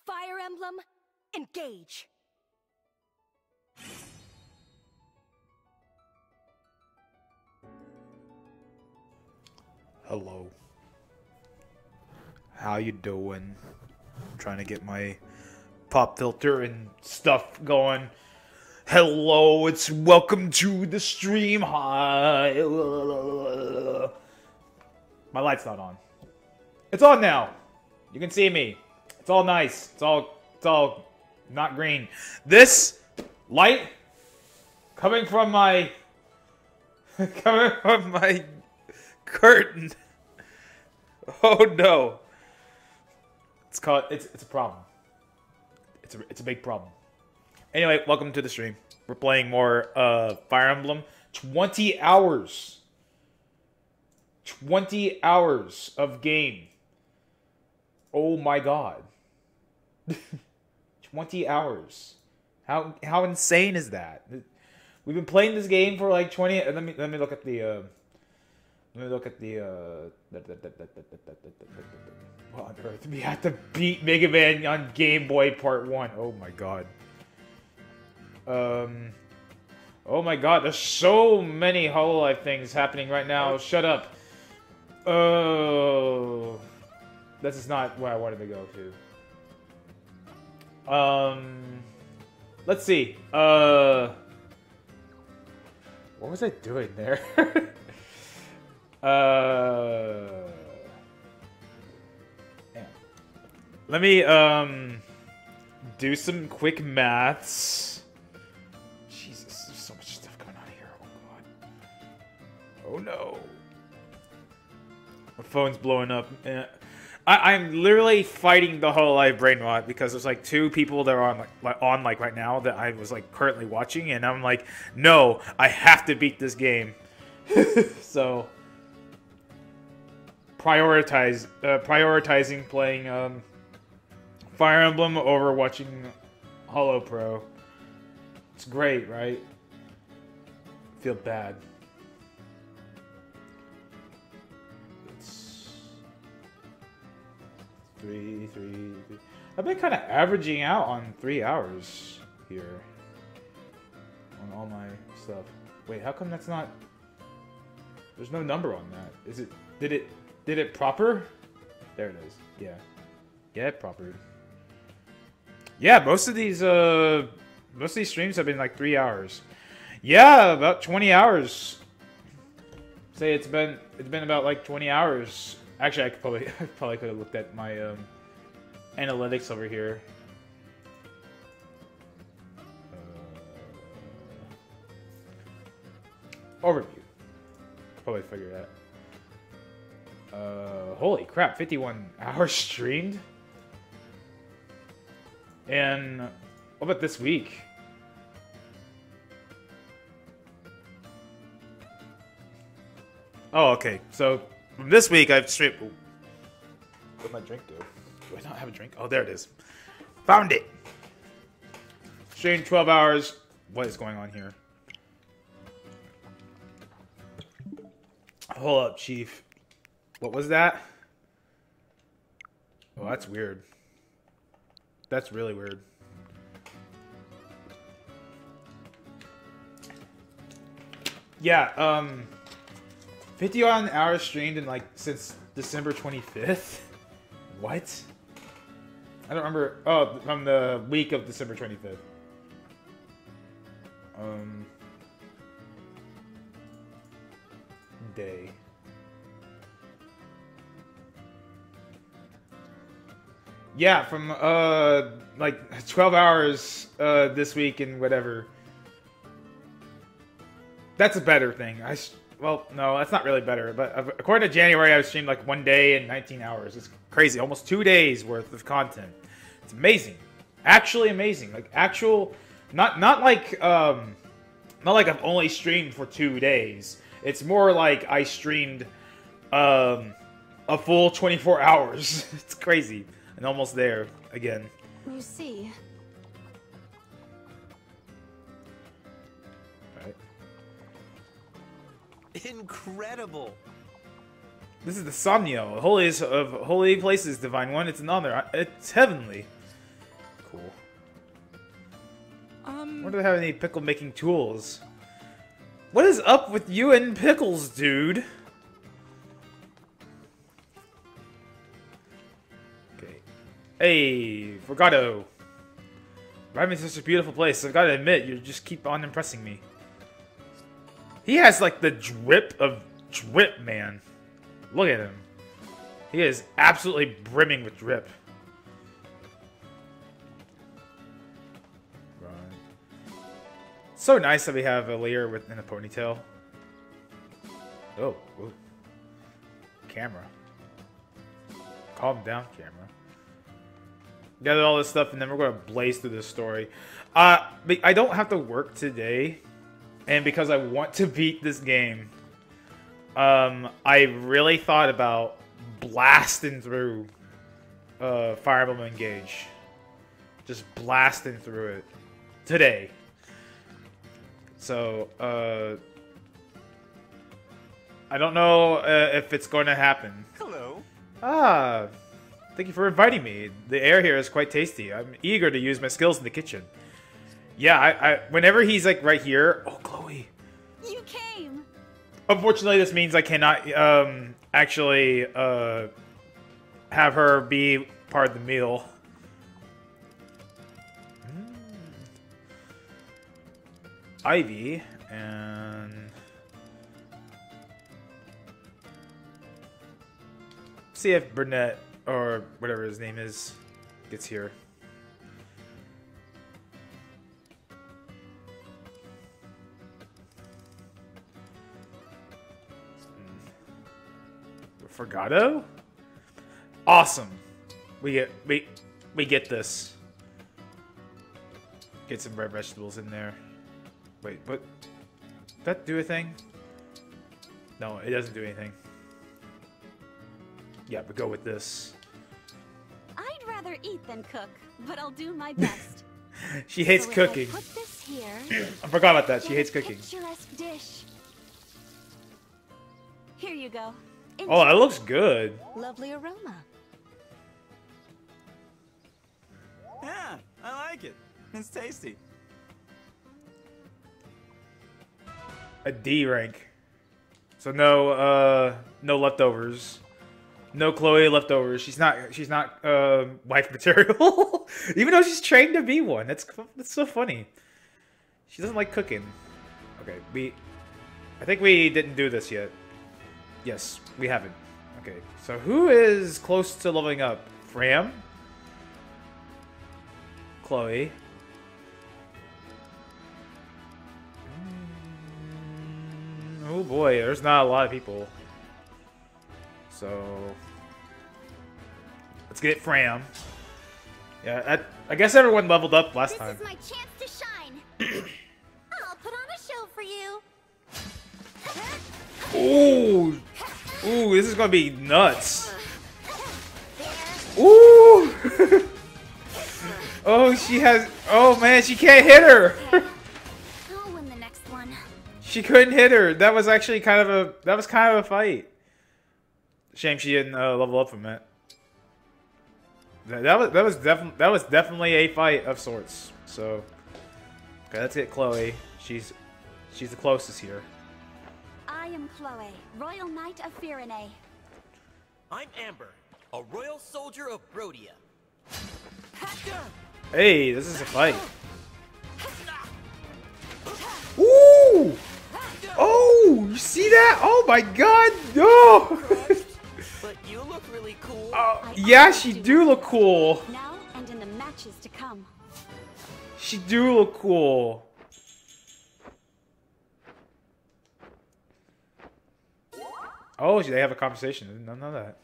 Fire Emblem, engage! Hello. How you doing? I'm trying to get my pop filter and stuff going. Hello, it's welcome to the stream. Hi. My light's not on. It's on now. You can see me. It's all nice. It's all not green. This light coming from my curtain. Oh no. It's a problem. It's a big problem. Anyway, welcome to the stream. We're playing more Fire Emblem. 20 hours. 20 hours of game. Oh my god. 20 hours. How insane is that? We've been playing this game for like 20. Let me look at the what on earth? We had to beat Mega Man on Game Boy Part 1. Oh my god. Oh my god, there's so many Hololive things happening right now. Shut up. Oh, this is not where I wanted to go to. Let's see. What was I doing there? Let me do some quick maths. Jesus, there's so much stuff going on here. Oh god. Oh no. My phone's blowing up. I'm literally fighting the Hololive brain rot because there's like two people that are on right now that I was like currently watching, and I'm like, no, I have to beat this game. So prioritizing playing Fire Emblem over watching Holo Pro. It's great, right? I feel bad. It's three. I've been kind of averaging out on 3 hours here on all my stuff. Wait, how come that's not? There's no number on that. Is it? Did it proper? There it is. Yeah. Yeah, it proper. Yeah, most of these streams have been like 3 hours. Yeah, about 20 hours. Say it's been about like 20 hours. Actually, I probably could have looked at my analytics over here. Overview. Probably figure that. Holy crap! 51 hours streamed. And what about this week? Oh, okay. So from this week, I've streamed. Where'd my drink go? Do I not have a drink? Oh, there it is. Found it. Streamed 12 hours. What is going on here? Hold up, Chief. What was that? Oh, that's weird. That's really weird. Yeah, 51 hours streamed in like since December 25th. What? I don't remember. Oh, from the week of December 25th. Day. Yeah, from like 12 hours this week and whatever. That's a better thing. Well, no, that's not really better. But according to January, I streamed like 1 day and 19 hours. It's crazy. Almost 2 days worth of content. It's amazing. Actually amazing. Like actual, not like I've only streamed for 2 days. It's more like I streamed a full 24 hours. It's crazy. And almost there again. You see. Right. Incredible. This is the Somnio, holiest of holy places, divine one. It's another. It's heavenly. Cool. Where do they have any pickle making tools? What is up with you and pickles, dude? Okay. Hey, Forgato. Arriving to such a beautiful place. I've got to admit, you just keep on impressing me. He has like the drip of drip, man. Look at him. He is absolutely brimming with drip. Right. So nice that we have a layer within a ponytail. Oh, whoa. Camera. Calm down, camera. Gather all this stuff, and then we're going to blaze through this story. But I don't have to work today, and because I want to beat this game, I really thought about blasting through Fire Emblem Engage. Just blasting through it today. So, I don't know if it's going to happen. Hello. Ah, thank you for inviting me. The air here is quite tasty. I'm eager to use my skills in the kitchen. Yeah, whenever he's like right here. Oh, Chloe. You came. Unfortunately, this means I cannot actually have her be part of the meal. Ivy and see if Burnett or whatever his name is gets here. Forgato? Awesome. We get this. Get some red vegetables in there. Wait, but does that do a thing? No, it doesn't do anything. Yeah, but go with this. I'd rather eat than cook, but I'll do my best. She hates So if cooking. I put this here, I forgot about that. She get hates a cooking. picturesque dish. Here you go. Oh, that looks good. Lovely aroma. Yeah, I like it. It's tasty. A D rank. So no leftovers. No Chloe leftovers. She's not wife material. Even though she's trained to be one. That's so funny. She doesn't like cooking. Okay, I think we didn't do this yet. Yes, we haven't. Okay, so who is close to leveling up? Fram? Chloe? Oh boy, there's not a lot of people. So let's get Fram. Yeah, I guess everyone leveled up last time. This is my chance to shine. I'll put on a show for you. Ooh! Ooh, this is gonna be nuts. Ooh! Oh, she has. Oh man, she can't hit her. I'll win the next one. She couldn't hit her. That was actually kind of a fight. Shame she didn't level up from it. That was definitely a fight of sorts. So, okay, let's get Chloe. She's the closest here. I am Chloe, Royal Knight of Firene. I'm Amber, a royal soldier of Brodia. Hey, this is a fight. Ooh! Oh, you see that? Oh my God, no! But you look really cool. Yeah, she do look cool. Now and in the matches to come. She do look cool. Oh, they have a conversation. I didn't know that.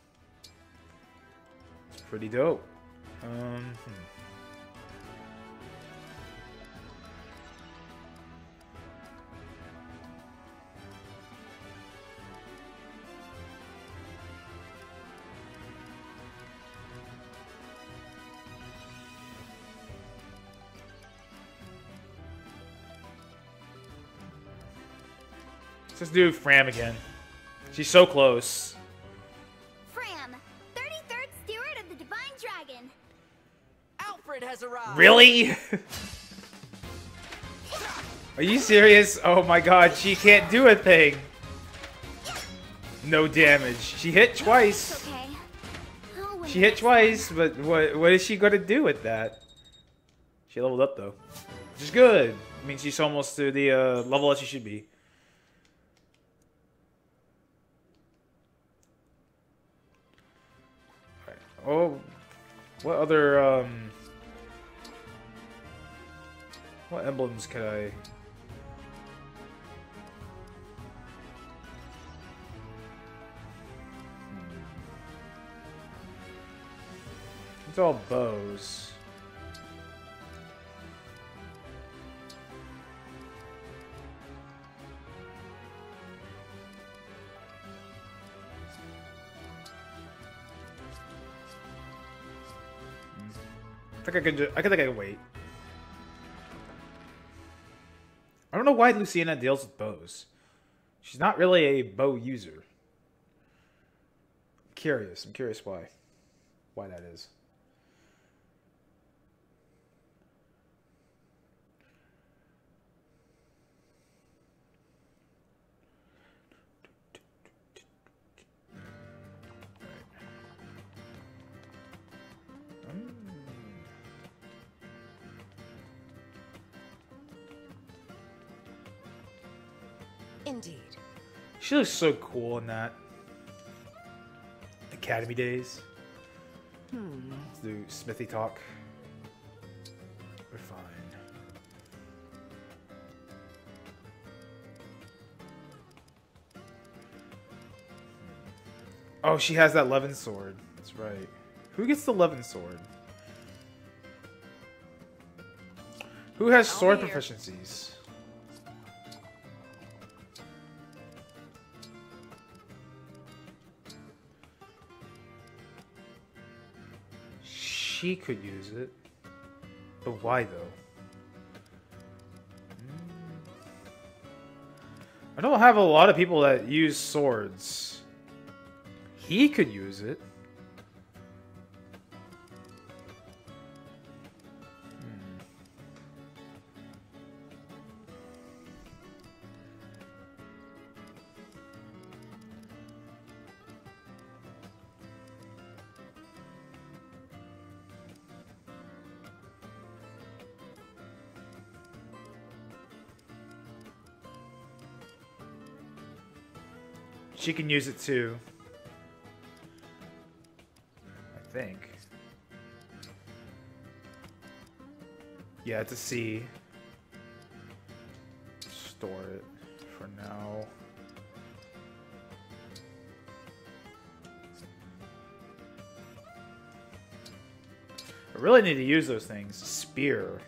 It's pretty dope. Let's do Fram again. She's so close. Fram, 33rd Steward of the Divine Dragon. Alfred has arrived. Really? Are you serious? Oh my god, she can't do a thing. No damage. She hit twice. Okay. I'll win She hit this twice, but what is she gonna do with that? She leveled up though, which is good. I mean, she's almost to the level that she should be. Oh, what other what emblems could I? It's all bows. I think I can wait. I don't know why Luciana deals with bows. She's not really a bow user. I'm curious why. Why that is. Indeed. She looks so cool in that. Academy days. Let's do smithy talk. We're fine. Oh, she has that Levin sword. That's right. Who gets the Levin sword? Who has sword proficiencies? She could use it. But why though? I don't have a lot of people that use swords. He could use it. She can use it too. I think. Yeah, it's a C. Store it for now. I really need to use those things. Spear.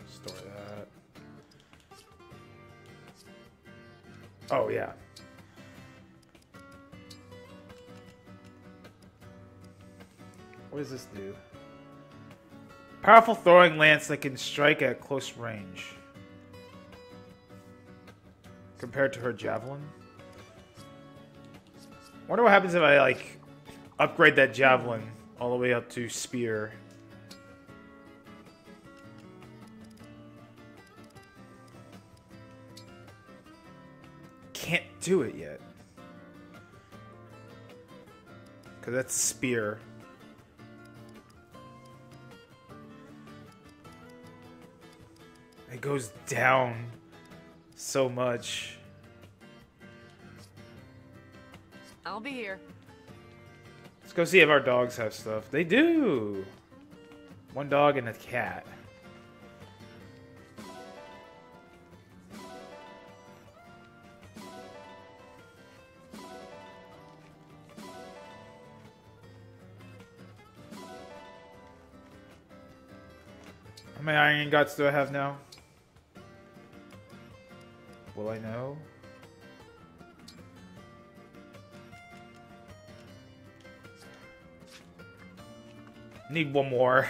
Store that. Oh, yeah. What does this do? Powerful throwing lance that can strike at close range. Compared to her javelin. Wonder what happens if I, like, upgrade that javelin all the way up to spear. Can't do it yet. Because that's a spear. goes down so much. I'll be here. Let's go see if our dogs have stuff. They do! One dog and a cat. How many iron ingots do I have now? Will I know? Need one more.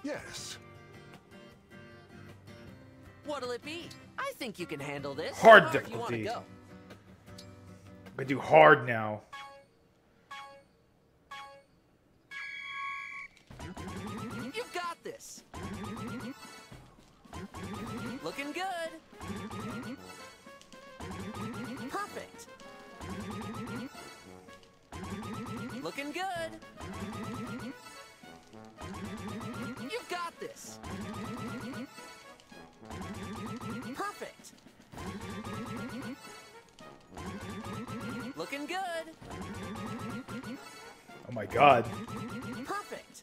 Yes. What'll it be? I think you can handle this. Hard How far do you wanna difficulty. go? I'm gonna do hard now. You've got this. Looking good. Perfect. Looking good. You've got this. Perfect. Looking good. Oh my god. Perfect.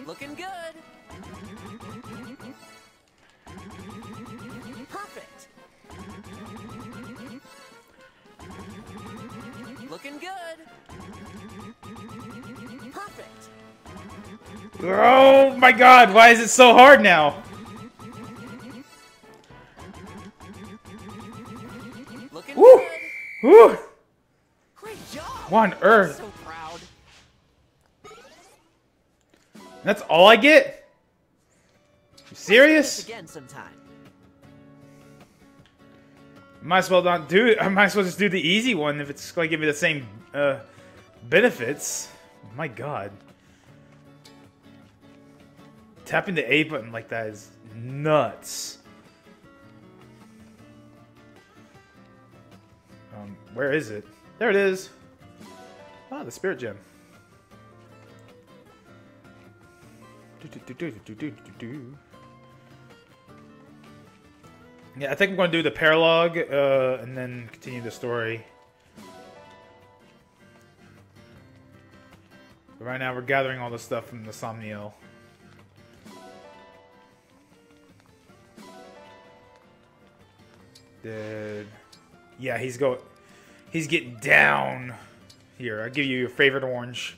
Looking good. Perfect. Looking good. Perfect. Oh my god, why is it so hard now? Looking Woo! good. Woo! Great job. What on earth? So proud. That's all I get? You serious? Again sometime. Might as well not do it. I might as well just do the easy one if it's going to give me the same benefits. My god. Tapping the A button like that is nuts. Where is it? There it is. Ah, the spirit gem. Yeah, I think I'm going to do the paralogue and then continue the story. But right now we're gathering all the stuff from the Somniel. Yeah, he's getting down. Here, I'll give you your favorite orange.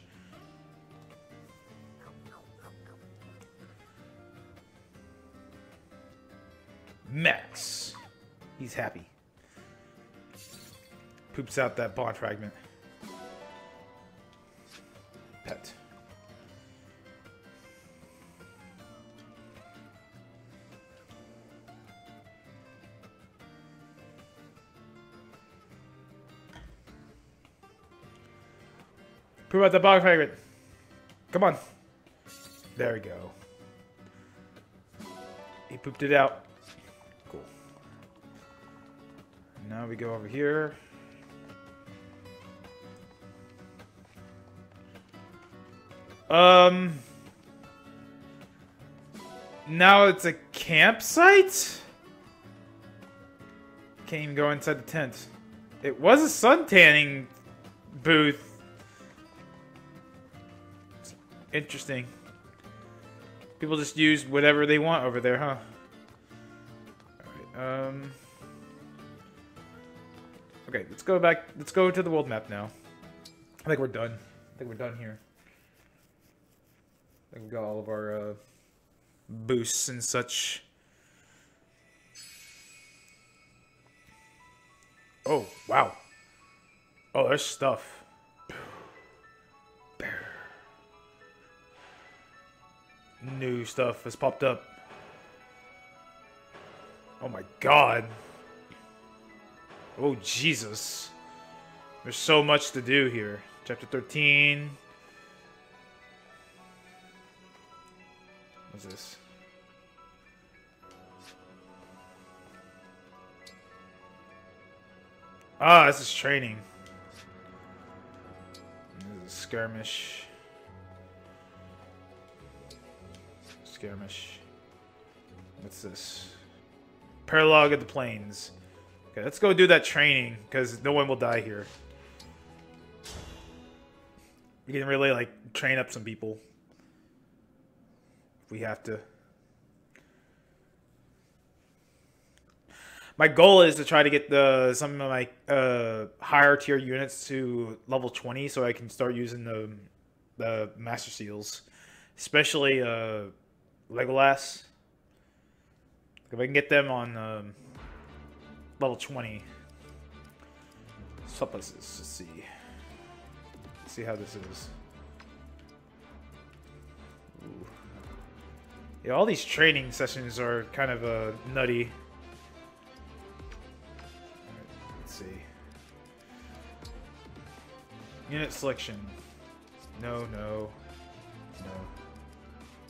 Max. He's happy. Poops out that bond fragment. Pet. Poop out the bond fragment. Come on. There we go. He pooped it out. Cool. Now we go over here. Now it's a campsite? Can't even go inside the tent. It was a sun tanning booth. It's interesting. People just use whatever they want over there, huh? Alright, okay, let's go back. Let's go to the world map now. I think we're done. I think we're done here. I think we got all of our boosts and such. Oh, wow. Oh, there's stuff. New stuff has popped up. Oh my god. Oh, Jesus. There's so much to do here. Chapter 13. What's this? Ah, this is training. Skirmish. Skirmish. What's this? Paralogue of the Plains. Okay, let's go do that training, because no one will die here. You can really, like, train up some people. If we have to. My goal is to try to get some of my higher tier units to level 20 so I can start using the Master Seals. Especially Legolas. If I can get them on level 20. Surpluses, let's see. Let's see how this is. Ooh. Yeah, all these training sessions are kind of nutty. Let's see. Unit selection. No, no. No.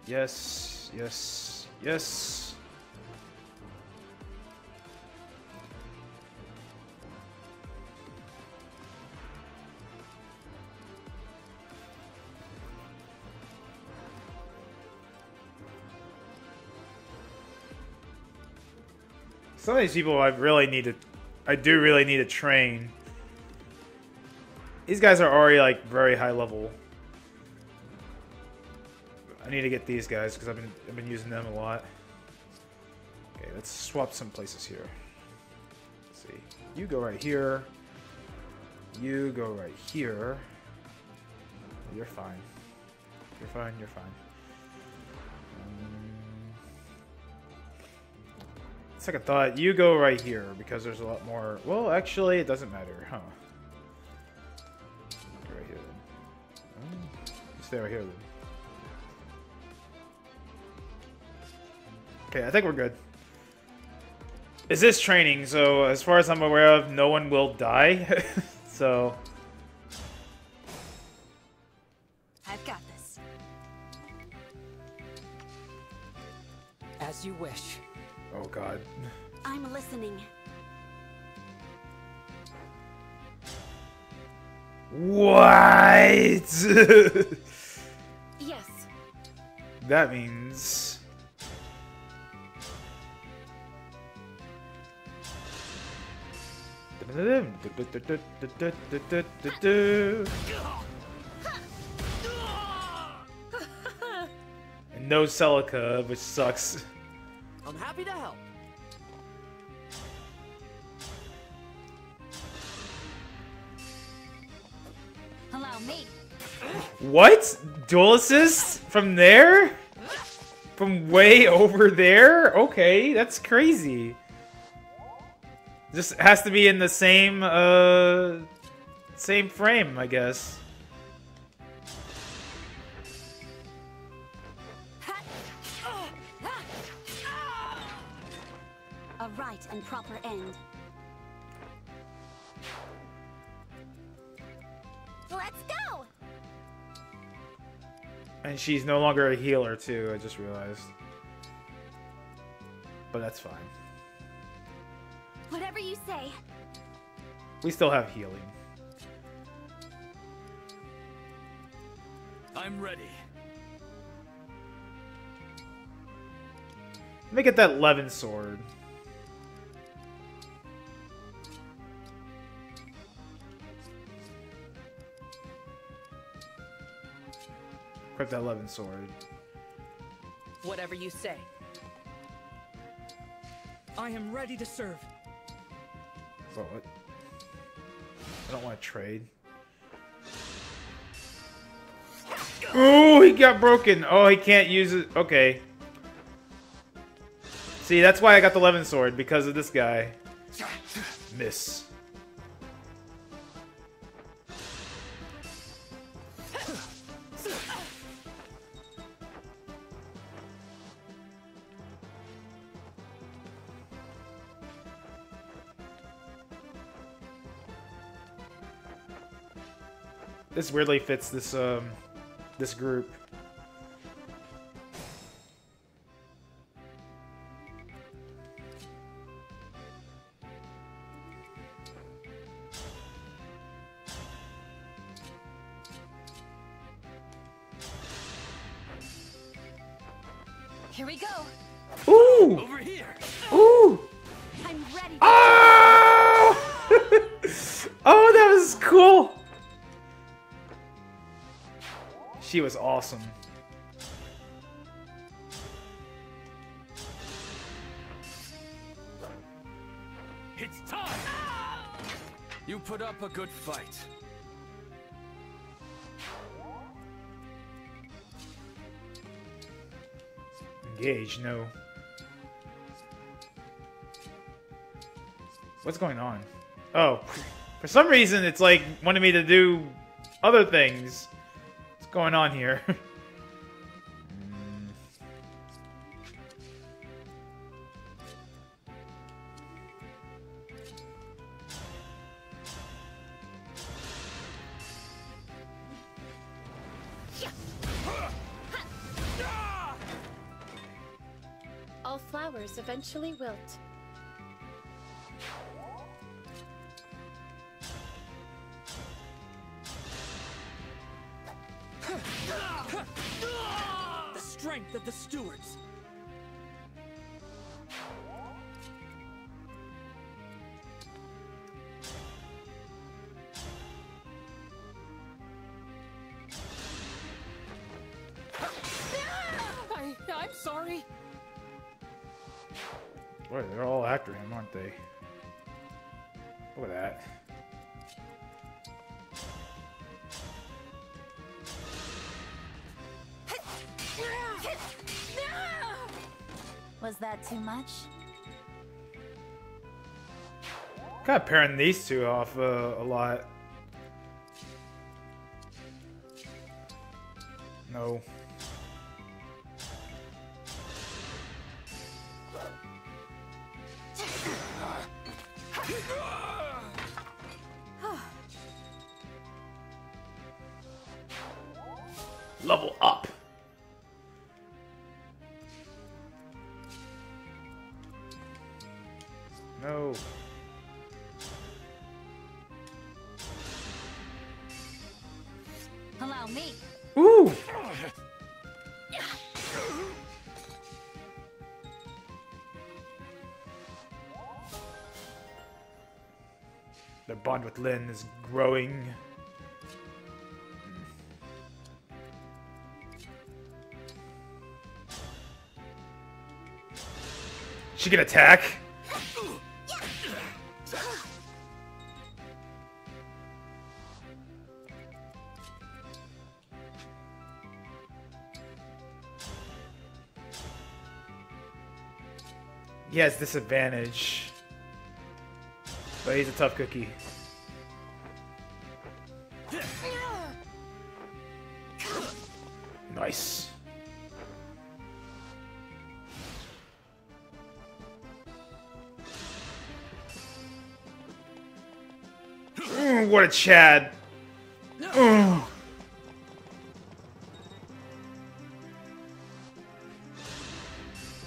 Yes, yes, yes. Some of these people I do really need to train. These guys are already like very high level. I need to get these guys because I've been using them a lot. Okay, let's swap some places here. Let's see. You go right here. You go right here. You're fine. You're fine. You're fine. Second thought, you go right here because there's a lot more. Well, actually, it doesn't matter, huh? Right here then. You stay right here then. Okay, I think we're good. Is this training? So, as far as I'm aware of, no one will die. So. I've got this. As you wish. Oh God. I'm listening. What? Yes. That means. And no Celica, which sucks. I'm happy to help. Allow me. What? Dual assist? From there? From way over there? Okay, that's crazy. Just has to be in the same, same frame, I guess. A right and proper end. Let's go. And she's no longer a healer, too, I just realized. But that's fine. Whatever you say. We still have healing. I'm ready. Let me get that Levin sword. Equip that Levin sword. Whatever you say. I am ready to serve. Oh, what? I don't want to trade. Oh, he got broken. Oh, he can't use it. Okay. See, that's why I got the Levin sword, because of this guy. Miss. This weirdly fits this this group. Here we go. Ooh! Over here. Ooh! I'm ready. Oh! Oh, that was cool! She was awesome. It's time. You put up a good fight. Engage, no. What's going on? Oh, for some reason it's like wanting me to do other things. What's going on here? All flowers eventually wilt. The strength of the stewards. I'm sorry. Boy, they're all after him, aren't they? Look at that. Was that too much? Kind of pairing these two off a lot. No. Level up. No. Allow me. Ooh. Their bond with Lynn is growing. She can attack. He has disadvantage, but he's a tough cookie. Nice. What a Chad.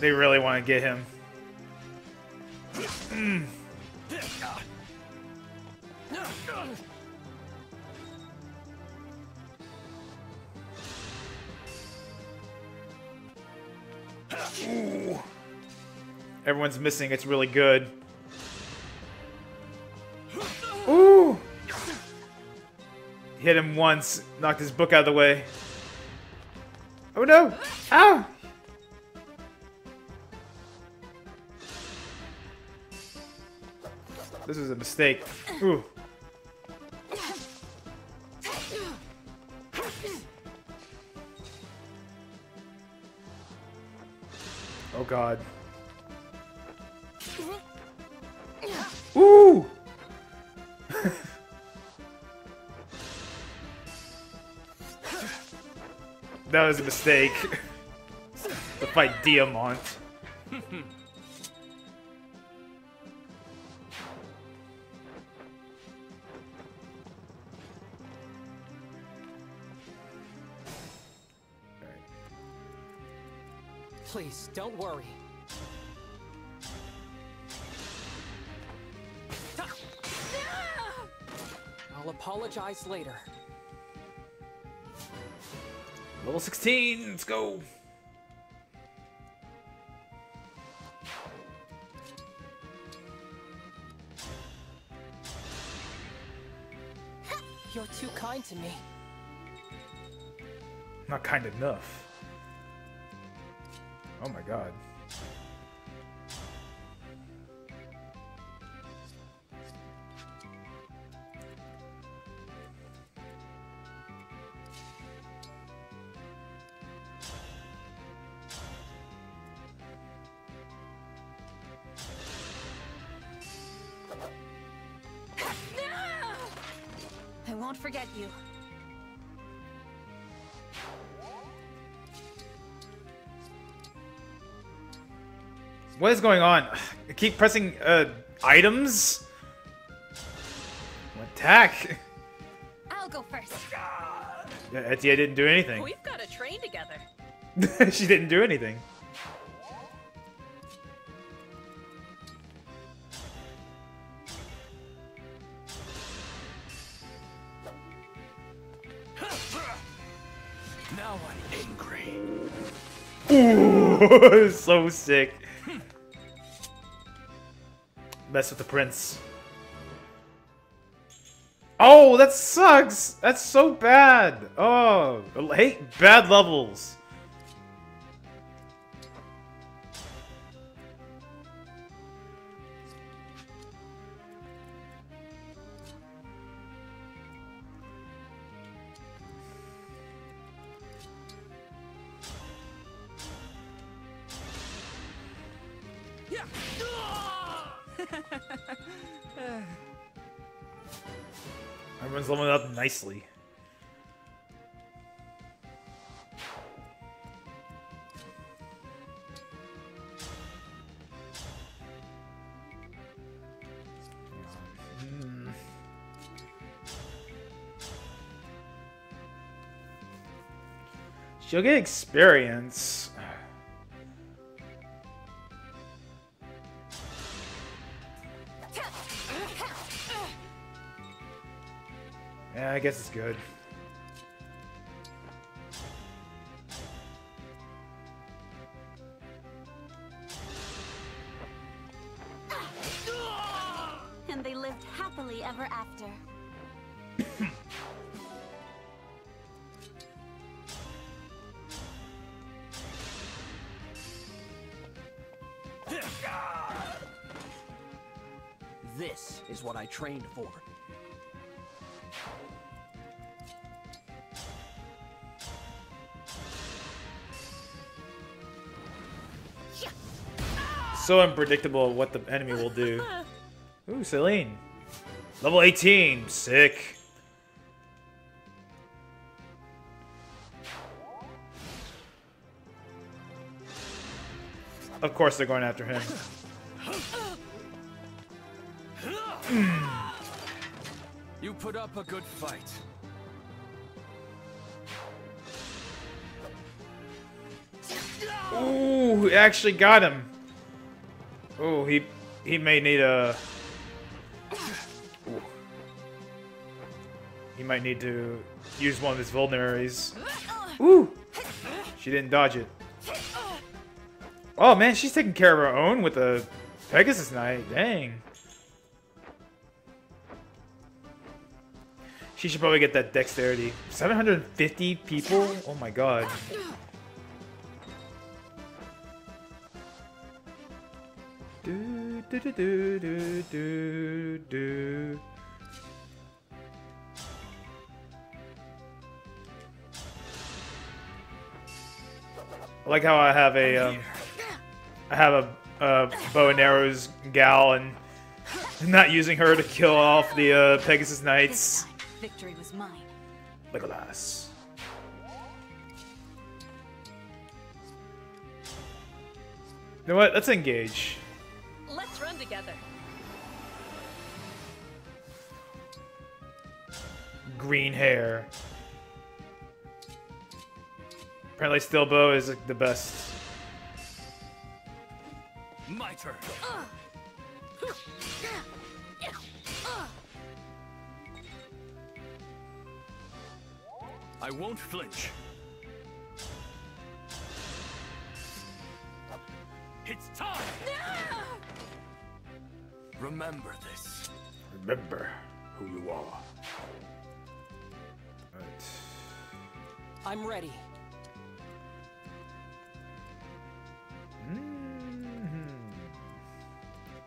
They really want to get him. Ooh. Everyone's missing. It's really good. Ooh. Hit him once, knocked his book out of the way. Oh no! Ow! This was a mistake. Ooh. Oh god. Ooh! That was a mistake. To fight Diamant. Please, don't worry. I'll apologize later. Level 16, let's go. You're too kind to me. Not kind enough. Oh my god. I won't forget you. What is going on? I keep pressing items. Attack. I'll go first. Yeah, Etia didn't do anything. We've got to train together. She didn't do anything. Now I'm angry. Ooh, so sick. Mess with the prince. Oh, that sucks. That's so bad. Oh, I hate bad levels. Everyone's leveling up nicely. She'll get experience. Yeah, I guess it's good. And they lived happily ever after. This is what I trained for. So unpredictable what the enemy will do. Ooh, Celine. Level 18. Sick. Of course they're going after him. You put up a good fight. Ooh, it actually got him. Oh, he may need a... Ooh. He might need to use one of his vulneraries. Ooh! She didn't dodge it. Oh man, she's taking care of her own with a Pegasus Knight. Dang. She should probably get that dexterity. 750 people? Oh my god. Do, do, do, do, do, do, do. I like how I have a bow and arrows gal and not using her to kill off the Pegasus Knights. This time, victory was mine. Legolas. You know what? Let's engage. Let's run together. Green hair. Apparently, Stillbow is the best. My turn. I won't flinch. It's time! Remember this. Remember who you are. Alright. I'm ready.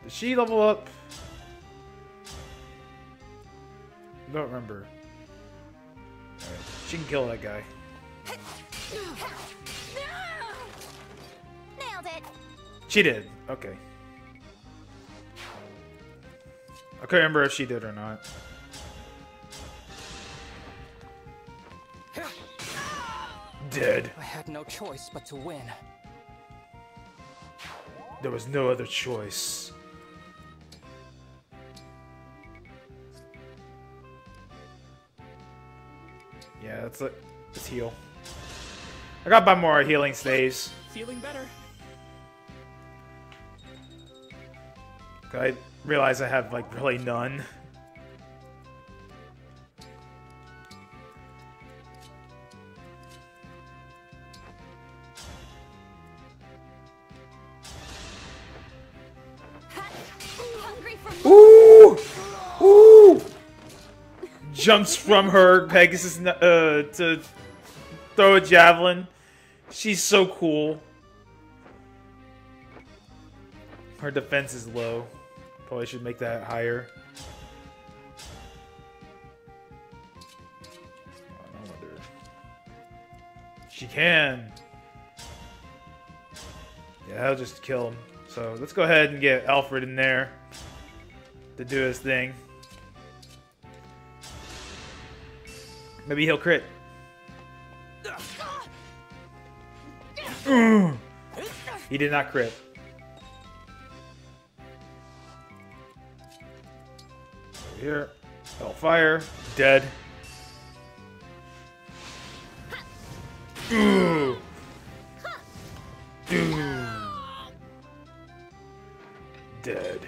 Did she level up? Don't remember. Alright, she can kill that guy. Nailed it. She did. Okay. I couldn't remember if she did or not. Dead. I had no choice but to win. There was no other choice. Yeah, let's heal. I got by more healing stays. Feeling better. I realize I have like really none. Hungry for more? Ooh! Ooh! Jumps from her Pegasus to throw a javelin. She's so cool. Her defense is low. Probably should make that higher. I wonder. She can. Yeah, I'll just kill him. So let's go ahead and get Alfred in there to do his thing. Maybe he'll crit. He did not crit. Over here. Hellfire. Dead. Ooh. Ooh. Dead.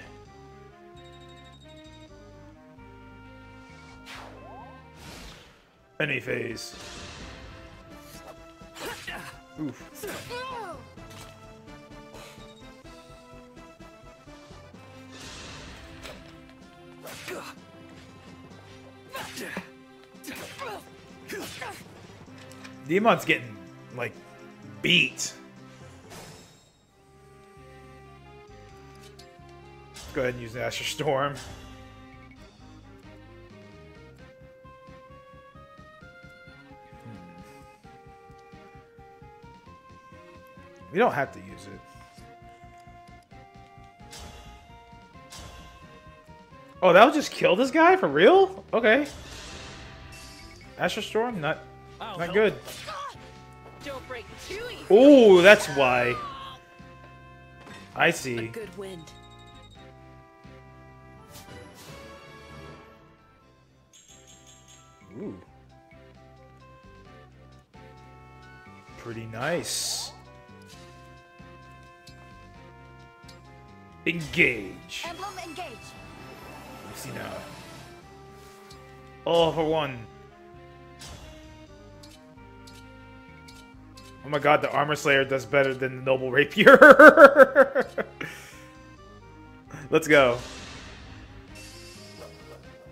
Any phase. Oof. Demon's getting, like, beat. Let's go ahead and use Asher Storm. We don't have to use it. Oh, that'll just kill this guy? For real? Okay. Asher Storm? Not good. Don't break too easy. Oh, that's why. I see. Good wind. Ooh. Pretty nice. Engage. Emblem engage. Let's see now. All for one. Oh my god, the Armor Slayer does better than the Noble Rapier. Let's go.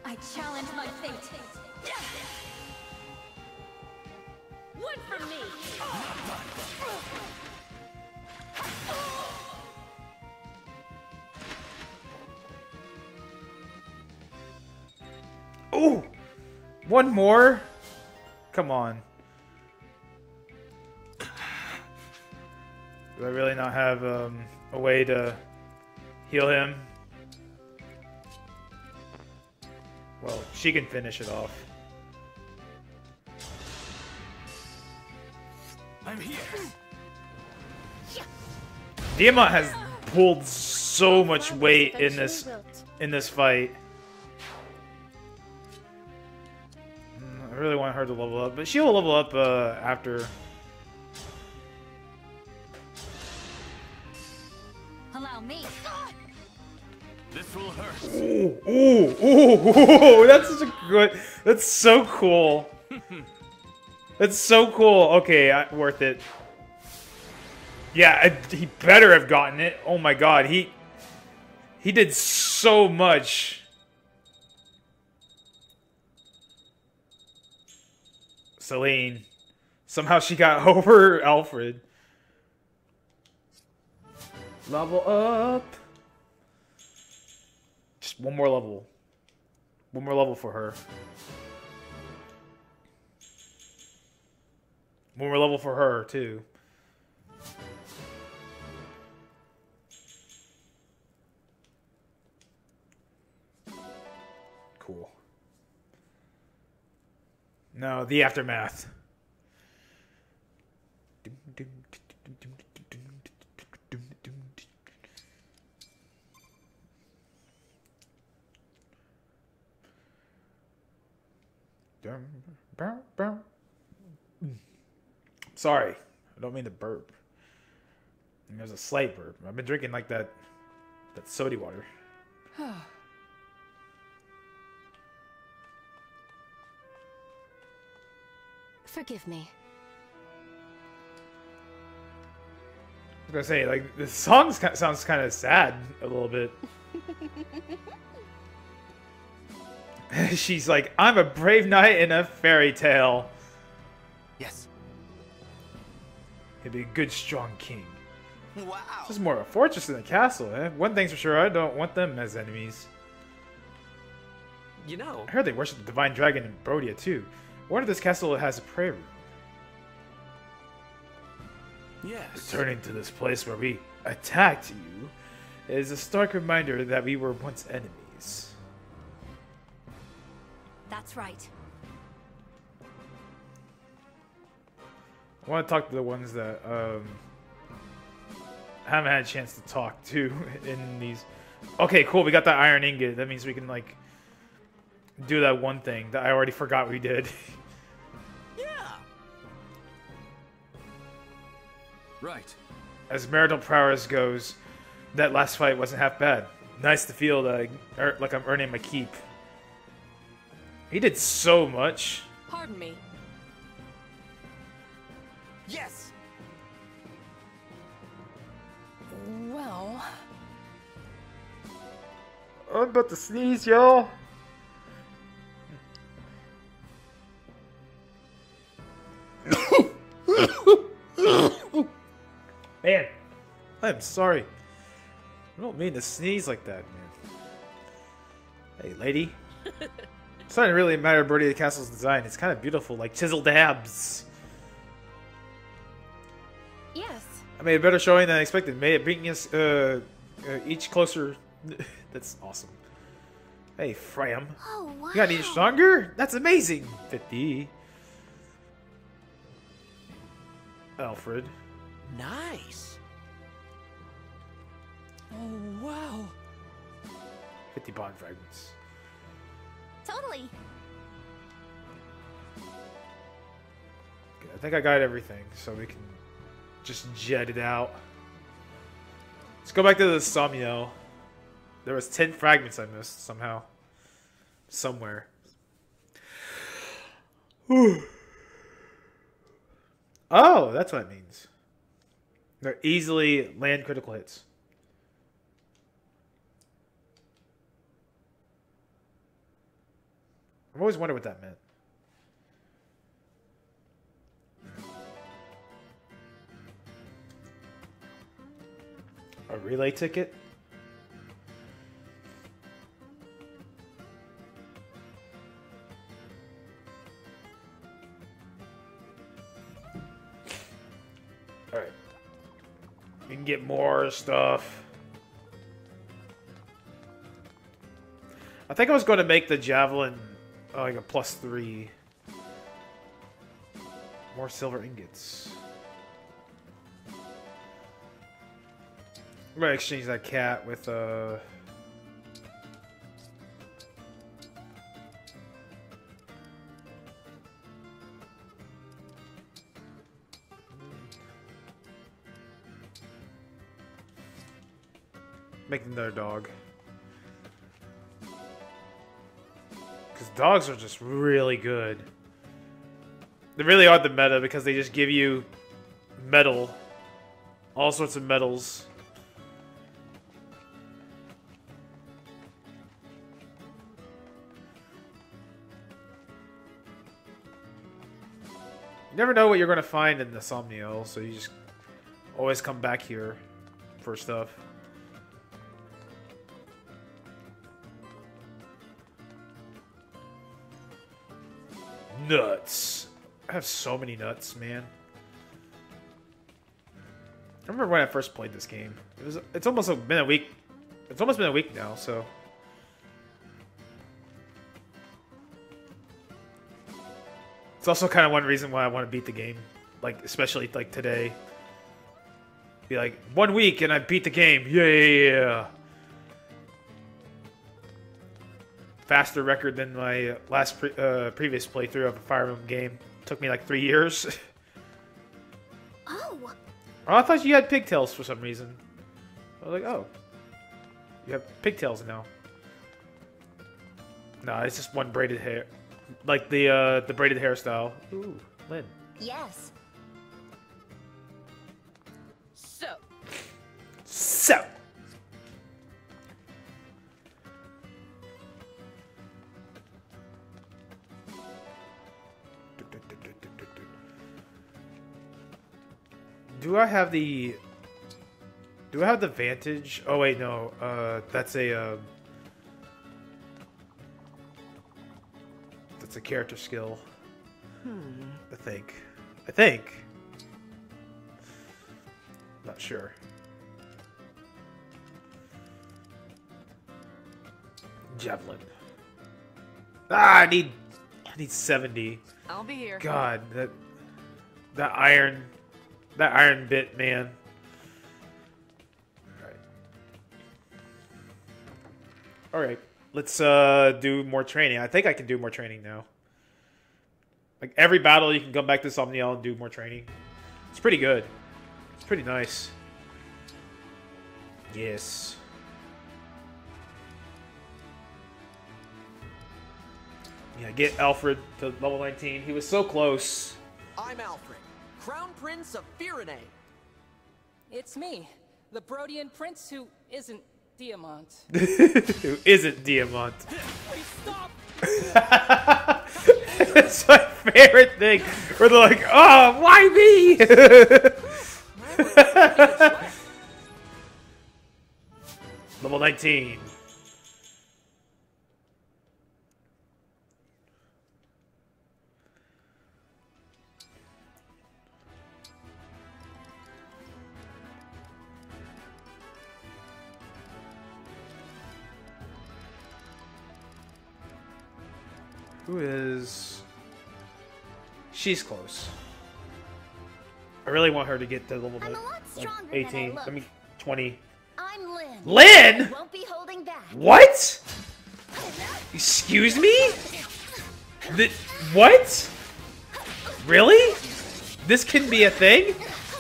I challenge my fate. One for me. Ooh! One more? Come on. Do I really not have a way to heal him? Well, she can finish it off. I'm here. Diamant has pulled so much weight in this fight. I really want her to level up, but she'll level up after. Allow me. This will hurt. Ooh, ooh, ooh! That's such a good. That's so cool. That's so cool. Okay, worth it. Yeah, he better have gotten it. Oh my god, he did so much. Celine. Somehow she got over Alfred. Level up. Just one more level. One more level for her. One more level for her, too. Cool. No, the aftermath. Sorry, I don't mean to burp. There's a slight burp. I've been drinking like that soda water. Forgive me. I was gonna say, like, the song sounds kind of sad a little bit. She's like, I'm a brave knight in a fairy tale. Yes. He'd be a good, strong king. Wow. This is more of a fortress than a castle, eh? One thing's for sure, I don't want them as enemies. You know, I heard they worship the divine dragon in Brodia, too. I wonder if this castle has a prayer room. yes. Returning to this place where we attacked you is a stark reminder that we were once enemies. That's right. I want to talk to the ones that haven't had a chance to talk to in these. Okay, cool. We got that iron ingot. That means we can, like, do that one thing that I already forgot we did. Yeah. Right. As marital prowess goes, that last fight wasn't half bad. Nice to feel that like I'm earning my keep. He did so much. Pardon me. Yes. Well, I'm about to sneeze, y'all. Man, I'm sorry. I don't mean to sneeze like that, man. Hey, lady. It's not really a matter of Birdie the Castle's design. It's kind of beautiful, like chiseled abs. Yes. I made a better showing than I expected. May it bring us each closer. That's awesome. Hey, Fram. Oh, wow. You got any stronger? That's amazing. 50. Alfred. Nice. oh wow. 50 bond fragments. Totally. Good. I think I got everything, so we can just jet it out. Let's go back to the Samuel. There was 10 fragments I missed somehow. Somewhere. Whew. Oh, that's what it means. They're easily land critical hits. I've always wondered what that meant. A relay ticket? Alright. We can get more stuff. I think I was going to make the javelin like a +3. More silver ingots. I'm gonna exchange that cat with make another dog. Because dogs are just really good. They really are the meta because they just give you metal. All sorts of metals. You never know what you're gonna find in the Somniel, so you just always come back here for stuff. Nuts. I have so many nuts, man. I remember when I first played this game. It's almost been a week. It's almost been a week now, so. It's also kind of one reason why I want to beat the game. Like, especially like today. Be like, 1 week and I beat the game. Yeah. Faster record than my last previous playthrough of a Fire Emblem game. Took me like 3 years. Oh. Oh, I thought you had pigtails for some reason. I was like, oh. You have pigtails now. No, it's just one braided hair. Like the braided hairstyle. Ooh, Lynn. Yes. So. Do I have the Vantage? Oh wait, no. That's a that's a character skill. I think. Not sure. Javelin. Ah, I need 70. I'll be here. God, that iron bit, man. All right. Let's do more training. I think I can do more training now. Like every battle, you can come back to Somniel and do more training. It's pretty good. It's pretty nice. Yes. Yeah, get Alfred to level 19. He was so close. I'm Alfred, Crown Prince of Firene. It's me, the Brodian prince who isn't Diamant. Who isn't Diamant? Please stop! It's my favorite thing. Where they're like, oh, why me? Level 19. Who is... She's close. I really want her to get to level I'm a lot like stronger 18. than I look. I mean, 20. I'm Lynn. Lynn? Won't be holding back. What? Excuse me? What? Really? This can be a thing?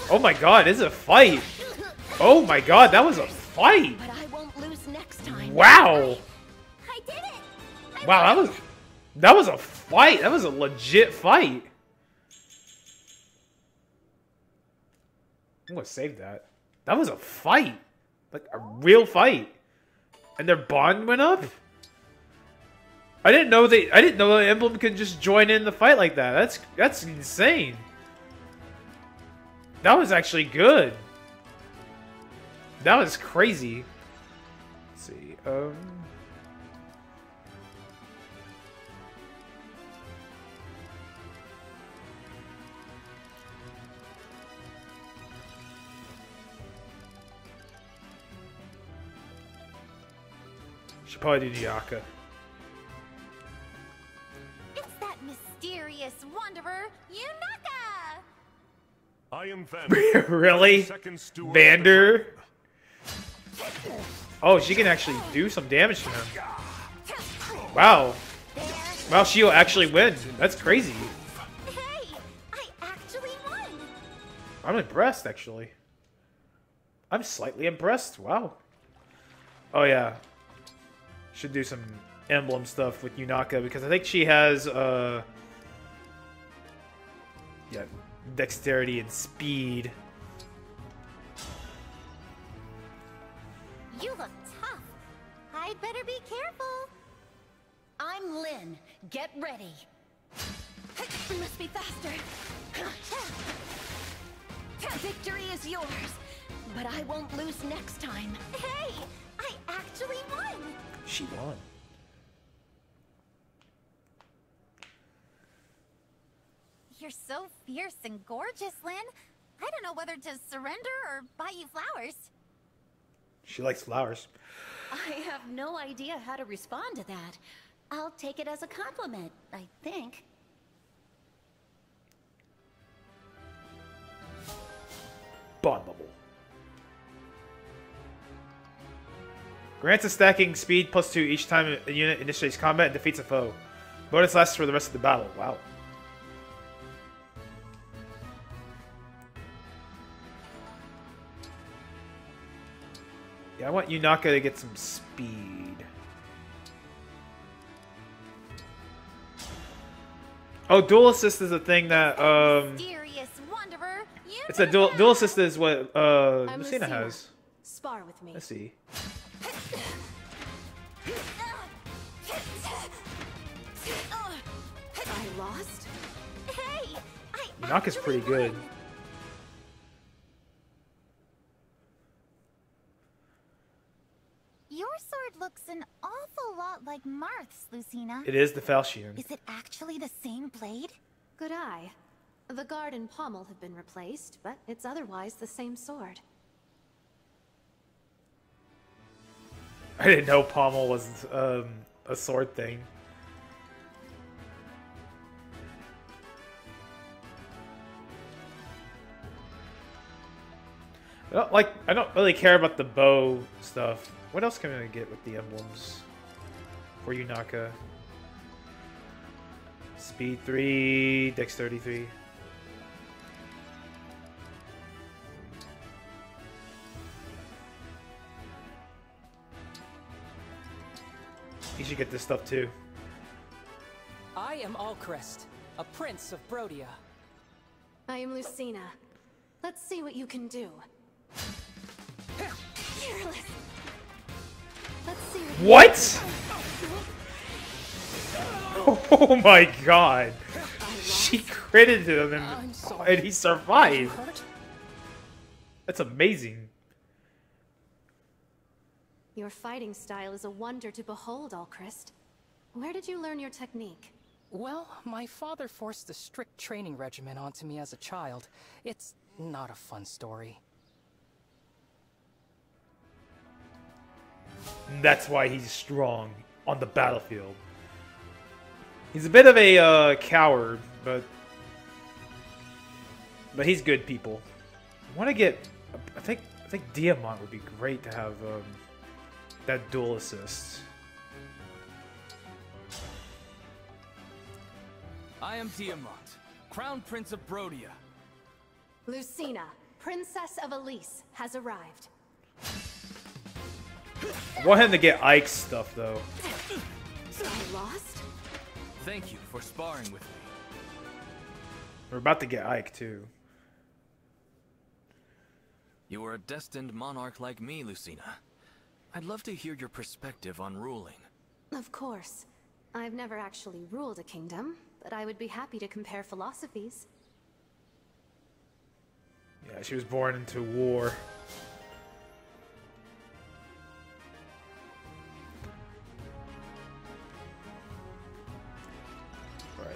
Oh my god, this is a fight. Oh my god, that was a fight. But I won't lose next time. Wow. I did it. Wow, that was a fight. That was a legit fight. I'm gonna save that. That was a fight. Like a real fight. And their bond went up? I didn't know the Emblem could just join in the fight like that. That's insane. That was actually good. That was crazy. Let's see. Should probably do Nyaka. It's that mysterious wanderer, Yunaka. I am Vander. Really? Second steward. Vander? Oh, she can actually do some damage to him. Wow. Wow, she'll actually win. That's crazy. Hey, I actually won. I'm impressed, actually. I'm slightly impressed. Wow. Oh, yeah. Should do some Emblem stuff with Yunaka, because I think she has, yeah, dexterity and speed. You look tough. I'd better be careful. I'm Lynn. Get ready. Must be faster. Victory is yours, but I won't lose next time. Hey, I actually won. She won. You're so fierce and gorgeous, Lynn. I don't know whether to surrender or buy you flowers. She likes flowers. I have no idea how to respond to that. I'll take it as a compliment, I think. Bond bubble. Grants a stacking speed +2 each time a unit initiates combat and defeats a foe. Bonus lasts for the rest of the battle. Wow. Yeah, I want Yunaka to get some speed. Oh, dual assist is a thing that Mysterious wanderer, it's a dual assist is what Lucina has. Spar with me. Let's see. I lost? Hey, Yunaka's pretty good. Your sword looks an awful lot like Marth's, Lucina. It is the falchion. Is it actually the same blade? Good eye. The guard and pommel have been replaced, but it's otherwise the same sword. I didn't know pommel was a sword thing. I don't really care about the bow stuff. What else can I get with the emblems for Yunaka? Speed 3, Dexterity 3. You should get this stuff too. I am Alcrest, a prince of Brodia. I am Lucina. Let's see what you can do. Fearless. Let's see What? Oh my god. She critted him and he survived. That's amazing. Your fighting style is a wonder to behold, Alcrest. Where did you learn your technique? Well, my father forced a strict training regimen onto me as a child. It's not a fun story. That's why he's strong on the battlefield. He's a bit of a coward, but he's good people. I want to get. I think Diamant would be great to have that dual assist. I am Diamant, Crown Prince of Brodia. Lucina, Princess of Elise, has arrived. I want him to get Ike's stuff though. I lost? Thank you for sparring with me. We're about to get Ike too. You are a destined monarch like me, Lucina. I'd love to hear your perspective on ruling. Of course. I've never actually ruled a kingdom, but I would be happy to compare philosophies. Yeah, she was born into war. Right.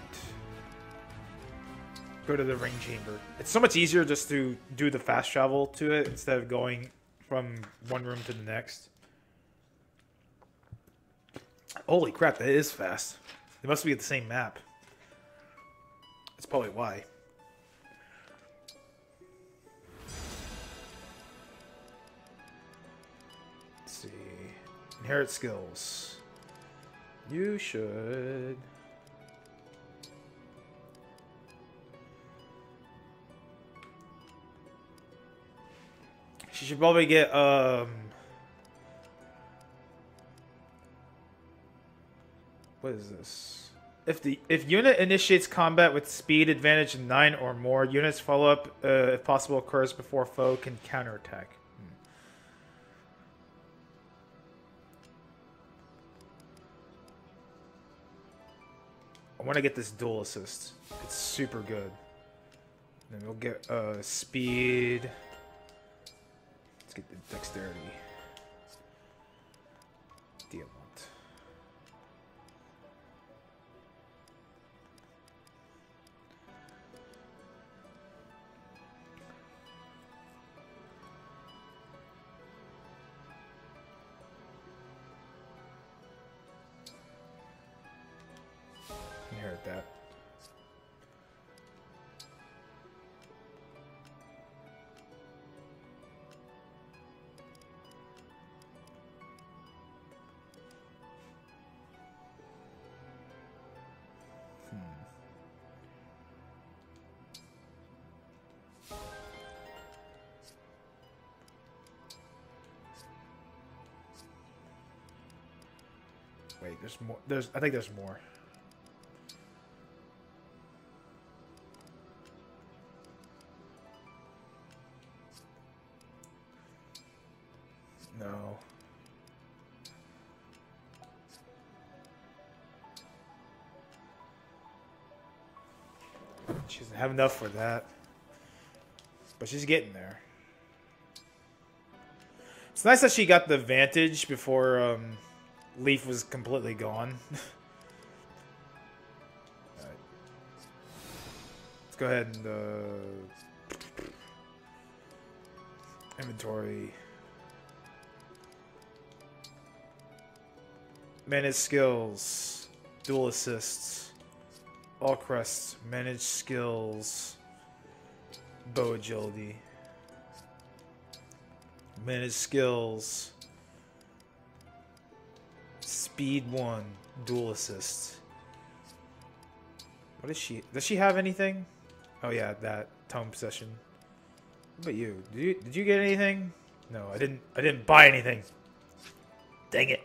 Go to the ring chamber. It's so much easier just to do the fast travel to it instead of going from one room to the next. Holy crap, that is fast. They must be at the same map. That's probably why. Let's see. Inherit skills. You should. She should probably get what is this? If unit initiates combat with speed advantage of 9 or more, units follow up if possible occurs before foe can counterattack. I want to get this dual assist. It's super good. Then we'll get speed. Let's get the dexterity. Diamond. Inherit that. Wait, there's more. I think there's more. No. She doesn't have enough for that. But she's getting there. It's nice that she got the advantage before Leaf was completely gone. Alright. Let's go ahead and inventory. Manage skills. Dual assists. All crests. Manage skills. Bow agility. Manage skills. Speed 1. Dual assist. What is she? Does she have anything? Oh yeah, that tome possession. What about you? Did you get anything? No, I didn't buy anything. Dang it.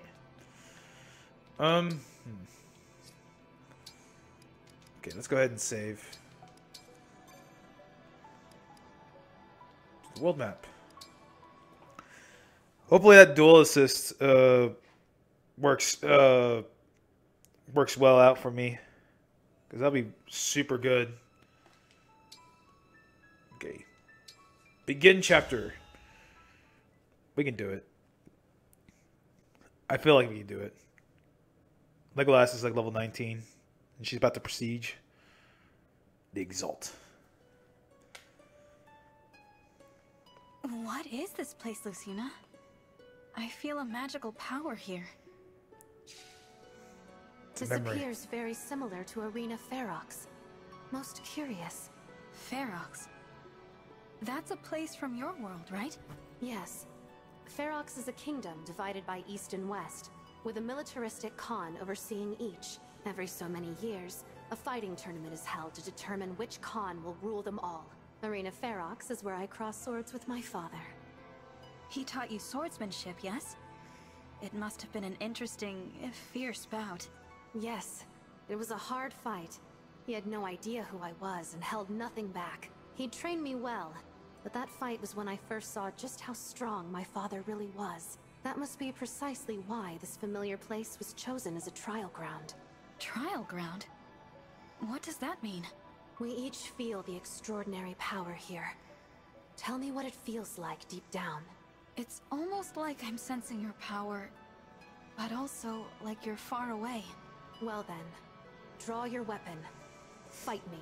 Okay, let's go ahead and save. The world map. Hopefully that dual assist works well out for me, because that'll be super good. Okay. Begin chapter. We can do it. I feel like we can do it. Legolas is like level 19, and she's about to prestige the Exalt. What is this place, Lucina? I feel a magical power here. This appears very similar to Arena Ferox. Most curious. Ferox? That's a place from your world, right? Yes. Ferox is a kingdom divided by east and west, with a militaristic Khan overseeing each. Every so many years, a fighting tournament is held to determine which Khan will rule them all. Arena Ferox is where I cross swords with my father. He taught you swordsmanship, yes? It must have been an interesting, if fierce bout. Yes. It was a hard fight. He had no idea who I was and held nothing back. He'd trained me well, but that fight was when I first saw just how strong my father really was. That must be precisely why this familiar place was chosen as a trial ground. Trial ground? What does that mean? We each feel the extraordinary power here. Tell me what it feels like deep down. It's almost like I'm sensing your power, but also like you're far away. Well then, draw your weapon. Fight me.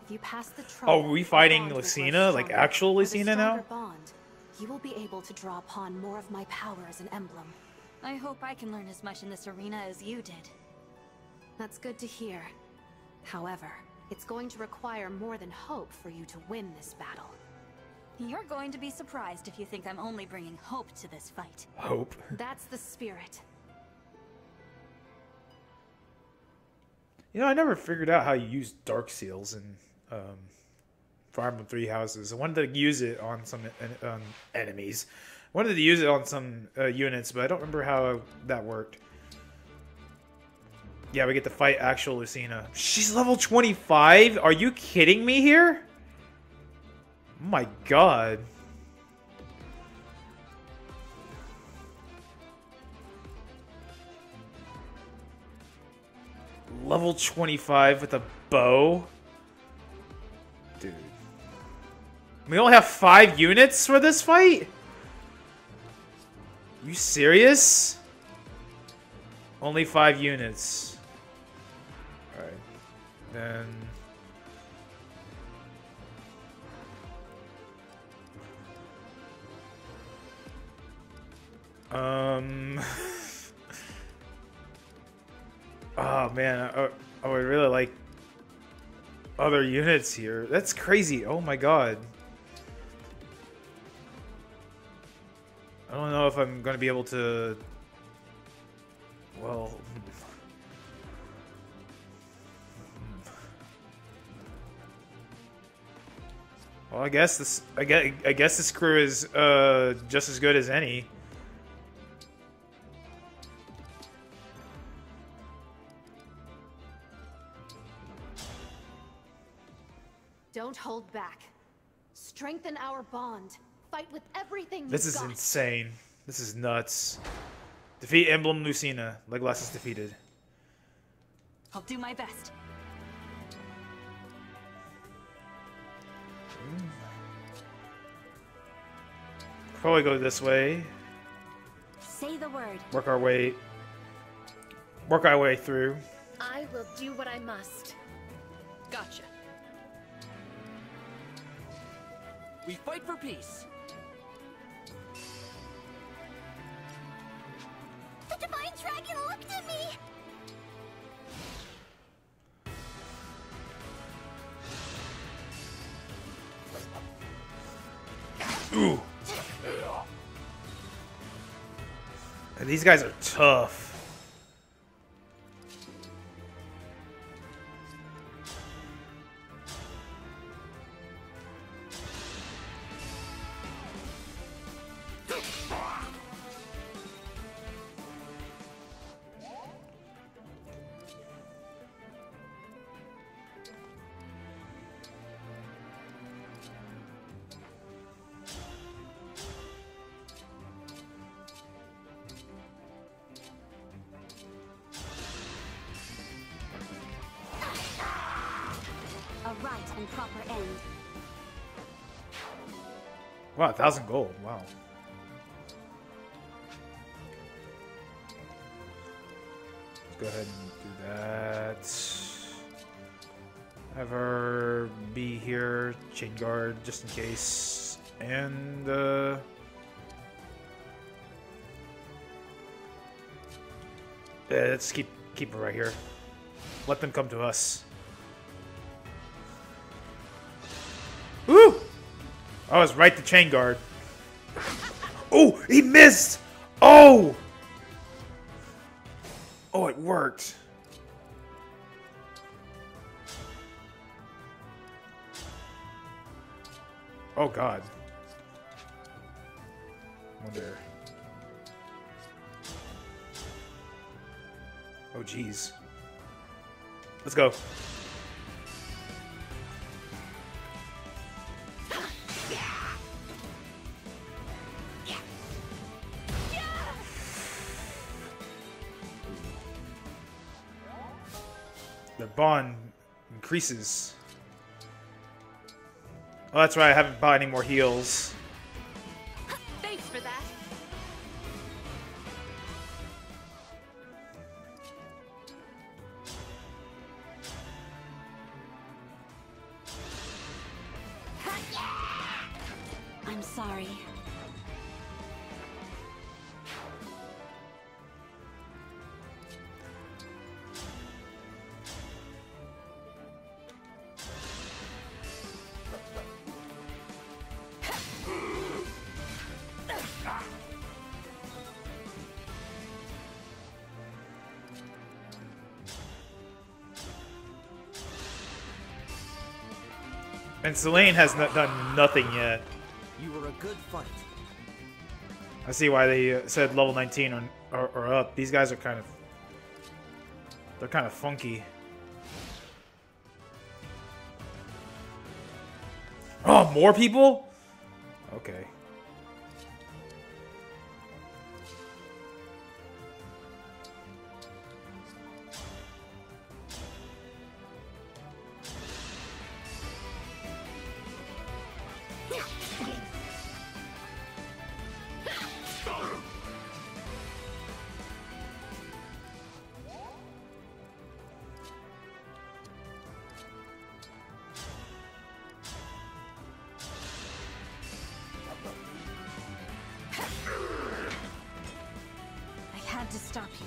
If you pass the trial, oh, are we fighting Lucina? Like actual Lucina now? Bond, you will be able to draw upon more of my power as an emblem. I hope I can learn as much in this arena as you did. That's good to hear. However, it's going to require more than hope for you to win this battle. You're going to be surprised if you think I'm only bringing hope to this fight. Hope? That's the spirit. You know, I never figured out how you use Dark Seals in Fire Emblem Three Houses. I wanted to use it on some enemies. I wanted to use it on some units, but I don't remember how that worked. Yeah, we get to fight actual Lucina. She's level 25? Are you kidding me here? Oh my god. Level 25 with a bow? Dude. We only have 5 units for this fight? You serious? Only 5 units. Alright. Then... Oh man, I would really like other units here. That's crazy. Oh my god. I don't know if I'm going to be able to... Well... Well, I guess this crew is just as good as any. Don't hold back. Strengthen our bond. Fight with everything This is insane. This is nuts. Defeat Emblem Lucina. Legolas is defeated. I'll do my best. Probably go this way. Say the word. Work our way through. I will do what I must. Gotcha. We fight for peace. The Divine Dragon looked at me! Ooh. And these guys are tough. A right and proper end. Wow, 1,000 gold. Wow. Let's go ahead and do that. Have her be here, chain guard, just in case. And yeah, let's keep her right here. Let them come to us. Woo! I was right to chain guard. Oh, he missed! Oh! Oh, it worked. Oh, God. Wonder. Oh, jeez. Let's go. Their bond increases. Oh, that's right. I haven't bought any more heals. Thanks for that. I'm sorry. And Selene has done nothing yet. You were a good fight. I see why they said level 19 or up. These guys are kind of... They're kind of funky. Oh, more people? Okay. to stop you.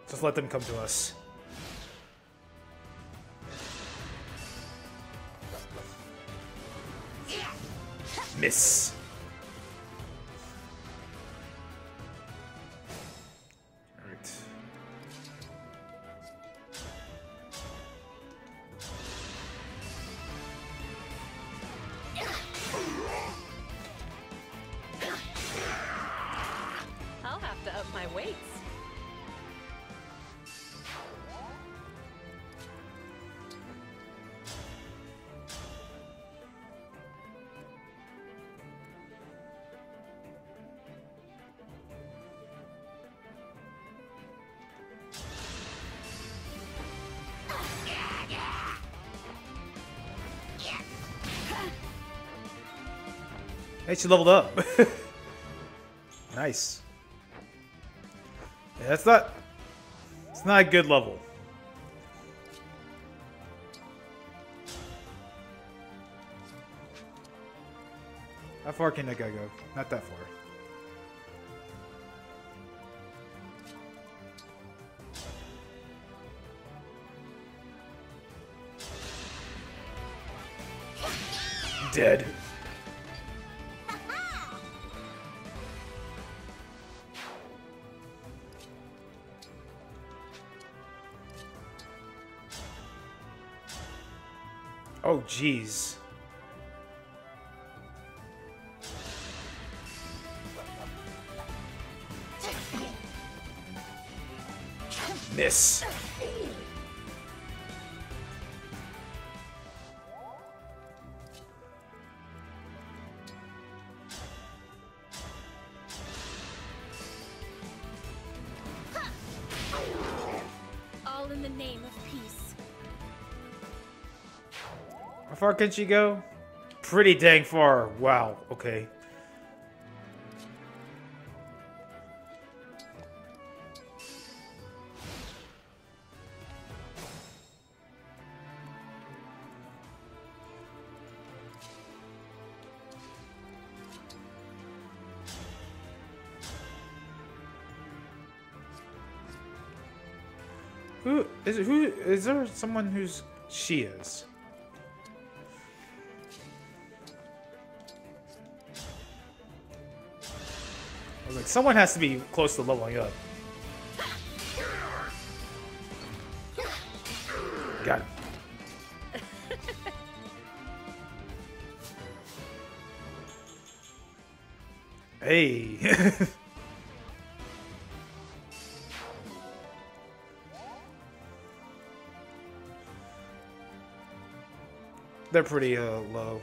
Just let them come to us. Miss. Alright. I'll have to up my weights. Hey, she leveled up. Nice. Yeah, it's not a good level. How far can that guy go? Not that far. Dead. Oh, jeez. Miss. All in the name of peace. How far can she go? Pretty dang far. Wow. Okay. Who is there someone who's she is? I was like, someone has to be close to leveling up. Got it. Hey. They're pretty low.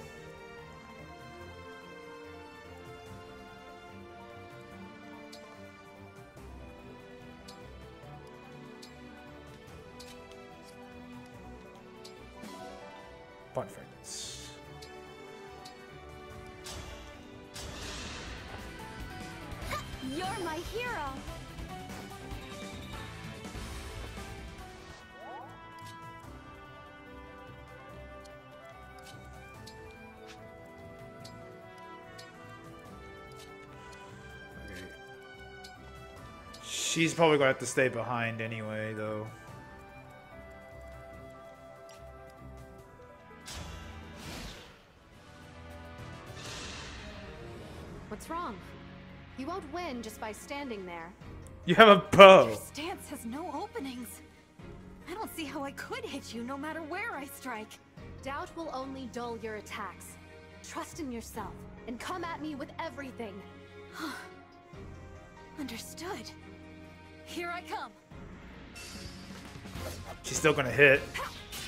Fun fragments. You're my hero. She's probably going to have to stay behind anyway, though. What's wrong? You won't win just by standing there. You have a bow. Your stance has no openings. I don't see how I could hit you no matter where I strike. Doubt will only dull your attacks. Trust in yourself and come at me with everything. Understood. Here I come. She's still gonna hit.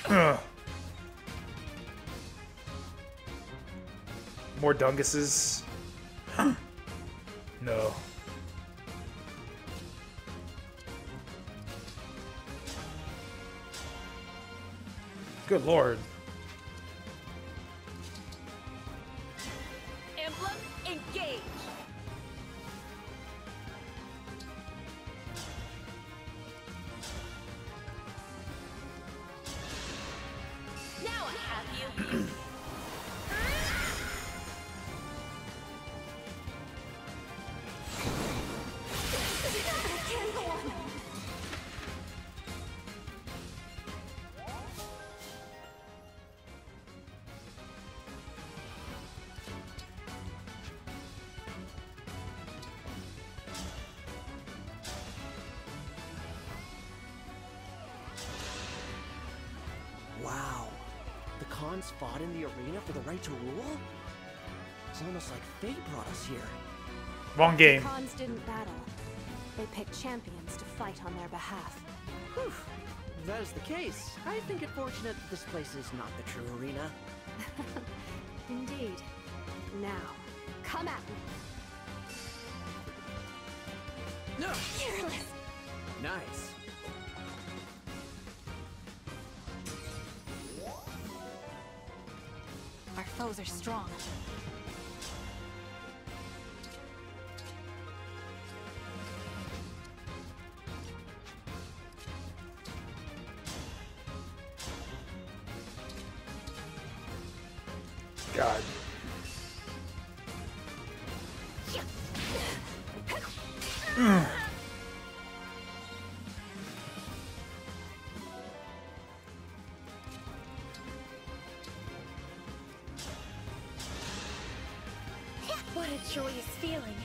Ugh. More dunguses. No. Good lord. Can't go on. Wow. The Khans fought in the arena for the right to rule? It's almost like fate brought us here. Wrong game. Khans didn't battle. They picked champions to fight on their behalf. Whew. If that is the case, I think it fortunate that this place is not the true arena. Indeed. Now, come at me. No. Fearless. Nice. Our foes are strong. God. What a joyous feeling.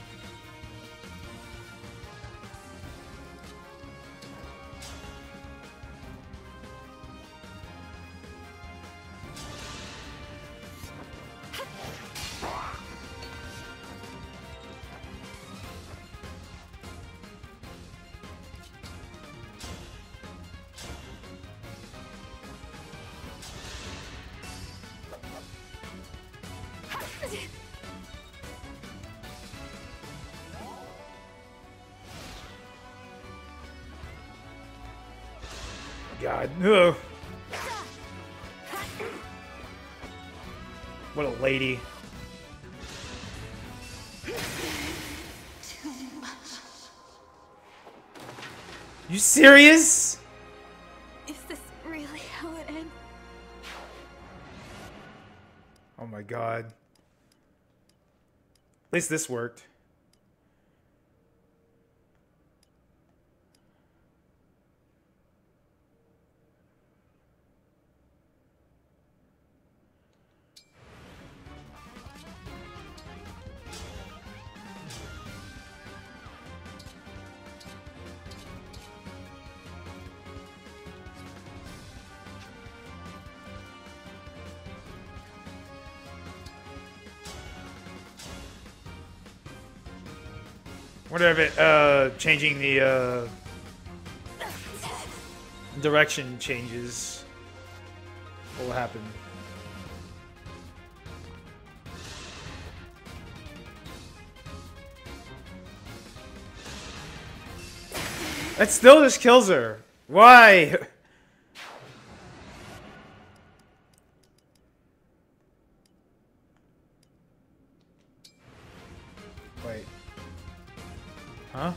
God. Ugh. What a lady. You serious? Is this really how it ends? Oh my god. At least this worked. Whatever it, changing the, direction changes. What will happen? That still just kills her. Why? Wait. Huh?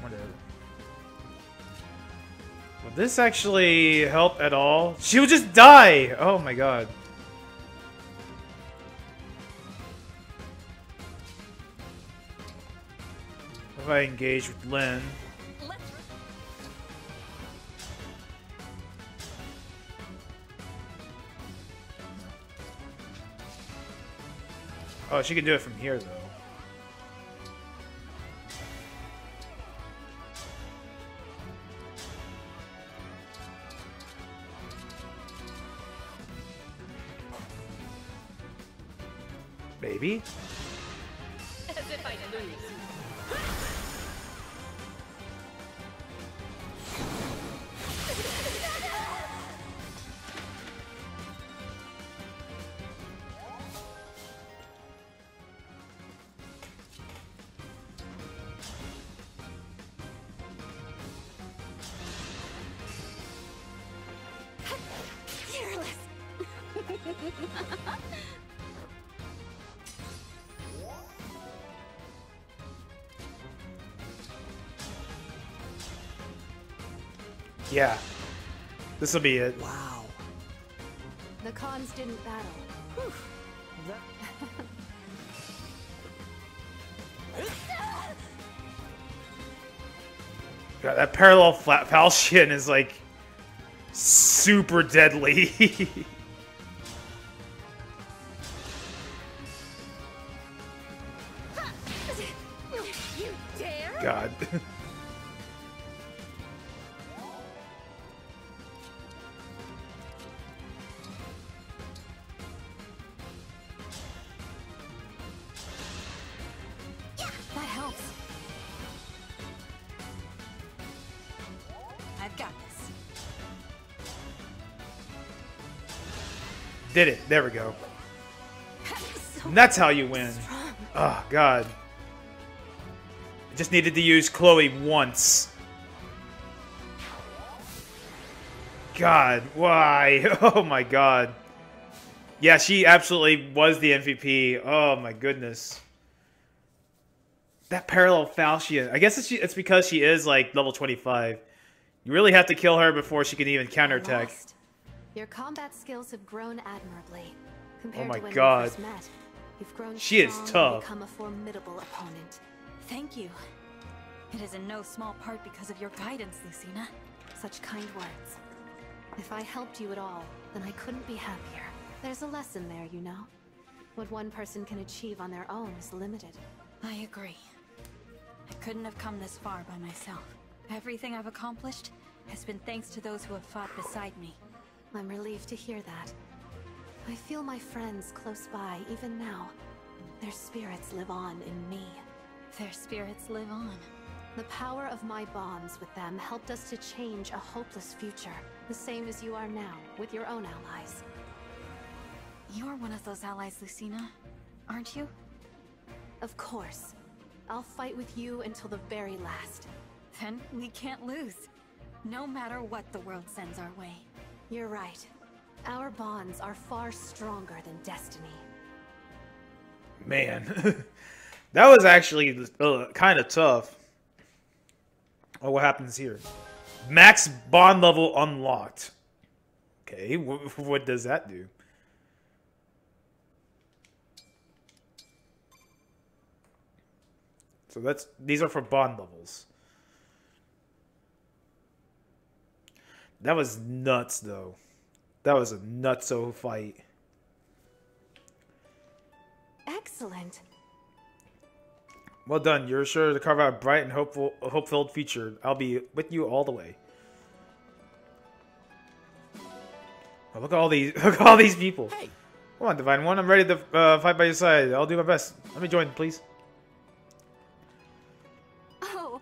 Whatever. Will this actually help at all? She will just die! Oh my god. If I engage with Lynn. Oh, she can do it from here, though. Baby? As if I lose. Yeah. This will be it. Wow. The cons didn't battle. Whew. God, that parallel falchion is like super deadly. You dare? God. That helps. I've got this. Did it. There we go. And that's how you win. Oh, God. Just needed to use Chloe once. God, why? Oh my God. Yeah, she absolutely was the MVP. Oh my goodness. That parallel falchion. I guess it's because she is like level 25. You really have to kill her before she can even counterattack. Lost. Your combat skills have grown admirably. Compared Oh my to when God. we first met, you've grown She is strong and tough. become a formidable opponent. Thank you. It is in no small part because of your guidance, Lucina. Such kind words. If I helped you at all, then I couldn't be happier. There's a lesson there, you know. What one person can achieve on their own is limited. I agree. I couldn't have come this far by myself. Everything I've accomplished has been thanks to those who have fought beside me. I'm relieved to hear that. I feel my friends close by even now. Their spirits live on in me. Their spirits live on. The power of my bonds with them helped us to change a hopeless future, the same as you are now, with your own allies. You're one of those allies, Lucina, aren't you? Of course. I'll fight with you until the very last. Then we can't lose. No matter what the world sends our way. You're right. Our bonds are far stronger than destiny. Man. That was actually kind of tough. Oh, what happens here? Max bond level unlocked. Okay, what does that do? So these are for bond levels. That was nuts, though. That was a nutso fight. Excellent. Well done. You're sure to carve out a bright and hope-filled future. I'll be with you all the way. Oh, look at all these. Look at all these people. Hey. Come on, Divine One. I'm ready to fight by your side. I'll do my best. Let me join, please. Oh.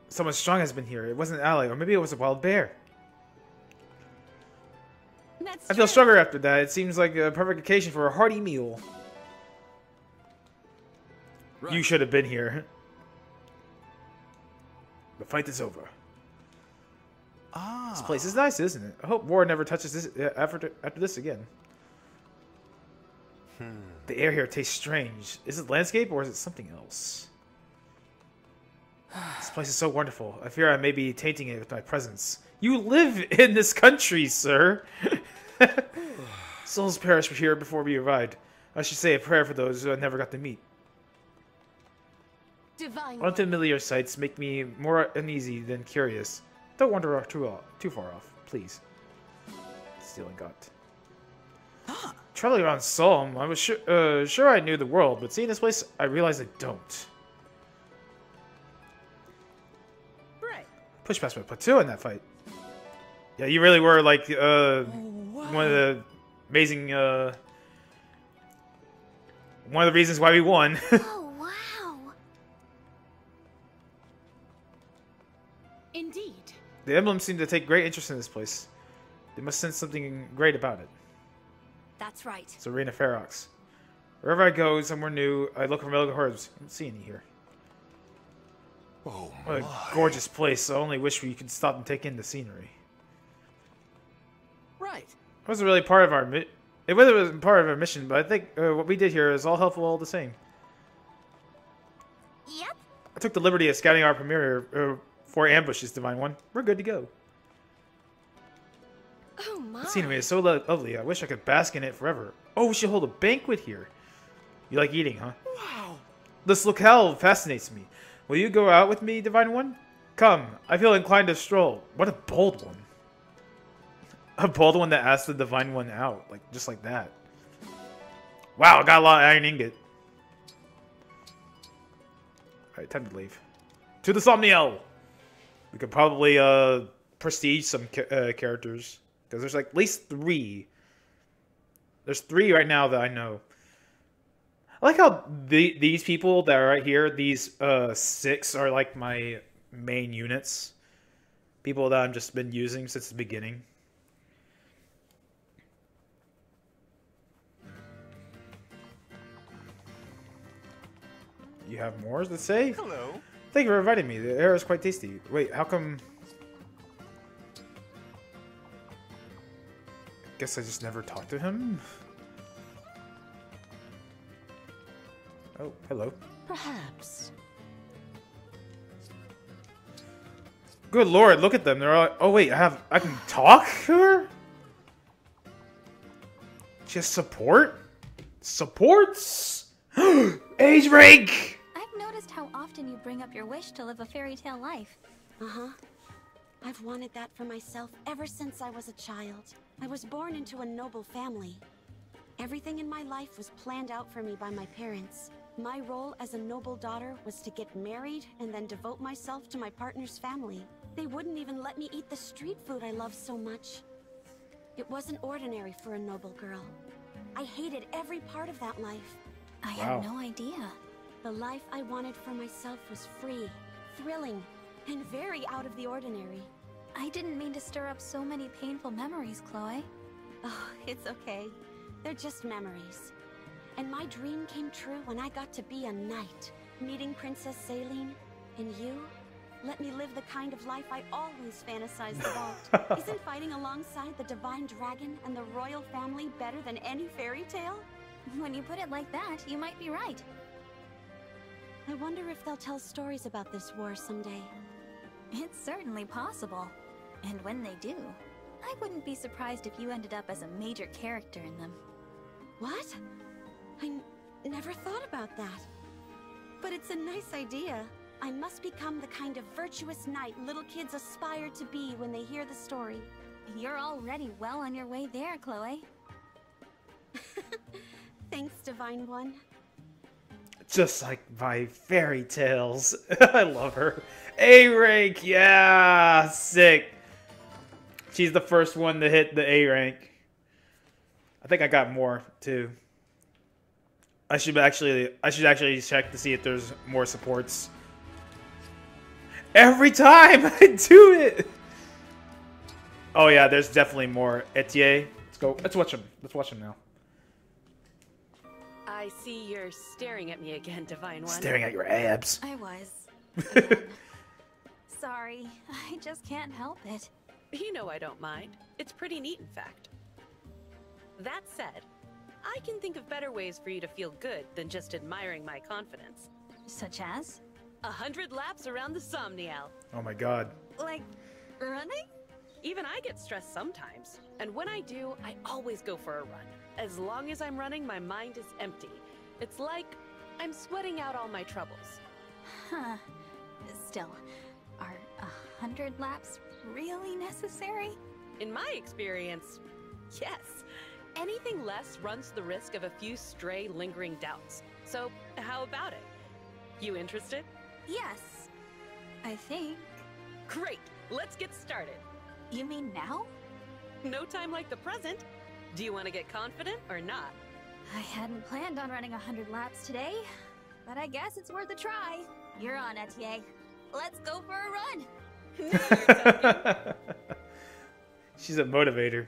Someone strong has been here. It wasn't an ally, or maybe it was a wild bear. That's I feel true. stronger after that. It seems like a perfect occasion for a hearty meal. Right. You should have been here. The fight is over. Ah. This place is nice, isn't it? I hope war never touches this after this again. The air here tastes strange. Is it landscape or is it something else? This place is so wonderful. I fear I may be tainting it with my presence. You live in this country, sir. Souls perished here before we arrived. I should say a prayer for those who I never got to meet. Divine. Unfamiliar sights make me more uneasy than curious. Don't wander too far off, please. Stealing gut. Traveling around Solm, I was sure I knew the world, but seeing this place, I realized I don't. Right. Push past my plateau in that fight. Yeah, you really were like one of the amazing one of the reasons why we won. Oh, wow. Indeed. The Emblem seemed to take great interest in this place. They must sense something great about it. That's right. It's Arena Ferox. Wherever I go, somewhere new, I look for relic herbs. I don't see any here. Oh What my. a gorgeous place. I only wish we could stop and take in the scenery. Right. It wasn't really part of our It wasn't part of our mission, but I think what we did here is all helpful all the same. Yep. I took the liberty of scouting our premier for ambushes, Divine One. We're good to go. Oh my. The scenery is so lovely. I wish I could bask in it forever. Oh, we should hold a banquet here. You like eating, huh? Wow. This locale fascinates me. Will you go out with me, Divine One? Come, I feel inclined to stroll. What a bold one. A bold one that asked the Divine One out. Like, just like that. Wow, I got a lot of iron ingot. Alright, time to leave. To the Somniel! We could probably, prestige some characters. Because there's like at least 3. There's 3 right now that I know. I like how these people that are right here, these 6 are like my main units. People that I've just been using since the beginning. You have more to say? Hello. Thank you for inviting me. The air is quite tasty. Wait, how come... Guess I just never talked to him? Oh, hello. Perhaps. Good lord, look at them. They're all... Oh wait, I can talk to her? Just support? Supports? Age rank! I've noticed how often you bring up your wish to live a fairy tale life. Uh-huh. I've wanted that for myself ever since I was a child. I was born into a noble family. Everything in my life was planned out for me by my parents. My role as a noble daughter was to get married and then devote myself to my partner's family. They wouldn't even let me eat the street food I love so much. It wasn't ordinary for a noble girl. I hated every part of that life. I had no idea. The life I wanted for myself was free, thrilling, and very out of the ordinary. I didn't mean to stir up so many painful memories, Chloe. Oh, it's okay. They're just memories. And my dream came true when I got to be a knight, meeting Princess Saline, and you let me live the kind of life I always fantasized about. Isn't fighting alongside the divine dragon and the royal family better than any fairy tale? When you put it like that, you might be right. I wonder if they'll tell stories about this war someday. It's certainly possible. And when they do, I wouldn't be surprised if you ended up as a major character in them. What? I never thought about that. But it's a nice idea. I must become the kind of virtuous knight little kids aspire to be when they hear the story. You're already well on your way there, Chloe. Thanks, Divine One. Just like my fairy tales. I love her. A rank, yeah, sick. She's the first one to hit the A rank. I think I got more too. I should actually check to see if there's more supports. Every time I do it. Oh yeah, there's definitely more. Etienne, let's go. Let's watch him. Let's watch him now. I see you're staring at me again, Divine One. Staring at your abs. I was. Sorry, I just can't help it. You know I don't mind. It's pretty neat, in fact. That said, I can think of better ways for you to feel good than just admiring my confidence. Such as? 100 laps around the Somniel. Oh my god. Like, running? Even I get stressed sometimes. And when I do, I always go for a run. As long as I'm running, my mind is empty. It's like I'm sweating out all my troubles. Huh. Still, are 100 laps really necessary? In my experience, yes. Anything less runs the risk of a few stray, lingering doubts. So, how about it? You interested? Yes. I think. Great! Let's get started. You mean now? No time like the present. Do you want to get confident or not? I hadn't planned on running 100 laps today, but I guess it's worth a try. You're on, Etienne. Let's go for a run. She's a motivator.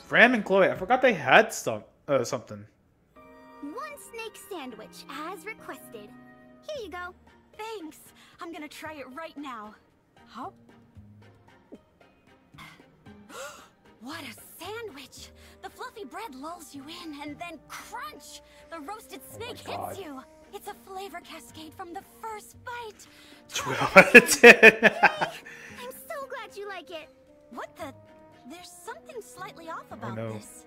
Fran and Chloe, I forgot they had something. One snake sandwich, as requested. Here you go. Thanks. I'm gonna try it right now. Huh? What a sandwich! The fluffy bread lulls you in, and then crunch! The roasted snake hits you! It's a flavor cascade from the first bite! 12 out of 10. I'm so glad you like it. What the? There's something slightly off about no. this.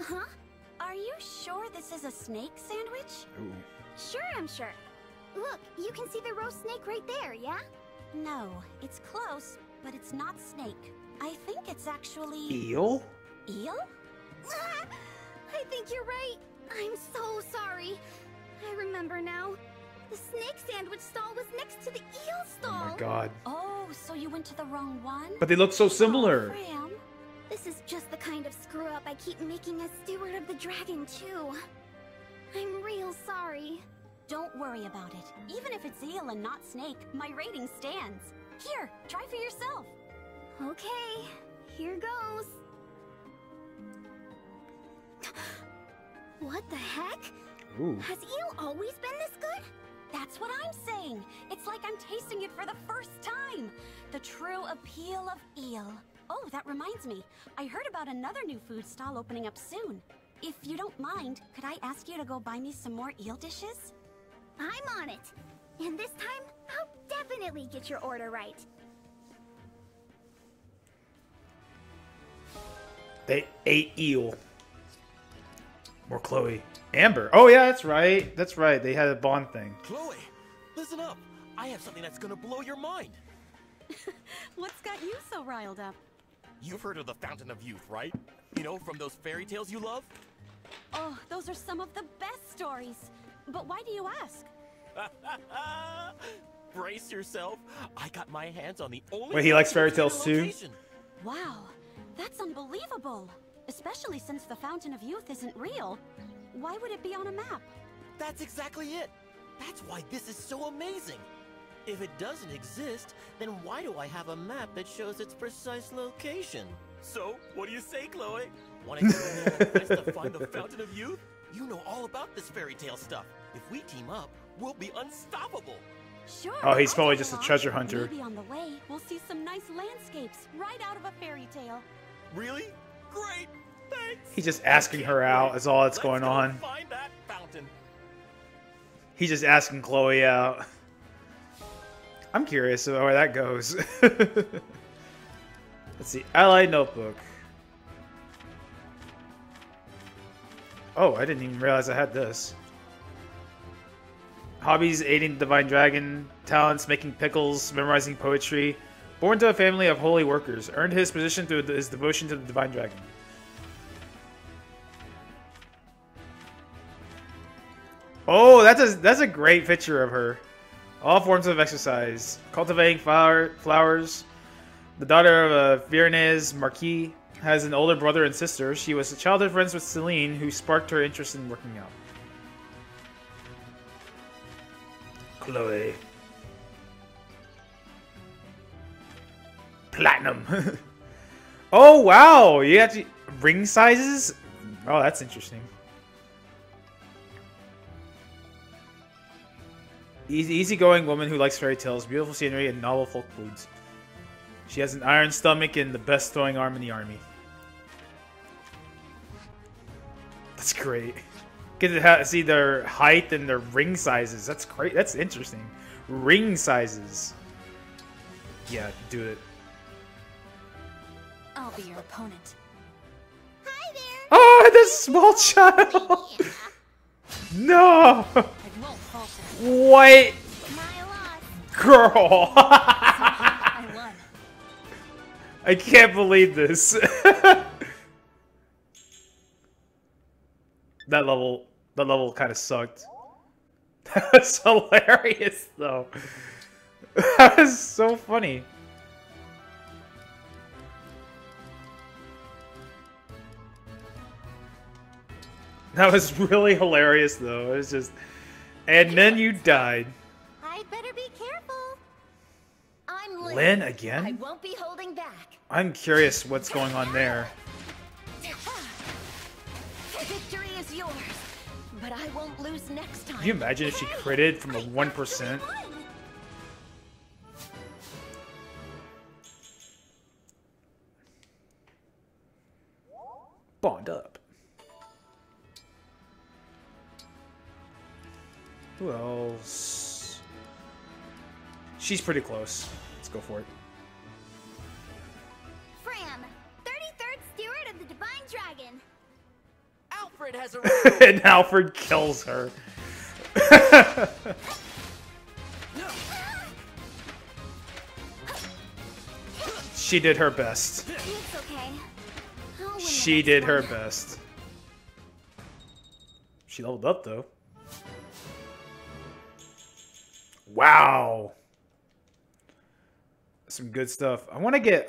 Huh? Are you sure this is a snake sandwich? Ooh. Sure, I'm sure. Look, you can see the roast snake right there, yeah? No, it's close, but it's not snake. I think it's actually... Eel? Eel? I think you're right. I'm so sorry. I remember now. The snake sandwich stall was next to the eel stall. Oh my god. Oh, so you went to the wrong one? But they look so similar. Graham. This is just the kind of screw-up I keep making as steward of the dragon, too. I'm real sorry. Don't worry about it. Even if it's eel and not snake, my rating stands. Here, try for yourself. Okay, here goes. What the heck? Ooh. Has eel always been this good? That's what I'm saying. It's like I'm tasting it for the first time. The true appeal of eel. Oh, that reminds me. I heard about another new food stall opening up soon. If you don't mind, could I ask you to go buy me some more eel dishes? I'm on it. And this time, I'll definitely get your order right. They ate eel. More Chloe. Amber. Oh yeah, that's right. That's right. They had a bond thing. Chloe, listen up. I have something that's gonna blow your mind. What's got you so riled up? You've heard of the Fountain of Youth, right? You know, from those fairy tales you love? Oh, those are some of the best stories. But why do you ask? Brace yourself. I got my hands on the only... Wait, he likes fairy tales too? location. Wow, that's unbelievable. Especially since the Fountain of Youth isn't real. Why would it be on a map? That's exactly it. That's why this is so amazing. If it doesn't exist, then why do I have a map that shows its precise location? So, what do you say, Chloe? Want to go on a quest to find the Fountain of Youth? You know all about this fairy tale stuff. If we team up, we'll be unstoppable. Sure. Oh, he's I'll probably tag just a along. treasure hunter. Maybe on the way, we'll see some nice landscapes right out of a fairy tale. Really? Great. Thanks. He's just asking her out. Is all that's going on. Find that fountain. He's just asking Chloe out. I'm curious about where that goes. Let's see. Allied Notebook. Oh, I didn't even realize I had this. Hobbies: aiding the Divine Dragon. Talents: making pickles, memorizing poetry. Born to a family of holy workers. Earned his position through his devotion to the Divine Dragon. Oh, that's a great picture of her. All forms of exercise. Cultivating flowers. The daughter of a Viernese Marquis has an older brother and sister. She was childhood friends with Celine, who sparked her interest in working out. Chloe. Platinum. Oh, wow. You have to... ring sizes? Oh, that's interesting. Easygoing woman who likes fairy tales, beautiful scenery, and novel folk foods. She has an iron stomach and the best throwing arm in the army. That's great. Get to see their height and their ring sizes. That's great. That's interesting. Ring sizes. Yeah, do it. I'll be your opponent. Hi there. Oh, the small child. No. I won't falter. What? My loss. Girl. I won. I can't believe this. That level kind of sucked. That was hilarious, though. That was so funny. That was really hilarious, though. It was just... And then you died. I'd better be careful. I'm Lynn I again? won't be holding back. I'm curious what's going on there. Victory is yours, but I won't lose next time. Can you imagine if she critted from a 1%? Who else? She's pretty close. Let's go for it. Fram, 33rd Steward of the Divine Dragon. Alfred has a And Alfred kills her. She did her best. It's okay. I'll win the She next did her one. best. She leveled up though. Wow. Some good stuff. I want to get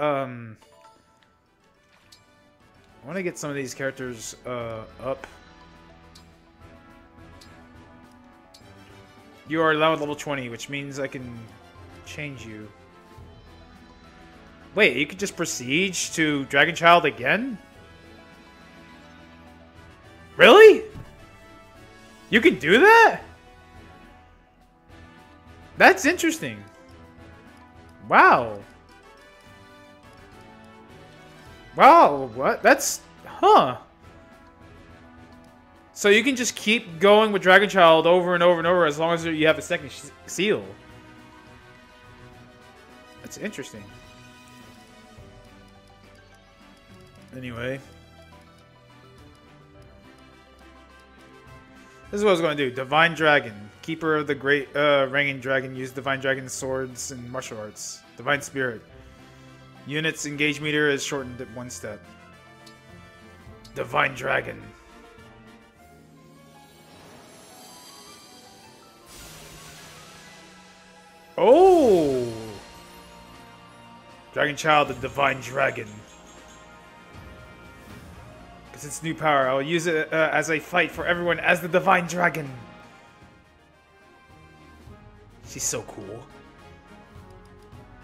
some of these characters up. You are now at level 20, which means I can change you. Wait, you could just prestige to Dragon Child again? Really? You can do that? That's interesting. Wow. Wow, what? That's... Huh. So you can just keep going with Dragon Child over and over and over as long as you have a second seal. That's interesting. Anyway. This is what I was going to do. Divine Dragon. Keeper of the Great Ranging Dragon. Use Divine Dragon swords and martial arts. Divine Spirit. Units engage meter is shortened at 1 step. Divine Dragon. Oh! Dragon Child, the Divine Dragon. Because it's new power. I'll use it as I fight for everyone as the Divine Dragon. She's so cool.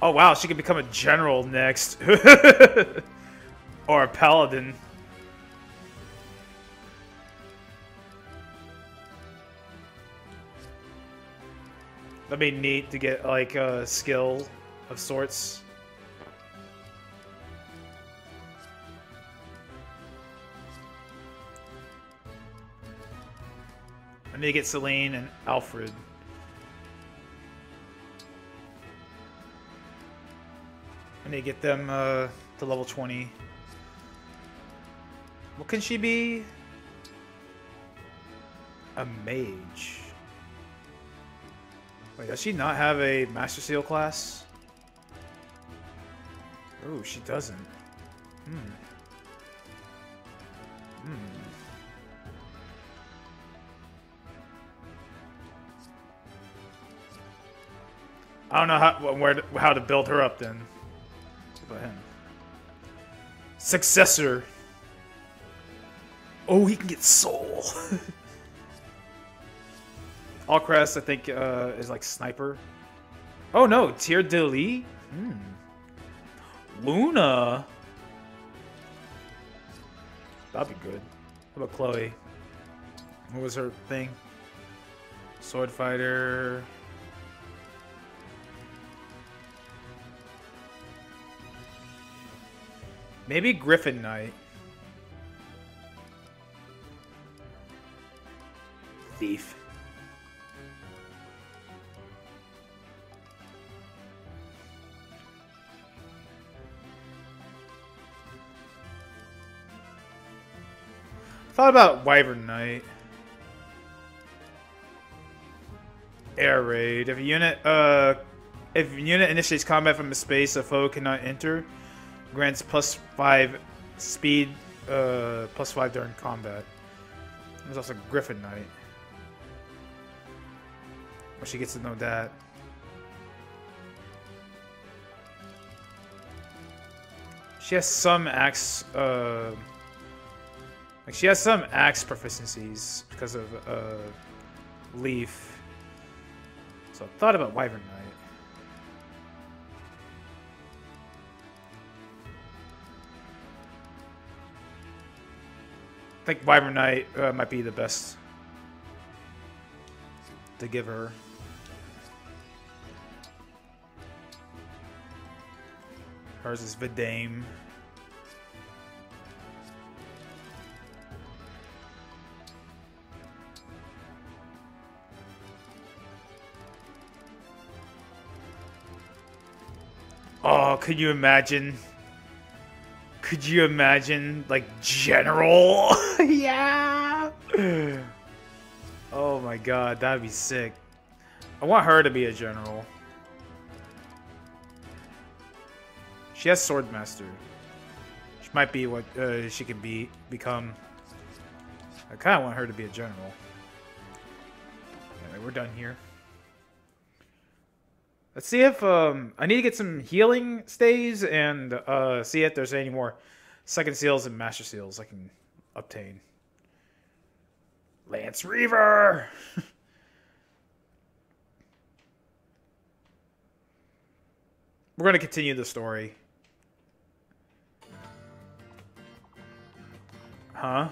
Oh wow, she could become a general next. Or a paladin. That'd be neat to get like a skill of sorts. I need to get Celine and Alfred. I need to get them to level 20. What can she be? A mage. Wait, does she not have a Master Seal class? Oh, she doesn't. I don't know how to build her up then. What about him? Successor. Oh, he can get soul. Allcrest, I think, is like sniper. Oh no, Tier de Lee? Luna. That'd be good. How about Chloe? What was her thing? Sword fighter. Maybe Griffin Knight. Thief. Thought about Wyvern Knight. Air Raid. If a unit initiates combat from a space a foe cannot enter, grants +5 speed, +5 during combat. There's also Griffin Knight. Well, she gets to know that. She has some axe, like she has some axe proficiencies because of Leaf. So I thought about Wyvern Knight. I think Wyvern Knight might be the best to give her. Hers is Vidame. Oh, could you imagine? Could you imagine, like, General? Yeah! Oh my god, that'd be sick. I want her to be a general. She has Swordmaster. She might be what she can become. I kind of want her to be a general. Anyway, we're done here. Let's see if I need to get some healing stays and see if there's any more second seals and master seals I can obtain. Lance Reaver! We're going to continue the story. Huh?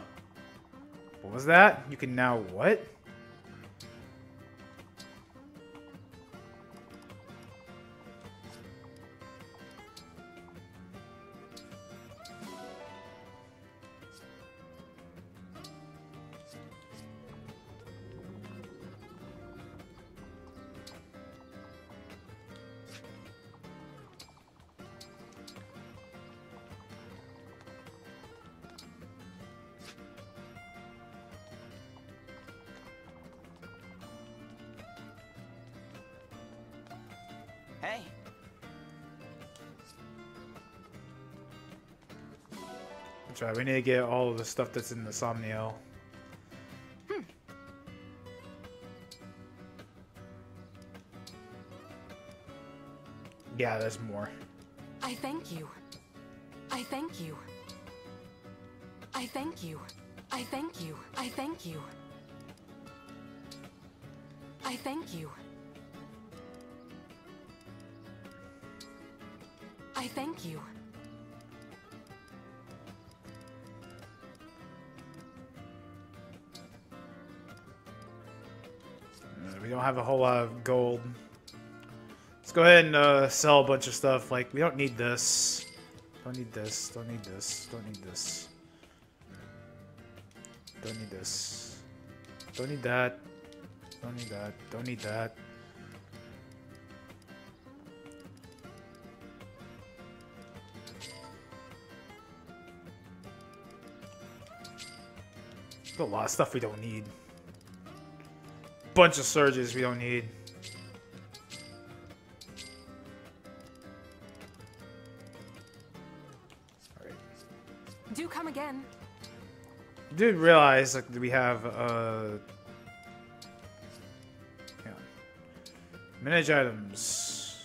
What was that? You can now what? Hey. That's right, we need to get all of the stuff that's in the Somniel. Yeah, there's more. I thank you. I thank you. I thank you. I thank you. I thank you. I thank you. I thank you. We don't have a whole lot of gold. Let's go ahead and sell a bunch of stuff. Like, we don't need this. Don't need this. Don't need this. Don't need this. Don't need this. Don't need that. Don't need that. Don't need that. There's a lot of stuff we don't need. Bunch of surges we don't need. Alright. Do come again. I did realize like we have manage items.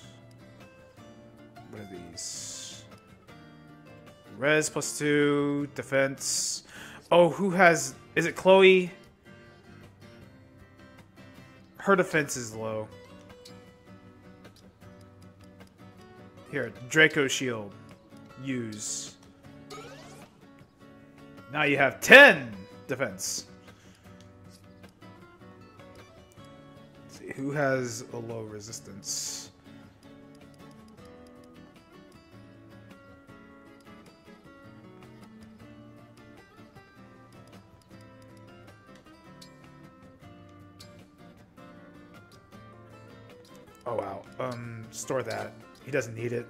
What are these? Res +2, defense. Oh, who has... Is it Chloe? Her defense is low. Here, Draco Shield. Use. Now you have 10 defense. Let's see, who has a low resistance? Oh wow. Store that. He doesn't need it.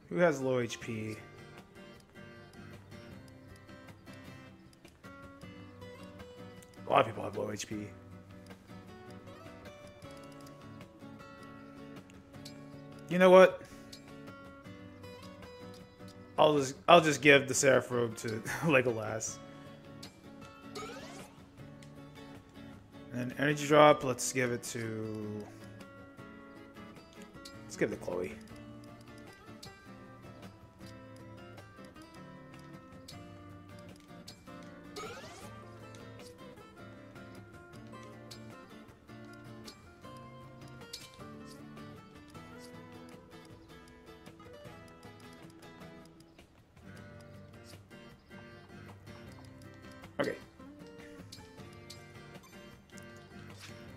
Who has low HP? A lot of people have low HP. You know what? I'll just give the Seraph Robe to Legolas. And energy drop, let's give it to... Let's give it to Chloe. Okay.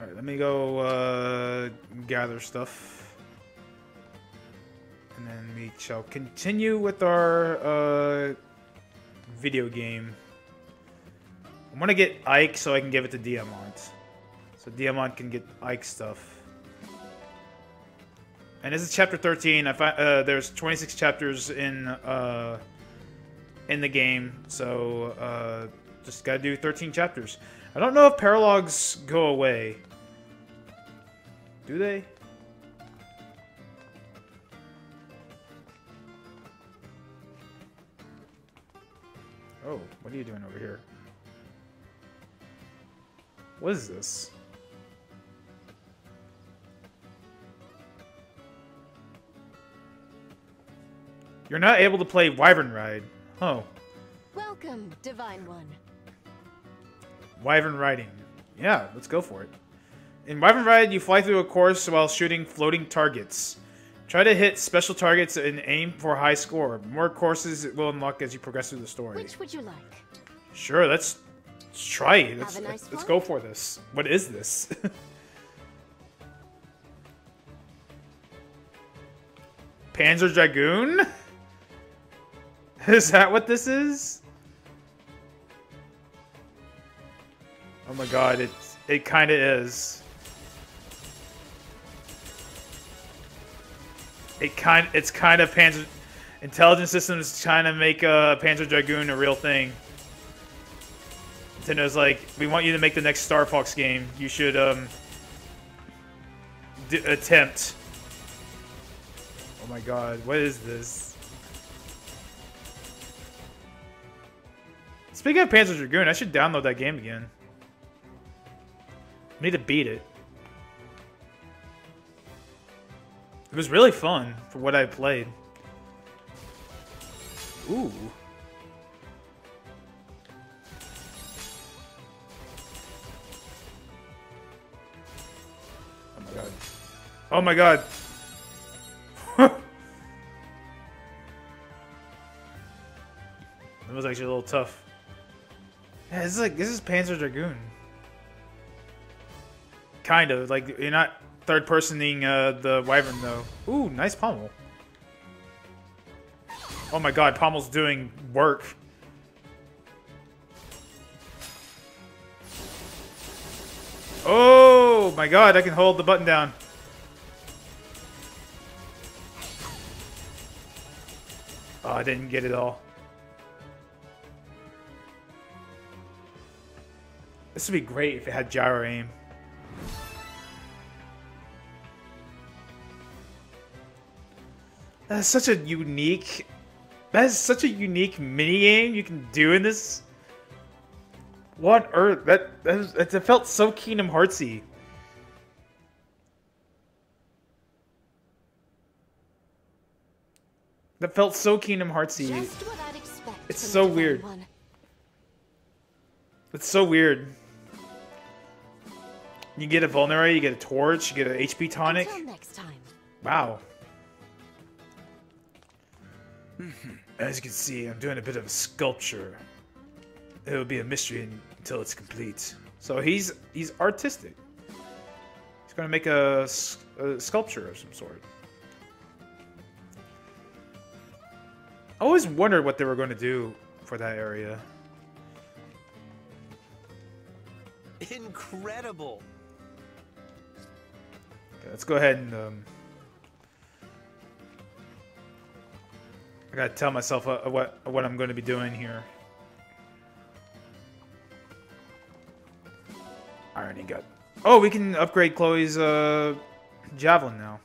Alright, let me go gather stuff. And then we shall continue with our video game. I want to get Ike so I can give it to Diamant. So Diamant can get Ike stuff. And this is chapter 13. I find there's 26 chapters in the game, so just gotta do 13 chapters. I don't know if paralogs go away. Do they? Oh, what are you doing over here? What is this? You're not able to play Wyvern Ride. Oh. Welcome, Divine One. Wyvern Riding. Yeah, let's go for it. In Wyvern Ride, you fly through a course while shooting floating targets. Try to hit special targets and aim for a high score. More courses will unlock as you progress through the story. Which would you like? Sure, let's try it. Have a nice Let's flight. go for this. What is this? Panzer Dragoon? Is that what this is? Oh my god, it kind of is. It's kind of Panzer Intelligence Systems trying to make Panzer Dragoon a real thing. Nintendo's like, we want you to make the next Star Fox game. You should attempt. Oh my god, what is this? Speaking of Panzer Dragoon, I should download that game again. I need to beat it. It was really fun for what I played. Ooh. Oh my god. Oh my god. That was actually a little tough. Yeah, this is Panzer Dragoon. Kind of, like, you're not third-personing the Wyvern, though. Ooh, nice pommel. Oh my god, pommel's doing work. Oh my god, I can hold the button down. Oh, I didn't get it all. This would be great if it had gyro aim. That is such a unique mini game you can do in this. What on earth? That felt so Kingdom Heartsy. That felt so Kingdom Heartsy. Just what I'd expect It's from so the Divine weird. One. It's so weird. You get a vulnerary, you get a torch, you get an HP tonic. Until next time. Wow. As you can see, I'm doing a bit of a sculpture. It will be a mystery until it's complete. So he's artistic. He's going to make a sculpture of some sort. I always wondered what they were going to do for that area. Incredible. Okay, let's go ahead and I gotta tell myself what I'm going to be doing here. I already got. Oh, we can upgrade Chloe's javelin now.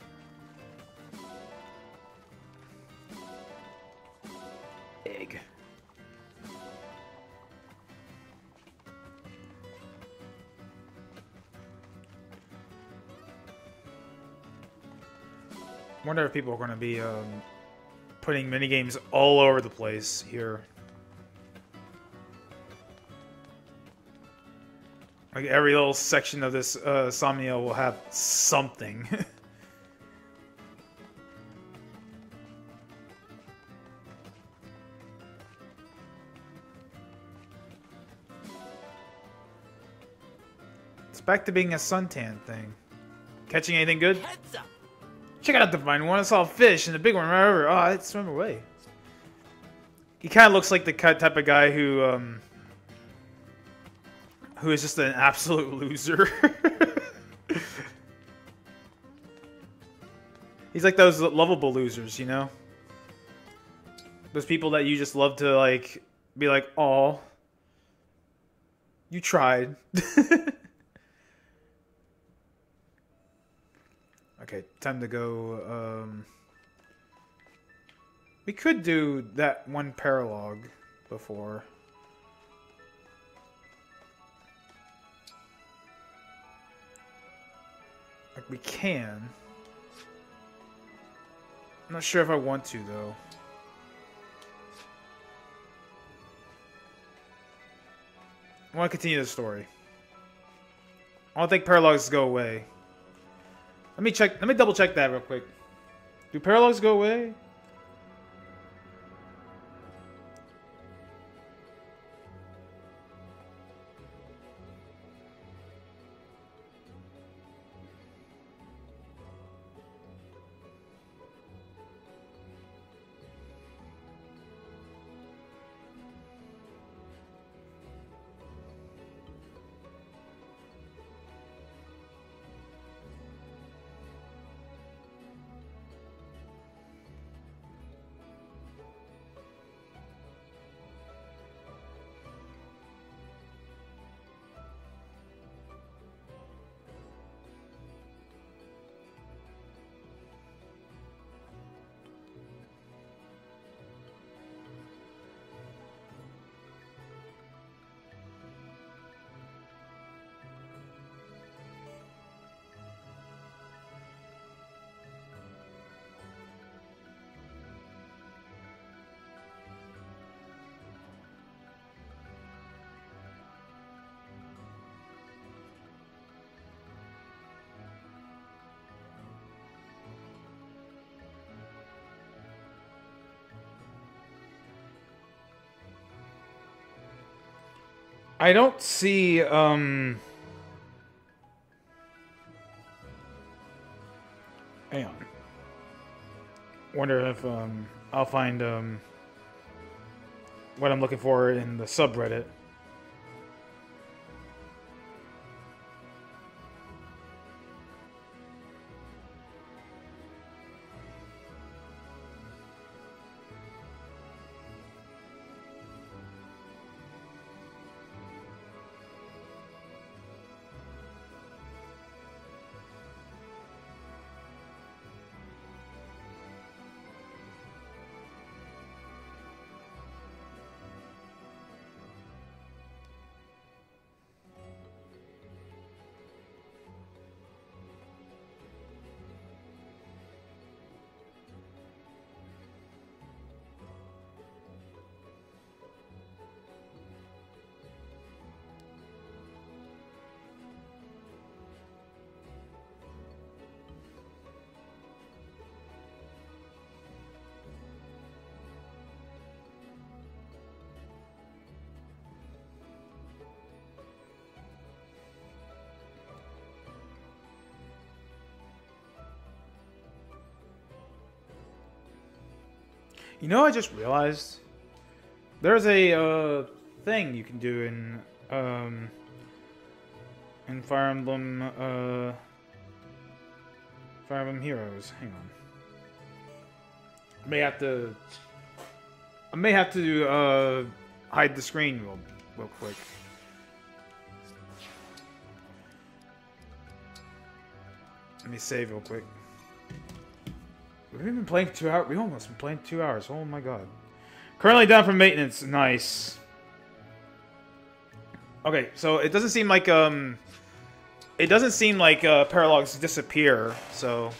Egg. Wonder if people are going to be putting minigames all over the place here. Like every little section of this Somnia will have something. It's back to being a suntan thing. Catching anything good? Check out the Divine One. I saw a fish and a big one right over. Oh, it swam away. He kind of looks like the type of guy who is just an absolute loser. He's like those lovable losers, you know? Those people that you just love to, like, be like, "Aw, you tried." Okay, time to go. We could do that one paralogue before. Like, we can. I'm not sure if I want to, though. I want to continue the story. I don't think paralogues go away. Let me check. Let me double check that real quick. Do paralogues go away? I don't see, hang on. Wonder if, I'll find, what I'm looking for in the subreddit. You know, I just realized there's a thing you can do in Fire Emblem Heroes. Hang on, I may have to hide the screen real quick. Let me save real quick. We've been playing 2 hours. We almost been playing 2 hours. Oh my god. Currently down for maintenance. Nice. Okay, so it doesn't seem like paralogs disappear. So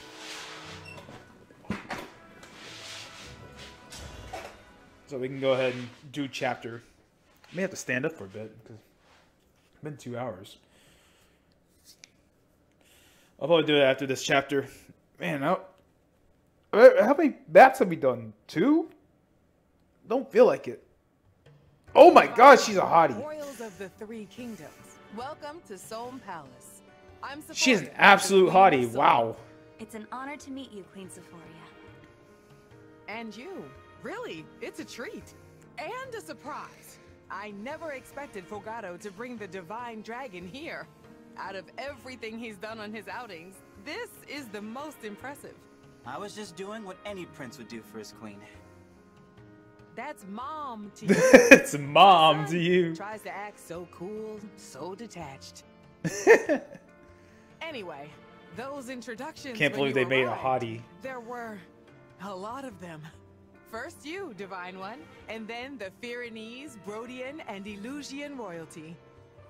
So we can go ahead and do chapter. I may have to stand up for a bit because it's been 2 hours. I'll probably do it after this chapter. Man, how many maps have we done? 2? Don't feel like it. Oh my God, she's a hottie. Royals of the Three Kingdoms, welcome to Solm Palace. She's an absolute hottie. Wow. It's an honor to meet you, Queen Sephoria. And you. Really, it's a treat. And a surprise. I never expected Fogado to bring the Divine Dragon here. Out of everything he's done on his outings, this is the most impressive. I was just doing what any prince would do for his queen. That's mom to you. It's mom to you. Tries to act so cool, so detached. Anyway, those introductions. Can't believe they made a hottie. There were a lot of them. First you, Divine One, and then the Pyrenees, Brodian, and Elusian royalty.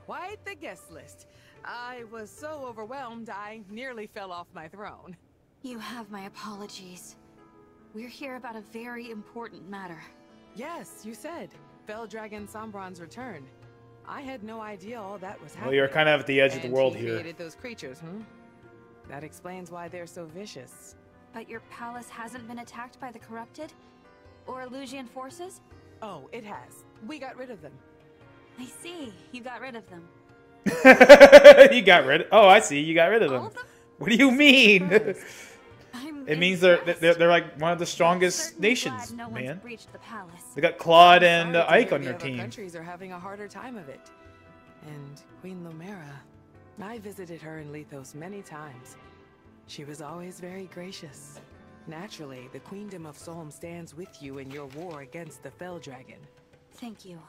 Quite the guest list. I was so overwhelmed I nearly fell off my throne. You have my apologies. We're here about a very important matter. Yes, you said. Feldragon Sombron's return. I had no idea all that was happening. Well, you're kind of at the edge of the world he here. created those creatures, That explains why they're so vicious. But your palace hasn't been attacked by the corrupted? Or Elusian forces? Oh, it has. We got rid of them. I see. You got rid of them. You got rid of... Oh, I see. You got rid of them. What do you mean? It means they're like one of the strongest nations, no man. Breached the palace. They got Claude and Ike on their The other team. countries are having a harder time of it. And Queen Lumera, I visited her in Lethos many times. She was always very gracious. Naturally, the Queendom of Solm stands with you in your war against the Feldragon. Thank you.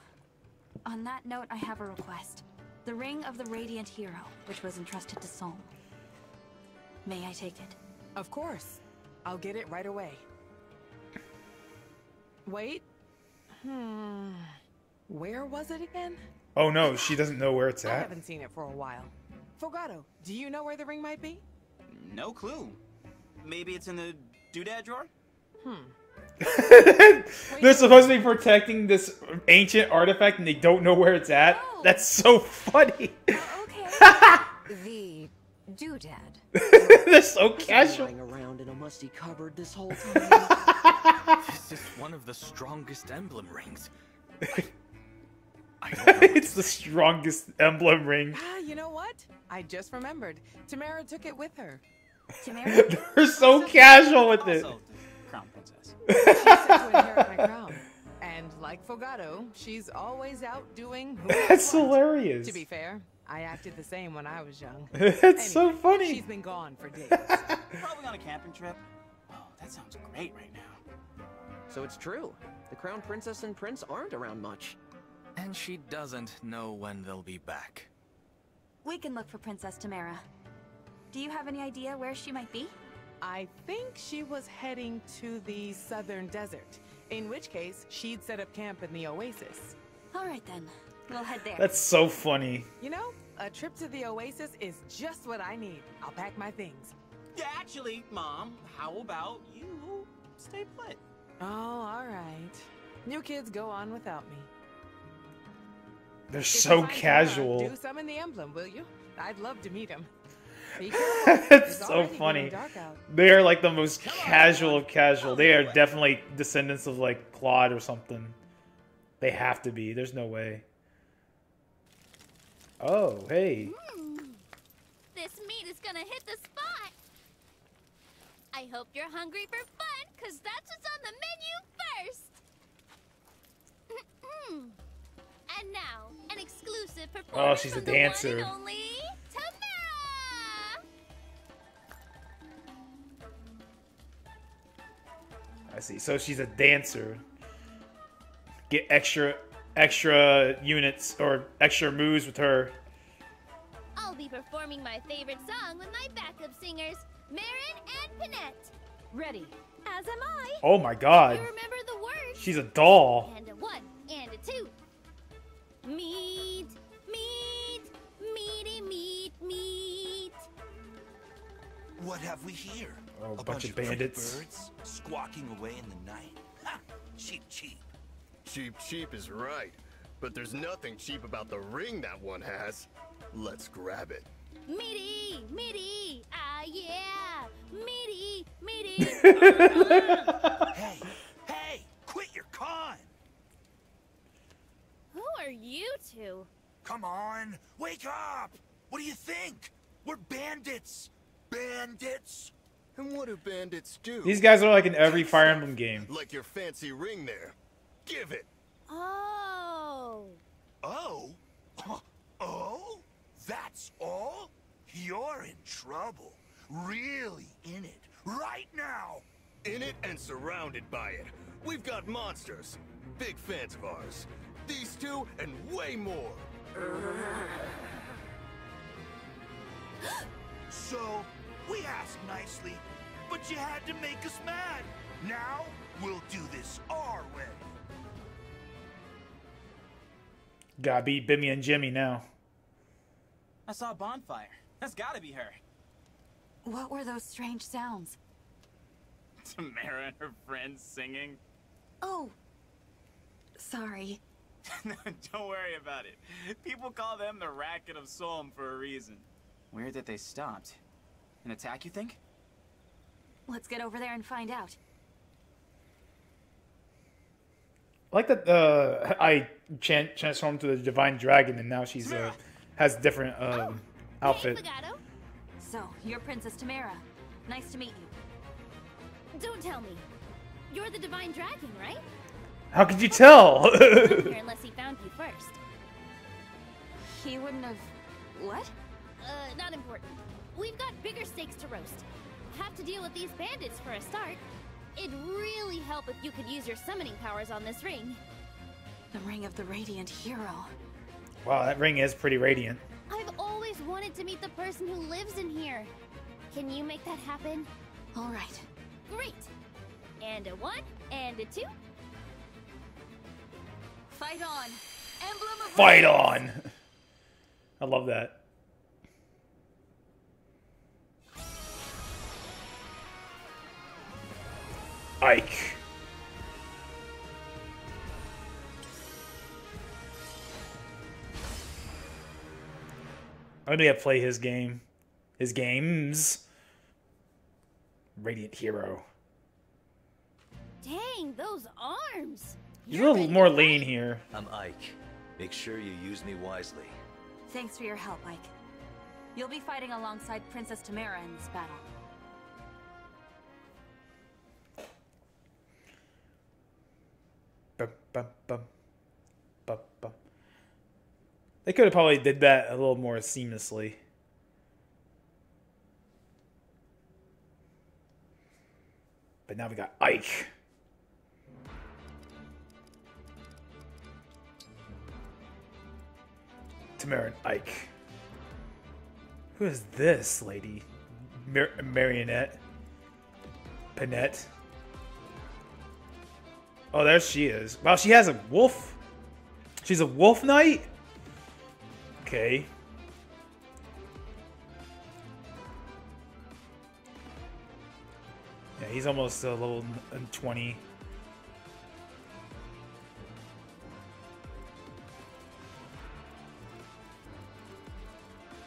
On that note, I have a request. The Ring of the Radiant Hero, which was entrusted to Solm. May I take it? Of course. I'll get it right away. Wait. Where was it again? Oh no, she doesn't know where it's I at. haven't seen it for a while. Fogado, do you know where the ring might be? No clue. Maybe it's in the doodad drawer? They're supposed to be protecting this ancient artifact and they don't know where it's at? That's so funny. The doodad. They're so casual. Lying around in a musty cupboard this whole time. This is one of the strongest emblem rings. It's the strongest emblem ring. You know what? I just remembered. Tamara took it with her. Tamara? They're so casual with it. Also, the crown princess. She's set to inherit my crown. And like Fogado, she's always out doing who knows That's what. hilarious. To be fair, I acted the same when I was young. It's so funny. She's been gone for days. Probably on a camping trip. Oh, that sounds great right now. So it's true. The crown princess and prince aren't around much. And she doesn't know when they'll be back. We can look for Princess Tamara. Do you have any idea where she might be? I think she was heading to the southern desert. In which case, she'd set up camp in the oasis. All right then. We'll head there. That's so funny. You know, a trip to the oasis is just what I need. I'll pack my things. Yeah, actually, Mom, how about you stay put? Oh, all right. You kids go on without me. They're If so you find casual. Tamara, do summon the emblem, will you? I'd love to meet him. It's so funny. They are like the most casual of casual. They are definitely descendants of like Claude or something. They have to be. There's no way. Oh, hey. This meat is gonna hit the spot. I hope you're hungry for fun, cause that's what's on the menu first. And now, an exclusive performance she's a from the dancer. one and only Tamara. I see. So she's a dancer. Get extra units or extra moves with her. I'll be performing my favorite song with my backup singers, Marin and Panette. Ready. As am I. Oh my god. You remember the words? She's a doll. And a 1 and a 2. Meat, meat, meaty meat, meat. What have we here? Oh, a bunch of bandits. Birds squawking away in the night. Ha! Cheap, cheap. Cheap is right. But there's nothing cheap about the ring that one has. Let's grab it. Meaty! Ah, yeah! Meaty! Hey! Quit your con! Who are you two? Come on, wake up! What do you think? We're bandits! Bandits! And what do bandits do? These guys are like in every Fire Emblem game. Like your fancy ring there. Give it! Oh! Oh? Oh? That's all? You're in trouble. Really in it. Right now. In it and surrounded by it. We've got monsters. Big fans of ours. These two and way more. So, we asked nicely, but you had to make us mad. Now, we'll do this our way. Gotta beat Bimmy and Jimmy now. I saw a bonfire. That's gotta be her. What were those strange sounds? Tamara and her friends singing. Oh. Sorry. Don't worry about it. People call them the Racket of Solm for a reason. Weird that they stopped. An attack, you think? Let's get over there and find out. I like that I transformed to the Divine Dragon and now she's has different outfit. So, you're Princess Tamara. Nice to meet you. Don't tell me. You're the Divine Dragon, right? How could you tell? Here unless he found you first. He wouldn't have... What? Not important. We've got bigger stakes to roast. Have to deal with these bandits for a start. It'd really help if you could use your summoning powers on this ring. The Ring of the Radiant Hero. Wow, that ring is pretty radiant. I've always wanted to meet the person who lives in here. Can you make that happen? All right. Great. And a 1, and a 2. Fight on. Emblem of Fight on. I love that. Ike. I'm gonna play his game. His games. Radiant Hero. Dang, those arms! He's a little more lean here. I'm Ike. Make sure you use me wisely. Thanks for your help, Ike. You'll be fighting alongside Princess Tamara in this battle. Bum, bum, bum. Bum, bum. They could have probably did that a little more seamlessly. But now we got Ike. Tamara and Ike. Who is this lady? Marionette? Panette? Oh, there she is. Wow, she has a wolf. She's a wolf knight? Okay. Yeah, he's almost a level 20.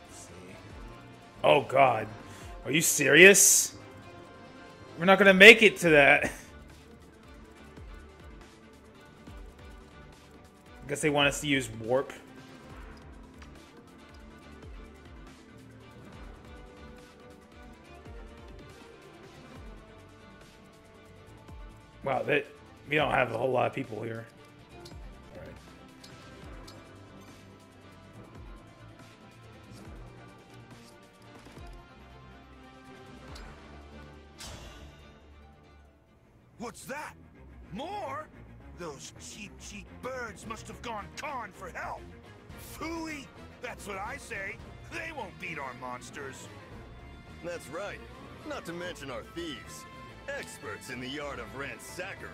Let's see. Oh, God. Are you serious? We're not gonna make it to that. I guess they want us to use warp. Wow, we don't have a whole lot of people here. All right. What's that? More? Those cheap birds must have gone con for help. Phooey! That's what I say. They won't beat our monsters. That's right. Not to mention our thieves. Experts in the art of ransackery.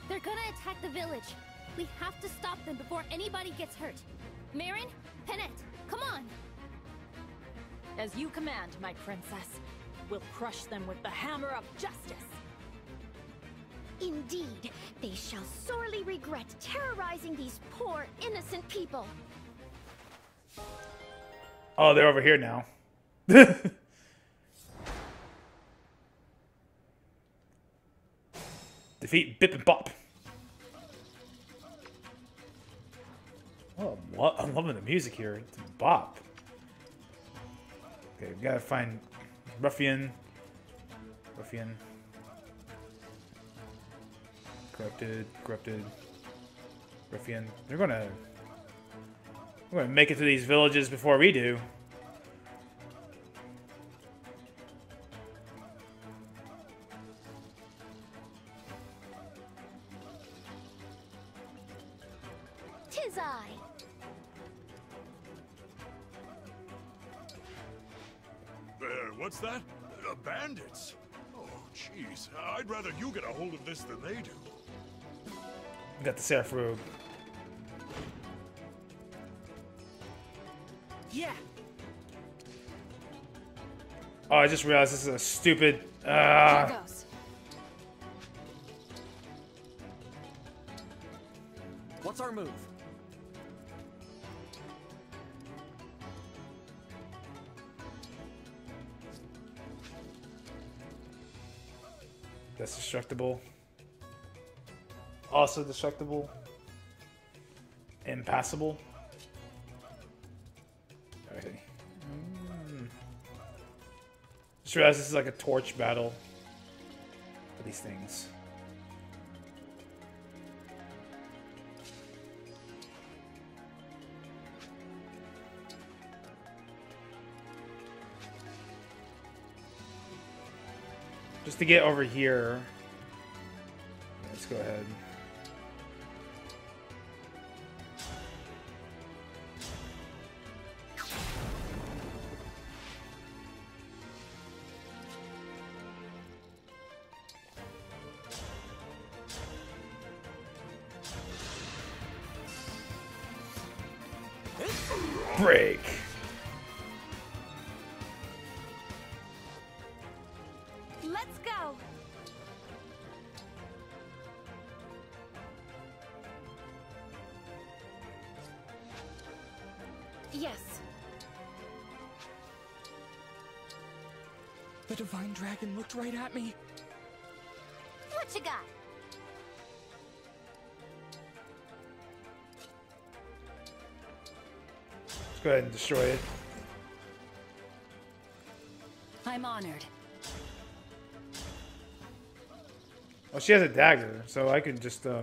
They're gonna attack the village. We have to stop them before anybody gets hurt. Marin, Panette, come on! As you command, my princess. We'll crush them with the hammer of justice. Indeed, they shall sorely regret terrorizing these poor, innocent people. Oh, they're over here now. Defeat Bip and Bop. Oh, I'm loving the music here. It's Bop. Okay, we gotta find Ruffian. Corrupted. Ruffian. We're gonna make it to these villages before we do. Tis I. What's that? Bandits? Oh, jeez. I'd rather you get a hold of this than they do. We got the Seraph Rogue. Yeah. Oh, I just realized this is a stupid. Here goes. What's our move? That's destructible. Also destructible. Impassable. Okay. Just realized this is like a torch battle for these things. Just to get over here, let's go ahead. Break. Let's go. Yes. The Divine Dragon looked right at me. What you got? Let's go ahead and destroy it. I'm honored. Well, she has a dagger, so I can just Now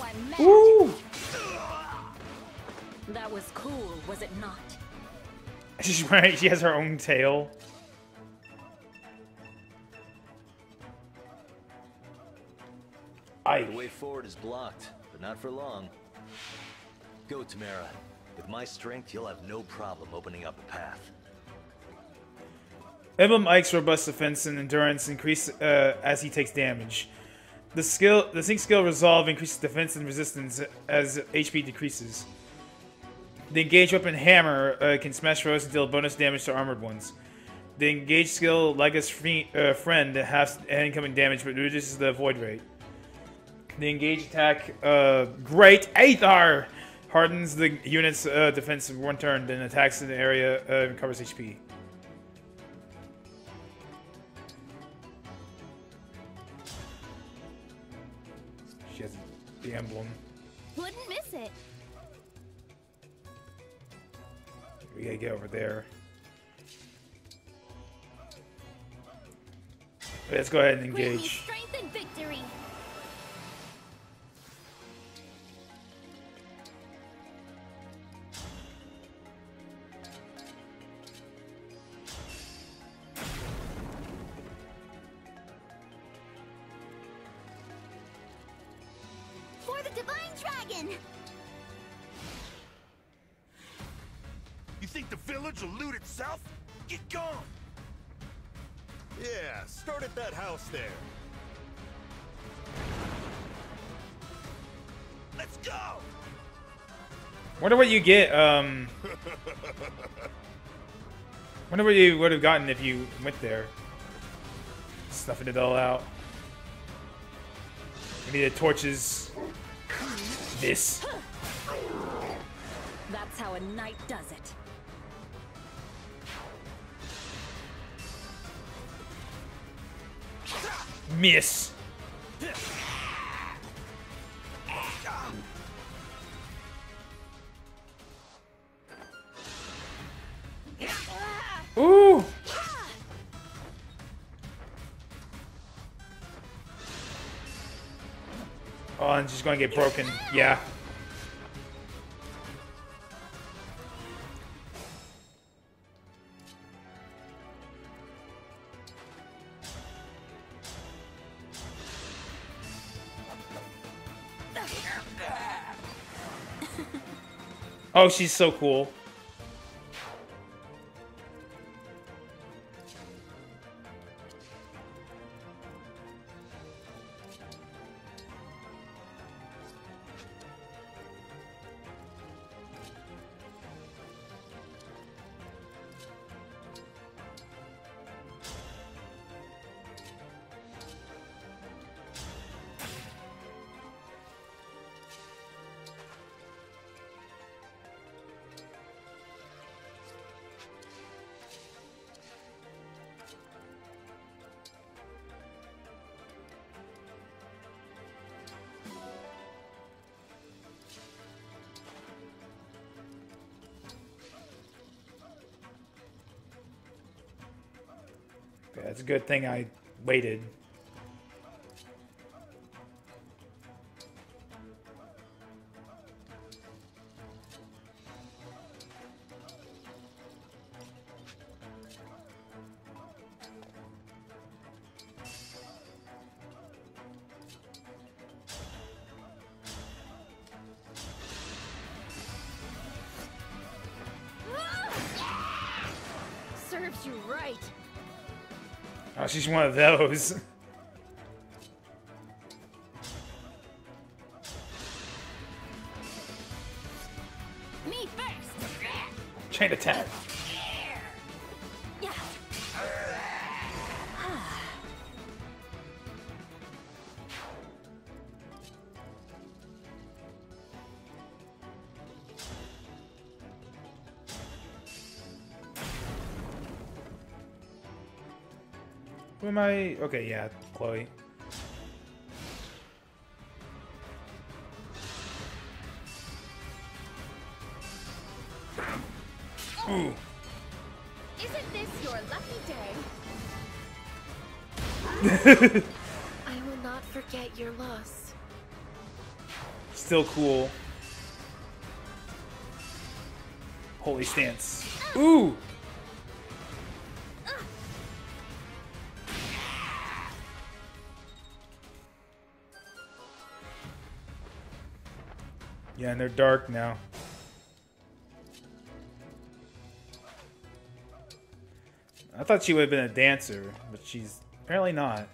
I'm mad. Woo! That was cool, was it not? She's right. She has her own tail. The way forward is blocked, but not for long. Go, Tamara. With my strength, you'll have no problem opening up a path. Emblem Ike's robust defense and endurance increase as he takes damage. The sync skill Resolve increases defense and resistance as HP decreases. The engaged weapon Hammer can smash foes and deal bonus damage to armored ones. The engaged skill Lega's Friend halves incoming damage but reduces the avoid rate. The engaged attack Great Aethar hardens the unit's defense for one turn, then attacks in the area and recovers HP. She has the emblem. Wouldn't miss it. We gotta get over there. Let's go ahead and Grant me engage. strength and victory. For the Divine Dragon! You think the village will loot itself? Get gone! Yeah, start at that house there. Let's go! Wonder what you get. Wonder what you would have gotten if you went there. Snuffing it all out. We need the torches. This. That's how a knight does it. Miss. Ooh. Oh, and she's gonna get broken. Yeah. Oh, she's so cool. Okay, that's a good thing I waited. Serves you right. Oh, she's one of those. Me first. Chain attack. Who am I? Okay, yeah, Chloe. Ooh. Isn't this your lucky day? I will not forget your loss. Still cool. Holy stance. Ooh! Yeah, and they're dark now. I thought she would have been a dancer, but she's apparently not.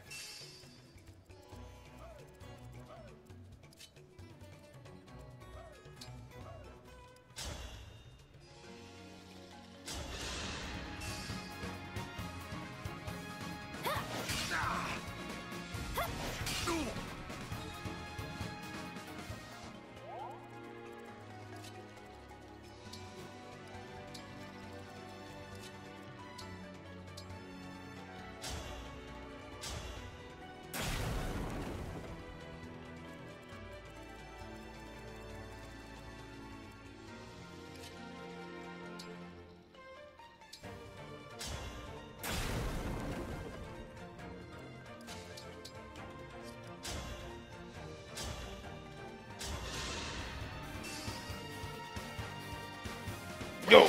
Go.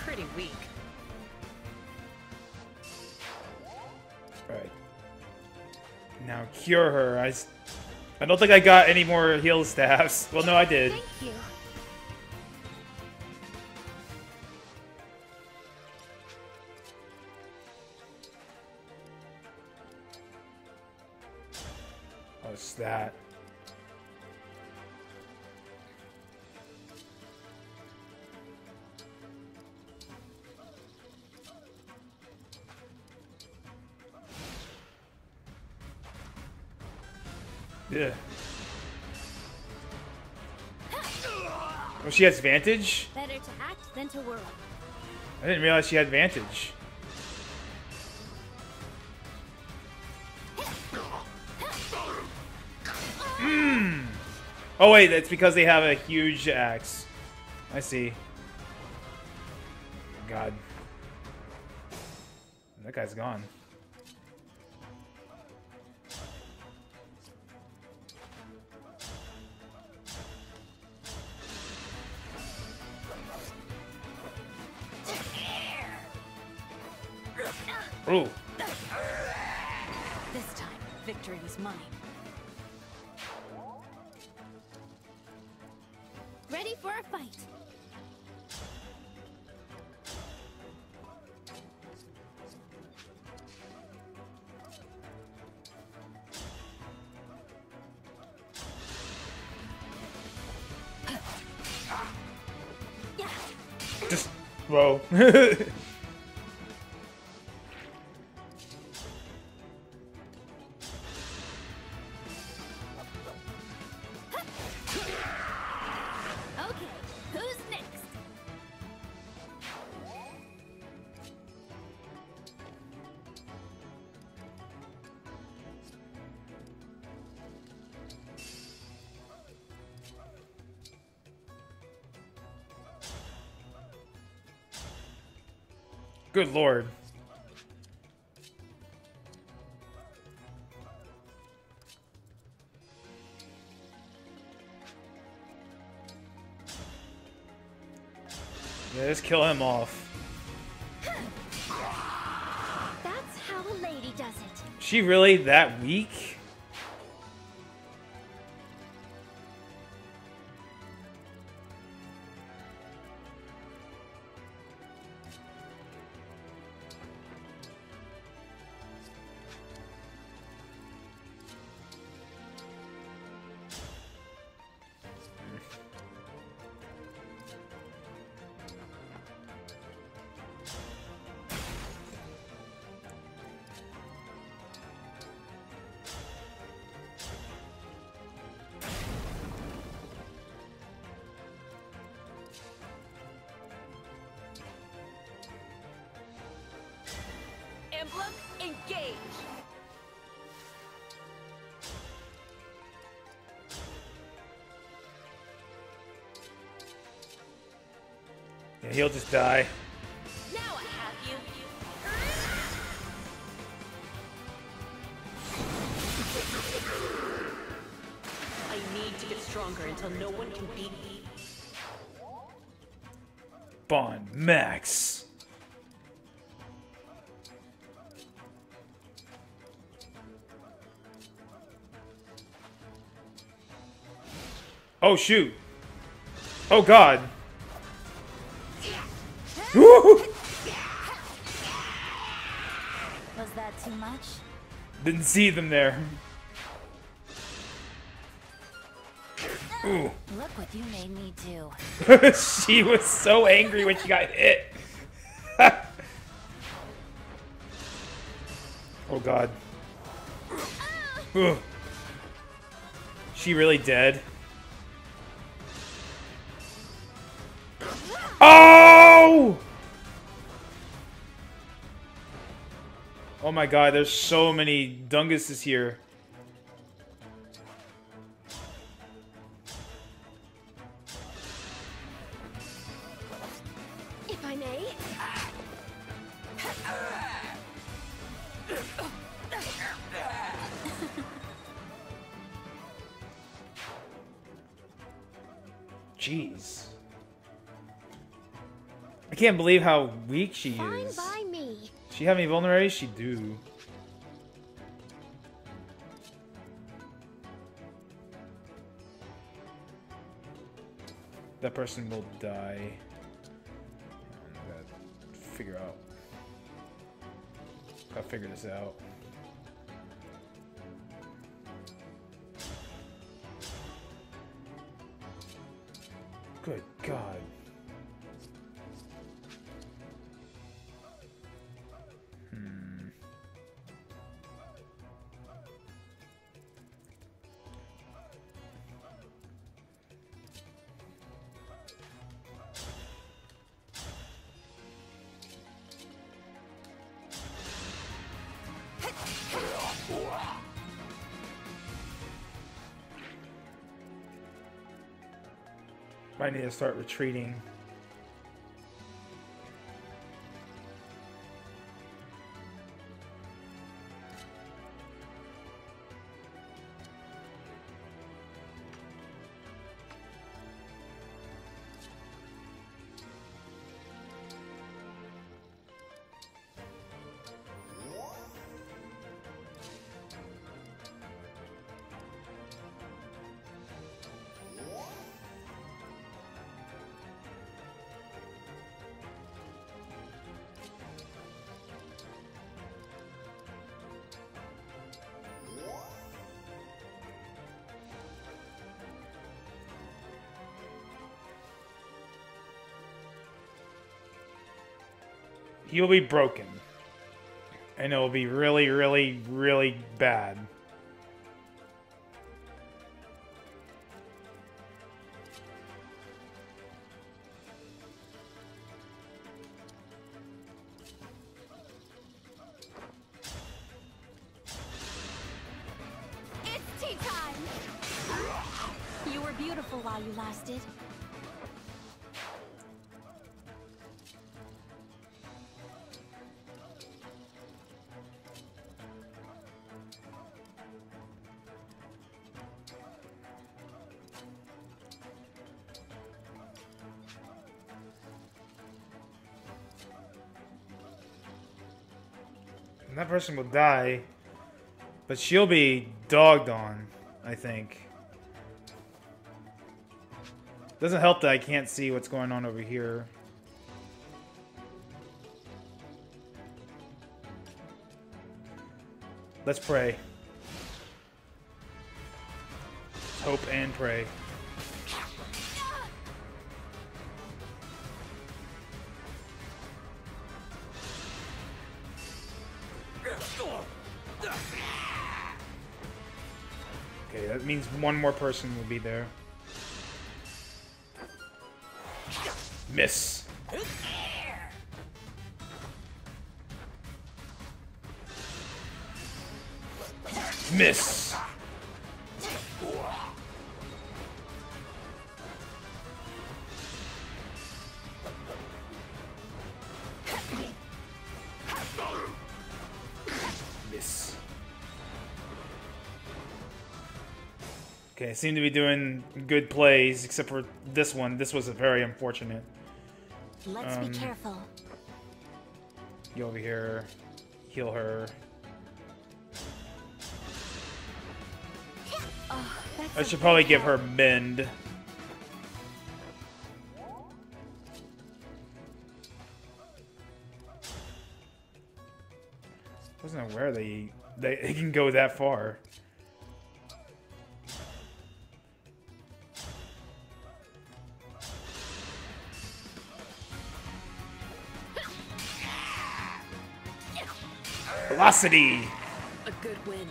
Pretty weak. Right. Now cure her. I don't think I got any more heal staffs. Well, no, I did. Thank you. Oh, it's that. Yeah. Oh, she has advantage? Better to act than to worry. I didn't realize she had advantage. Oh wait, that's because they have a huge axe. I see. God. That guy's gone. Ooh. This time, victory was mine. Ready for a fight. Just whoa. Okay, who's next? Good lord. Yeah, just kill him off. That's how a lady does it. She really that weak? Emblem, engage! Yeah, he'll just die. Now I have you. I need to get stronger until no one can beat me. Bond Max. Oh shoot. Oh god. Was that too much? Didn't see them there. Ooh. Look what you made me do. She was so angry when she got hit. Oh god. Ugh. She really dead? Oh! Oh my god, there's so many Dunguses here. If I may. Jeez. I can't believe how weak she Fine is. by me. She have any vulnerabilities? She do. That person will die. I gotta figure out. Gotta figure this out. Good God. I need to start retreating. He'll be broken. And it'll be really, really, really bad. It's tea time! You were beautiful while you lasted. And that person will die, but she'll be dogged on, I think. Doesn't help that I can't see what's going on over here. Let's pray. Hope and pray. Okay, that means one more person will be there. Miss. Miss. Miss. Okay, seem to be doing good plays, except for this one. This was very unfortunate. Let's be careful. You over here. Heal her. I should probably give her mend. Wasn't aware they can go that far. Velocity. A good wind.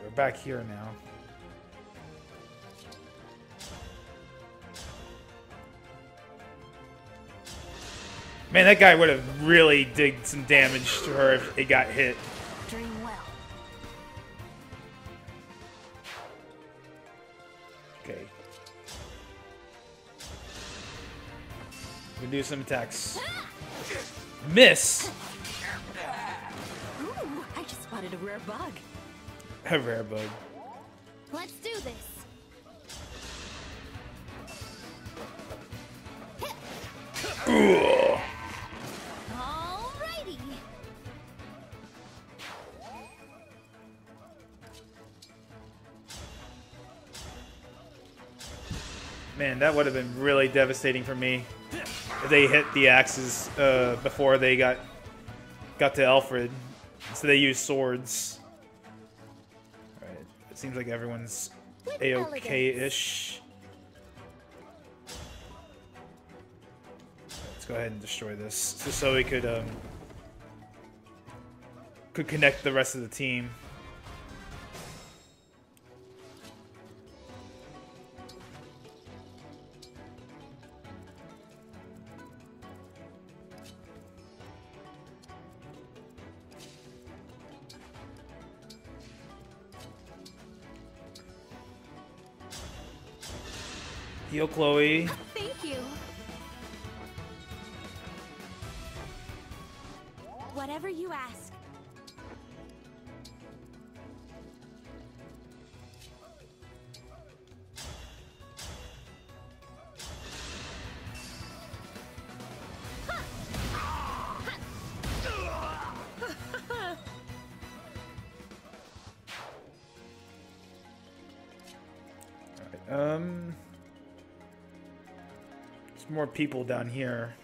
We're back here now. Man, that guy would have really did some damage to her if it got hit. Dream well. Okay. We can do some attacks. Miss! Ooh, I just spotted a rare bug. A rare bug. Let's do this. Ooh. Alrighty. Man, that would have been really devastating for me if they hit the axes before they got to Alfred. So they used swords. Seems like everyone's A-okay-ish. Let's go ahead and destroy this, just so we could connect the rest of the team. Heal Chloe. Thank you. Whatever you ask. There's more people down here.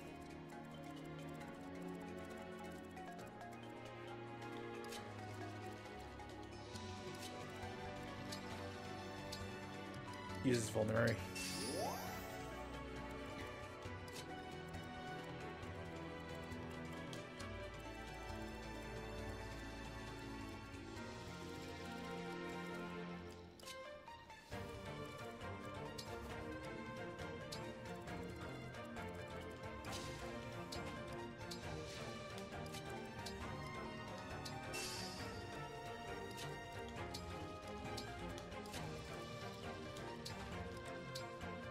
Uses vulnerary.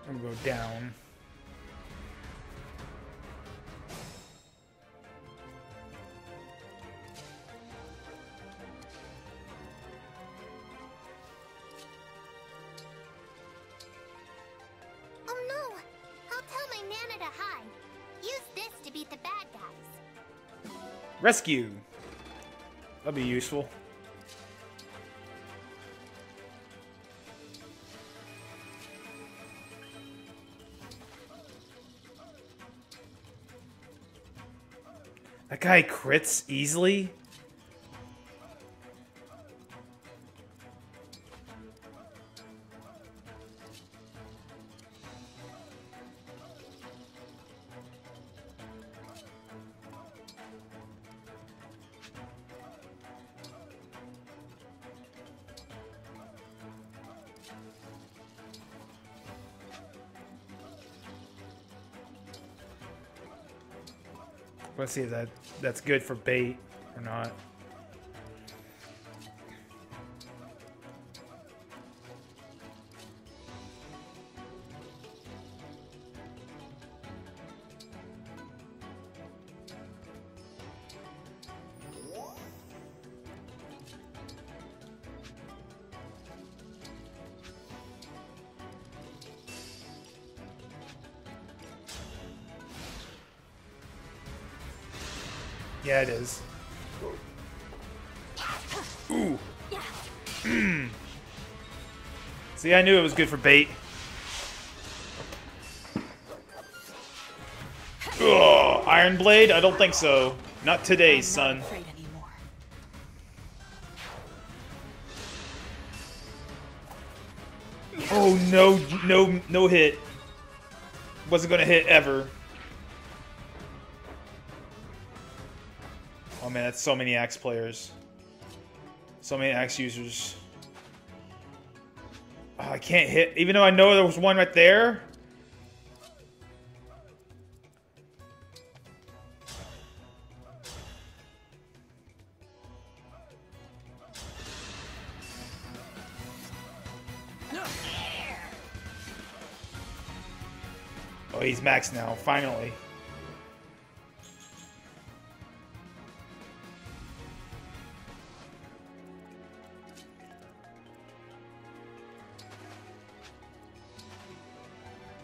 I'm gonna go down. Oh no! I'll tell my Nana to hide. Use this to beat the bad guys. Rescue. That'll be useful. That guy crits easily. Let's see if that's good for bait or not. Yeah, it is. Ooh. See, I knew it was good for bait. Ugh, Iron Blade? I don't think so. Not today, son. Oh, no hit. Wasn't gonna hit ever. Oh man, that's so many axe players. So many axe users. Oh, I can't hit, even though I know there was one right there. Oh, he's max now, finally.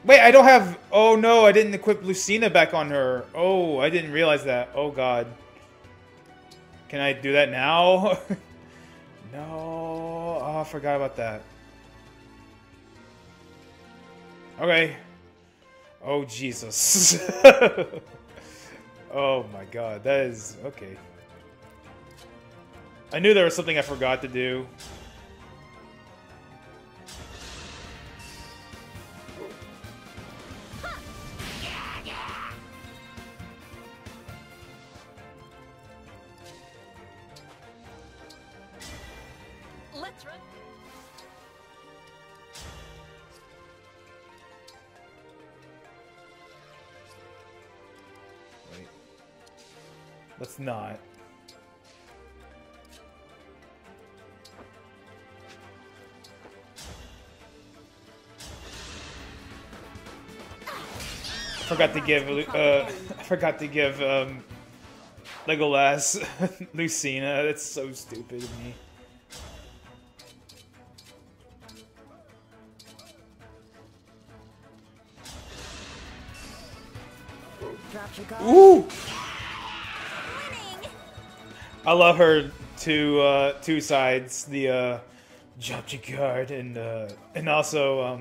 Wait, I don't have... Oh, no, I didn't equip Lucina back on her. Oh, I didn't realize that. Oh, God. Can I do that now? No. Oh, I forgot about that. Okay. Oh, Jesus. Oh, my God. That is... Okay. I knew there was something I forgot to do. Wait. Let's not. Forgot to give Legolas Lucina. That's so stupid of me. Ooh! I love her two sides. The drop your guard and also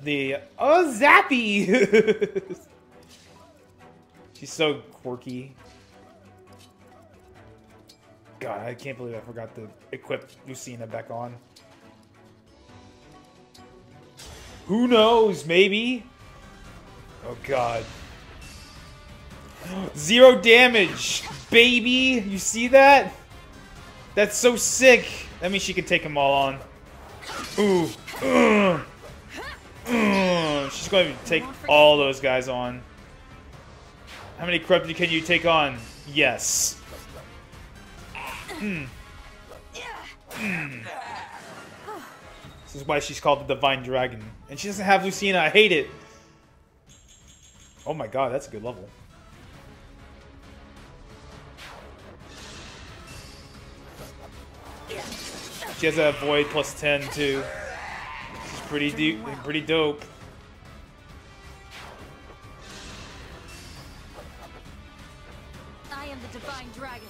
the Zappy. She's so quirky. God, I can't believe I forgot to equip Lucina back on. Who knows? Maybe. Oh God. 0 damage, baby. You see that? That's so sick. That means she can take them all on. Ooh. She's going to take all those guys on. How many corrupted can you take on? Yes. This is why she's called the Divine Dragon. And she doesn't have Lucina. I hate it. Oh my God, that's a good level. She has a Void plus 10 too. She's pretty dope. I am the Divine Dragon.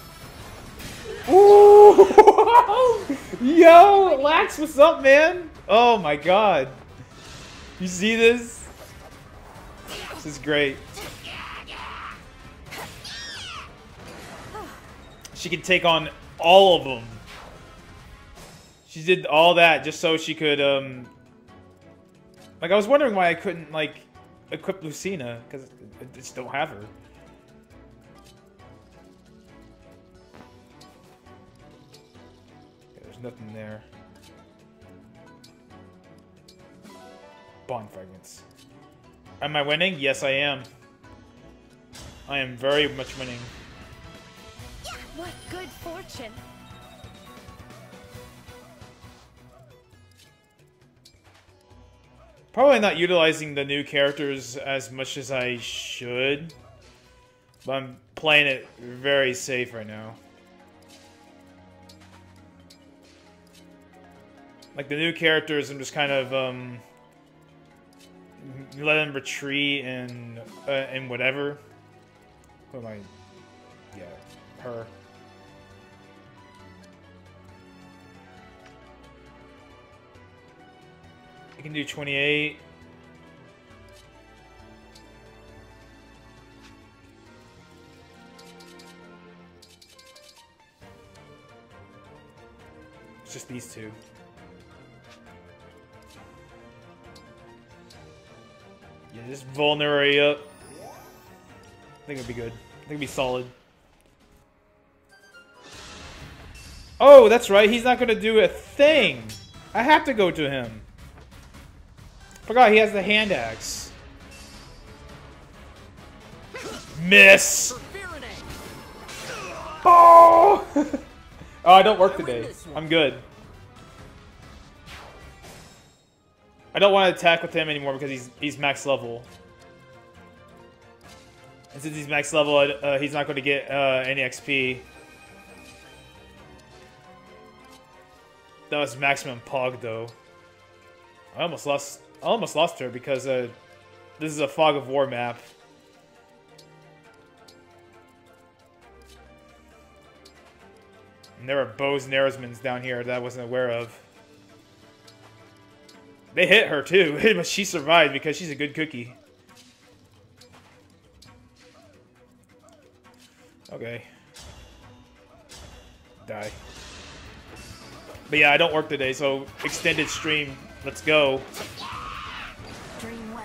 Ooh! Yo, Lax, what's up, man? Oh my God. You see this? This is great. She can take on all of them. She did all that just so she could, like, I was wondering why I couldn't, like, equip Lucina, because I just don't have her. Okay, there's nothing there. Bond fragments. Am I winning? Yes, I am. I am very much winning. What good fortune. Probably not utilizing the new characters as much as I should. But I'm playing it very safe right now. Like the new characters, I'm just kind of let them retreat and whatever. Who am I? Yeah, her. I can do 28. It's just these two. Yeah, just vulnerate up. I think it'd be good. I think it'd be solid. Oh, that's right. He's not going to do a thing. I have to go to him. Forgot he has the hand axe. Miss. Oh! Oh, I don't work today. I'm good. I don't want to attack with him anymore because he's max level. And since he's max level, he's not going to get any XP. That was maximum Pog though. I almost lost her because this is a Fog of War map. And there are bows and arrowsmen down here that I wasn't aware of. They hit her too, but she survived because she's a good cookie. Okay. Die. But yeah, I don't work today, so extended stream. Let's go. Dream well.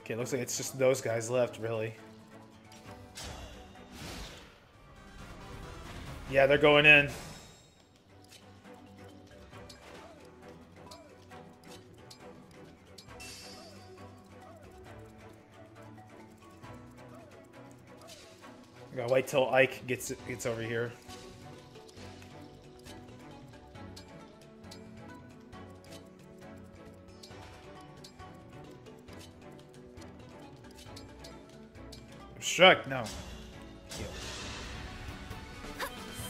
Okay, looks like it's just those guys left, really. Yeah, they're going in. Gotta wait till Ike gets over here. Obstruct, no.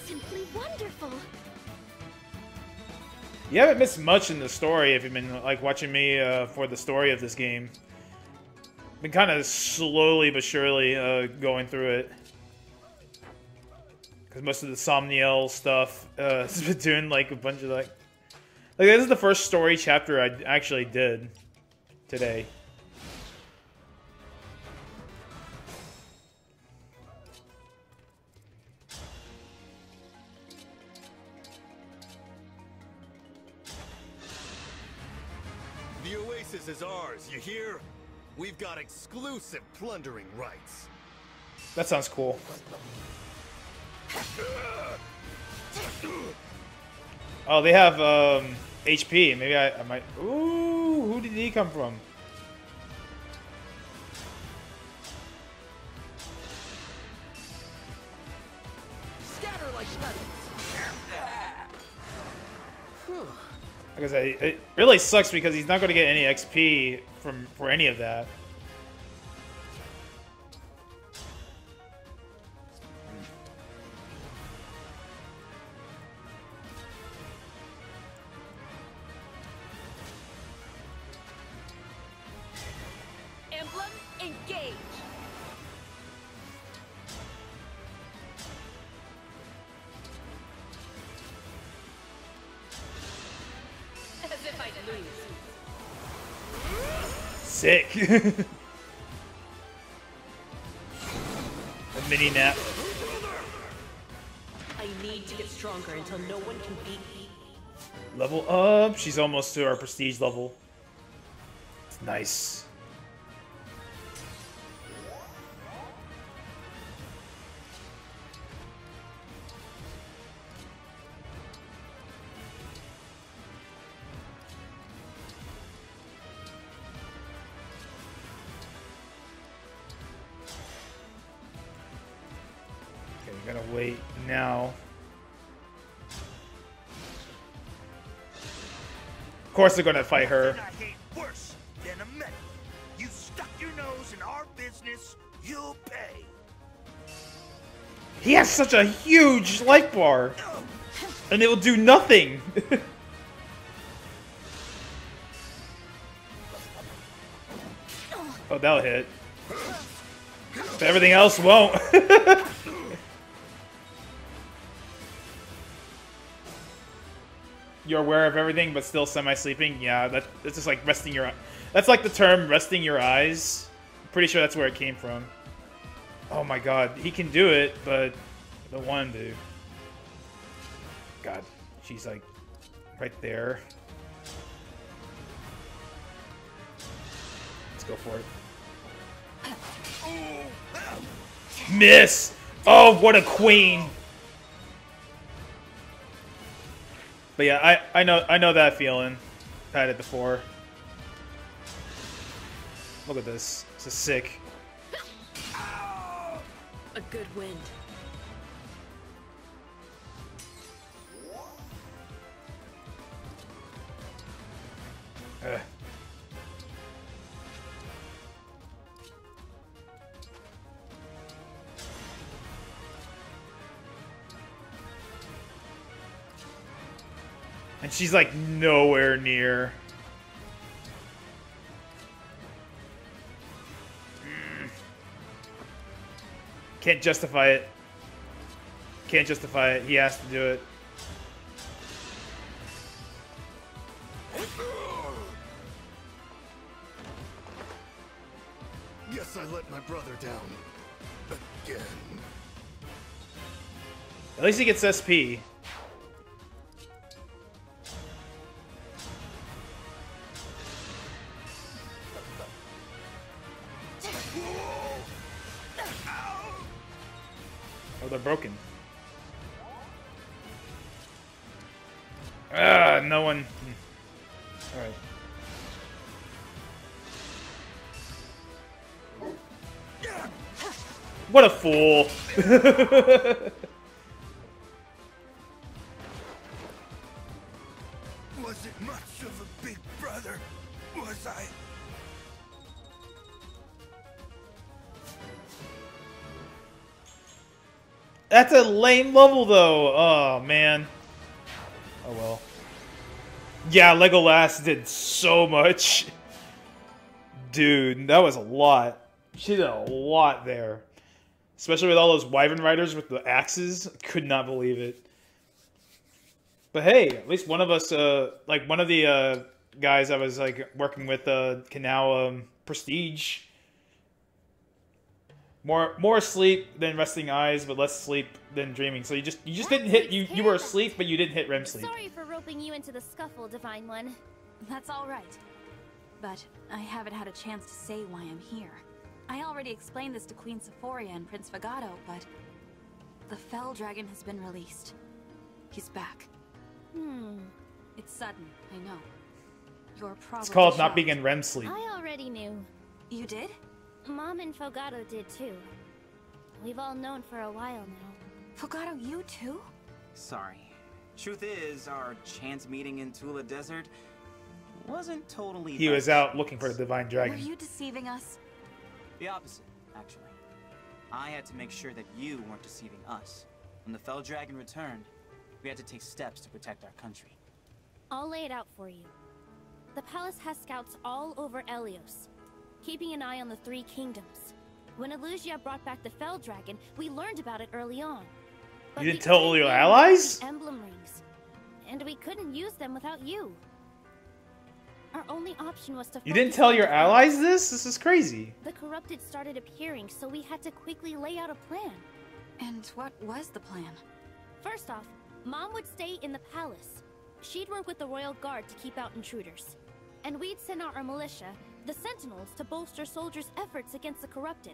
Simply wonderful. You haven't missed much in the story if you've been like watching me for the story of this game. Been kind of slowly but surely going through it. Because most of the Somniel stuff has been doing like a bunch of like this is the first story chapter I actually did today. The oasis is ours, you hear? We've got exclusive plundering rights. That sounds cool. Oh, they have HP. Maybe I might. Ooh, who did he come from? Scatter like Like I said, it really sucks because he's not going to get any XP for any of that. Emblem, engage! As if I'd lose. Sick. A mini nap. I need to get stronger until no one can beat me. Level up. She's almost to our prestige level. It's nice. Okay, we gotta wait now. Of course they're gonna fight her. I hate worse than a medal. You stuck your nose in our business, you'll pay. He has such a huge life bar. And it will do nothing. Oh, that'll hit. But everything else won't. You're aware of everything, but still semi-sleeping? Yeah, that's just like resting your... That's like the term, resting your eyes. I'm pretty sure that's where it came from. Oh my god, he can do it, but the one dude. God, she's like right there. Let's go for it. Miss! Oh, what a queen! But yeah, I know that feeling. I've had it before. Look at this. This is sick. A good wind. And she's like nowhere near. Can't justify it. Can't justify it. He has to do it. Guess I let my brother down. Again. At least he gets SP. Oh, they're broken. Ah, no one. All right. What a fool! Was it much of a big brother? Was I? That's a lame level, though. Oh man. Oh well. Yeah, Legolas did so much. Dude, that was a lot. She did a lot there. Especially with all those wyvern riders with the axes. Could not believe it. But hey, at least one of us, like one of the guys I was like working with, can now prestige. More sleep than resting eyes, but less sleep than dreaming. So you just didn't hit you were asleep, but you didn't hit REM sleep. Sorry for roping you into the scuffle, Divine One. That's all right. But I haven't had a chance to say why I'm here. I already explained this to Queen Sephoria and Prince Fogado, but the Fell Dragon has been released. He's back. It's sudden, I know. You're probably It's called shocked. not being in REM sleep. I already knew. You did? Mom and Fogado did too. We've all known for a while now. Fogado, you too? Sorry. Truth is, our chance meeting in Tula Desert wasn't totally... He was out looking for the Divine Were Dragon. you deceiving us? The opposite, actually. I had to make sure that you weren't deceiving us. When the Fell Dragon returned, we had to take steps to protect our country. I'll lay it out for you. The palace has scouts all over Elios, keeping an eye on the Three Kingdoms. When Elugia brought back the Fell Dragon, we learned about it early on. But You didn't we tell all couldn't your use allies? the Emblem rings, and we couldn't use them without you. Our only option was to You didn't focus tell on your defense. allies this? This is crazy. The corrupted started appearing, so we had to quickly lay out a plan. And what was the plan? First off, Mom would stay in the palace. She'd work with the royal guard to keep out intruders. And we'd send out our militia, the Sentinels, to bolster soldiers' efforts against the corrupted.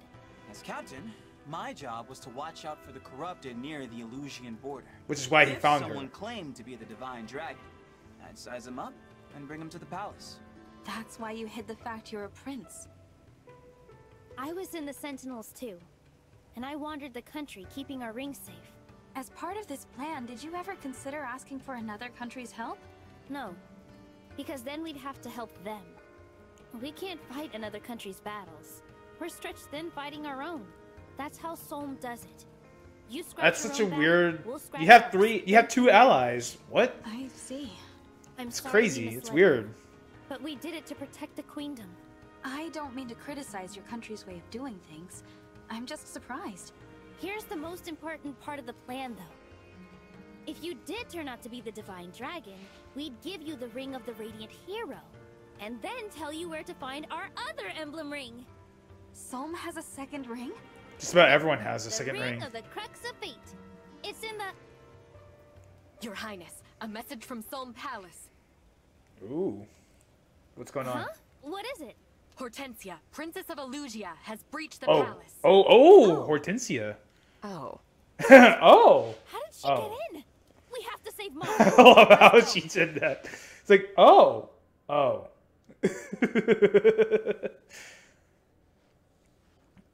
As captain, my job was to watch out for the corrupted near the Elusian border. Which is why he If found her. someone claimed to be the Divine Dragon, I'd size him up and bring him to the palace. That's why you hid the fact you're a prince. I was in the Sentinels too, and I wandered the country keeping our rings safe. As part of this plan, did you ever consider asking for another country's help? No, because then we'd have to help them. We can't fight another country's battles. We're stretched thin fighting our own. That's how Solm does it. You scratch That's your such a own back, weird. we'll scratch You have ours. you have two allies. What? I see. I'm It's sorry crazy. we It's misled you, weird. But we did it to protect the queendom. I don't mean to criticize your country's way of doing things. I'm just surprised. Here's the most important part of the plan, though. If you did turn out to be the Divine Dragon, we'd give you the Ring of the Radiant Hero, and then tell you where to find our other emblem ring. Solm has a second ring? Just about everyone has a The second ring. of the Crux of Fate. It's in the... Your Highness, a message from Solm Palace. Ooh. What's going on? Huh? What is it? Hortensia, Princess of Elugia, has breached the Oh. palace. Oh, Hortensia. Oh. Oh. How did she Oh. get in? We have to save Mom. I love how she said that. It's like, oh. Oh.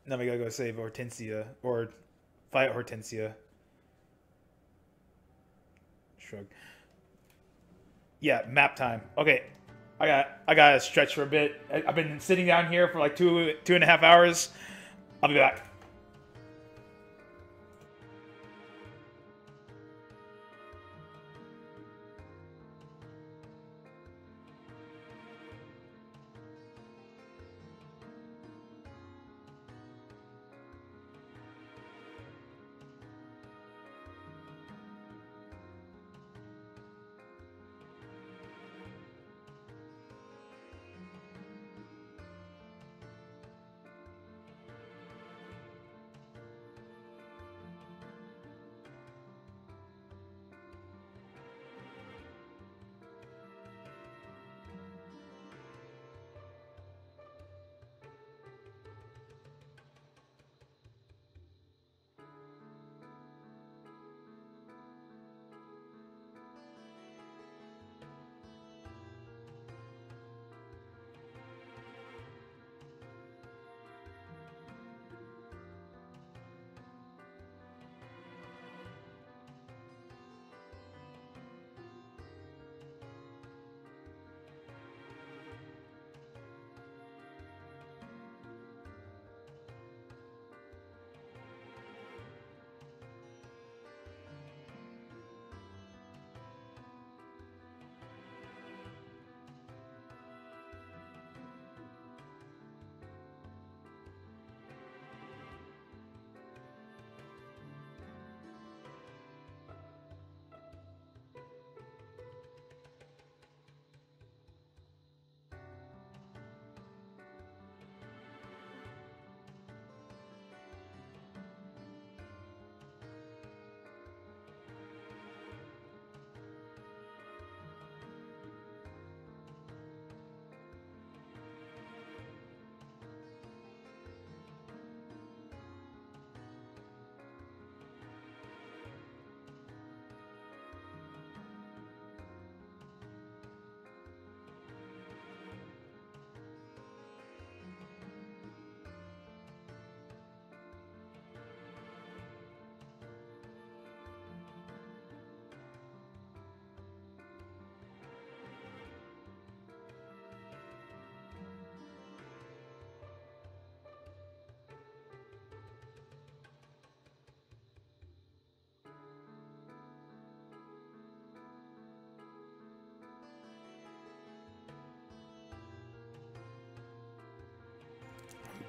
Now we gotta go save Hortensia. Or fight Hortensia. Shrug. Yeah, map time. Okay. I gotta stretch for a bit. I've been sitting down here for like 2.5 hours. I'll be back.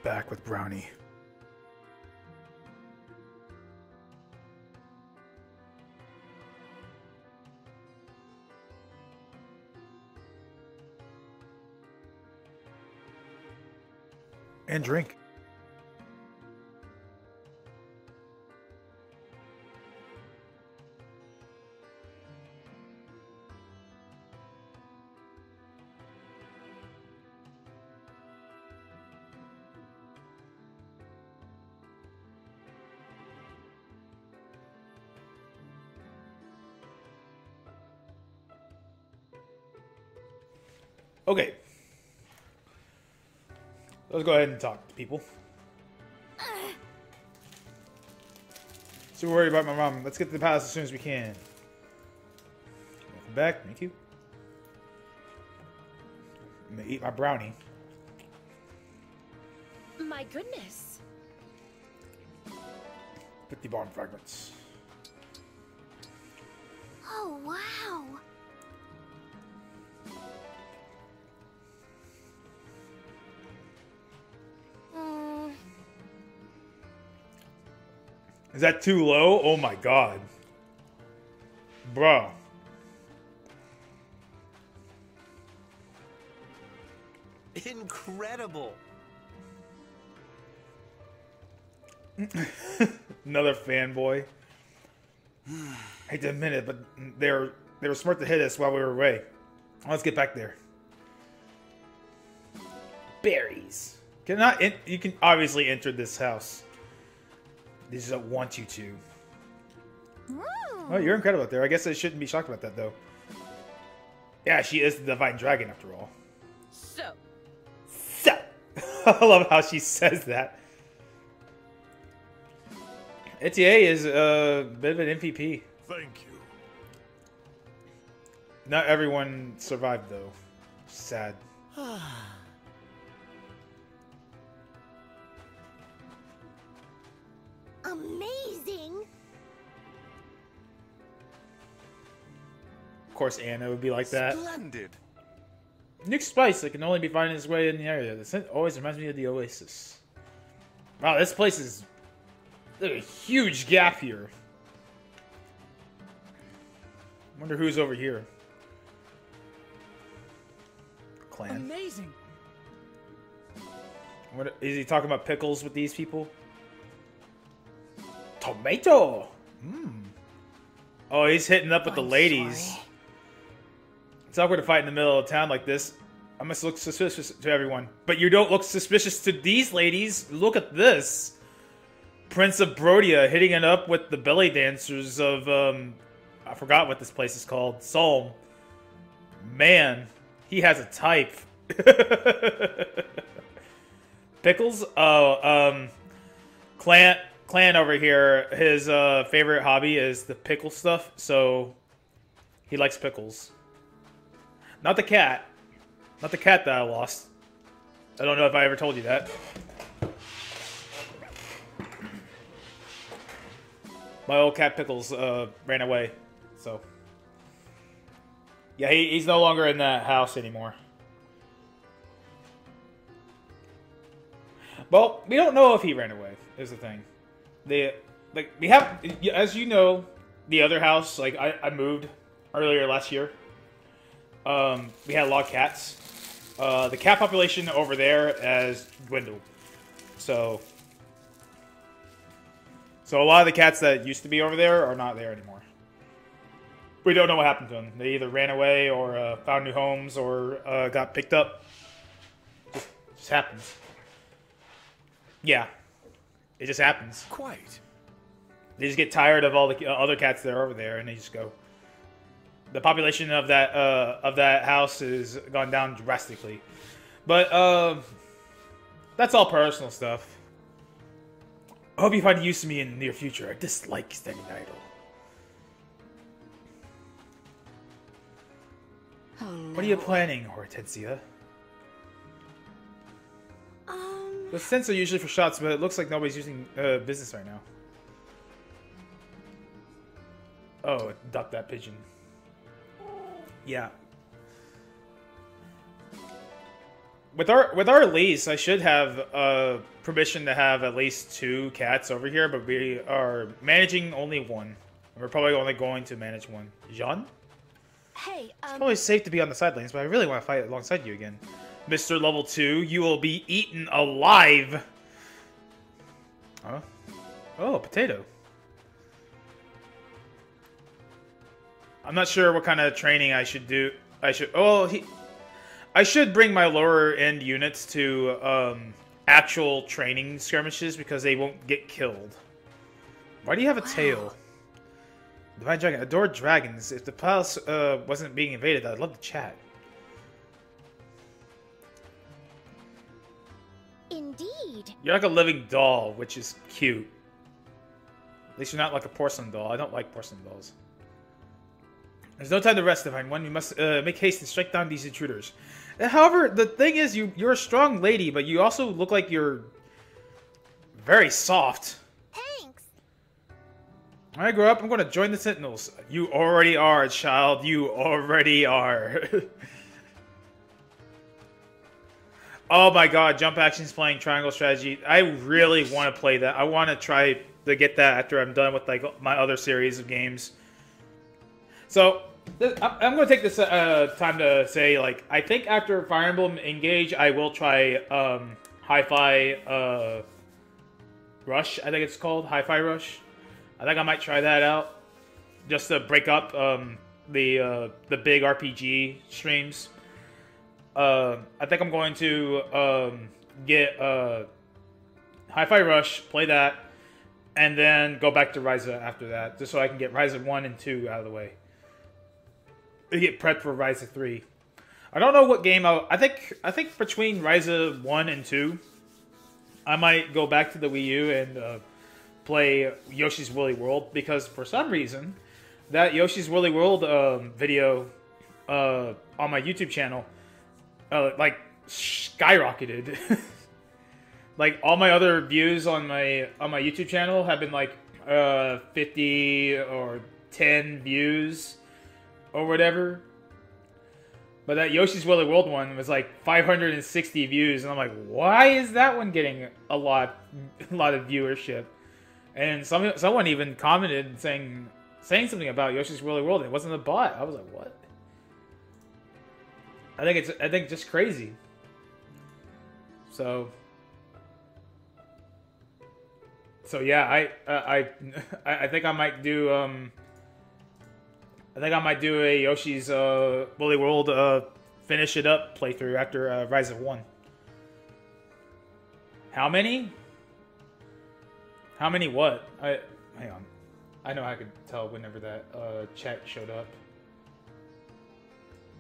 back with Brownie. And drink. Okay. Let's go ahead and talk to people. Super worried about my mom. Let's get to the palace as soon as we can. Welcome back. Thank you. I'm gonna eat my brownie. My goodness. 50 bomb fragments. Oh, wow. Is that too low? Oh my god. Bro. Incredible. Another fanboy. Hate to admit it, but they were smart to hit us while we were away. Let's get back there. Berries. You can obviously enter this house. They just don't want you to. Oh, you're incredible out there. I guess I shouldn't be shocked about that, though. Yeah, she is the Divine Dragon, after all. So. I love how she says that. Etier is a bit of an MVP. Thank you. Not everyone survived, though. Sad. Amazing. Of course, Anna would be like that. Splendid. New spice that can only be found in its way in the area. The scent always reminds me of the Oasis. Wow, this place is... There's a huge gap here. Wonder who's over here. Clan. Amazing. What is he talking about? Pickles with these people? Tomato. Oh, he's hitting up with the ladies. Sorry. It's awkward to fight in the middle of town like this. I must look suspicious to everyone. But you don't look suspicious to these ladies. Look at this. Prince of Brodia hitting it up with the belly dancers of, I forgot what this place is called. Solm. Man, he has a type. Pickles? Oh, Clan over here, his favorite hobby is the pickle stuff, so he likes pickles. Not the cat. Not the cat that I lost. I don't know if I ever told you that. My old cat Pickles ran away, so... Yeah, he's no longer in that house anymore. Well, we don't know if he ran away, is the thing. We have, as you know, the other house, like, I moved earlier last year. We had a lot of cats. The cat population over there has dwindled. So a lot of the cats that used to be over there are not there anymore. We don't know what happened to them. They either ran away or found new homes or got picked up. Just happens. Yeah. It just happens. Quite. They just get tired of all the other cats that are over there, and they just go. The population of that house has gone down drastically, but that's all personal stuff. I hope you find use of me in the near future. I dislike standing idle. Oh, no. What are you planning, Hortensia? The scents are usually for shots, but it looks like nobody's using business right now. Oh, duck that pigeon. Yeah. with our lease, I should have permission to have at least 2 cats over here, but we are managing only one. We're probably only going to manage one. Jean? Hey, It's probably safe to be on the sidelines, but I really want to fight alongside you again. Mr. Level 2, you will be eaten alive! Huh? Oh, potato. I'm not sure what kind of training I should do. I should bring my lower end units to actual training skirmishes because they won't get killed. Why do you have a tail? Divine Dragon. Adore dragons. If the palace wasn't being invaded, I'd love to chat. Indeed. You're like a living doll, which is cute. At least you're not like a porcelain doll. I don't like porcelain dolls. There's no time to rest, Divine One. We must make haste and strike down these intruders. However, the thing is, you're a strong lady, but you also look like you're very soft. Thanks. When I grow up, I'm going to join the Sentinels. You already are, child. You already are. Oh my god, Jump Action's playing Triangle Strategy. I really want to play that. I want to try to get that after I'm done with like my other series of games. So, I'm going to take this time to say, like, I think after Fire Emblem Engage, I will try Hi-Fi Rush, I think it's called. Hi-Fi Rush. I think I might try that out. Just to break up the big RPG streams. I think I'm going to get Hi-Fi Rush, play that, and then go back to Ryza after that, just so I can get Ryza 1 and 2 out of the way. Get prepped for Ryza 3. I don't know what game I think between Ryza 1 and 2, I might go back to the Wii U and play Yoshi's Woolly World, because for some reason, that Yoshi's Woolly World video on my YouTube channel like skyrocketed. Like all my other views on my YouTube channel have been like 50 or 10 views or whatever. But that Yoshi's Woolly World one was like 560 views, and I'm like, why is that one getting a lot of viewership? And someone even commented saying something about Yoshi's Woolly World. And it wasn't a bot. I was like, what? I think it's just crazy. So yeah, I think I might do a Yoshi's Woolly World finish it up playthrough after Ryza 1. How many? How many what? Hang on. I know I could tell whenever that chat showed up.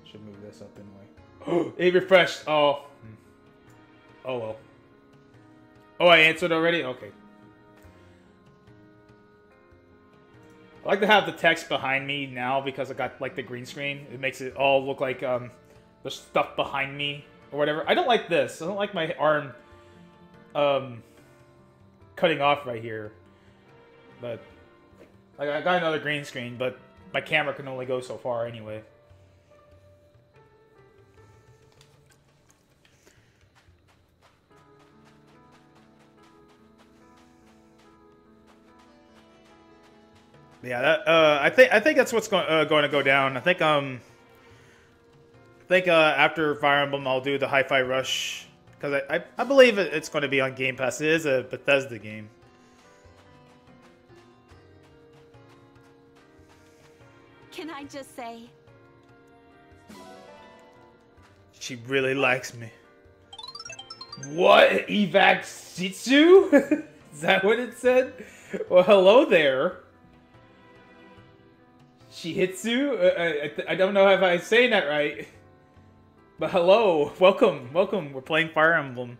Should move this up anyway. It refreshed. Oh. Oh well. Oh, I answered already? Okay. I like to have the text behind me now because I got like the green screen. It makes it all look like there's stuff behind me or whatever. I don't like this. I don't like my arm cutting off right here. But like I got another green screen, but my camera can only go so far anyway. Yeah, that I think that's what's going to go down. I think after Fire Emblem I'll do the Hi-Fi Rush, because I believe it's going to be on Game Pass. It is a Bethesda game. Can I just say, she really likes me. What? Evac Shitsu? Is that what it said? Well, hello there. Shihitsu? I don't know if I'm saying that right. But hello. Welcome. Welcome. We're playing Fire Emblem.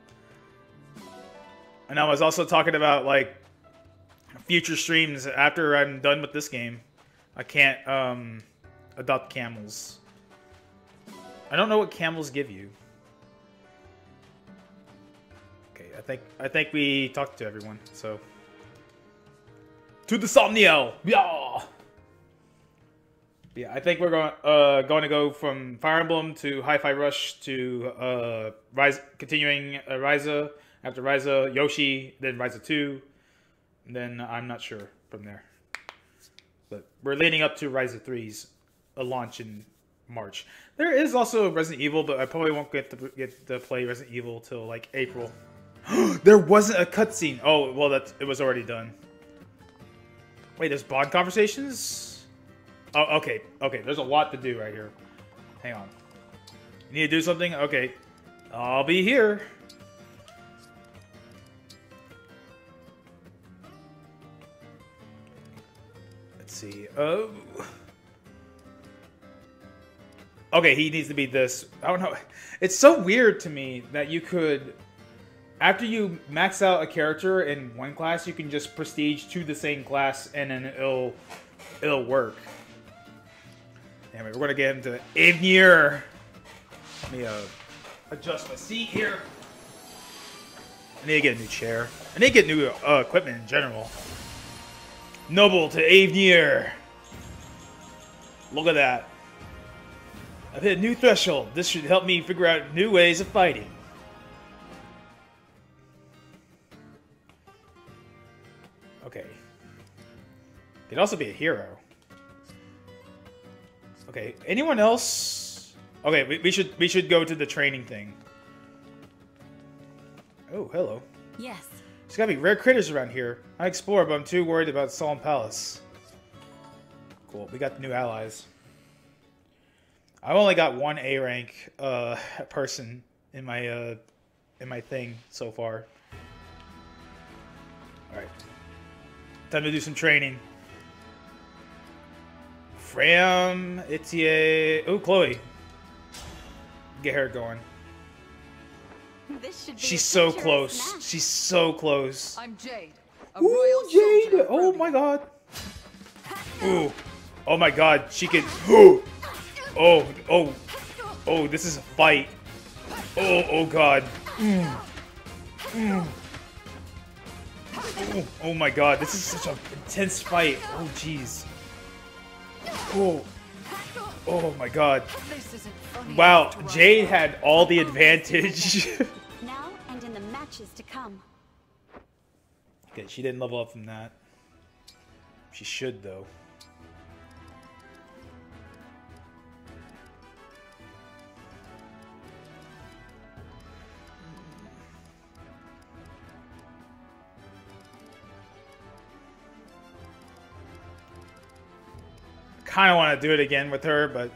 And I was also talking about, like, future streams after I'm done with this game. I can't, adopt camels. I don't know what camels give you. Okay, I think we talked to everyone, so. To the Somniel! Yeah! Yeah, I think we're going to go from Fire Emblem to Hi-Fi Rush to Rise, continuing Ryza. After Ryza, Yoshi, then Ryza 2. And then I'm not sure from there. But we're leading up to Ryza 3's launch in March. There is also Resident Evil, but I probably won't get to play Resident Evil till like April. There wasn't a cutscene. Oh, well, it was already done. Wait, there's bond conversations? Oh, okay. Okay, there's a lot to do right here. Hang on. You need to do something? Okay. I'll be here. Let's see. Oh. Okay, he needs to be this. I don't know. It's so weird to me that you could... After you max out a character in one class, you can just prestige to the same class and then it'll work. Anyway, we're gonna get into Avenir. Let me adjust my seat here. I need to get a new chair. I need to get new equipment in general. Noble to Avenir. Look at that. I've hit a new threshold. This should help me figure out new ways of fighting. Okay. Could also be a hero. Okay, anyone else? Okay, we should go to the training thing. Oh, hello. Yes. There's gotta be rare critters around here. I explore, but I'm too worried about Solemn Palace. Cool, we got the new allies. I've only got one A rank person in my thing so far. All right, time to do some training. Fram, Itier, oh Chloe, get her going. This should be She's so close. She's so close. I'm Jade. Ooh, Jade! Oh my god. Ooh. Oh my god, she can. Oh, this is a fight. Oh god. Oh my god, this is such an intense fight. Oh jeez. Oh my god. Wow, Jade had all the advantage. Now and in the matches to come. Okay, she didn't level up from that. She should though. Kind of want to do it again with her, but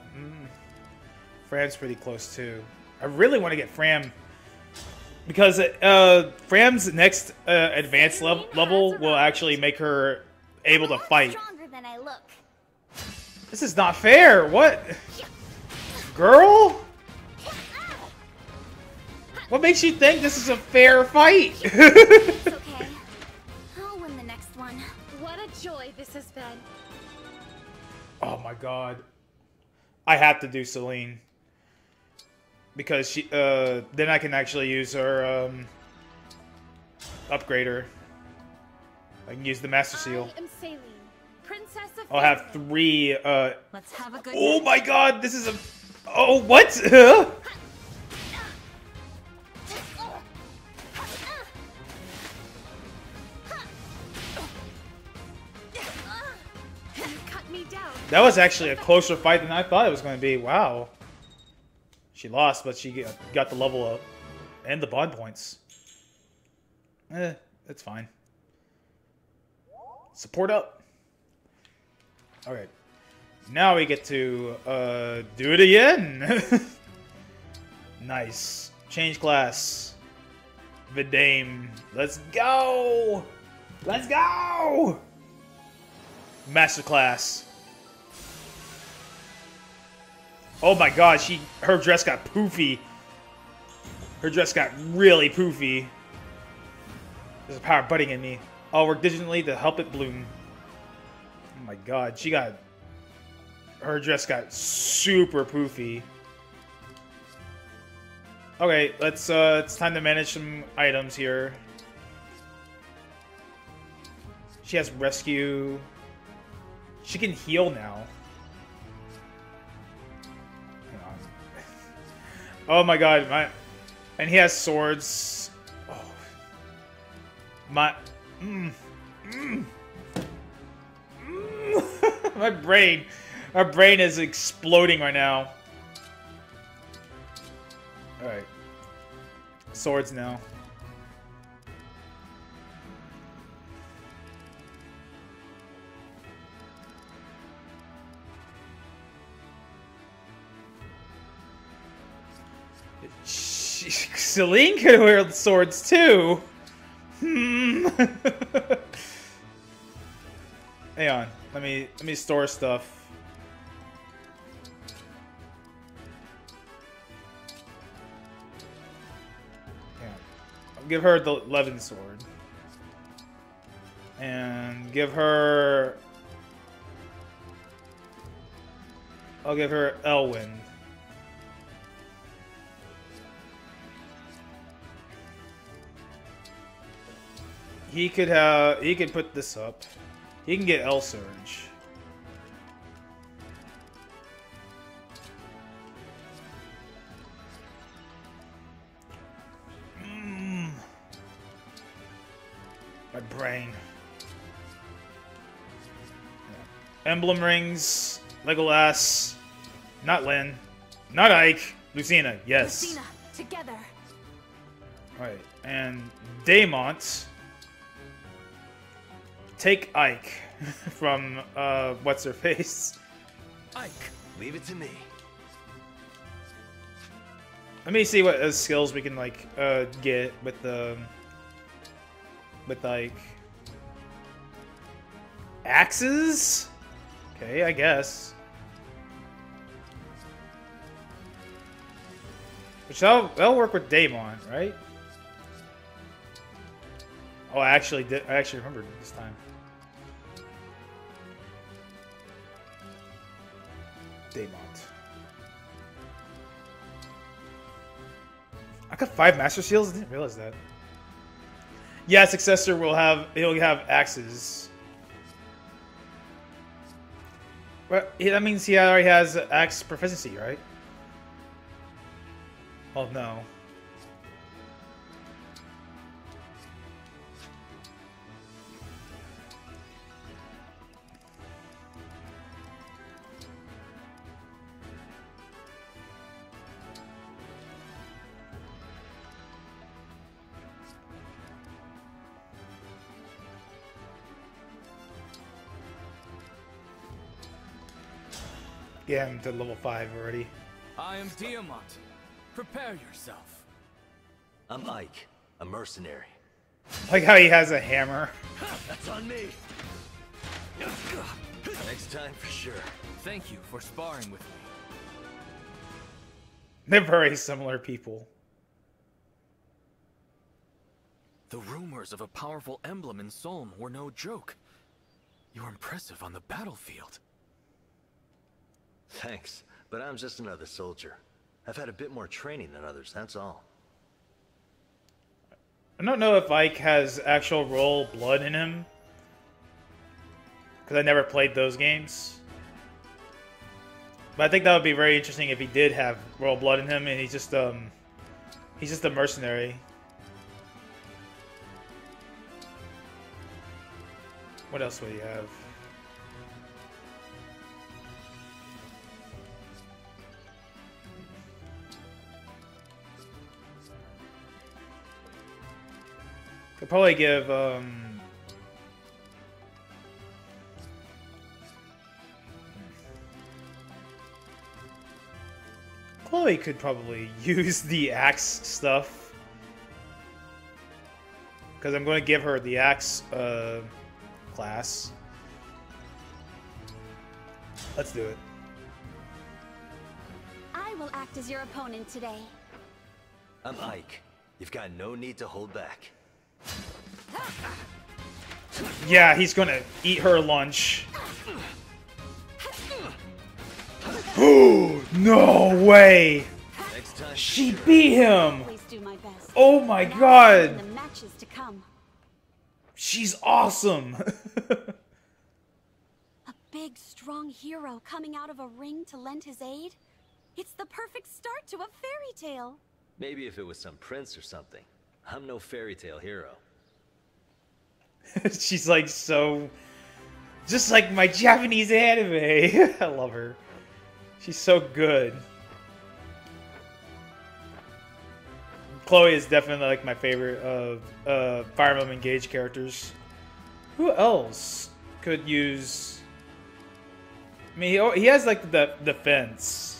Fram's pretty close too. I really want to get Fram because Fram's next advanced level will actually make her able to fight. Stronger than I look. This is not fair. What, girl? What makes you think this is a fair fight? It's okay. I'll win the next one. What a joy this has been. Oh my god. I have to do Celine. Because she then I can actually use her upgrader. I can use the Master Seal. I am Celine, Princess of I'll have 3 Let's have a good oh night. my god, this is a oh what? That was actually a closer fight than I thought it was going to be. Wow. She lost, but she got the level up. And the bond points. It's fine. Support up. Okay. Now we get to do it again. Nice. Change class. Vidame. Let's go! Let's go! Master class. Oh my god, her dress got poofy. Her dress got really poofy. There's a power budding in me. I'll work diligently to help it bloom. Oh my god, her dress got super poofy. Okay, it's time to manage some items here. She has rescue. She can heal now. Oh my god, and he has swords. Oh. My my brain. Our brain is exploding right now. Alright. Swords now. Celine could wear swords too. Hang on. Let me store stuff. Yeah. I'll give her the Levin sword. And give her... I'll give her Elwyn. He could put this up. He can get L Surge. My brain. Yeah. Emblem rings, Legolas, not Lyn, not Ike, Lucina, yes. Lucina, together. Alright, and Daemont. Take Ike from what's her face? Ike, leave it to me. Let me see what skills we can like get with Ike. Axes? Okay, I guess. Which that'll work with Daemon, right? Oh, I actually remembered this time. Daemont. I got 5 Master Seals? I didn't realize that. Yeah, successor he'll have axes. But that means he already has axe proficiency, right? Oh no. Yeah, I'm to level 5 already. I am Diamant. Prepare yourself. I'm Ike, a mercenary. Like how he has a hammer. That's on me. Next time for sure. Thank you for sparring with me. They're very similar people. The rumors of a powerful emblem in Solm were no joke. You're impressive on the battlefield. Thanks, but I'm just another soldier. I've had a bit more training than others, that's all. I don't know if Ike has actual royal blood in him. Because I never played those games. But I think that would be very interesting if he did have royal blood in him and he's just a mercenary. What else would he have? Could probably give Chloe could probably use the axe stuff. Because I'm going to give her the axe class. Let's do it. I will act as your opponent today. I'm Ike. You've got no need to hold back. Yeah, he's gonna eat her lunch. No way! She beat him! Oh my god! She's awesome! A big, strong hero coming out of a ring to lend his aid? It's the perfect start to a fairy tale. Maybe if it was some prince or something. I'm no fairy tale hero. She's like so... Just like my Japanese anime. I love her. She's so good. Chloe is definitely like my favorite of Fire Emblem Engage characters. Who else could use... I mean, he has like the defense.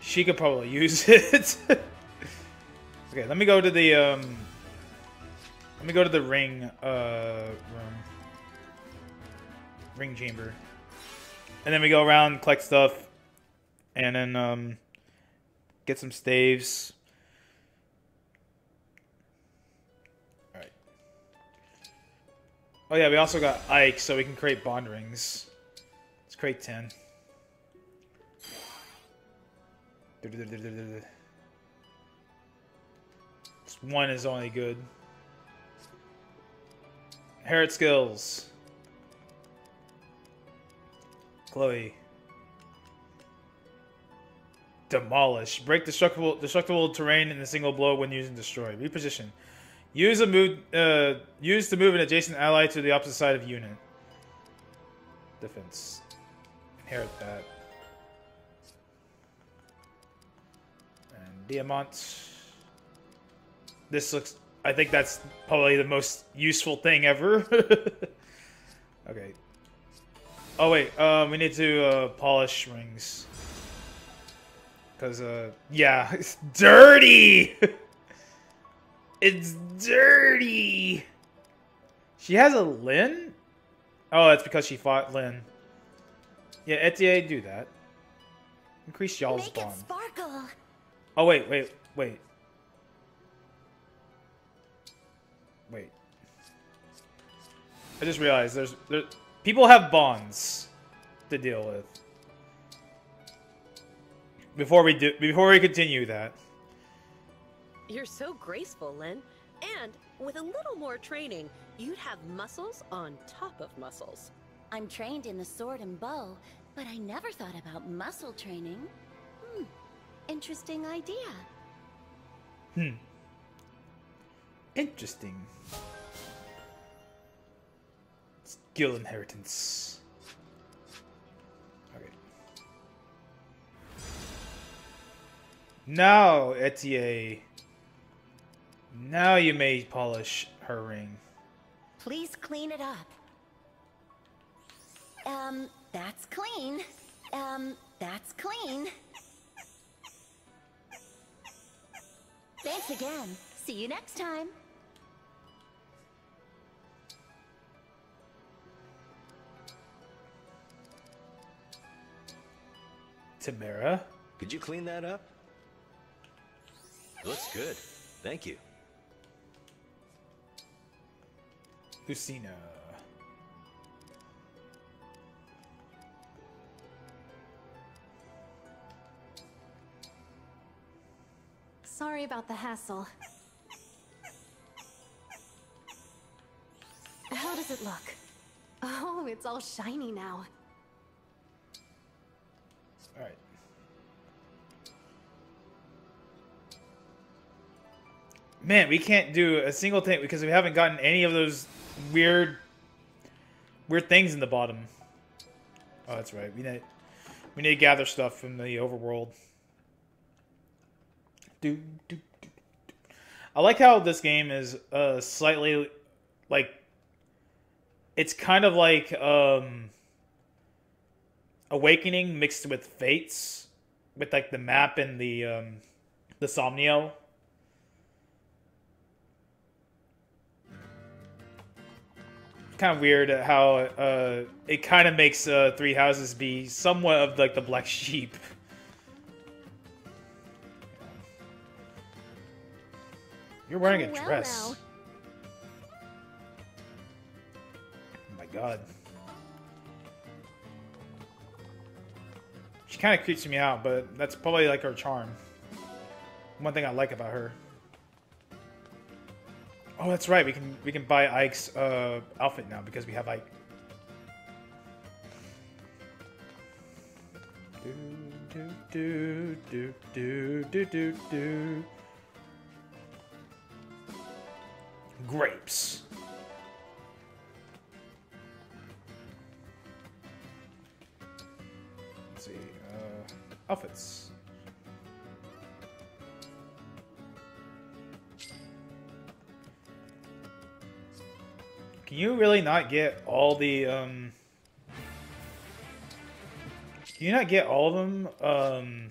She could probably use it. Okay, let me go to the ring room. Ring chamber. And then we go around, collect stuff, and then get some staves. Alright. Oh yeah, we also got Ike, so we can create bond rings. Let's create 10. This one is only good. Inherit skills. Chloe. Demolish. Break destructible terrain in a single blow when using destroy. Reposition. Use to move an adjacent ally to the opposite side of unit. Defense. Inherit that. And Diamant. This looks... I think that's probably the most useful thing ever. Okay. Oh wait, we need to polish rings. Because, yeah, it's dirty! It's dirty! She has a Lin? Oh, that's because she fought Lin. Yeah, Etienne, do that. Increase y'all's Make bond. it sparkle. Oh, wait. I just realized there people have bonds to deal with. Before we continue that. You're so graceful, Lynn. And with a little more training, you'd have muscles on top of muscles. I'm trained in the sword and bow, but I never thought about muscle training. Interesting idea. Interesting. Skill inheritance. Okay. Now, Etienne. Now you may polish her ring. Please clean it up. That's clean. That's clean. Thanks again. See you next time. Tamara? Could you clean that up? Looks good. Thank you. Lucina. Sorry about the hassle. How does it look? Oh, it's all shiny now. Alright. Man, we can't do a single thing because we haven't gotten any of those weird things in the bottom. Oh, that's right. We need to gather stuff from the overworld. I like how this game is slightly like it's kind of like Awakening mixed with Fates, with like the map and the Somnio. Kind of weird how it kind of makes Three Houses be somewhat of like the black sheep. You're wearing a dress. Oh my god. She kind of creeps me out, but that's probably like her charm. One thing I like about her. Oh, that's right. We can buy Ike's outfit now because we have Ike. Do. Grapes. Let's see. Outfits. Can you really not get all the Can you not get all of them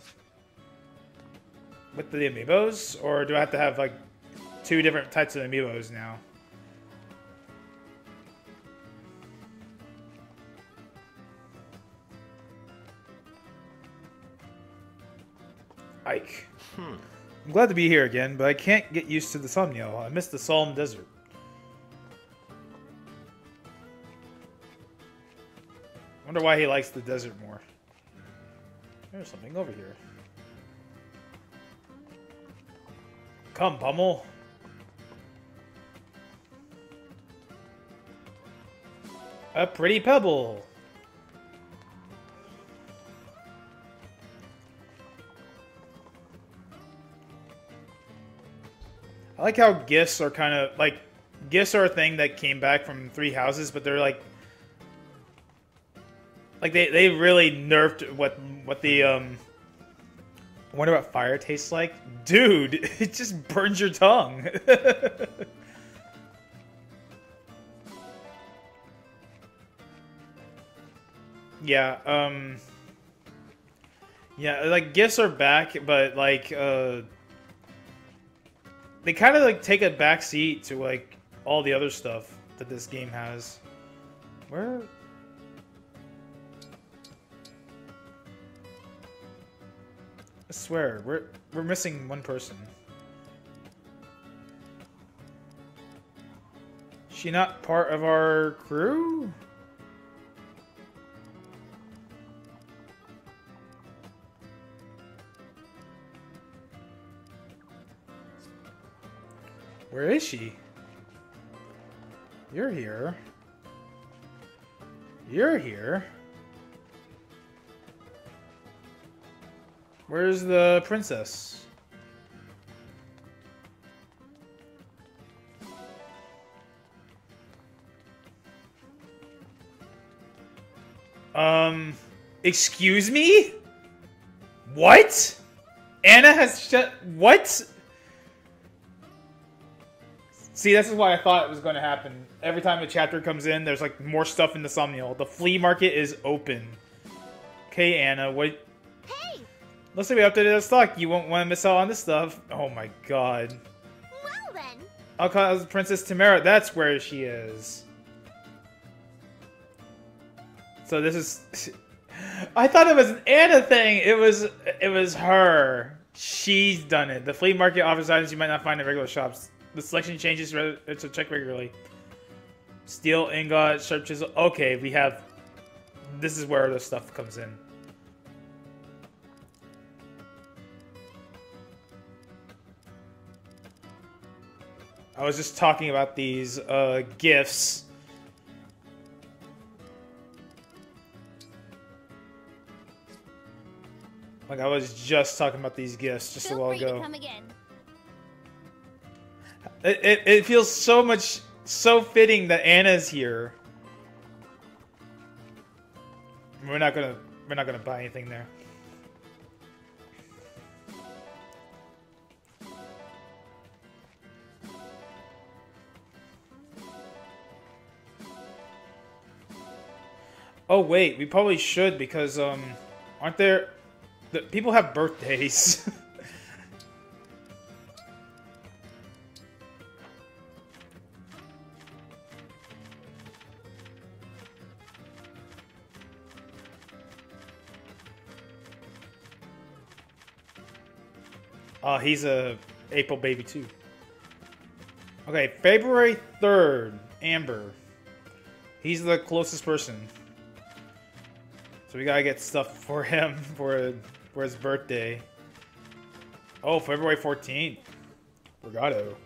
with the amiibos, or do I have to have like 2 different types of amiibos now? Ike. I'm glad to be here again, but I can't get used to the thumbnail. I miss the Solemn Desert. Wonder why he likes the desert more. There's something over here. Come, Pummel. A pretty pebble. I like how gifts are kind of like gifts are a thing that came back from Three Houses, but they're like they really nerfed what the I wonder what fire tastes like. Dude, it just burns your tongue. Yeah, yeah, like gifts are back, but like they kind of like take a back seat to like all the other stuff that this game has. Where? I swear, we're missing one person. She not part of our crew? Where is she? You're here. You're here. Where's the princess? Excuse me? What? Anna has shut. What? See, this is why I thought it was going to happen. Every time a chapter comes in, there's like more stuff in the thumbnail. The flea market is open. Okay, Anna, what? Hey! Let's say we updated the stock. You won't want to miss out on this stuff. Oh my god. Well then. I'll call it Princess Tamara. That's where she is. So this is. I thought it was an Anna thing. It was her. She's done it. The flea market offers items you might not find in regular shops. The selection changes, so check regularly. Steel, ingot, sharp chisel. Okay, we have... This is where the stuff comes in. I was just talking about these gifts. Like, I was just talking about these gifts just a while ago. Feel free to come again. It feels so fitting that Anna's here. We're not gonna buy anything there. Oh wait, we probably should because aren't there people have birthdays. He's a April baby too. Okay, February 3rd, Amber. He's the closest person. So we gotta get stuff for him for his birthday. Oh, February 14th. Brigado.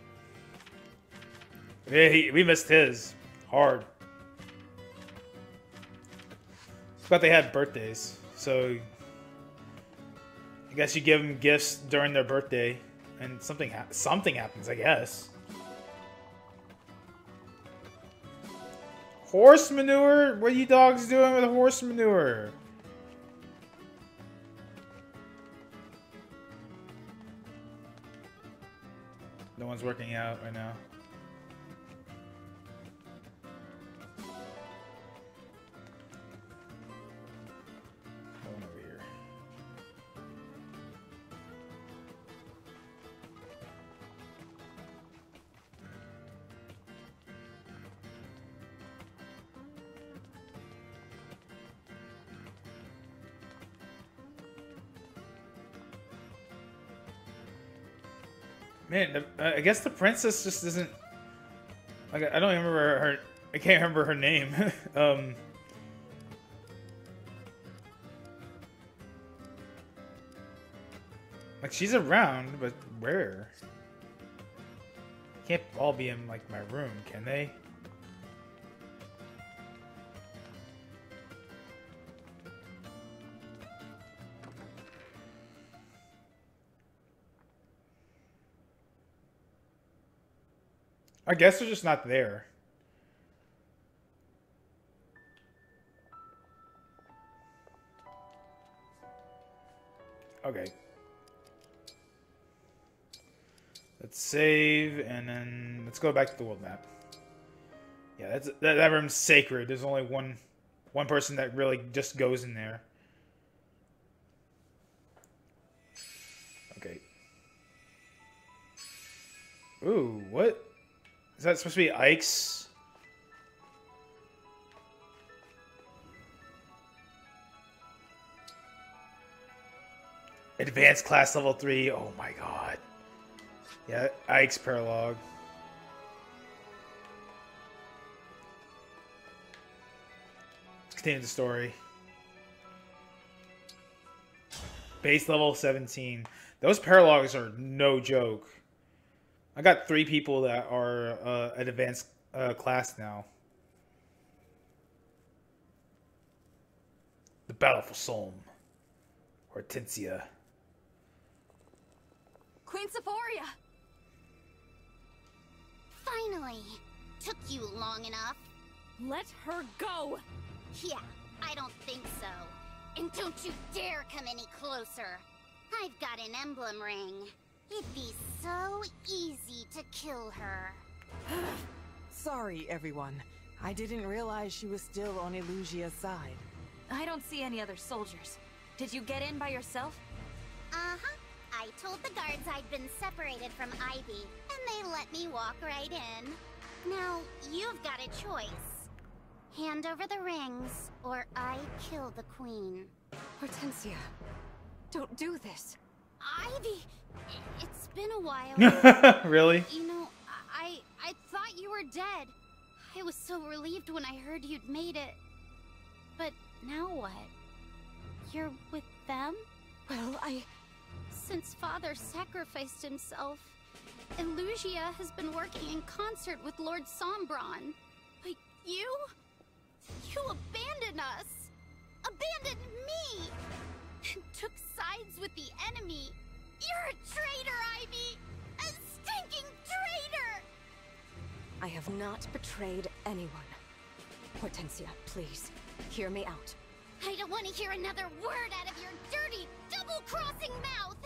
Yeah, we missed his. Hard. But they had birthdays, so I guess you give them gifts during their birthday, and something happens, I guess. Horse manure? What are you dogs doing with horse manure? No one's working out right now. No one over here. Man, I guess the princess just isn't. Like, I don't remember her. I can't remember her name. Like, she's around, but where? Can't all be in like my room, can they? I guess they're just not there. Okay. Let's save, and then let's go back to the world map. Yeah, that room's sacred. There's only one person that really just goes in there. Okay. Ooh, what? Is that supposed to be Ike's? Advanced class level 3. Oh my god. Yeah, Ike's paralog. Let's continue the story. Base level 17. Those paralogs are no joke. I got 3 people that are at advanced class now. The battle for Solm. Hortensia. Queen Sephoria! Finally! Took you long enough. Let her go! Yeah, I don't think so. And don't you dare come any closer. I've got an emblem ring. It'd be so easy to kill her. Sorry, everyone. I didn't realize she was still on Elusia's side. I don't see any other soldiers. Did you get in by yourself? Uh-huh. I told the guards I'd been separated from Ivy, and they let me walk right in. Now, you've got a choice. Hand over the rings, or I kill the queen. Hortensia, don't do this. Ivy, it's been a while. Really? You know, I thought you were dead. I was so relieved when I heard you'd made it. But now what? You're with them? Well, Since Father sacrificed himself, Elusia has been working in concert with Lord Sombron. But you? You abandoned us! Abandoned me! And took sides with the enemy! You're a traitor, Ivy! A stinking traitor! I have not betrayed anyone. Hortensia, please, hear me out. I don't want to hear another word out of your dirty, double-crossing mouth!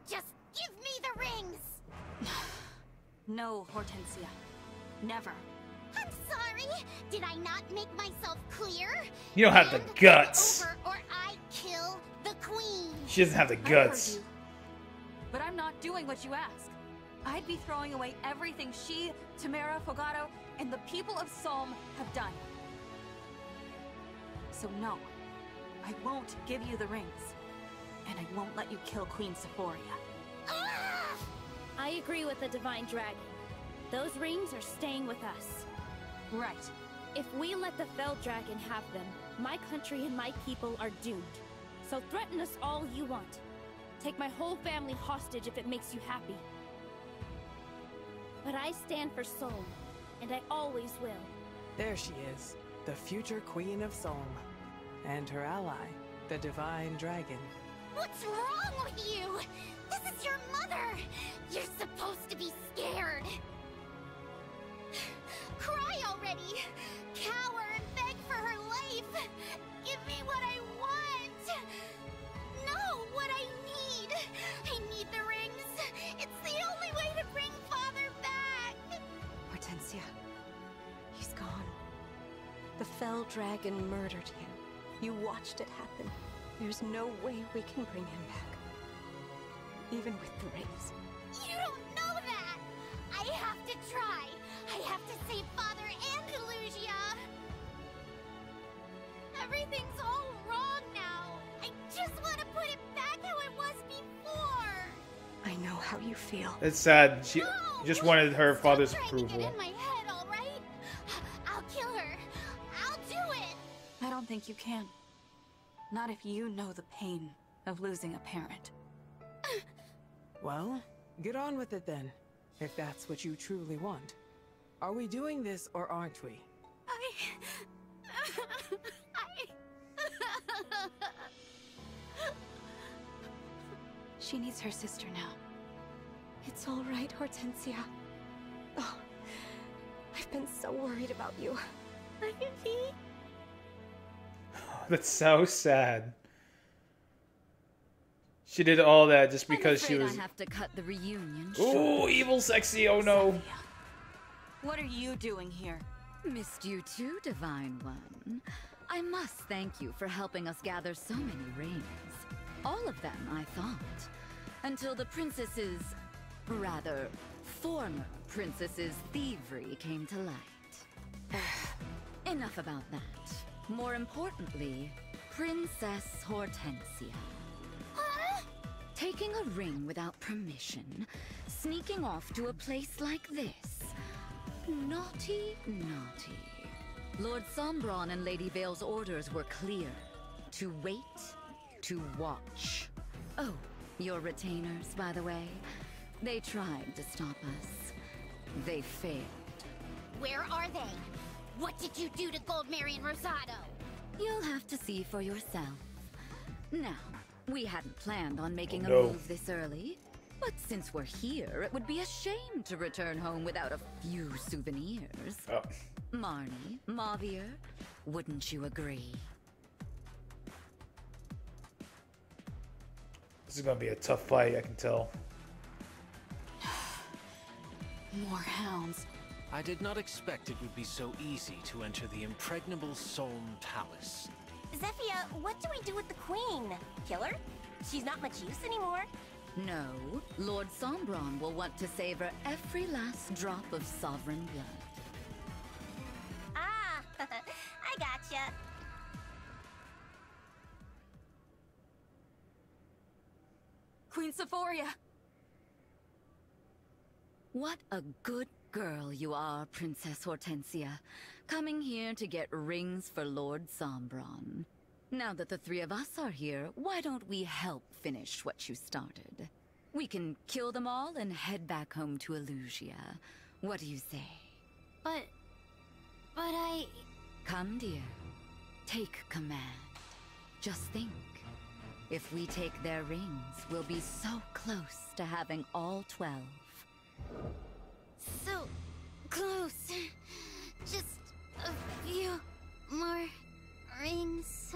Just give me the rings! No, Hortensia. Never. I'm sorry! Did I not make myself clear? You don't have the guts. Over or I kill the queen! She doesn't have the guts. But I'm not doing what you ask. I'd be throwing away everything she, Tamara, Fogado, and the people of Solm have done. So no, I won't give you the rings. And I won't let you kill Queen Sephoria. I agree with the Divine Dragon. Those rings are staying with us. Right. If we let the Fell Dragon have them, my country and my people are doomed. So threaten us all you want. Take my whole family hostage if it makes you happy. But I stand for Solm, and I always will. There she is, the future Queen of Solm. And her ally, the Divine Dragon. What's wrong with you? This is your mother! You're supposed to be scared! Cry already! Cower and beg for her life! Give me what I want! No, what I need! I need the rings! It's the only way to bring Father back! Hortensia. He's gone. The Fell Dragon murdered him. You watched it happen. There's no way we can bring him back. Even with the rings. You don't know that! I have to try! I have to save Father and Illusia! Everything's all wrong now! I just want to put it back how it was before! I know how you feel. It's sad. She just wanted her father's Get approval. in my head, all right? I'll kill her. I'll do it. I don't think you can. Not if you know the pain of losing a parent. Well, get on with it then, if that's what you truly want. Are we doing this or aren't we? She needs her sister now. It's all right, Hortensia. Oh, I've been so worried about you. Ivy? That's so sad. She did all that just because she was. I have to cut the reunion. Ooh, evil sexy. Oh no. What are you doing here? Missed you too, Divine One. I must thank you for helping us gather so many rings. All of them, I thought. Until the princess's, rather, former princess's thievery came to light. Enough about that. More importantly, Princess Hortensia. Taking a ring without permission, sneaking off to a place like this. Naughty, naughty. Lord Sombron and Lady Vale's orders were clear. To wait, to watch. Oh, your retainers, by the way. They tried to stop us. They failed. Where are they? What did you do to Goldmary and Rosado? You'll have to see for yourself. Now, we hadn't planned on making a no. move this early, but since we're here, it would be a shame to return home without a few souvenirs. Oh. Marnie, Mavier, wouldn't you agree? This is gonna be a tough fight, I can tell. More hounds. I did not expect it would be so easy to enter the impregnable Solm Palace. Zephia, what do we do with the queen? Kill her? She's not much use anymore. No, Lord Sombron will want to savor every last drop of sovereign blood. Ah, I gotcha. Queen Sephoria! What a good girl you are, Princess Hortensia. Coming here to get rings for Lord Sombron. Now that the three of us are here, why don't we help finish what you started? We can kill them all and head back home to Illusia. What do you say? But I... Come, dear. Take command. Just think. If we take their rings, we'll be so close to having all 12. So close. Just a few more rings.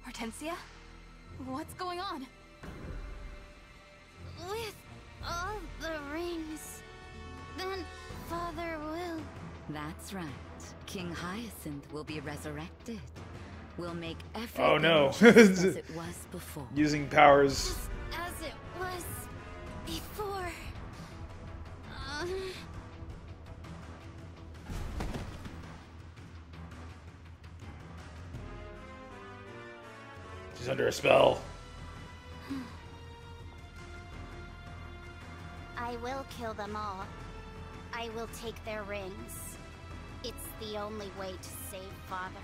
Hortensia? What's going on? With all the rings, then Father will... That's right. King Hyacinth will be resurrected. We'll make everything Oh no. just as it was before. Using powers. Just as it was before. She's under a spell. I will kill them all. I will take their rings. It's the only way to save Father.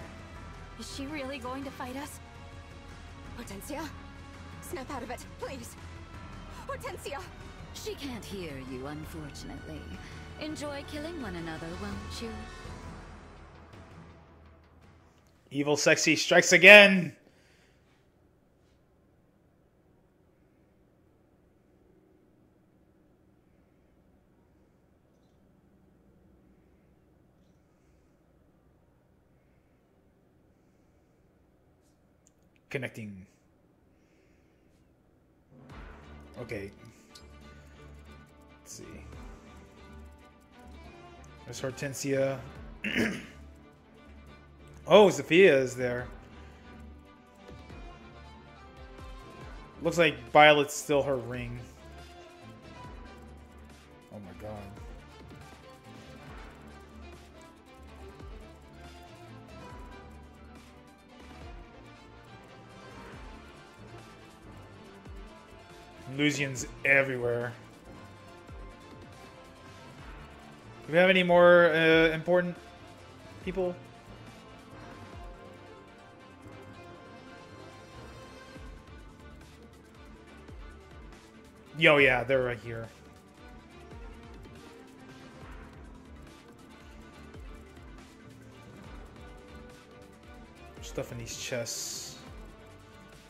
Is she really going to fight us? Hortensia? Snap out of it, please. Hortensia! She can't hear you, unfortunately. Enjoy killing one another, won't you? Evil Sexy strikes again! Connecting. Okay. Let's see. There's Hortensia. Oh, Sophia is there. Looks like Violet's still her ring. Oh my god. Lusians everywhere. Do we have any more important people? Yo, yeah, they're right here. Stuff in these chests.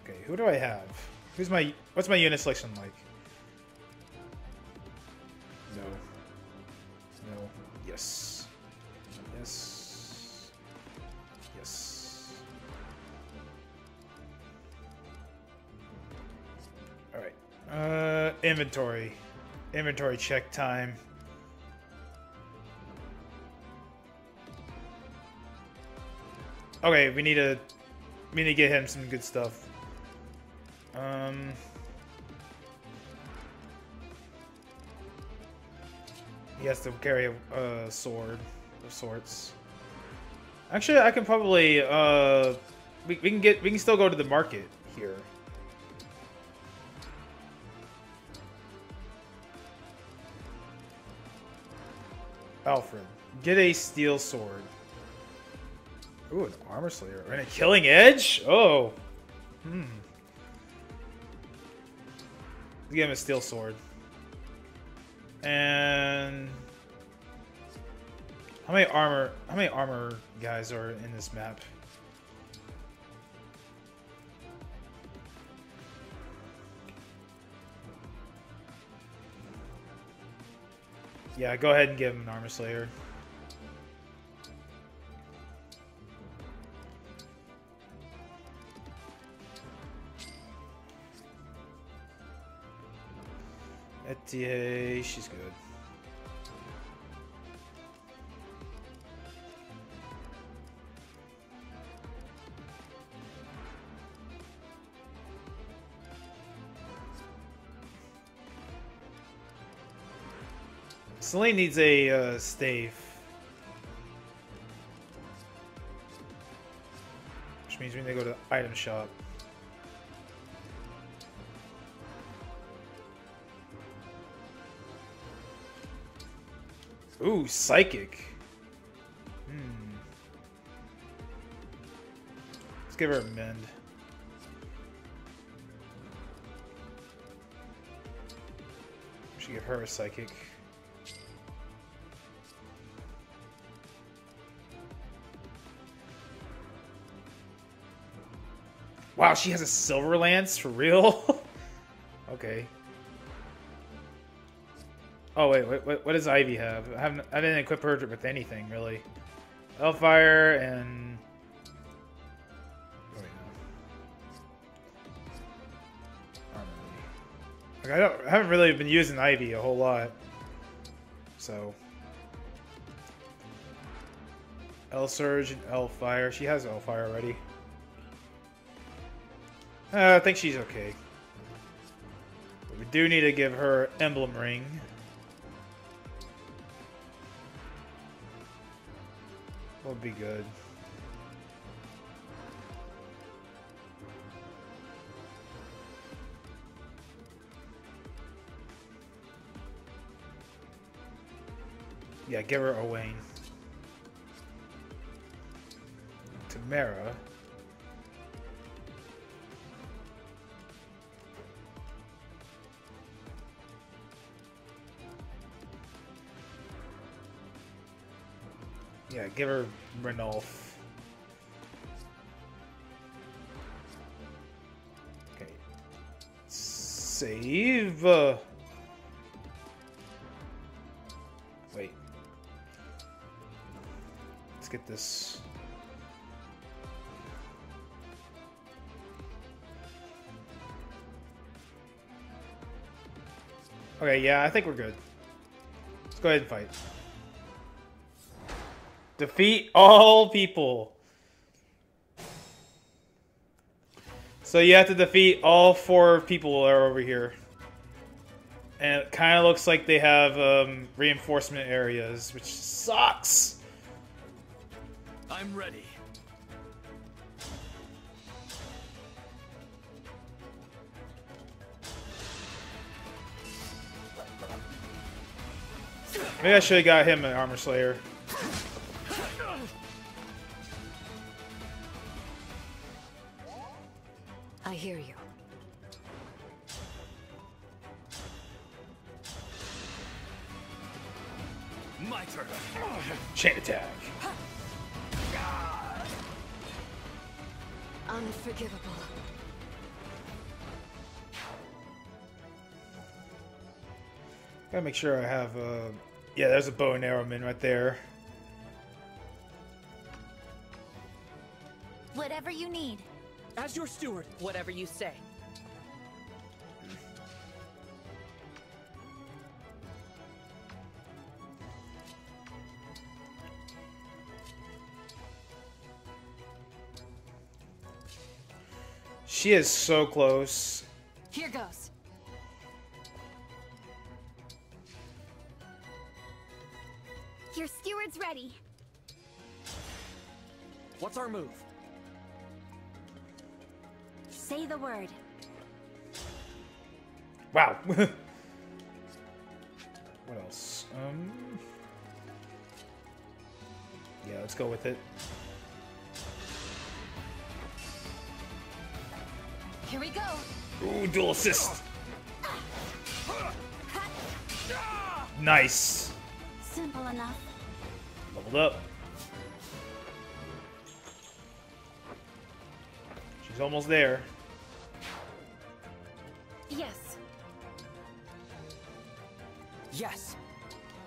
Okay, who do I have? What's my unit selection like? No. No. Yes. Yes. Yes. Alright. Inventory. Inventory check time. Okay, we need to get him some good stuff. He has to carry a sword of sorts. Actually, I can probably we can still go to the market here. Alfred, get a steel sword. Ooh, an armor slayer and a killing edge. Oh, Give him a steel sword. And how many armor guys are in this map? Yeah, go ahead and give him an armor slayer. Etienne, she's good. Celine needs a stave. Which means we need to go to the item shop. Ooh, psychic. Let's give her a mend. We should give her a psychic. Wow, she has a silver lance for real? Okay. Oh wait, what does Ivy have? I didn't equip her with anything really. Hellfire and like I haven't really been using Ivy a whole lot. So L Surge and L Fire. She has L Fire already. I think she's okay. But we do need to give her Emblem Ring. Would be good. Yeah, give her Owain. Tamara. Yeah, give her Renolf. Okay. Save. Wait. Let's get this. Okay, yeah, I think we're good. Let's go ahead and fight. Defeat all people. So you have to defeat all 4 people that are over here. And it kind of looks like they have reinforcement areas, which sucks. I'm ready. Maybe I should have got him an Armor Slayer. I hear you. My turn. Chain attack. Unforgivable. Gotta make sure I have yeah, there's a bow and arrow man right there. Whatever you need. As your steward, whatever you say. She is so close. Here goes. Your steward's ready. What's our move? Say the word. Wow. What else? Yeah, let's go with it. Here we go. Ooh, dual assist. Nice. Simple enough. Leveled up. She's almost there. Yes. Yes.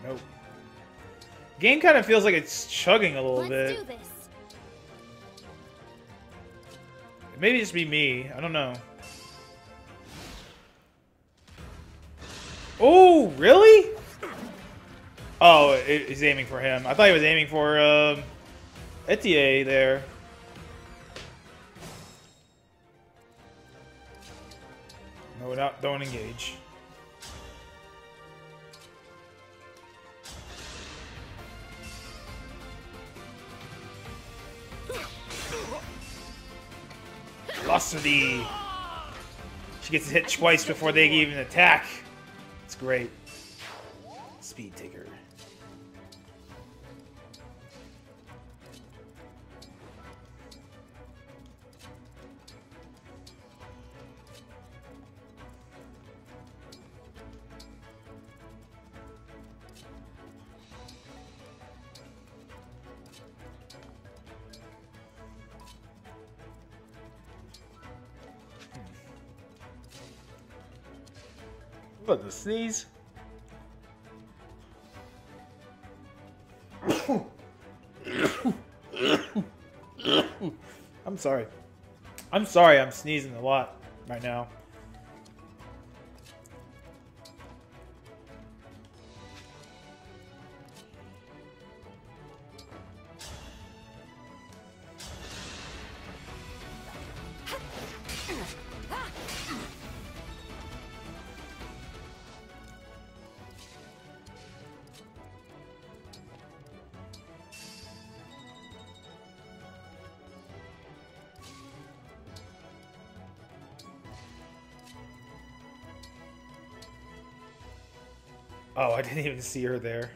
Nope. Game kind of feels like it's chugging a little bit. Let's do this. Maybe just be me. I don't know. Oh, really? Oh, he's aiming for him. I thought he was aiming for Etier there. No, don't engage. Velocity. She gets hit twice before they even attack. It's great. Speed taker. What, the sneeze? I'm sorry. I'm sorry, I'm sneezing a lot right now. Oh, I didn't even see her there.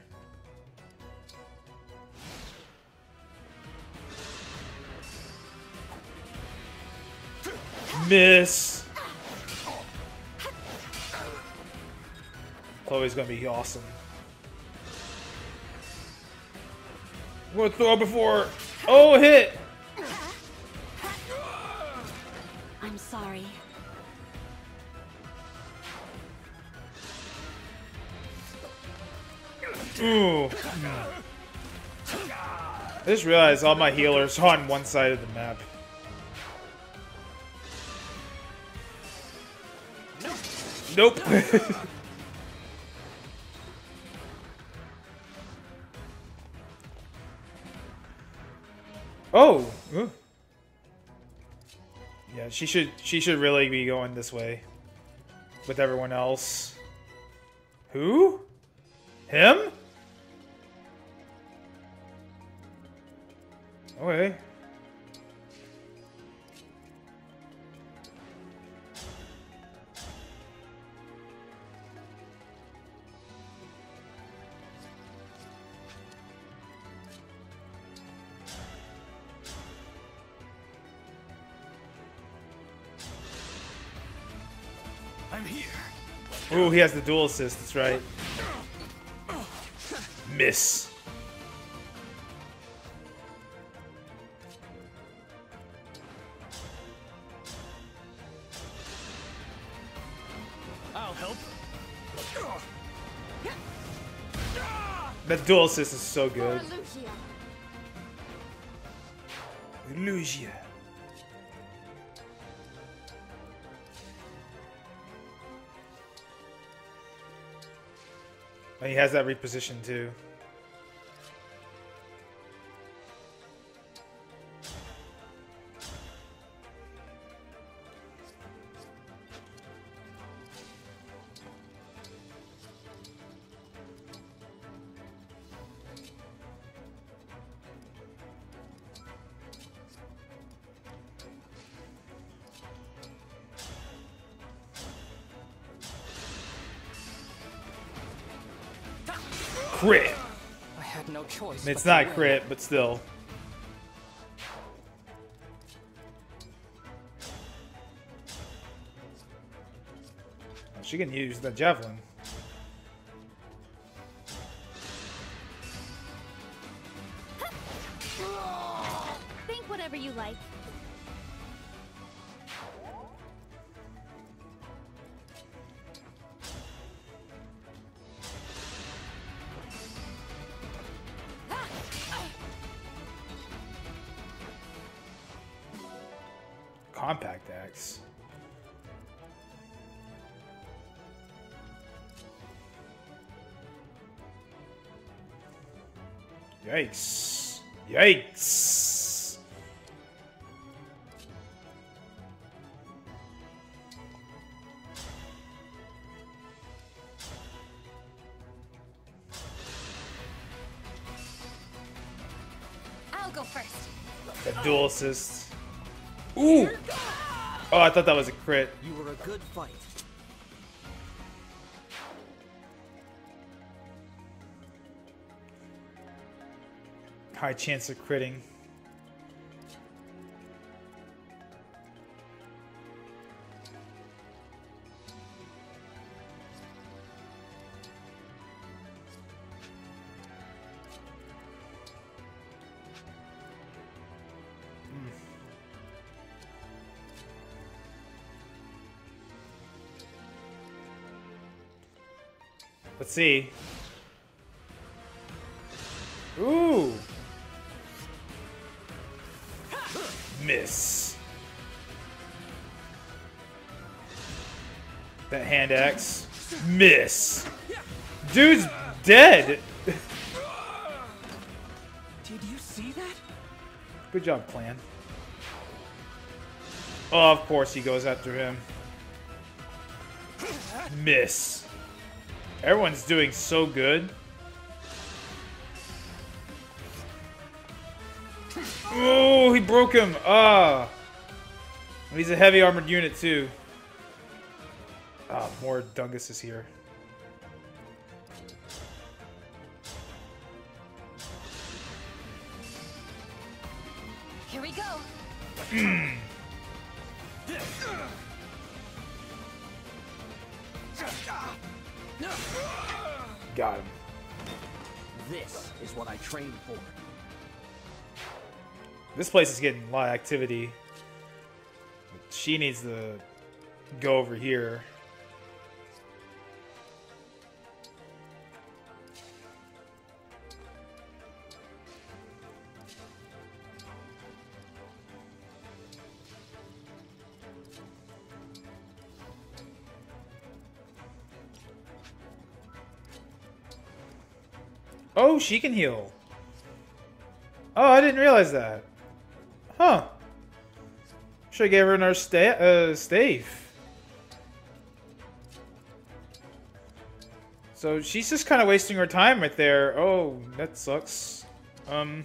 Miss! Chloe's gonna be awesome. I'm gonna throw before. Oh, hit! I'm sorry. Ooh. I just realized all my healers are on one side of the map. Nope. Oh. Ooh. Yeah, she should really be going this way with everyone else. Who? Him? Okay. I'm here. Ooh, he has the dual assist, that's right. Miss. I'll help. That dual assist is so good. Lugia. And he has that reposition too. Crit. I had no choice. It's not crit, but still. She can use the javelin. Think whatever you like. Compact axe. Yikes. Yikes. I'll go first. That dual assist. Ooh! Oh, I thought that was a crit. You were a good fight. High chance of critting. Let's see. Ooh. Miss. That hand axe. Miss. Dude's dead. Did you see that? Good job, plan. Oh, of course he goes after him. Miss. Everyone's doing so good. Oh, he broke him. Ah. He's a heavy armored unit too. Ah, more Dungus is here. Here we go. Got him. This is what I trained for. This place is getting a lot of activity. She needs to go over here. Oh, she can heal. Oh, I didn't realize that. Huh. Should have gave her another stave. So she's just kind of wasting her time right there. Oh, that sucks. Well.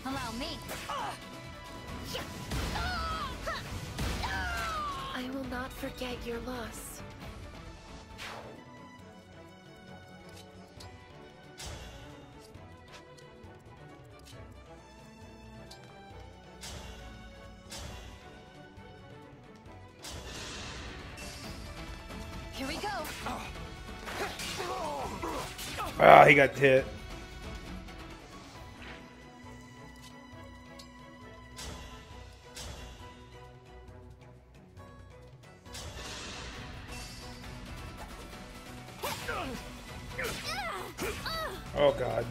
Allow me. I will not forget your loss. Here we go. Ah, he got hit. Oh god.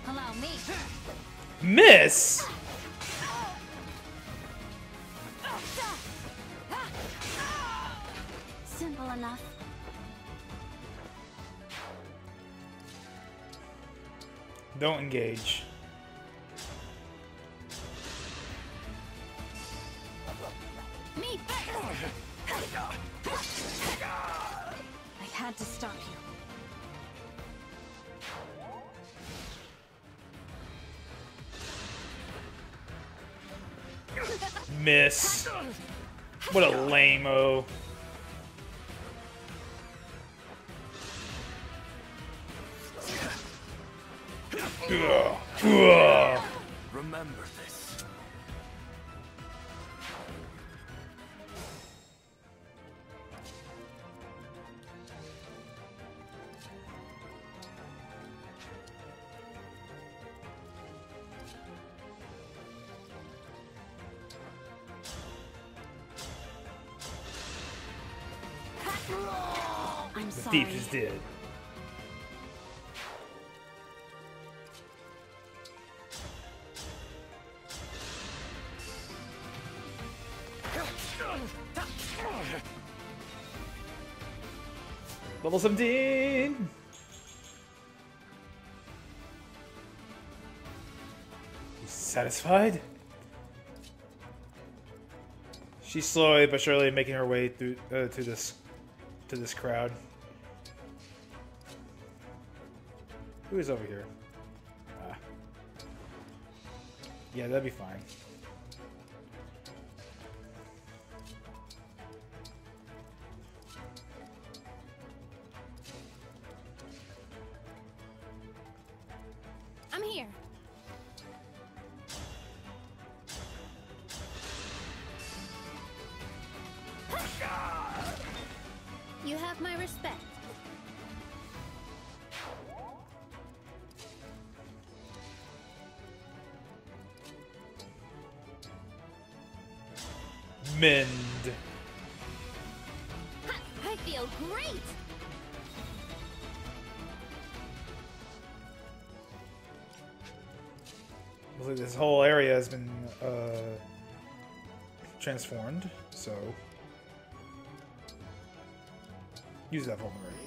Allow me. Miss? Simple enough. Don't engage. Me first. I had to stop you. Miss. What a lame-o. Remember this. I'm The sorry. thief is dead. Level 17! You satisfied? She's slowly but surely making her way through to this crowd. Who is over here? Ah. Yeah, that'd be fine. I'm here. You have my respect. Mend. I feel great. Looks like this whole area has been transformed, so use that vulnerability.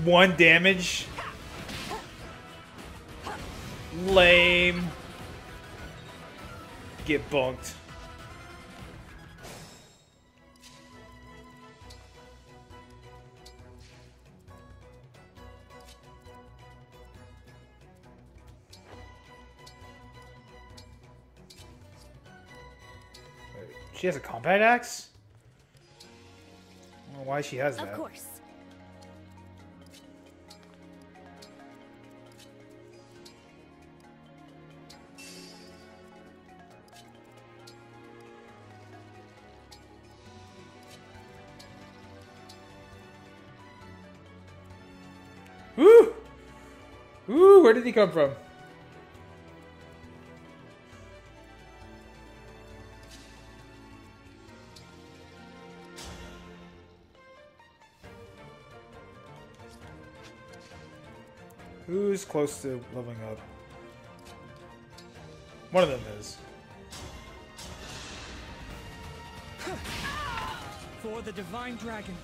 One damage. Lame. Get bunked. She has a combat axe? I don't know why she has that. Of course. Woo! Woo! Where did he come from? Who's close to leveling up? One of them is. For the Divine Dragon.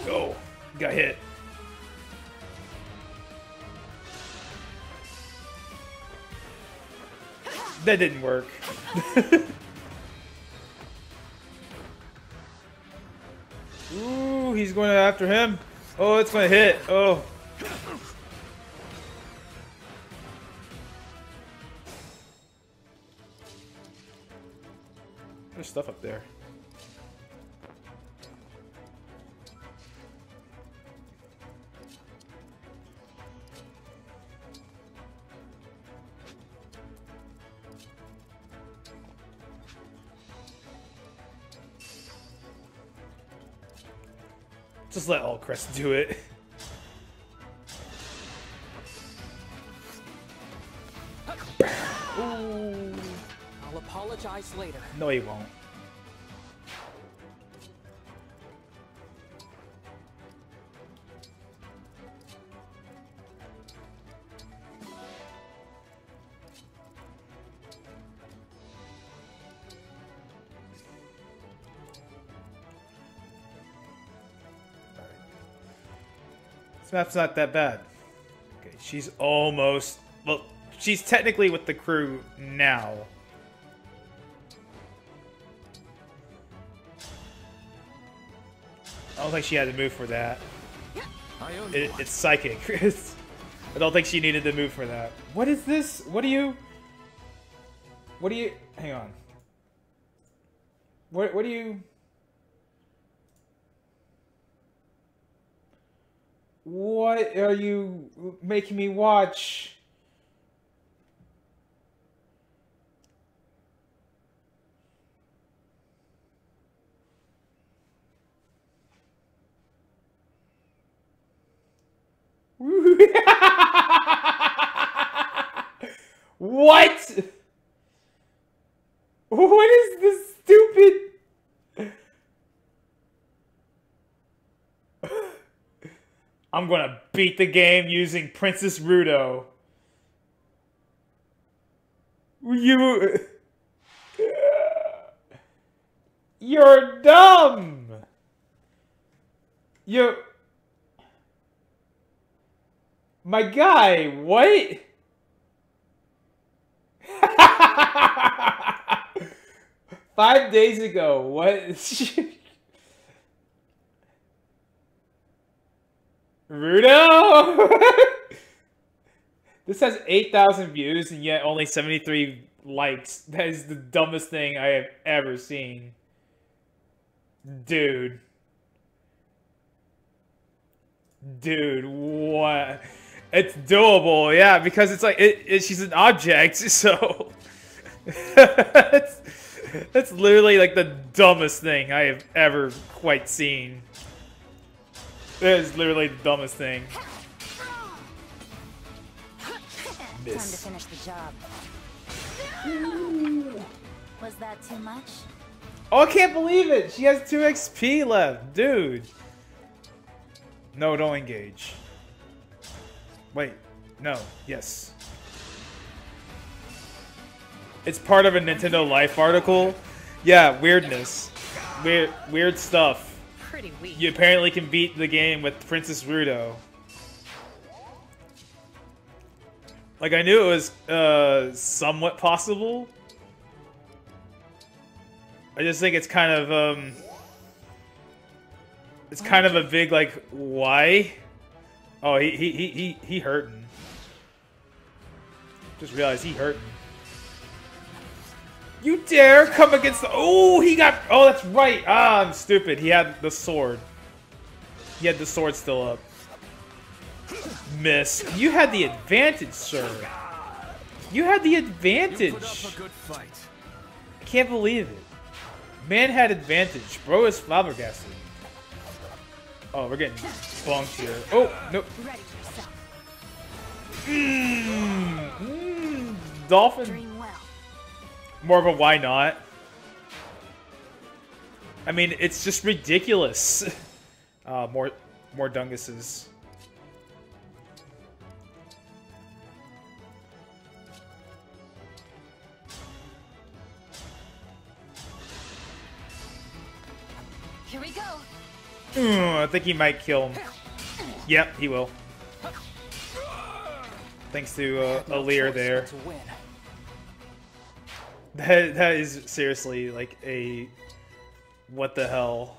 Oh, got hit. That didn't work. Ooh, he's going after him. Oh, it's going to hit. Oh. There's stuff up there. Just let all Crest do it. Ooh. I'll apologize later. No, he won't. Map's not that bad. Okay, she's almost... Well, she's technically with the crew now. I don't think she had to move for that. It's psychic. I don't think she needed to move for that. What is this? What do you... Hang on. What do you... What are you making me watch? What? What is this stupid... I'm gonna beat the game using Princess Rudo. You're dumb. My guy, what? Five days ago, what? Rudo! This has 8,000 views and yet only 73 likes. That is the dumbest thing I have ever seen. Dude. Dude, what? It's doable, yeah, because it's like, she's an object, so... That's literally like the dumbest thing I have ever quite seen. That is literally the dumbest thing. Time to finish the job. Was that too much? Oh, I can't believe it! She has 2 XP left, dude. No, don't engage. Wait, no, yes. It's part of a Nintendo Life article Yeah, weirdness. Weird stuff. Pretty weak. You apparently can beat the game with Princess Rudo. Like, I knew it was somewhat possible. I just think it's kind of it's kind of a big like why? Oh, he hurting. Just realized he hurting. You dare come against the... Oh, he got... Oh, that's right. Ah, I'm stupid. He had the sword. He had the sword still up. Miss. You had the advantage, sir. You had the advantage. You put up a good fight. I can't believe it. Man had advantage. Bro is flabbergasted. Oh, we're getting bonked here. Oh, nope. Dolphin. More of a why not? I mean, it's just ridiculous. More dunguses. Here we go. I think he might kill him. Yep, he will. Thanks to Alear there. That is seriously like a what the hell?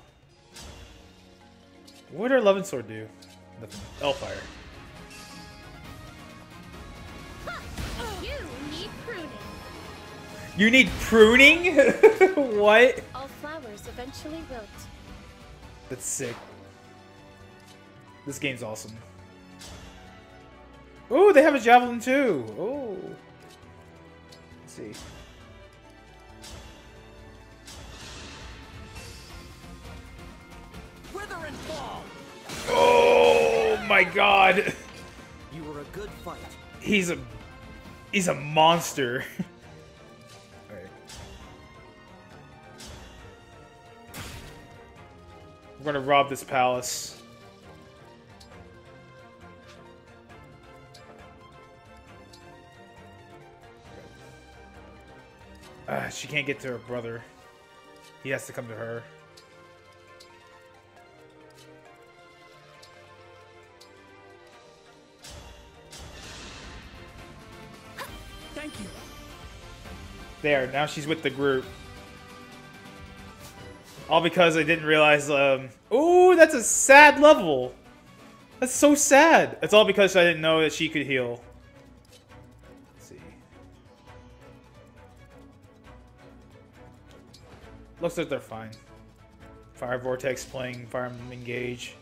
What did our Love and Sword do? Nothing. Hellfire. You need pruning. You need pruning? What? All flowers eventually wilt. That's sick. This game's awesome. Oh, they have a javelin too. Oh. Let's see. Wither and fall. Oh my god. You were a good fight. He's a monster. Alright. We're gonna rob this palace. She can't get to her brother. He has to come to her. Thank you. There, now she's with the group. All because I didn't realize, ooh, that's a sad level. That's so sad. It's all because I didn't know that she could heal. Let's see. Looks like they're fine. Fire Vortex playing Fire Emblem Engage.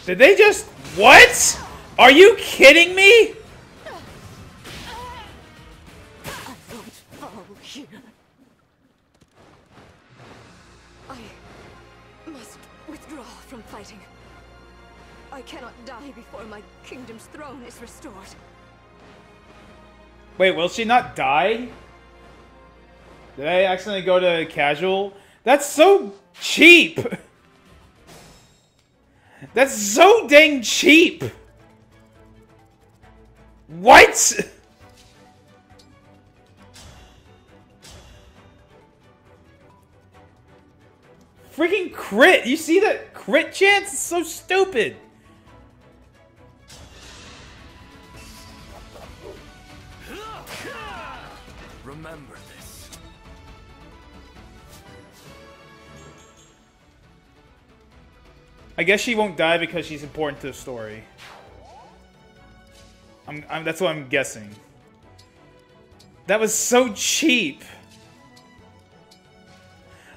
Did they just... What? Are you kidding me? I won't fall here. I must withdraw from fighting. I cannot die before my kingdom's throne is restored. Wait, will she not die? Did I accidentally go to casual? That's so cheap! That's so dang cheap! What?! Freaking crit! You see that crit chance? It's so stupid! Remember this. I guess she won't die because she's important to the story. That's what I'm guessing. That was so cheap.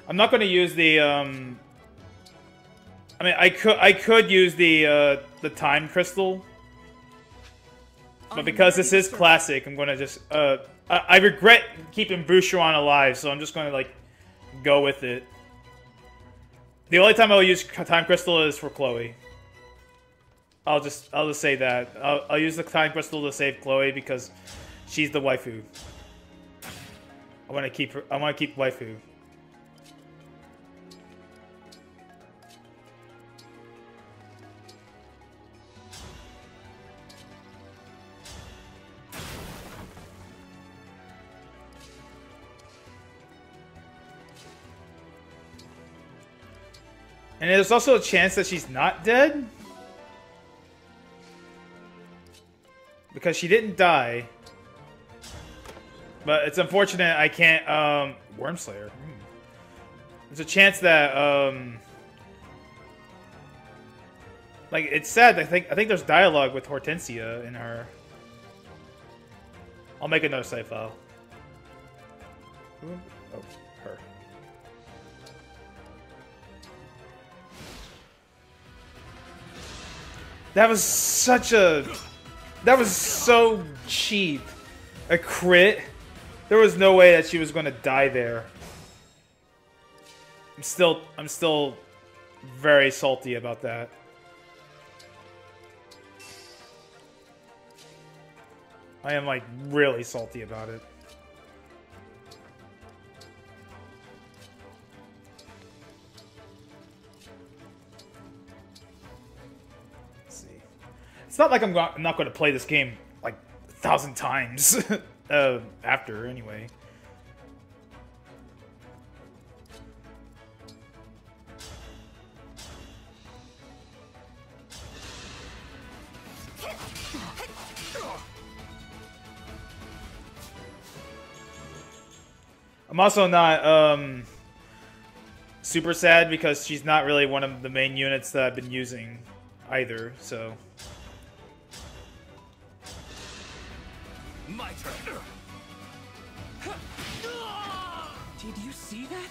I'm not going to use the. I mean, I could use the time crystal, but because this is classic, I'm going to just. I regret keeping Boucheron alive, so I'm just going to like go with it. The only time I'll use time crystal is for Chloe. I'll just say that. I'll use the time crystal to save Chloe because she's the waifu. I want to keep her. I want to keep waifu. And there's also a chance that she's not dead. Because she didn't die. But it's unfortunate I can't, Wormslayer. There's a chance that, like, it's sad. I think there's dialogue with Hortensia in her. I'll make another save file. Oh, her. That was such a... That was so cheap. A crit. There was no way that she was going to die there. I'm still very salty about that. I am, like, really salty about it. Let's see. It's not like I'm not going to play this game, like, 1,000 times after, anyway. I'm also not super sad because she's not really one of the main units that I've been using either, so. My turn. Did you see that?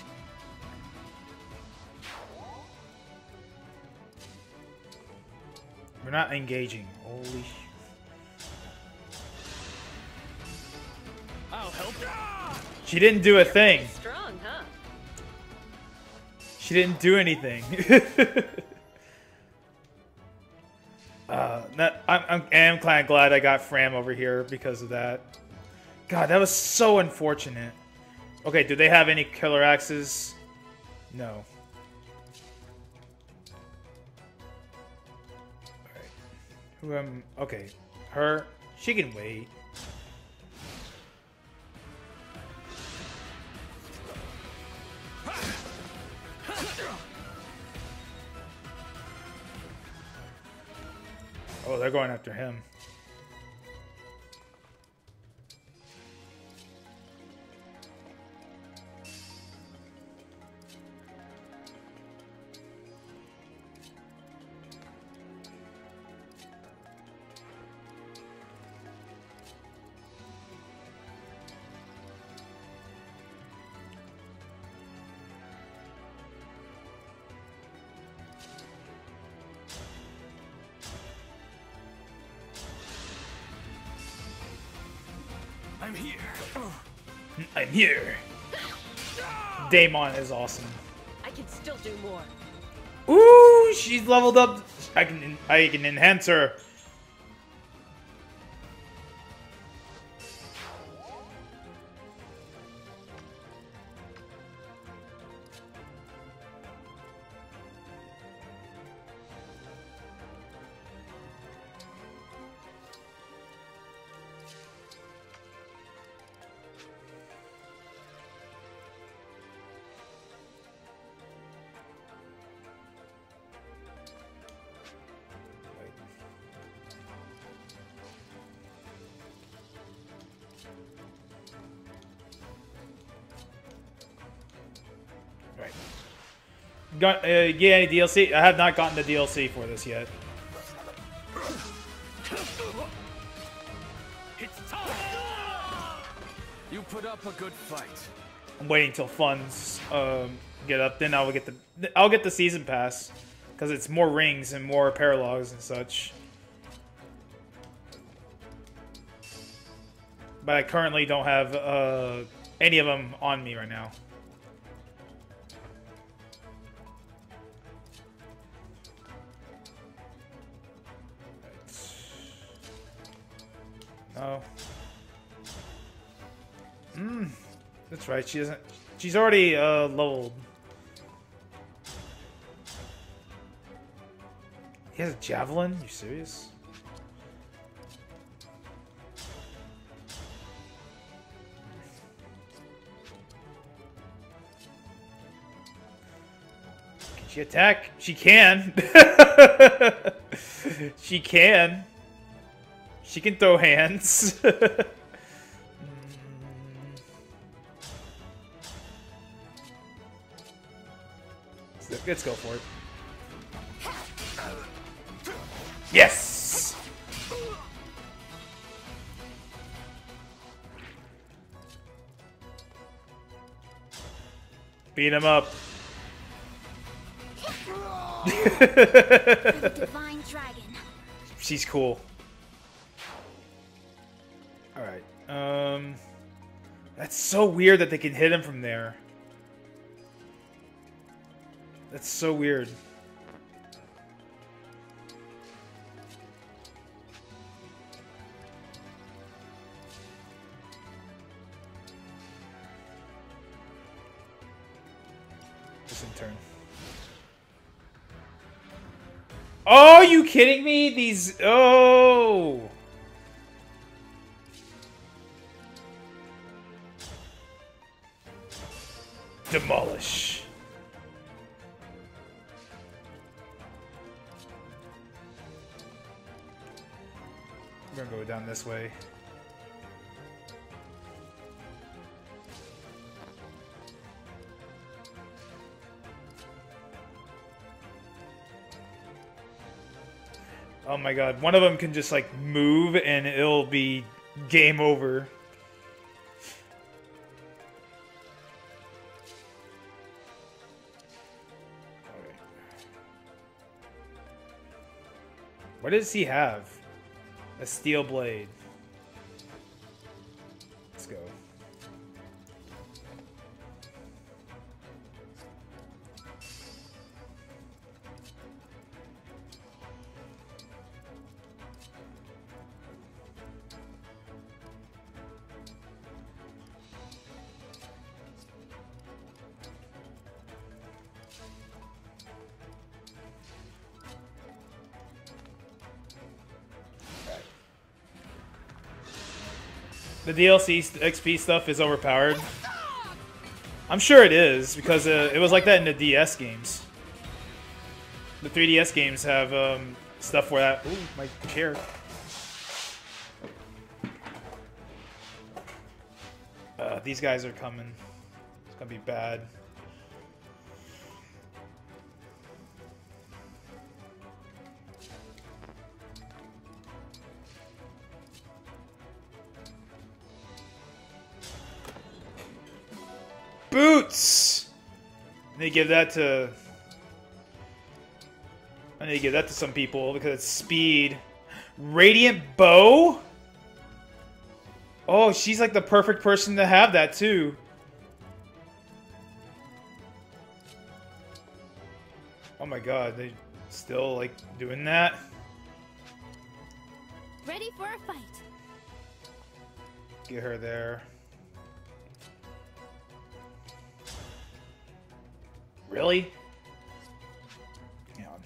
We're not engaging. Holy sh... I'll help you. She didn't do a thing. Strong, huh? She didn't do anything. I am kind of glad I got Fram over here because of that. God, that was so unfortunate. Okay, do they have any killer axes? No. Alright. Who am... Okay. Her. She can wait. Oh, they're going after him. I'm here. I'm here. Daemon is awesome. I can still do more. Ooh, she's leveled up. I can enhance her. Got yeah, any DLC? I have not gotten the DLC for this yet. It's time. You put up a good fight. I'm waiting till funds get up, then I'll get the season pass because it's more rings and more paralogs and such. But I currently don't have any of them on me right now. Oh. That's right, she doesn't... She's already, leveled. He has a javelin? You serious? Can She attack. She can. She can. She can throw hands. Let's go for it. Yes! Beat him up. The divine dragon. She's cool. Alright. That's so weird that they can hit him from there. That's so weird. Just in turn. Oh, you kidding me? These... Oh! Demolish. We're gonna go down this way. Oh my god, one of them can just like move and it'll be game over. What does he have? A steel blade. Let's go. The DLC XP stuff is overpowered. I'm sure it is, because it was like that in the DS games. The 3DS games have stuff for that. Ooh, my chair. These guys are coming. It's gonna be bad. Boots! I need to give that to... I need to give that to some people because it's speed. Radiant bow? Oh, she's like the perfect person to have that too. Oh my god, they still like doing that? Ready for a fight. Get her there. Really? Hang on.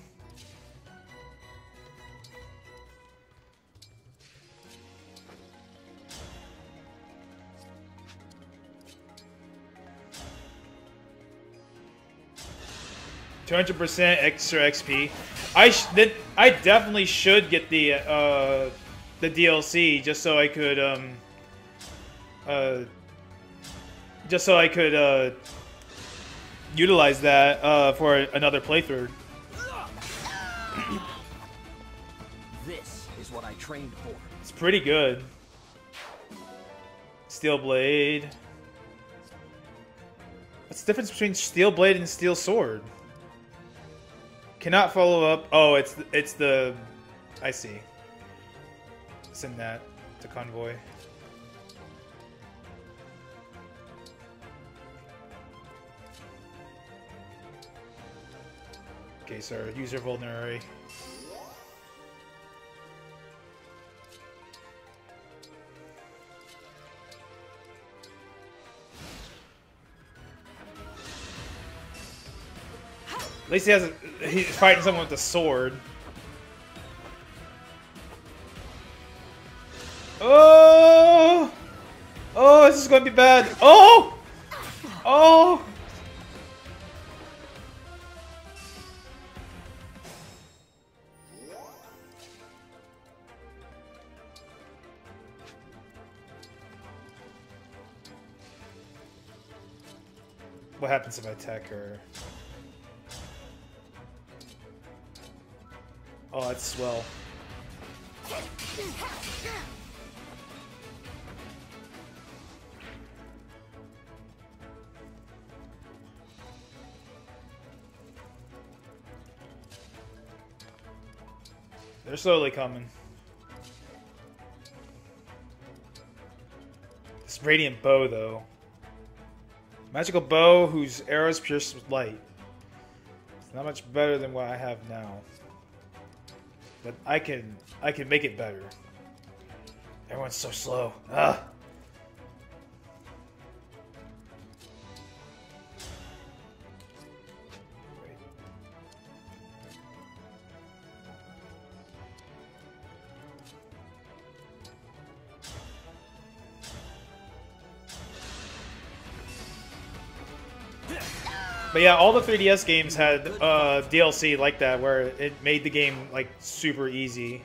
$200% extra XP. I definitely should get the DLC just so I could utilize that for another playthrough. This is what I trained for. It's pretty good. Steel blade. What's the difference between steel blade and steel sword? Cannot follow up. Oh, it's the. I see. Send that to convoy. Okay, sir. User vulnerary. At least he's fighting someone with a sword. Oh! Oh, this is going to be bad. Oh! Oh! what happens if I attack her? Oh, that's swell. They're slowly coming. This radiant bow, though. Magical bow whose arrows pierce with light. It's not much better than what I have now. But I can make it better. Everyone's so slow. Ah. But yeah, all the 3DS games had DLC like that, where it made the game like super easy.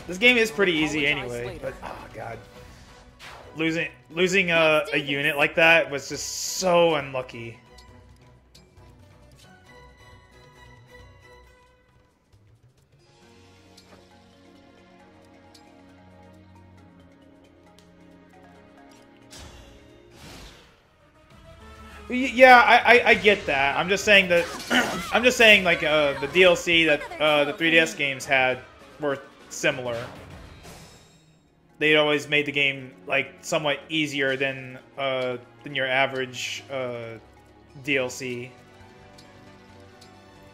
This game is pretty easy anyway, but oh god, losing a unit like that was just so unlucky. Yeah, I get that. I'm just saying that I'm just saying like the DLC that the 3DS games had were similar. They always made the game like somewhat easier than your average DLC.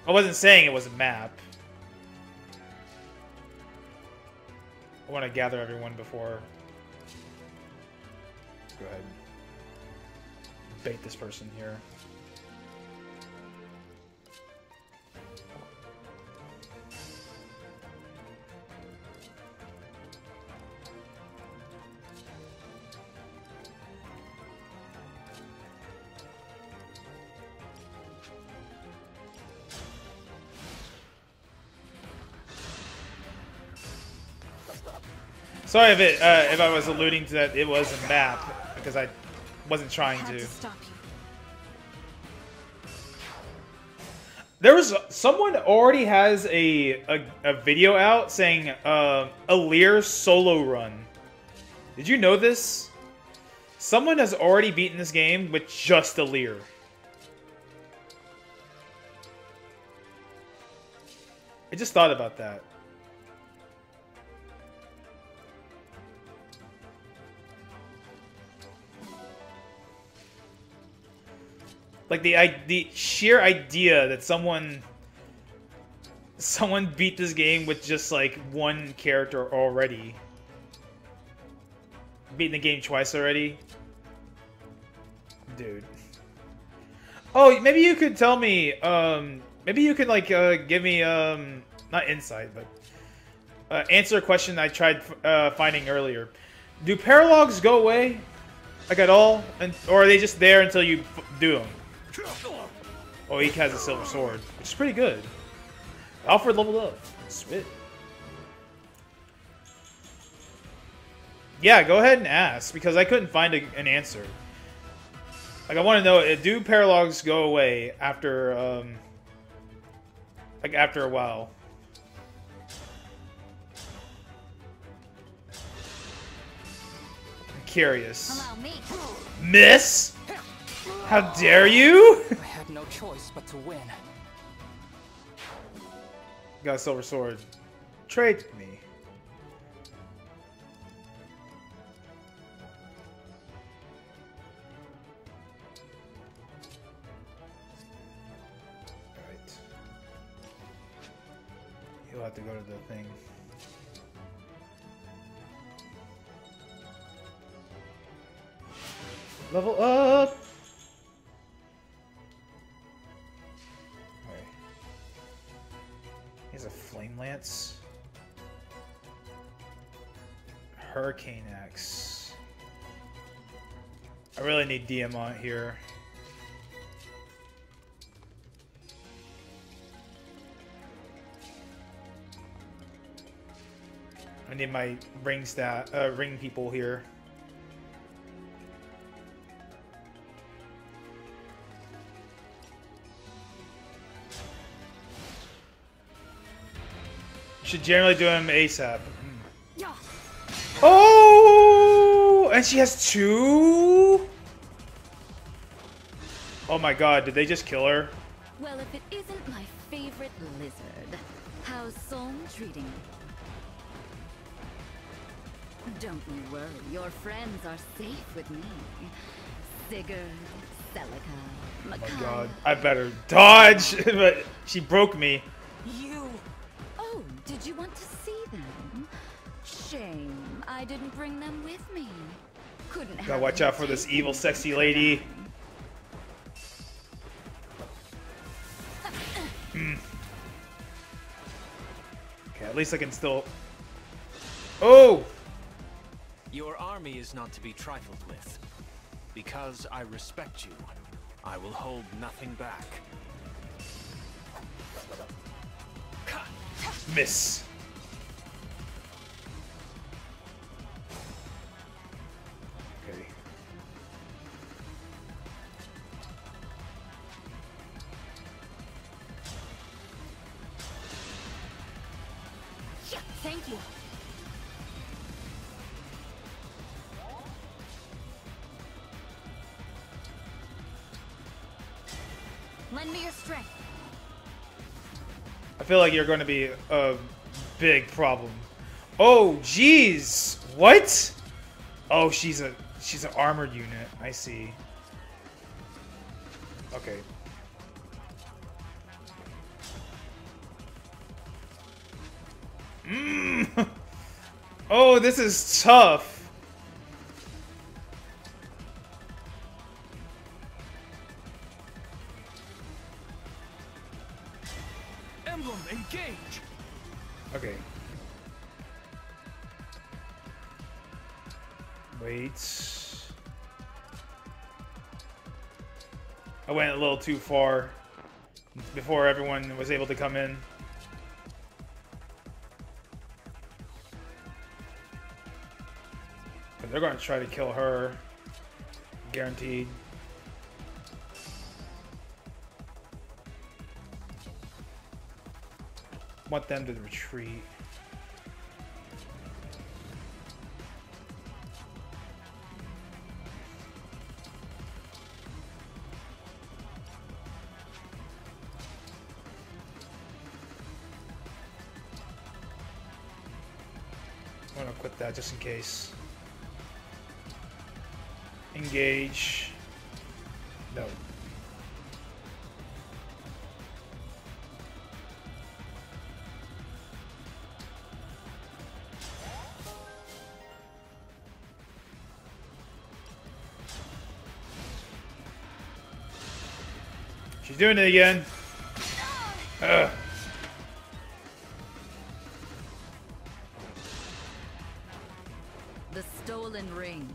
I wasn't saying it was a map. I want to gather everyone before. Go ahead. Bait this person here. Sorry if I was alluding to that it was a map, because I wasn't trying to. There was someone already has a video out saying a Lear solo run. Did you know this? Someone has already beaten this game with just a Lear. I just thought about that. Like the sheer idea that someone beat this game with just like one character already. Beating the game twice already. Dude. Oh, maybe you could tell me, maybe you could like give me not insight, but answer a question I tried finding earlier. Do paralogs go away? Like at all? Or are they just there until you do them? Oh, he has a silver sword, which is pretty good. Alfred leveled up. Sweet. Yeah, go ahead and ask, because I couldn't find an answer. Like, I want to know, do paralogs go away after, like, after a while? I'm curious. Miss? How dare you? I had no choice but to win. Got a silver sword. Trade with me. Alright. You'll have to go to the thing. Level up! He's a flame lance. Hurricane axe. I really need Diamant here. I need my ring people here. Should generally do him ASAP. Oh, and she has 2. Oh my god, did they just kill her? Well, if it isn't my favorite lizard, how's Solm treating you? Don't you worry, your friends are safe with me. Sigurd, Celica, Oh my Micaiah. god, I better dodge, but she broke me. You! Oh, did you want to see them? Shame, I didn't bring them with me. Couldn't have Gotta watch out for this evil, sexy lady. Okay, at least I can still... Oh! Your army is not to be trifled with. Because I respect you, I will hold nothing back. Miss. Okay. Thank you. Lend me your strength. I feel like you're going to be a big problem. Oh, jeez. What? Oh, she's an armored unit. I see. Okay. Oh, this is tough. Emblem, engage! Okay. Wait. I went a little too far before everyone was able to come in. But they're going to try to kill her. Guaranteed. Want them to retreat. I'm gonna quit that just in case. Engage. No. She's doing it again. Ugh. The stolen rings.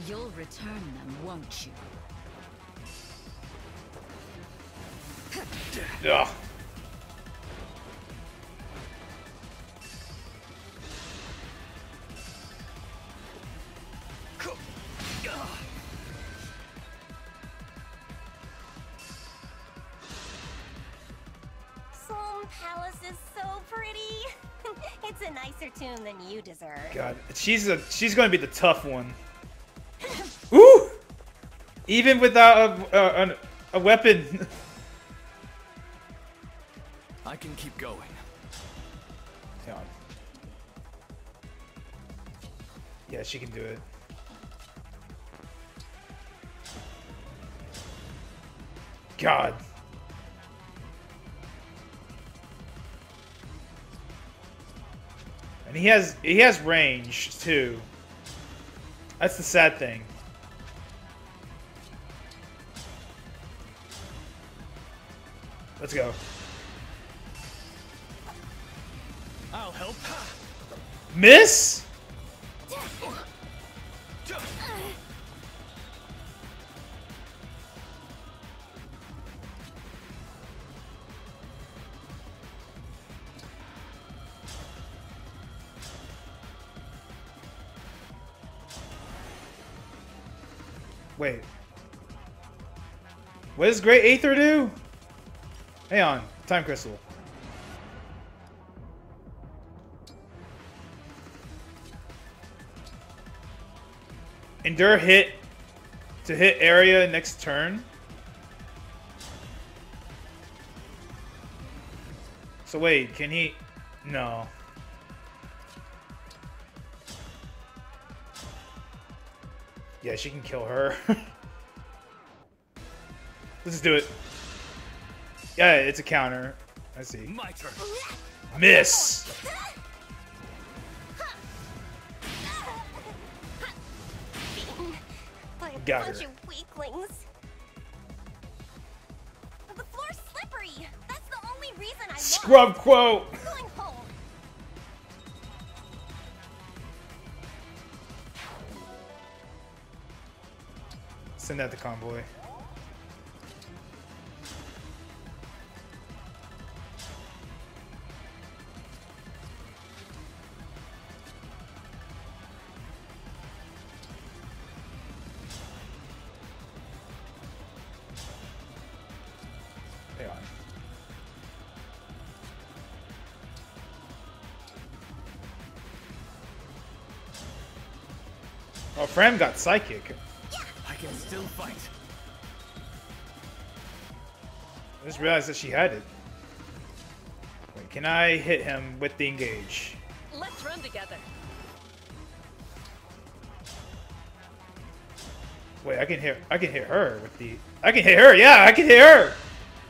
You'll return them, won't you? Ugh. Solm Palace is so pretty. It's a nicer tune than you deserve. God, she's going to be the tough one. Ooh! Even without a weapon. I can keep going. Hang on. Yeah, she can do it. God. And he has range too. That's the sad thing. Let's go. I'll help. Miss? Wait. What does Great Aether do? Hang on. Time Crystal. Endure hit to hit area next turn. So wait, can he... No. Yeah, she can kill her. Let's do it. Yeah, it's a counter. I see. My turn. Miss! By a Got bunch her. of weaklings. The floor's slippery. That's the only reason I Scrub lost. quote! I'm going home. Send that to convoy. Hang on. Oh, Fram got psychic. I can still fight. I just realized that she had it. Wait, can I hit him with the engage? Let's run together. Wait, I can hit her with the... I can hit her, yeah, I can hit her!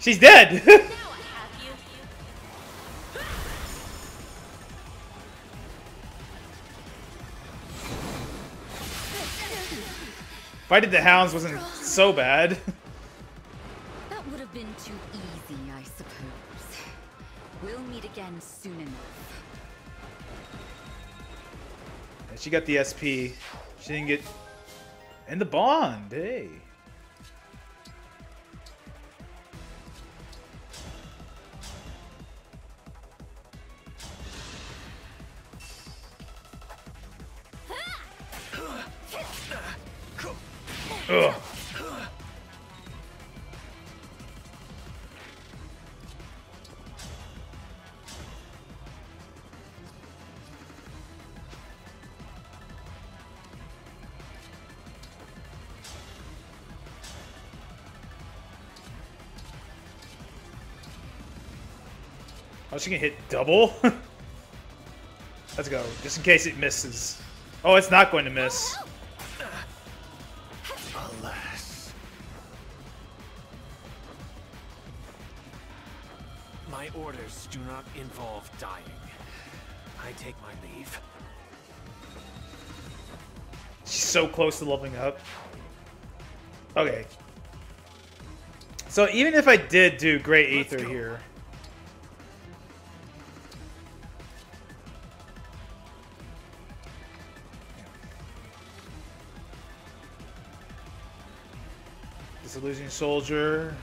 She's dead! Fighting the hounds wasn't so bad. That would have been too easy, I suppose. We'll meet again soon enough. And she got the SP. She didn't get... And the bond, hey. Ugh. Oh, she can hit double? Let's go, just in case it misses. Oh, it's not going to miss. Alas. My orders do not involve dying. I take my leave. She's so close to leveling up. Okay. So even if I did do Great Aether here... Disillusioned Soldier.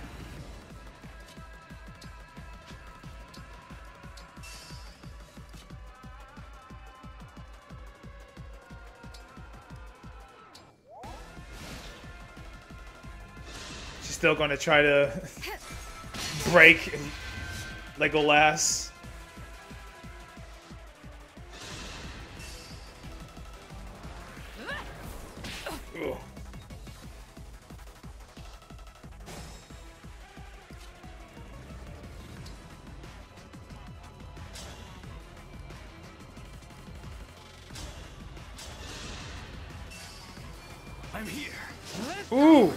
She's still going to try to break Legolas. Ugh. I'm here. Ooh!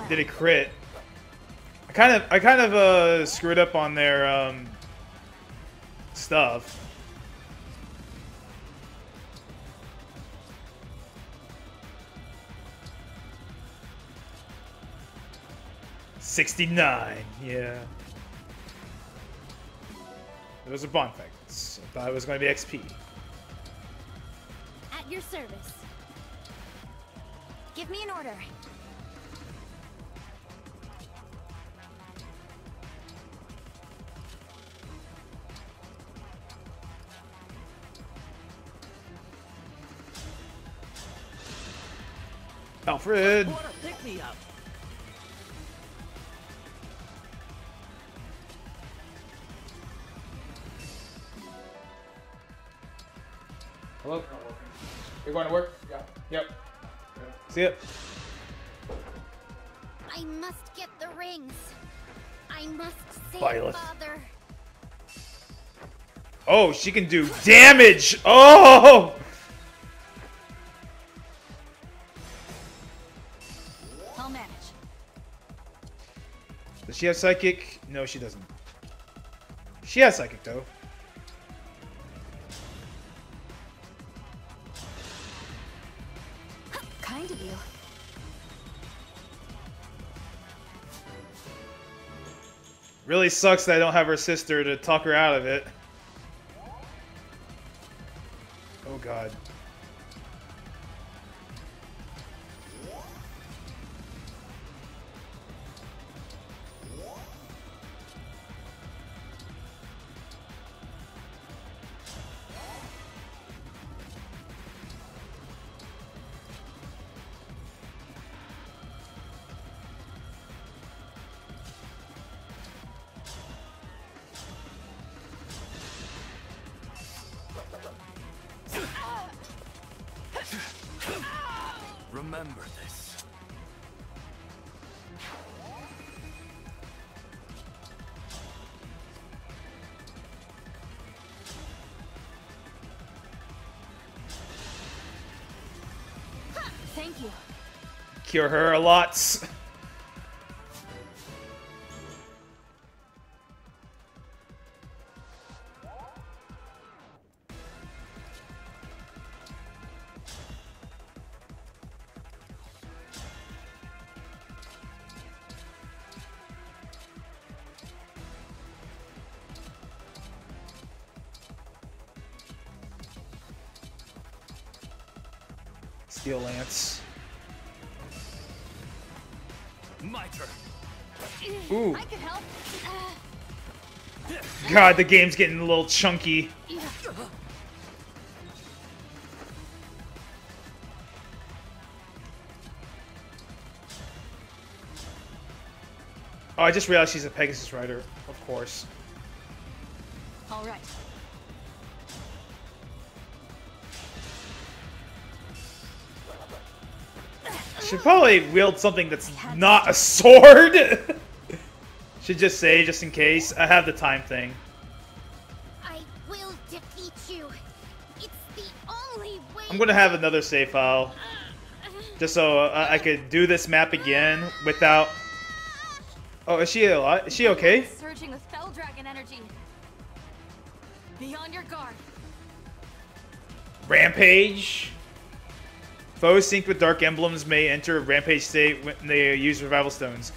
Did a crit. I kind of screwed up on their stuff. $69, yeah. It was a bond effect. I thought it was going to be XP. At your service. Give me an order. Alfred! What a pick-me-up! Hello? You're going to work? Yeah. Yep. See ya. I must get the rings. I must save Violet. Father. Oh, she can do damage! Oh! I'll manage. Does she have psychic? No, she doesn't. She has psychic, though. Kind of you. Really sucks that I don't have her sister to talk her out of it. Oh god. Remember this. Thank you. Cure her a lot. Steel Lance. My turn. Ooh. I can help. God, the game's getting a little chunky. Oh, I just realized she's a Pegasus rider, of course. All right. Should probably wield something that's not a sword. Should just say, just in case. I have the time thing. I will defeat you. It's the only way. I'm gonna have another save file, just so I could do this map again without. Oh, is she alive? Is she okay? Surging with Fell Dragon energy. Be on your guard. Rampage. Foes synced with Dark Emblems may enter a rampage state when they use Revival Stones.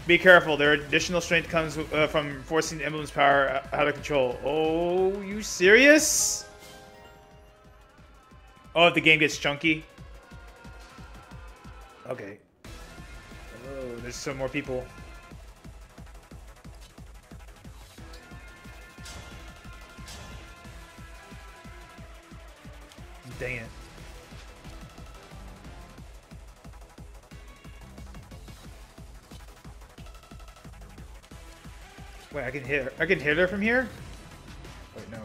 Be careful, their additional strength comes from forcing the Emblem's power out of control. Oh, you serious? Oh, if the game gets chunky? Okay. Oh, there's some more people. Dang it. Wait, I can hit her. I can hit her from here? Wait, no.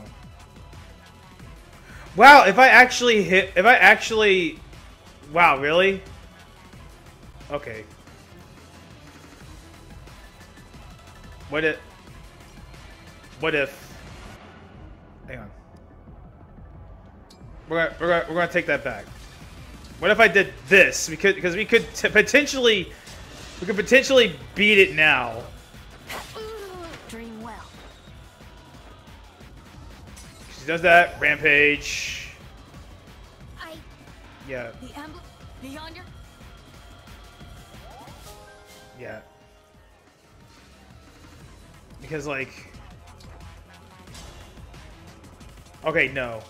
Wow, if I actually wow, really? Okay. What if hang on. We're gonna take that back. What if I did this? Because we could potentially beat it now. Dream well. She does that. Rampage. Yeah. The emblem beyond your. Yeah. Because like. Okay, no.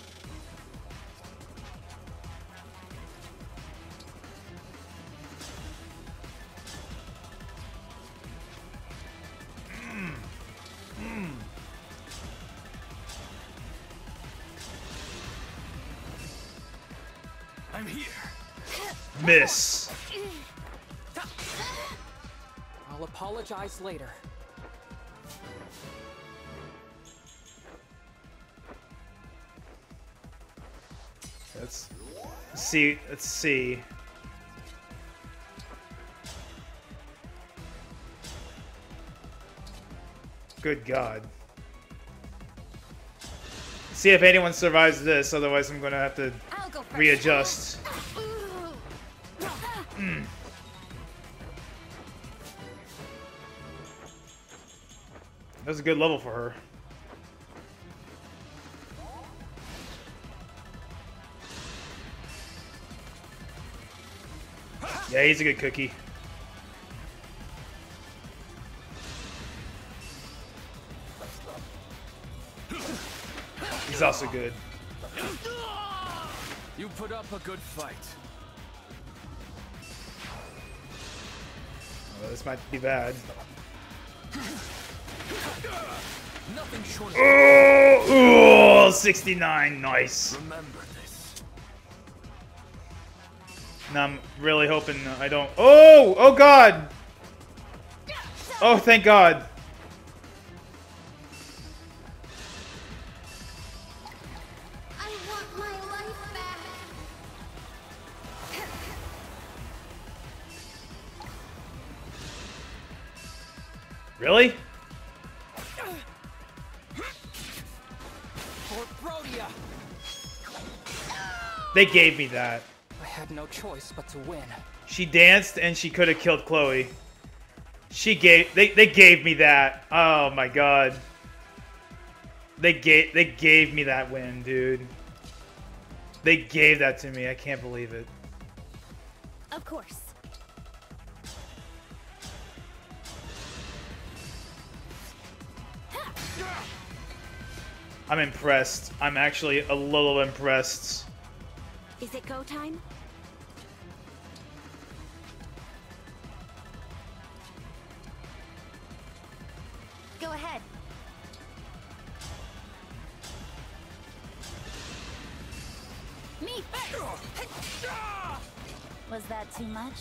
I'm here. Miss. apologize later. Let's see. Let's see. Good God. See if anyone survives this, otherwise I'm gonna have to readjust. Mm. That was a good level for her. Yeah, he's a good cookie. He's also good. You put up a good fight. Oh, this might be bad. Nothing short of Oh, 69, nice. Remember this. Now I'm really hoping I don't. Oh, oh God. Oh, thank God. I want my life back. Really? For Rhodia! They gave me that. I had no choice but to win. She danced and she could have killed Chloe. They gave me that. Oh my God. They gave me that win, dude. They gave that to me. I can't believe it. Of course. I'm impressed. I'm actually a little impressed. Is it go time? Go ahead. Me first. Was that too much?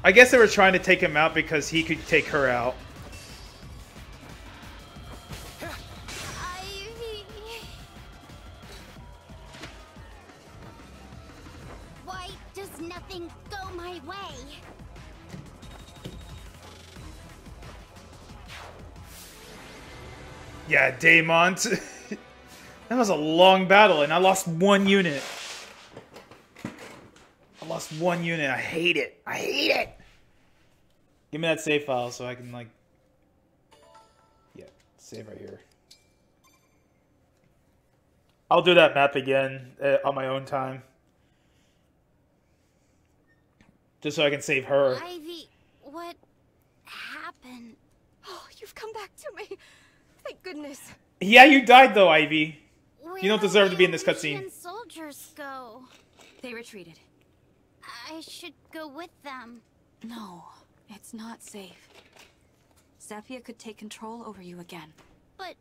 I guess they were trying to take him out because he could take her out. Why does nothing go my way? Yeah, Daemont. That was a long battle, and I lost 1 unit. I lost 1 unit. I hate it. I hate it. Give me that save file so I can, like... Yeah, save right here. I'll do that map again on my own time. Just so I can save her. Ivy, what happened? Oh, you've come back to me. Thank goodness. Yeah, you died though, Ivy. You don't Where'd deserve to be in this the cutscene. Lucian soldiers go? They retreated. I should go with them. No, it's not safe. Zephyr could take control over you again. But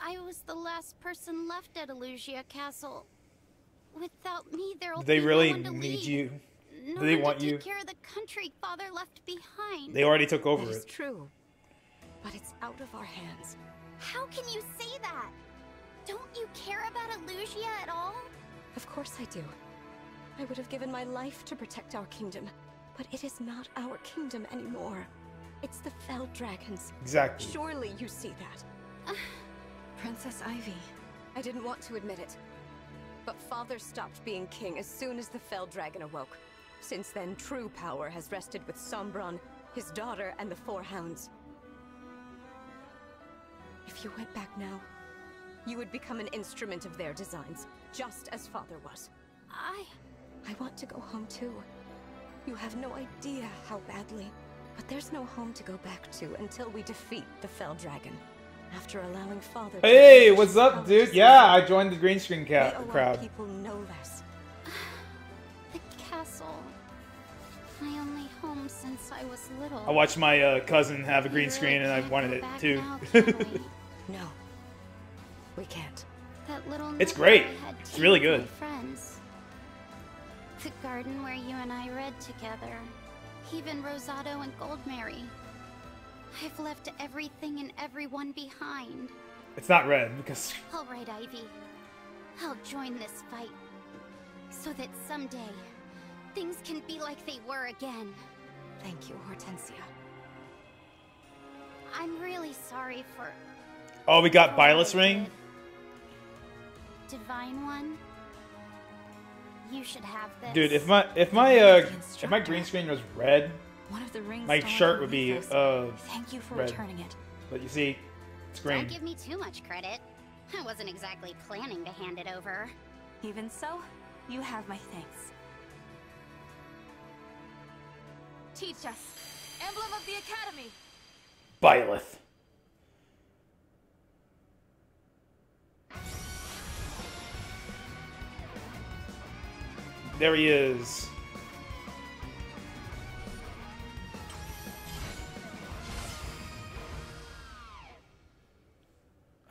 I was the last person left at Elusia Castle. Without me, there'll They be really no one to need lead. you. No They one want to you. take care of the country Father left behind. They already took over That is it. true. But it's out of our hands. How can you say that? Don't you care about Elusia at all? Of course I do. I would have given my life to protect our kingdom. But it is not our kingdom anymore. It's the Fell Dragons. Exactly. Surely you see that. Princess Ivy. I didn't want to admit it. But Father stopped being king as soon as the Fell Dragon awoke. Since then, true power has rested with Sombron, his daughter, and the Four Hounds. If you went back now, you would become an instrument of their designs, just as Father was. I want to go home too. You have no idea how badly. But there's no home to go back to until we defeat the Fell Dragon. After allowing Father to Hey, unleash what's his up, power dude? to Yeah, save I joined the green screen we owe our crowd. people no less. The castle. My only home since I was little. I watched my cousin have a green We screen really and I can't wanted go it back too. now, can we? No. We can't. That little It's note great. I had It's really taken good. from my friends. The garden where you and I read together. Even Rosado and Goldmary. I've left everything and everyone behind. It's not red because... All right, Ivy. I'll join this fight. So that someday, things can be like they were again. Thank you, Hortensia. I'm really sorry for... Oh, we got Byleth's ring? Divine One? You should have this. Dude, if my green screen was red, One of the rings my still shirt would be underneath us. Thank you for red. returning it. But you see, it's green. Don't give me too much credit. I wasn't exactly planning to hand it over. Even so, you have my thanks. Teach us. Emblem of the Academy. Byleth. There he is.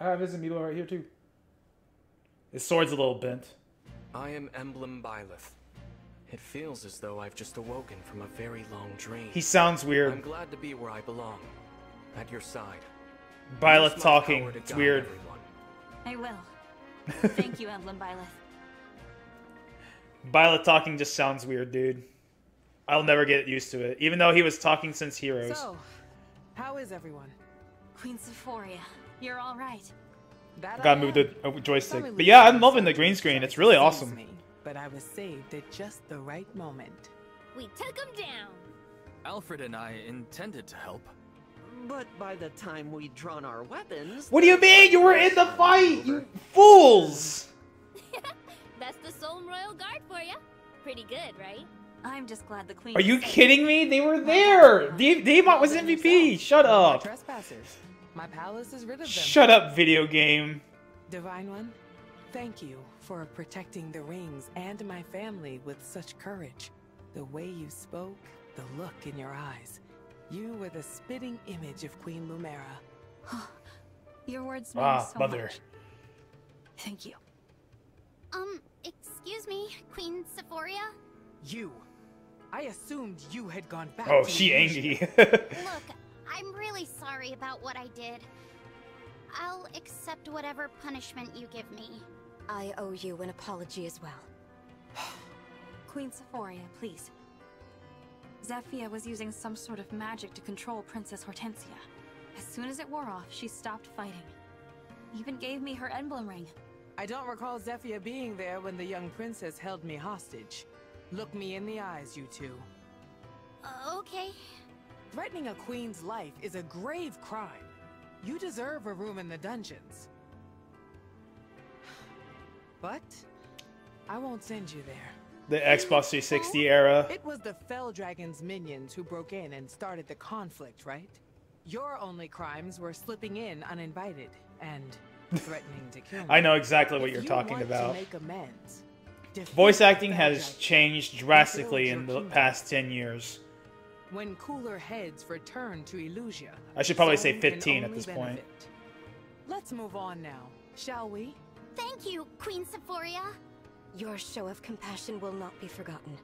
I have his amiibo right here too. His sword's a little bent. I am Emblem Byleth. It feels as though I've just awoken from a very long dream. He sounds weird. I'm glad to be where I belong, at your side. Byleth talking. It's weird. I will. Thank you, Emblem Byleth. Byleth talking just sounds weird, dude. I'll never get used to it. Even though he was talking since Heroes. So, how is everyone? Queen Sephoria, you're all right. Gotta move the joystick. But yeah, I'm loving the green screen. It's really awesome. But I was saved at just the right moment. We took him down. Alfred and I intended to help. But by the time we'd drawn our weapons... What do you mean? You were in the fight, you fools! That's the Solm Royal Guard for you. Pretty good, right? I'm just glad the Queen... Are you kidding me? They were there! Daemon was MVP! Shut up! Trespassers. My palace is rid of them. Shut up, video game. Divine One, thank you for protecting the rings and my family with such courage. The way you spoke, the look in your eyes. You were the spitting image of Queen Lumera. Your words mean so mother. much. Thank you. Excuse me, Queen Sephoria? You. I assumed you had gone back Oh, to she Elusia. angry. Look, I'm really sorry about what I did. I'll accept whatever punishment you give me. I owe you an apology as well. Queen Sephoria, please. Zephyr was using some sort of magic to control Princess Hortensia. As soon as it wore off, she stopped fighting. Even gave me her emblem ring. I don't recall Zephyr being there when the young princess held me hostage. Look me in the eyes, you two. Okay. Threatening a queen's life is a grave crime. You deserve a room in the dungeons. But I won't send you there. The Xbox 360 era. It was the Fell Dragon's minions who broke in and started the conflict, right? Your only crimes were slipping in uninvited and threatening to kill me. I know exactly what If you're you talking want about. To make amends, Voice acting has changed drastically in the past 10 years. when cooler heads return to Elusia, I should probably say Solm can 15 at only this point. benefit. Let's move on now, shall we? Thank you, Queen Sephoria. Your show of compassion will not be forgotten.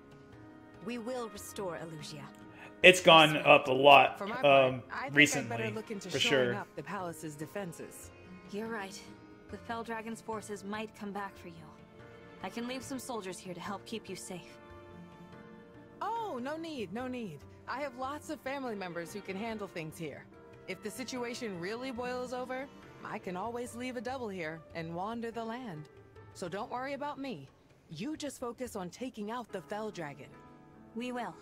We will restore Elusia. It's gone up a lot For my part, I think I'd recently, better look into for shoring sure. up the palace's defenses. You're right. The Fell Dragon's forces might come back for you. I can leave some soldiers here to help keep you safe. Oh, no need, no need. I have lots of family members who can handle things here. If the situation really boils over, I can always leave a double here and wander the land. So don't worry about me. You just focus on taking out the Fell Dragon. We will.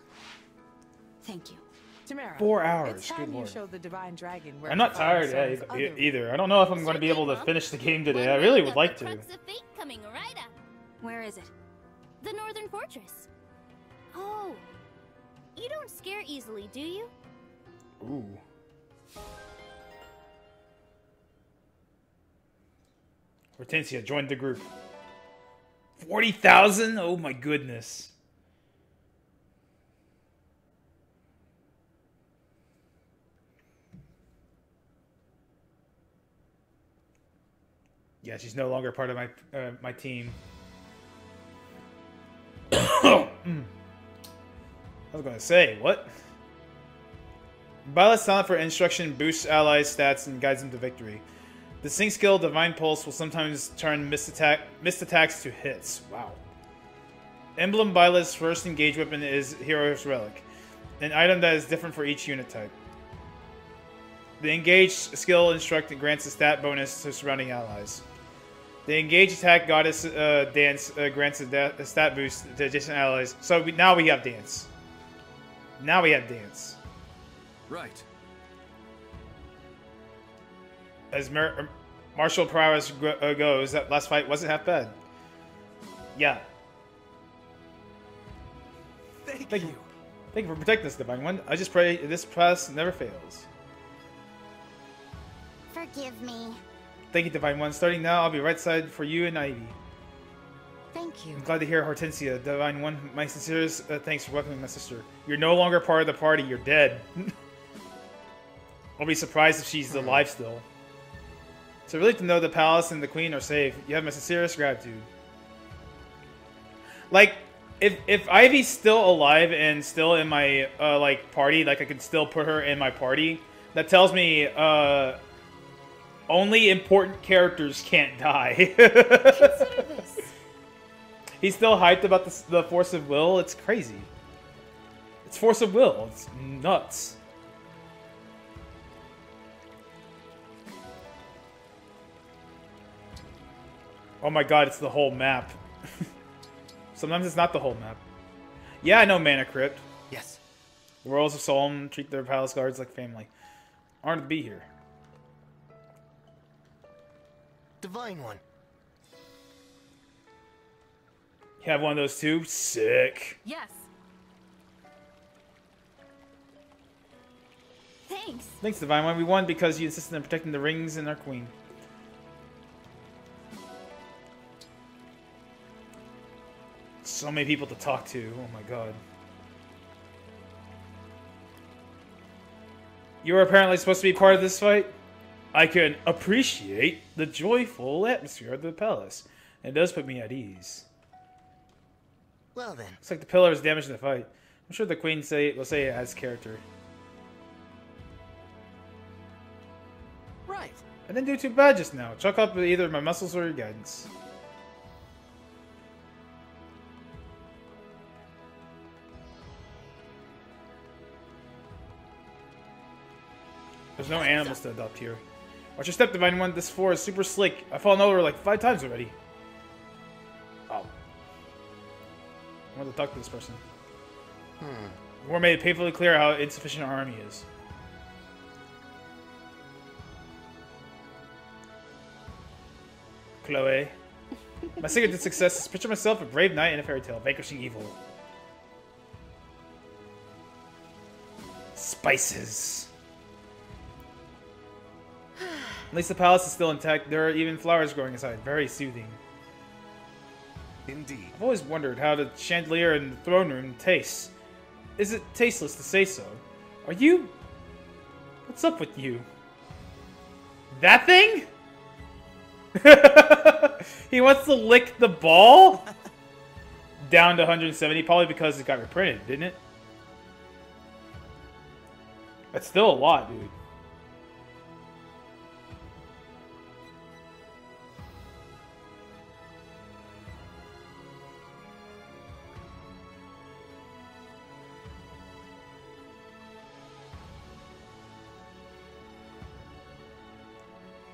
Thank you. Tamara, 4 hours, it's good time you lord. show the Divine Dragon where I'm to not find tired some of either. I don't know if I'm going to be able to finish the game today. I really would like to. Crux of fate coming right up. Where is it? The Northern Fortress. Oh, you don't scare easily, do you? Ooh. Hortensia joined the group. 40,000? Oh my goodness. Yeah, she's no longer part of my my team. I was gonna say, what? Violet's talent for instruction boosts allies' stats and guides them to victory. The sync skill Divine Pulse will sometimes turn missed attacks to hits. Wow. Emblem Violet's first engaged weapon is Hero's Relic, an item that is different for each unit type. The engaged skill instruct grants a stat bonus to surrounding allies. The engaged attack Goddess Dance grants a stat boost to adjacent allies. So now we have Dance. Now we have Dance. Right. As martial prowess goes, that last fight wasn't half bad. Yeah. Thank you. Thank you for protecting us, Divine One. I just pray this pass never fails. Forgive me. Thank you, Divine One. Starting now, I'll be right side for you and Ivy. Thank you. I'm glad to hear Hortensia. Divine One, my sincerest thanks for welcoming my sister. You're no longer part of the party. You're dead. I'll be surprised if she's alive still. It's a relief to know the palace and the queen are safe. You have my sincerest gratitude. Like, if Ivy's still alive and still in my like party, like I could still put her in my party, that tells me only important characters can't die. Consider this. He's still hyped about the Force of Will. It's crazy. It's Force of Will. It's nuts. Oh my god, it's the whole map. Sometimes it's not the whole map. Yeah, I know Mana Crypt. Yes. The Royals of Solm treat their palace guards like family. Honored to be here. Divine One. You have one of those too? Sick. Yes. Thanks. Thanks, Divine One. We won because you insisted on protecting the rings and our queen. So many people to talk to. Oh my god. You were apparently supposed to be part of this fight? I can appreciate the joyful atmosphere of the palace. It does put me at ease. Well then. Looks like the pillar is damaged in the fight. I'm sure the queen will say it adds character. Right. I didn't do too bad just now. Chalk up either my muscles or your guidance. There's no animals to adopt here. Watch your step, Divine One. This floor is super slick. I've fallen over like 5 times already. Oh. I want to talk to this person. The war made it painfully clear how insufficient our army is. Chloe. My secret to success is picture myself a brave knight in a fairy tale, vanquishing evil. Spices. At least the palace is still intact. There are even flowers growing inside. Very soothing. Indeed. I've always wondered how the chandelier in the throne room tastes. Is it tasteless to say so? Are you... What's up with you? That thing? He wants to lick the ball? Down to 170, probably because it got reprinted, didn't it? That's still a lot, dude.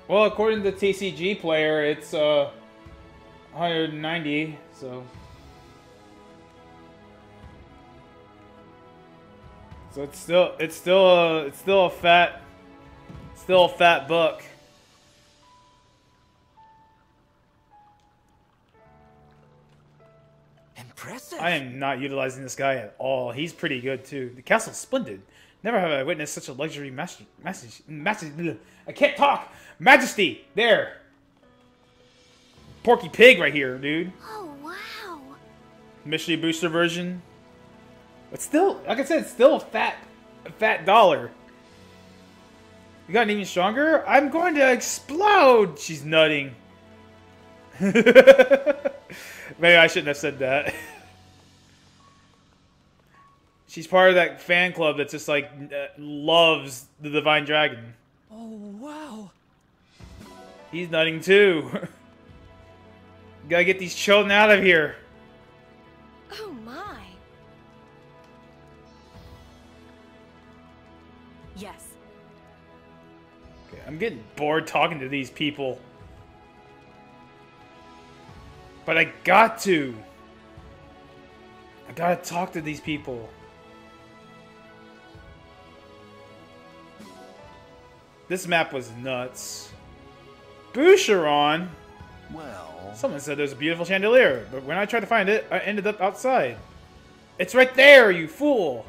Well, according to the TCG player, it's 190, so it's still a fat buck. Impressive. I am not utilizing this guy at all. He's pretty good too. The castle's splendid. Never have I witnessed such a luxury I can't talk! Majesty! There! Porky Pig right here, dude. Oh, wow. Mystery Booster version. But still, like I said, it's still a fat dollar. You gotten even stronger? I'm going to explode! She's nutting. Maybe I shouldn't have said that. She's part of that fan club that's just like loves the Divine Dragon. Oh, wow. He's nutting too. Gotta get these children out of here. Oh my. Yes. Okay, I'm getting bored talking to these people. But I got to. I gotta talk to these people. This map was nuts. Boucheron? Well... Someone said there's a beautiful chandelier, but when I tried to find it, I ended up outside. It's right there, you fool!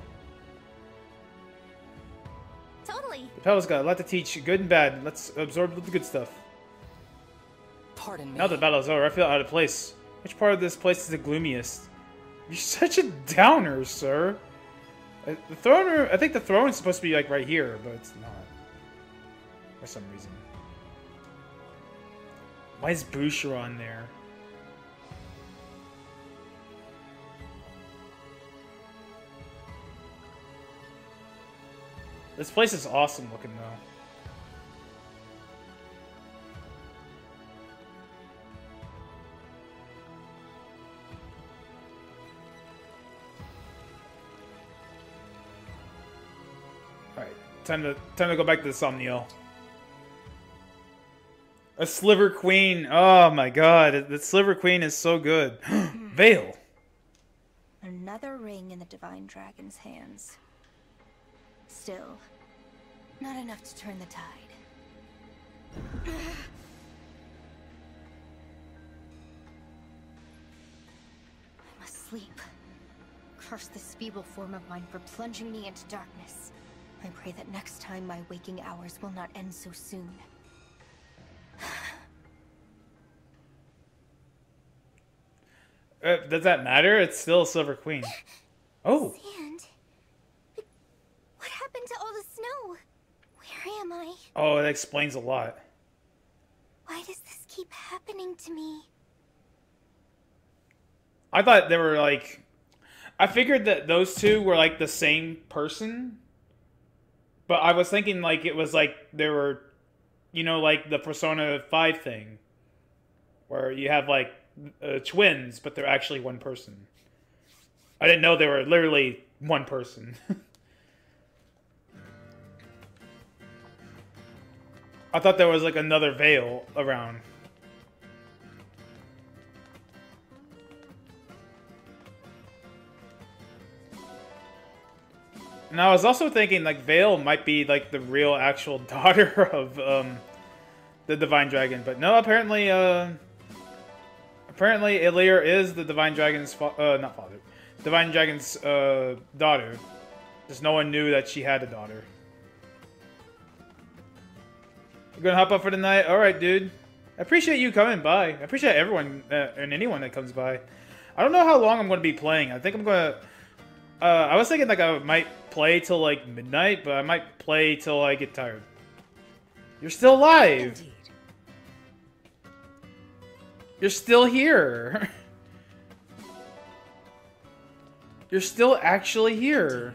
Totally. The Petal's got a lot to teach, good and bad. Let's absorb the good stuff. Pardon me. Now the battle's over, I feel out of place. Which part of this place is the gloomiest? You're such a downer, sir. The throne room, I think the throne is supposed to be like right here, but it's not. For some reason. Why is Boucheron there? This place is awesome looking though. Alright, time to go back to the Somniel. A Sliver Queen. Oh my god, the Sliver Queen is so good. Veil. Another ring in the Divine Dragon's hands. Still, not enough to turn the tide. I must sleep. Curse this feeble form of mine for plunging me into darkness. I pray that next time my waking hours will not end so soon. Does that matter? It's still a Silver Queen. Oh. Sand? What happened to all the snow? Where am I? Oh, that explains a lot. Why does this keep happening to me? I thought they were like... I figured that those two were like the same person. But I was thinking like it was like they were... You know, like the Persona 5 thing. Where you have like... twins, but they're actually one person. I didn't know they were literally one person. I thought there was like another veil around. And I was also thinking like Veil might be like the real actual daughter of the Divine Dragon, but no, apparently apparently Ilir is the Divine Dragon's not father. Divine Dragon's daughter. Just no one knew that she had a daughter. You're gonna hop up for the night? Alright, dude. I appreciate you coming by. I appreciate everyone and anyone that comes by. I don't know how long I'm gonna be playing. I think I'm gonna... I was thinking like I might play till like midnight, but I might play till I get tired. You're still alive! Indeed. You're still here! You're still actually here!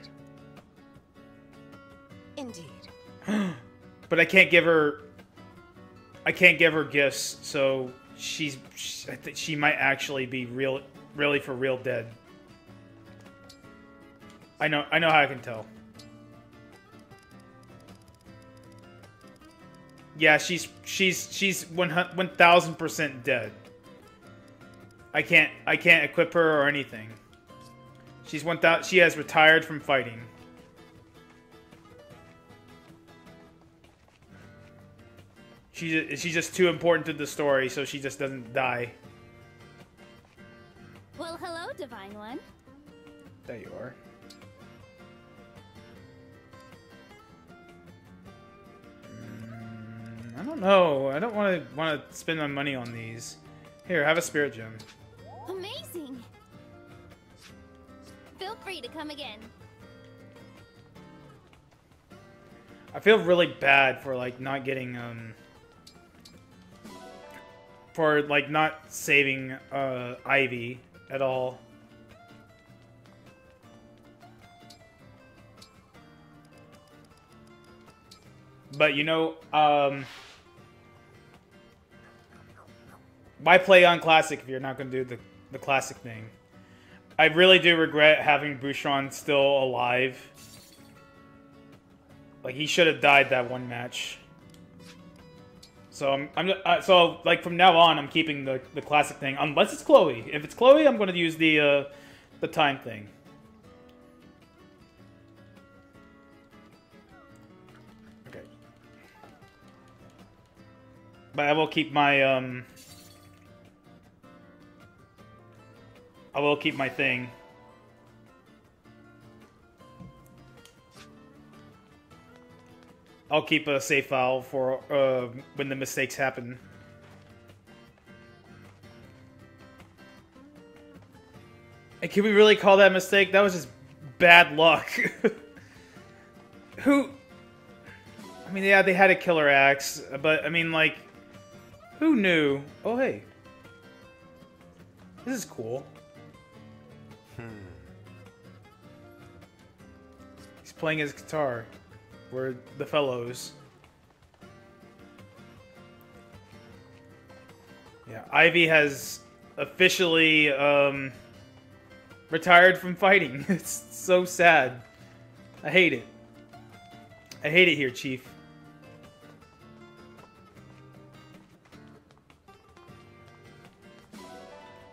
Indeed. But I can't give her... I can't give her gifts, so I think she might actually be really for real dead. I know how I can tell. Yeah, she's 1000% dead. I can't equip her or anything. She's 1000. She has retired from fighting. She's just too important to the story, so she just doesn't die. Well, hello, Divine One. There you are. I don't know. I don't want to spend my money on these. Here, have a spirit gem. Amazing. Feel free to come again. I feel really bad for like not getting for like not saving Ivy at all. But you know, why play on classic if you're not going to do the classic thing? I really do regret having Bouchon still alive. Like, he should have died that one match. So so like from now on, I'm keeping the classic thing unless it's Chloe. If it's Chloe, I'm going to use the time thing. Okay. But I will keep my I will keep my thing. I'll keep a save file for when the mistakes happen. And can we really call that a mistake? That was just bad luck. Who... I mean, yeah, they had a killer axe, but, I mean, like... Who knew? Oh, hey. This is cool. He's playing his guitar. We're the fellows. Yeah, Ivy has officially retired from fighting. It's so sad. I hate it. I hate it here, Chief.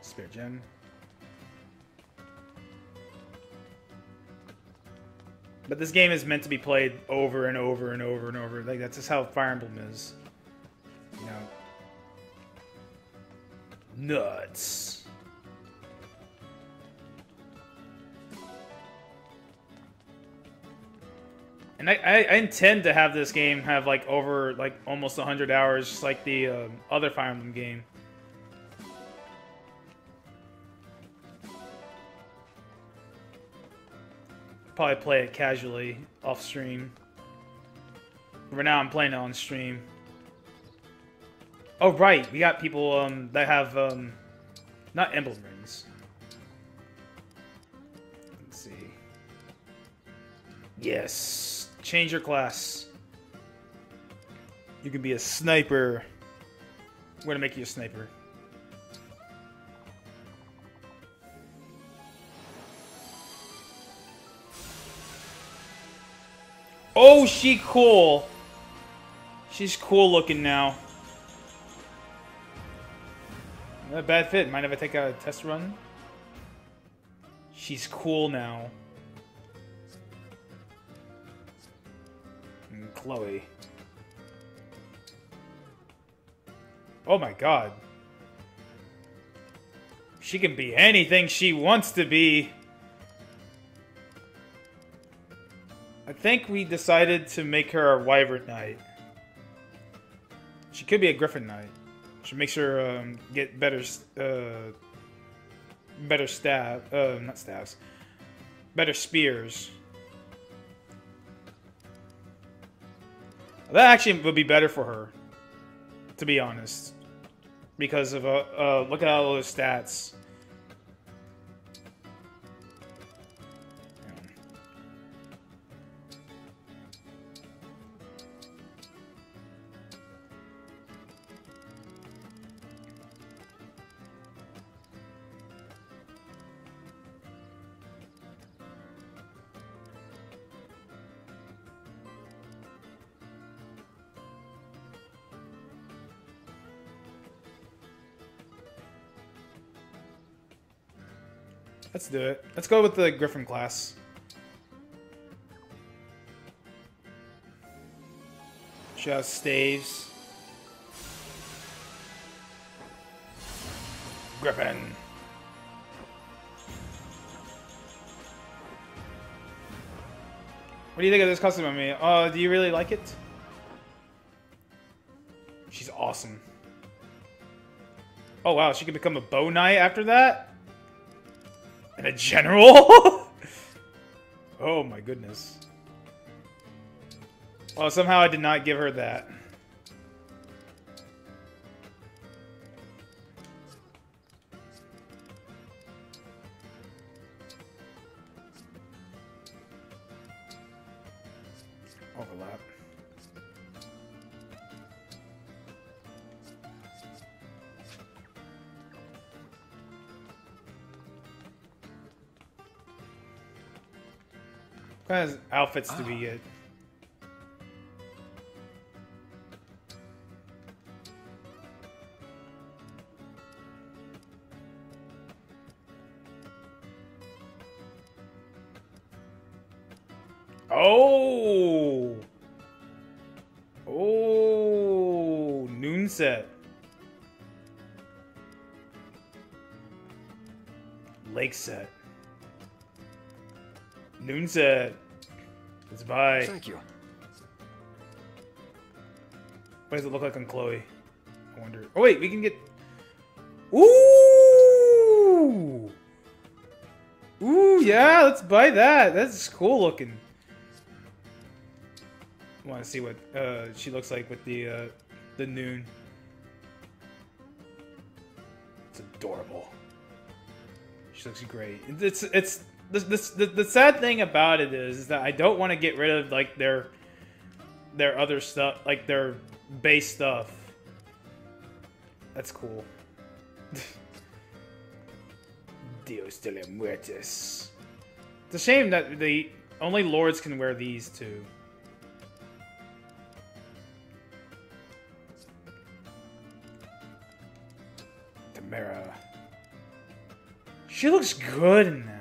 Spare gem. But this game is meant to be played over and over and over and over. Like, that's just how Fire Emblem is. You know. Nuts. And I intend to have this game have, like, over, like, almost 100 hours, just like the other Fire Emblem game. Probably play it casually off stream. For now, I'm playing it on stream. Oh right, we got people that have not emblem rings. Let's see. Yes, change your class. You can be a sniper. We're gonna make you a sniper. Oh, she cool. She's cool looking now. Not a bad fit. Mind if I take a test run? She's cool now. And Chloe. Oh my god. She can be anything she wants to be. I think we decided to make her a Wyvern Knight. She could be a Griffin Knight. Should make sure get better better staff not staffs. Better spears. That actually would be better for her, to be honest. Because of look at all those stats. Let's do it. Let's go with the Griffin class. She has staves. Griffin. What do you think of this costume on me? Do you really like it? She's awesome. Oh wow, she can become a bow knight after that? And a general? Oh my goodness. Well, somehow I did not give her that. Overlap. kind of outfits do we get? Oh! Oh! Noon set. Lake set. Noon set. Let's buy. Thank you. What does it look like on Chloe? I wonder. Oh wait, we can get. Ooh! Ooh, yeah, let's buy that. That's cool looking. I want to see what she looks like with the noon. It's adorable. She looks great. It's the sad thing about it is that I don't want to get rid of like their other stuff, like their base stuff. That's cool. Dios de la Muertes. It's a shame that the only lords can wear these two. Tamara. She looks good in that.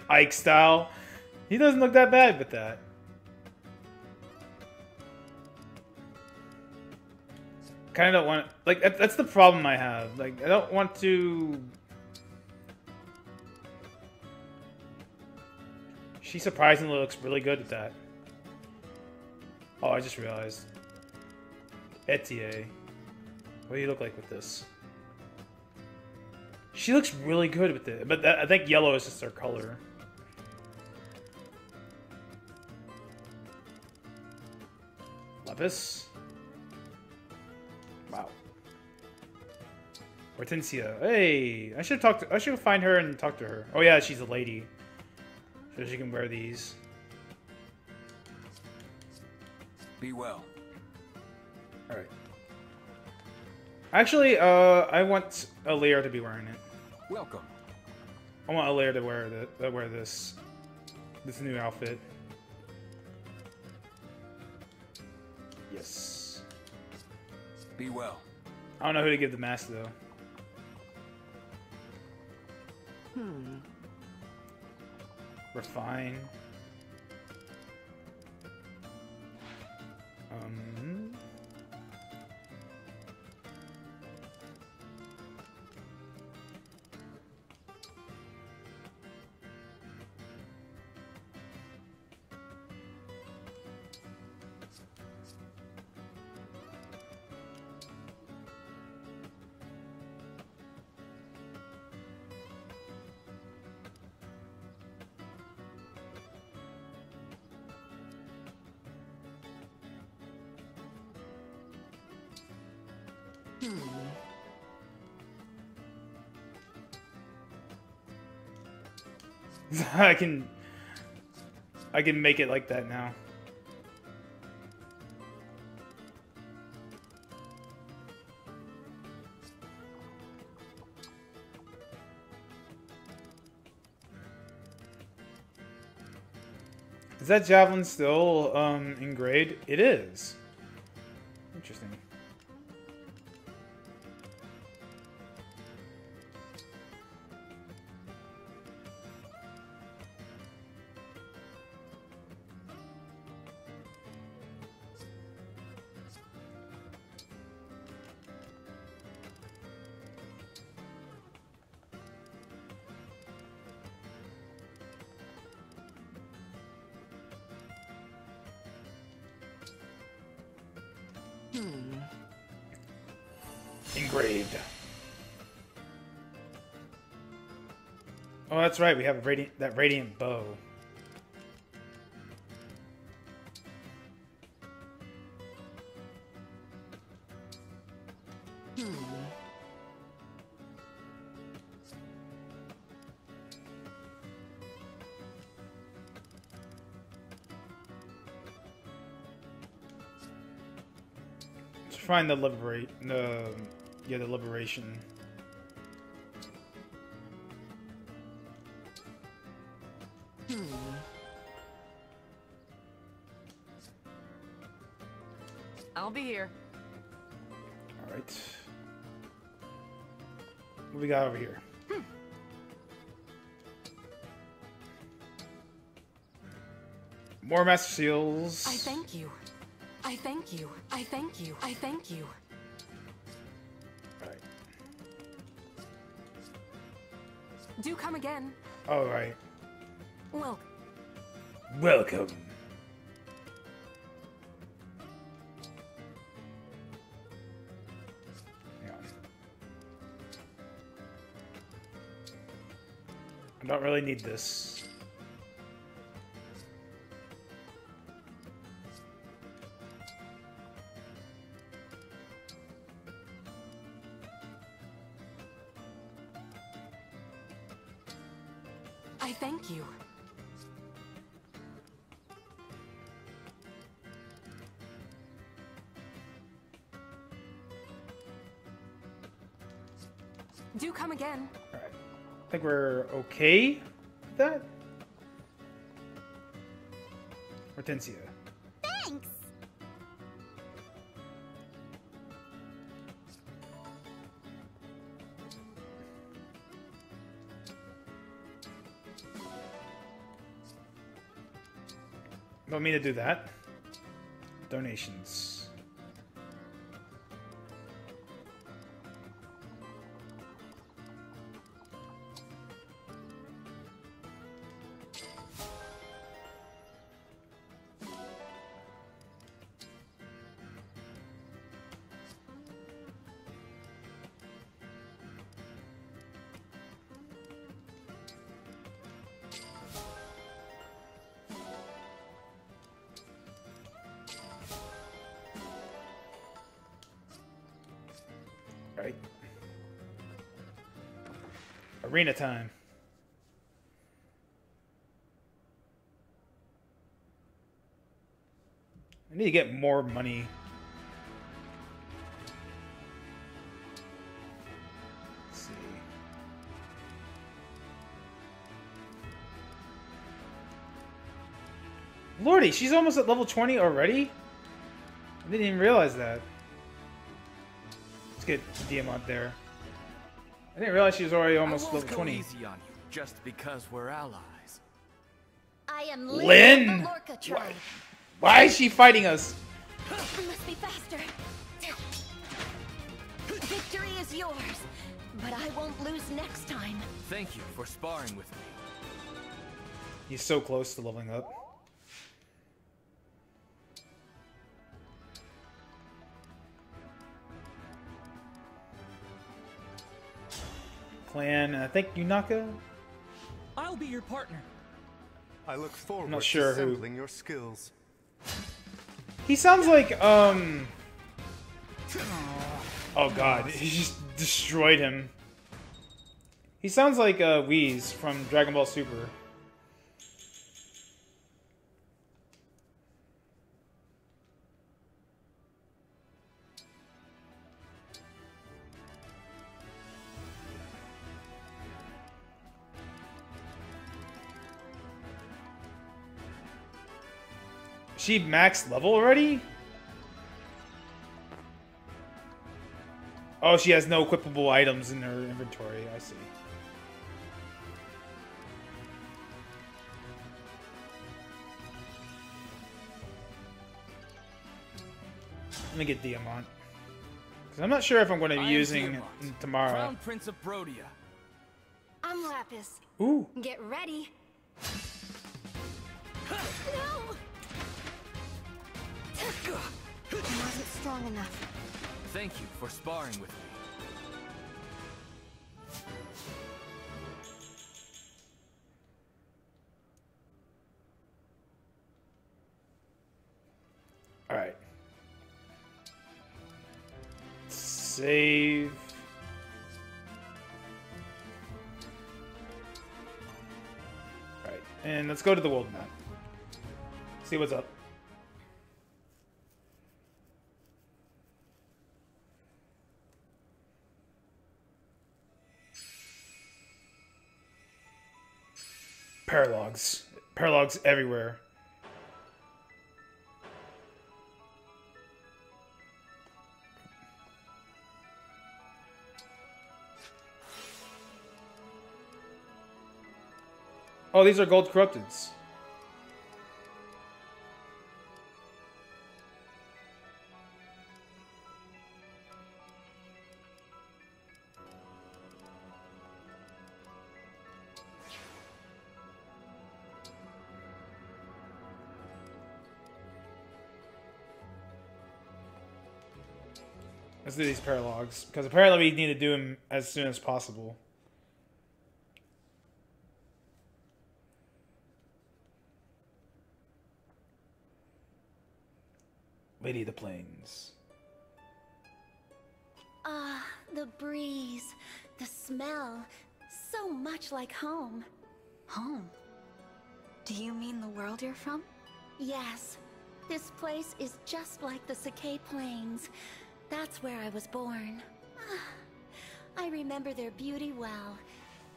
Ike style. He doesn't look that bad with that. Kind of don't want, like, that's the problem I have. Like, I don't want to. She surprisingly looks really good at that. Oh, I just realized. Etienne. What do you look like with this? She looks really good with it, but I think yellow is just her color. Levis. Wow. Hortensia. Hey, I should talk to. I should find her and talk to her. Oh yeah, she's a lady, so she can wear these. Be well. All right. Actually, I want Alear to be wearing it. Welcome. I want Alear to wear this new outfit. Yes. Be well. I don't know who to give the mask though. Refine. I can make it like that now. Is that javelin still engraved? It is. Interesting. Engraved. Oh, that's right. We have that radiant bow. Let's find the the liberation. I'll be here. Alright. What we got over here? More Master Seals. I thank you. I thank you. I thank you. I thank you. Alright. Do come again. Alright. Well. Welcome. Hang on. I don't really need this. I thank you. Do come again. Alright. I think we're okay with that. Hortensia. Thanks! Don't mean to do that. Donations. Right. Arena time. I need to get more money. Let's see. Lordy, she's almost at level 20 already? I didn't even realize that. Let's get Diamant there. I didn't realize she was already almost level 20. Easy on you just because we're allies. I am Lynn! Lynn of the Lorca tribe. Why is she fighting us? We must be faster. Victory is yours, but I won't lose next time. Thank you for sparring with me. He's so close to leveling up. Clan, I think Yunaka? I'll be your partner. I look forward I'm not sure to who. sampling your skills. He sounds like, Oh god, he just destroyed him. He sounds like, Whis from Dragon Ball Super. She maxed level already? Oh, she has no equipable items in her inventory. I see. Let me get Diamant. Because I'm not sure if I'm going to be using it tomorrow. Crown Prince of Brodia. I'm Lapis. Ooh. Get ready. No! I wasn't strong enough. Thank you for sparring with me. Alright. Save. Alright, and let's go to the world map. See what's up. Paralogs. Paralogs everywhere. Oh, these are gold corrupteds. Let's do these paralogs, because apparently we need to do them as soon as possible. Lady of the Plains. Ah, the breeze, the smell, so much like home. Home? Do you mean the world you're from? Yes, this place is just like the Sakai Plains. That's where I was born. I remember their beauty well.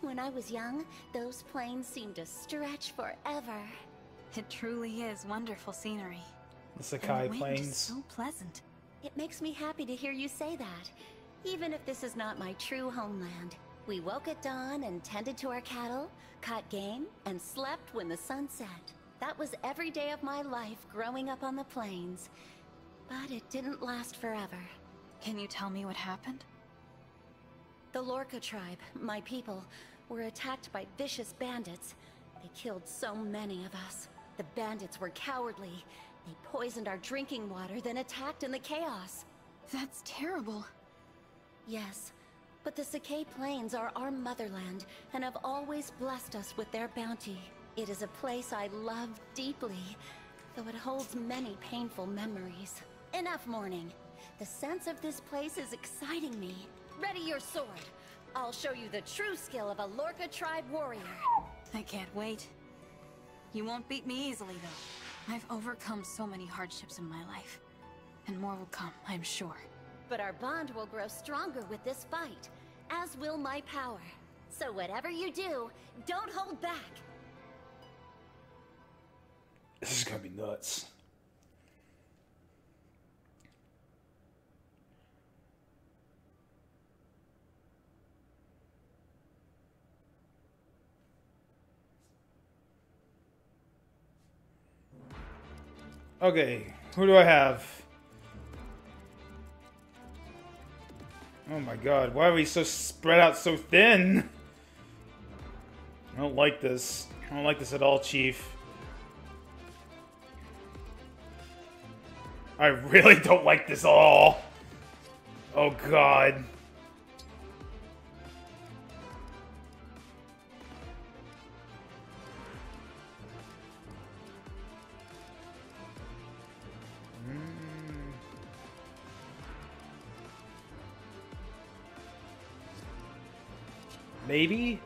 When I was young, those plains seemed to stretch forever. It truly is wonderful scenery. The Sakai And the wind is Plains. so pleasant. It makes me happy to hear you say that, even if this is not my true homeland. We woke at dawn and tended to our cattle, caught game, and slept when the sun set. That was every day of my life growing up on the plains. But it didn't last forever. Can you tell me what happened? The Lorca tribe, my people, were attacked by vicious bandits. They killed so many of us. The bandits were cowardly. They poisoned our drinking water, then attacked in the chaos. That's terrible. Yes, but the Sakai Plains are our motherland and have always blessed us with their bounty. It is a place I love deeply, though it holds many painful memories. Enough mourning. The sense of this place is exciting me. Ready your sword. I'll show you the true skill of a Lorca tribe warrior. I can't wait. You won't beat me easily, though. I've overcome so many hardships in my life. And more will come, I'm sure. But our bond will grow stronger with this fight, as will my power. So whatever you do, don't hold back. This is gonna be nuts. Okay, who do I have? Oh my god, why are we so spread out so thin? I don't like this. I don't like this at all, Chief. I really don't like this at all. Oh god. Maybe?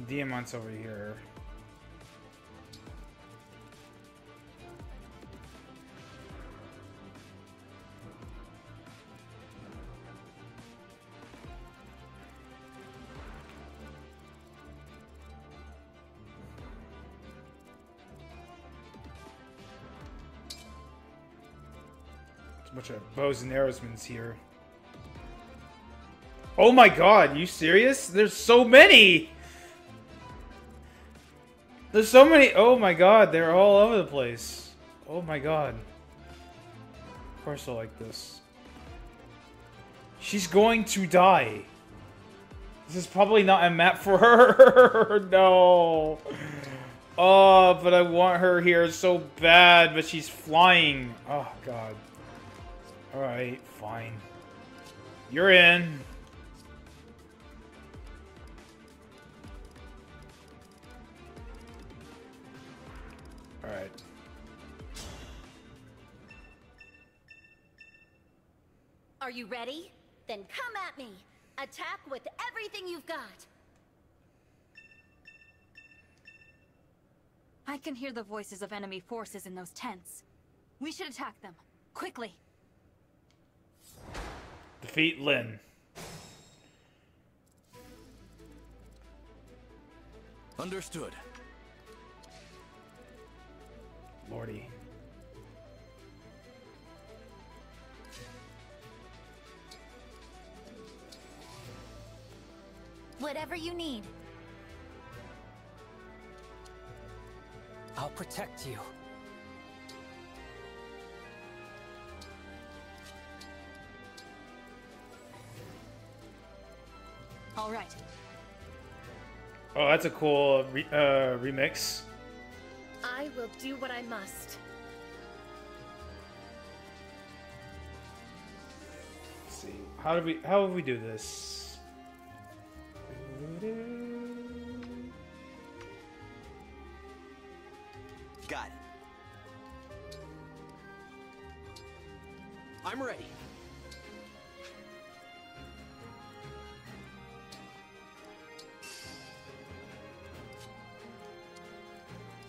Diamant's over here. Bunch of bows and arrowsmen here. Oh my god, you serious? There's so many! There's so many! Oh my god, they're all over the place. Oh my god. Of course I like this. She's going to die. This is probably not a map for her. No. Oh, but I want her here so bad, but she's flying. Oh god. Alright, fine. You're in. Alright. Are you ready? Then come at me. Attack with everything you've got. I can hear the voices of enemy forces in those tents. We should attack them. Quickly. Defeat Lin. Understood. Lordy. Whatever you need. I'll protect you. All right. Oh, that's a cool remix. I will do what I must. Let's see. How will we do this? Got it. I'm ready.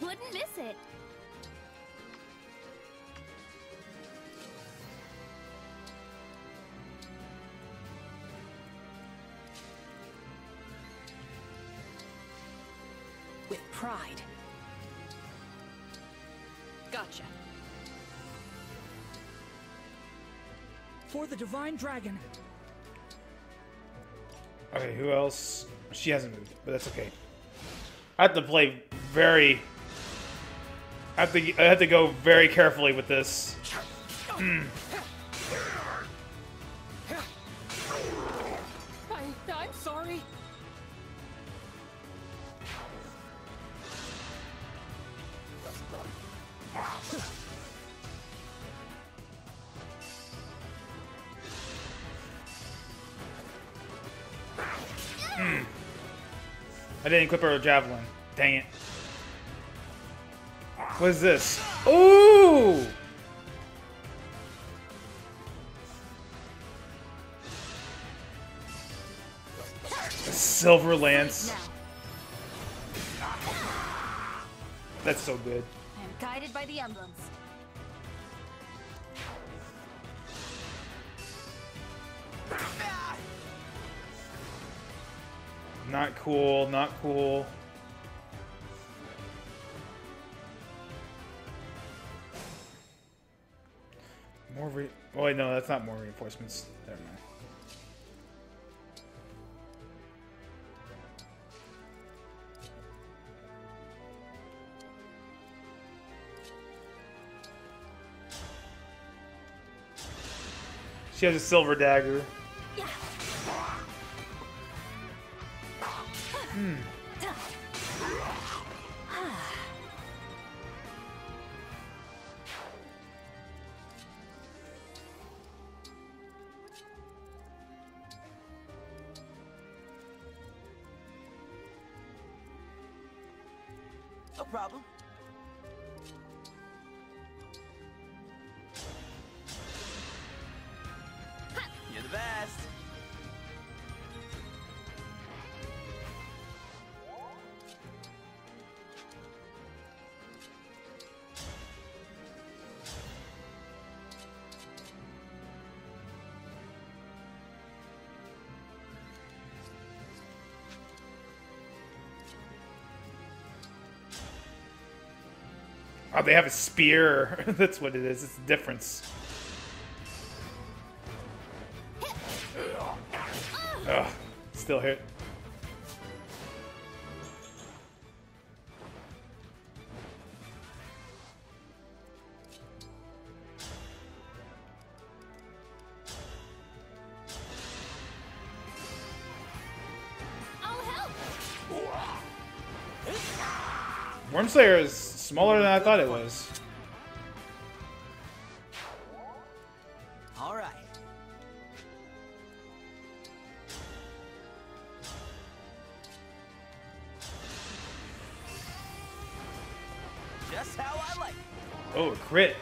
Wouldn't miss it. With pride. Gotcha. For the Divine Dragon. Okay, who else? She hasn't moved, but that's okay. I have to play very... I have to go very carefully with this. I'm sorry. I didn't equip her javelin. Dang it. What is this? Ooh! A silver lance. That's so good. I am guided by the emblems. Not cool, not cool. Oh wait, no, that's not more reinforcements. Never mind. She has a silver dagger. No problem. You're the best. Oh, they have a spear. That's what it is. It's the difference. Ugh, still hit. I'll help. Wormslayer is smaller than I thought it was. All right. Just how I like it. Oh, a crit.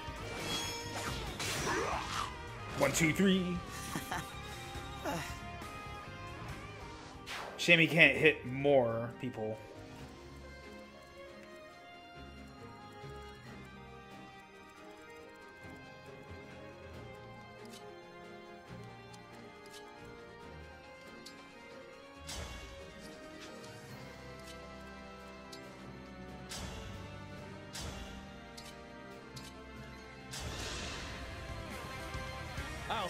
1, 2, 3. Shame he can't hit more people.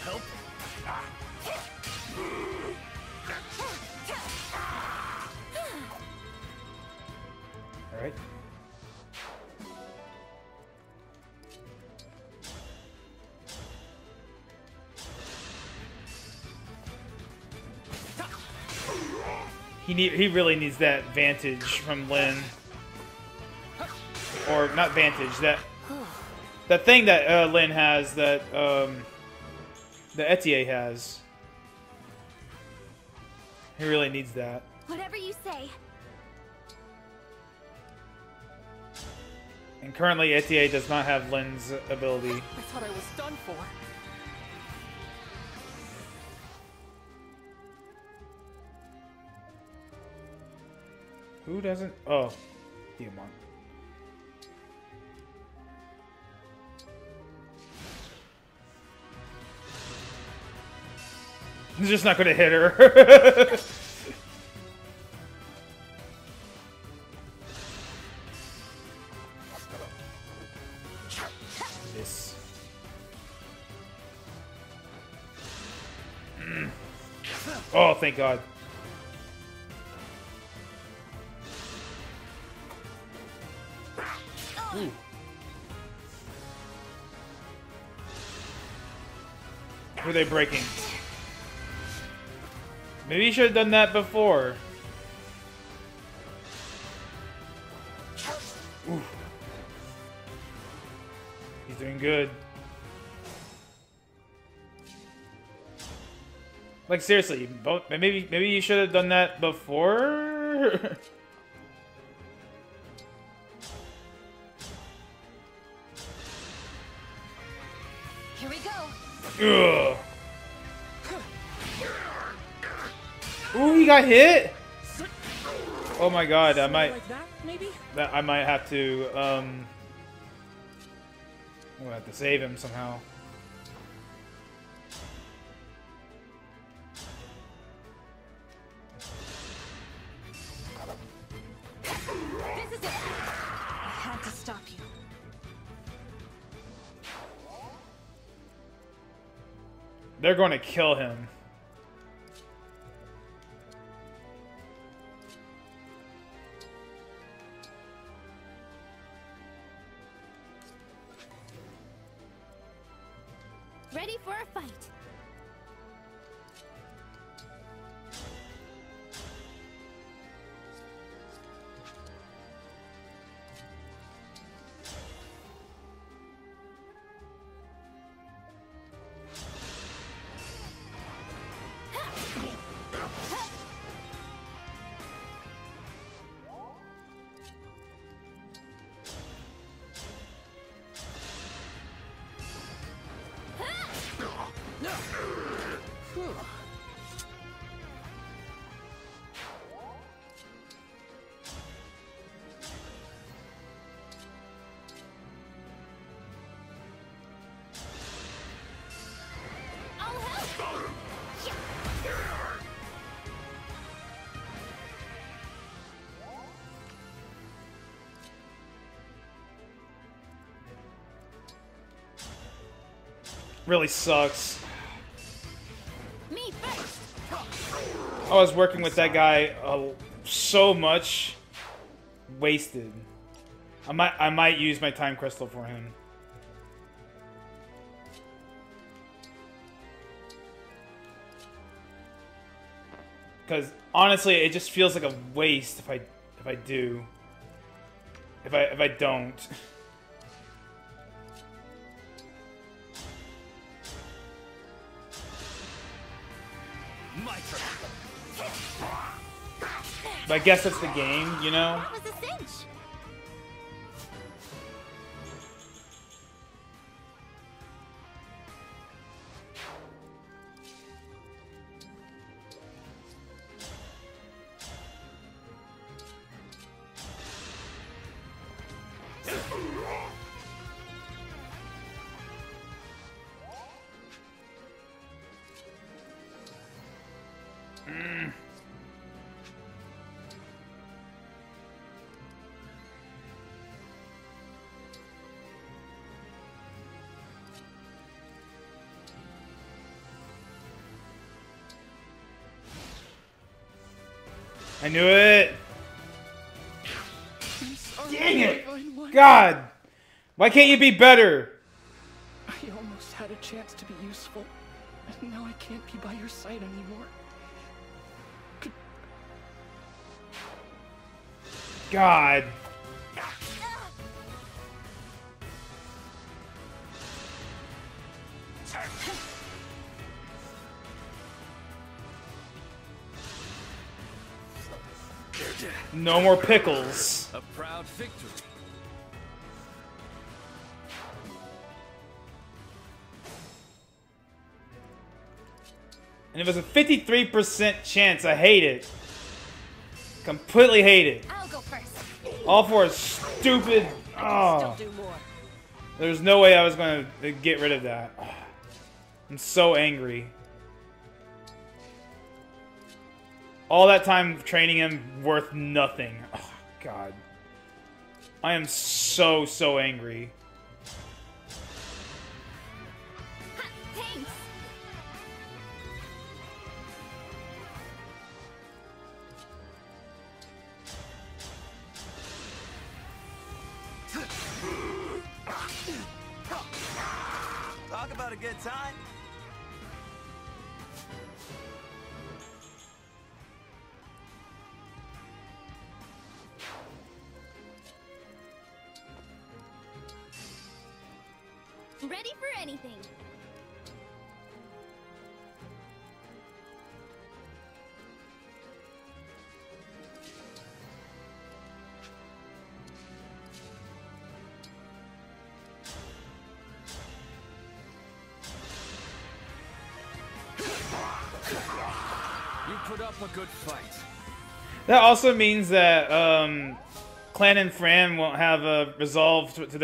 help. All right. He really needs that vantage from Lyn. Or not vantage, that thing that Lyn has that Etier has. He really needs that. Whatever you say. And currently Etier does not have Lyn's ability. I thought I was done for. Who doesn't? Oh, Diamond. He's just not gonna hit her. This. Oh, thank God. Ooh. Who are they breaking? Maybe you should have done that before. Ooh. He's doing good. Like seriously, maybe you should have done that before. Here we go. Ugh. Ooh, he got hit. Oh my God, I might. Like that, maybe? I might have to. I'm gonna have to save him somehow. This is it. I had to stop you. They're going to kill him. Ready for a fight. Really sucks. Me first. I was working with that guy so much. Wasted. I might use my time crystal for him. Because honestly, it just feels like a waste if I do. If I don't. But I guess that's the game, you know? That was a cinch. I knew it! Dang it! God! Why can't you be better? I almost had a chance to be useful, and now I can't be by your side anymore. God. No more pickles. A proud victory. And it was a 53% chance. I hate it. Completely hate it. I'll go first. All for a stupid. Oh. There's no way I was gonna get rid of that. Oh. I'm so angry. All that time training him worth nothing. Oh, God. I am so angry. Thanks. Talk about a good time. Ready for anything. You put up a good fight. That also means that Clan and Fran won't have a resolve to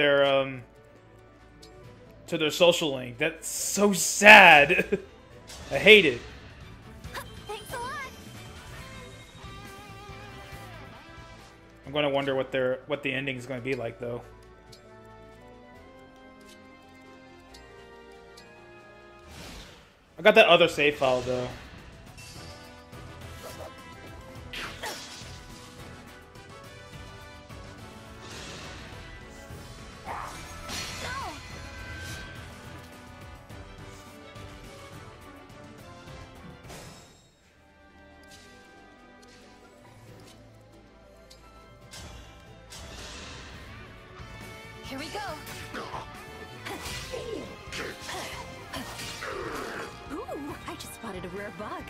their social link. That's so sad. I hate it. Thanks a lot. I'm gonna wonder what the ending is gonna be like though. I got that other save file though. Here we go. Ooh, I just spotted a rare bug.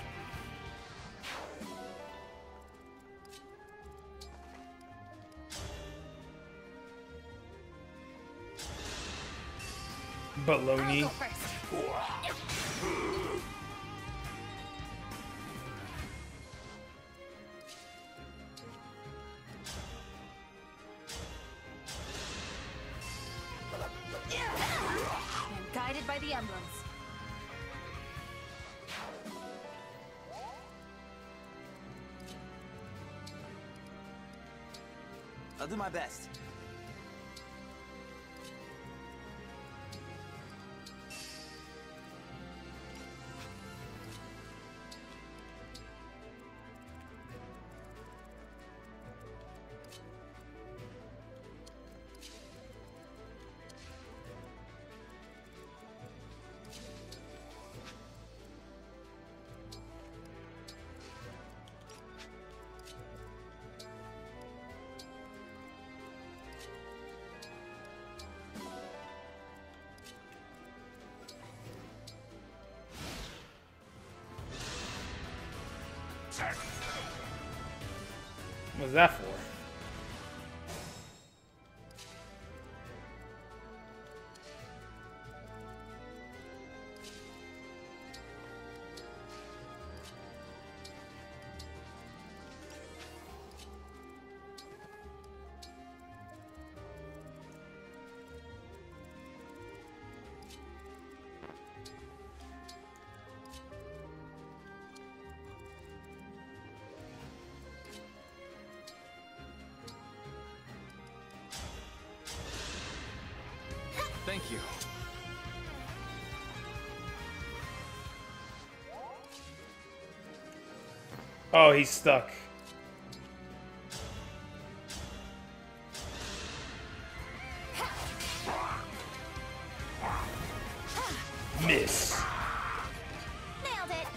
Baloney. I'll go first. I am guided by the emblems. I'll do my best. What was that for? Thank you. Oh, he's stuck. Miss. Nailed it.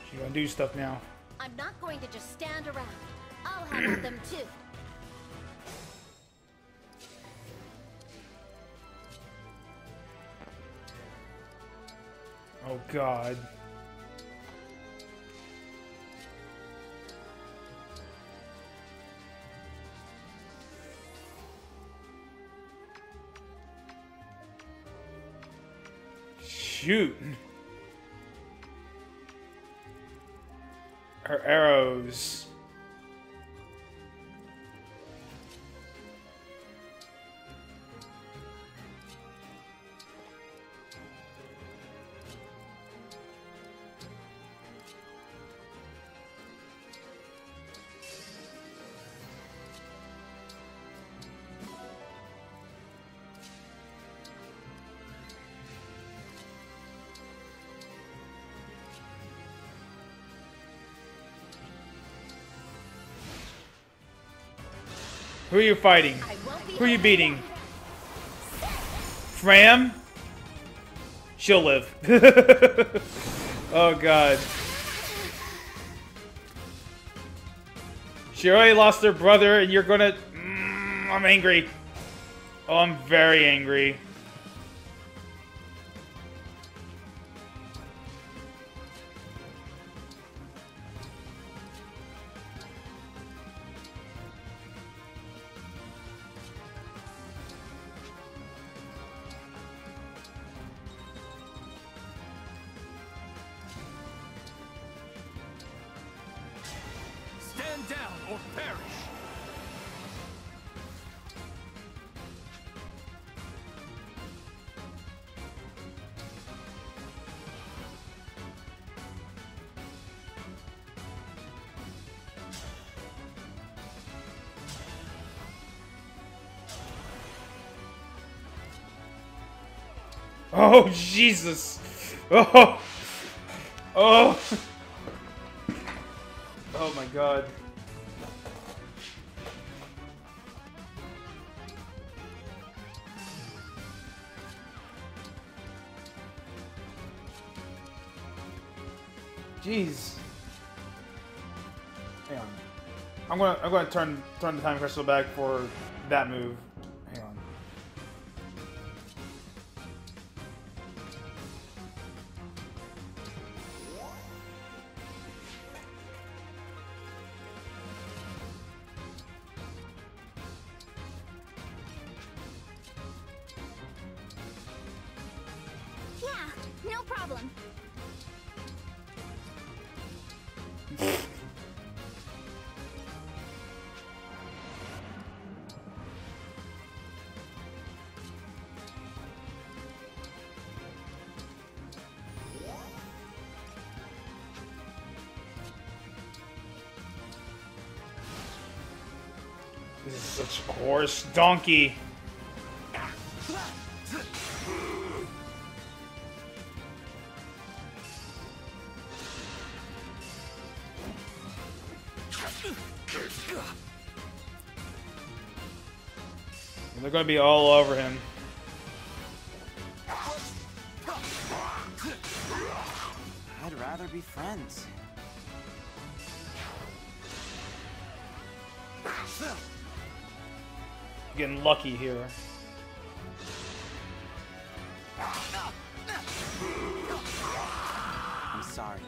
She's gonna do stuff now. I'm not going to just stand around. I'll have at them too. Oh God. Shoot. Her arrows. Who are you fighting? Who are you beating? Fram? She'll live. Oh God. She already lost her brother and you're gonna... I'm angry. Oh, I'm very angry. Stand down or perish! Oh, Jesus. Oh. Oh. Oh my God. Jeez. Hang on. I'm gonna turn the time crystal back for that move. Hang on. Yeah, no problem. This is such a horse donkey. And they're gonna be all over him. I'd rather be friends. Getting lucky here. I'm sorry.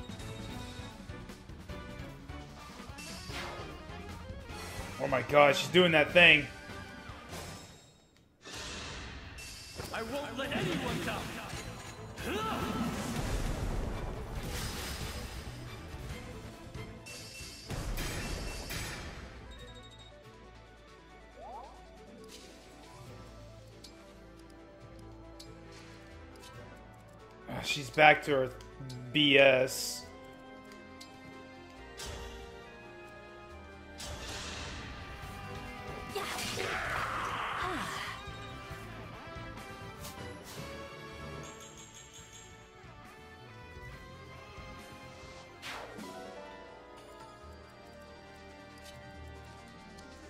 Oh my God, she's doing that thing. I won't let anyone down! She's back to her BS.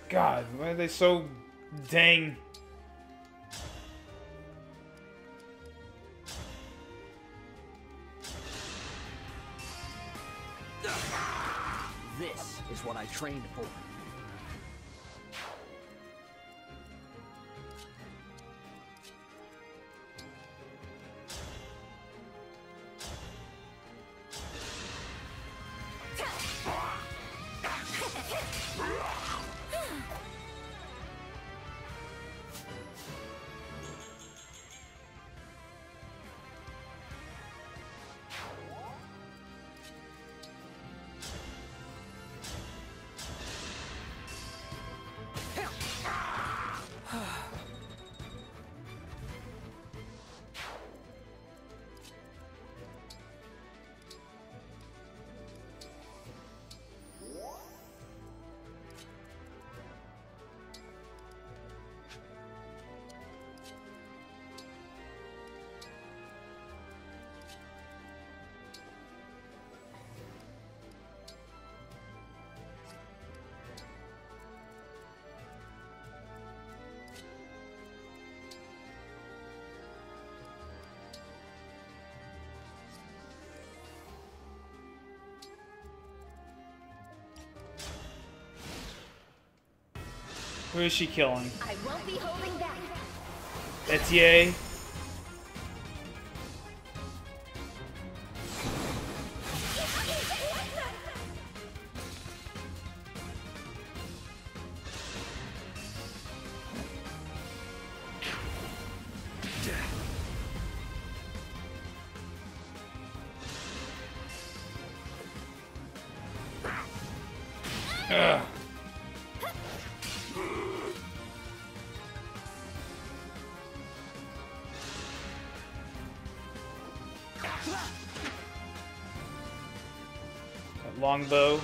God, why are they so dang? This is what I trained for. Who is she killing? I won't be holding back. Etier. Ugh. That longbow.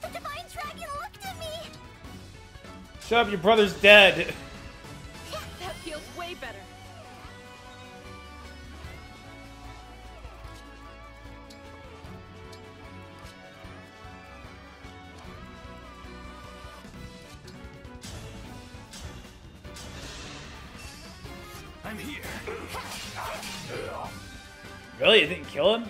The Divine Dragon looked at me! Shut up, your brother's dead. That feels way better. I'm here. Really? It didn't kill him?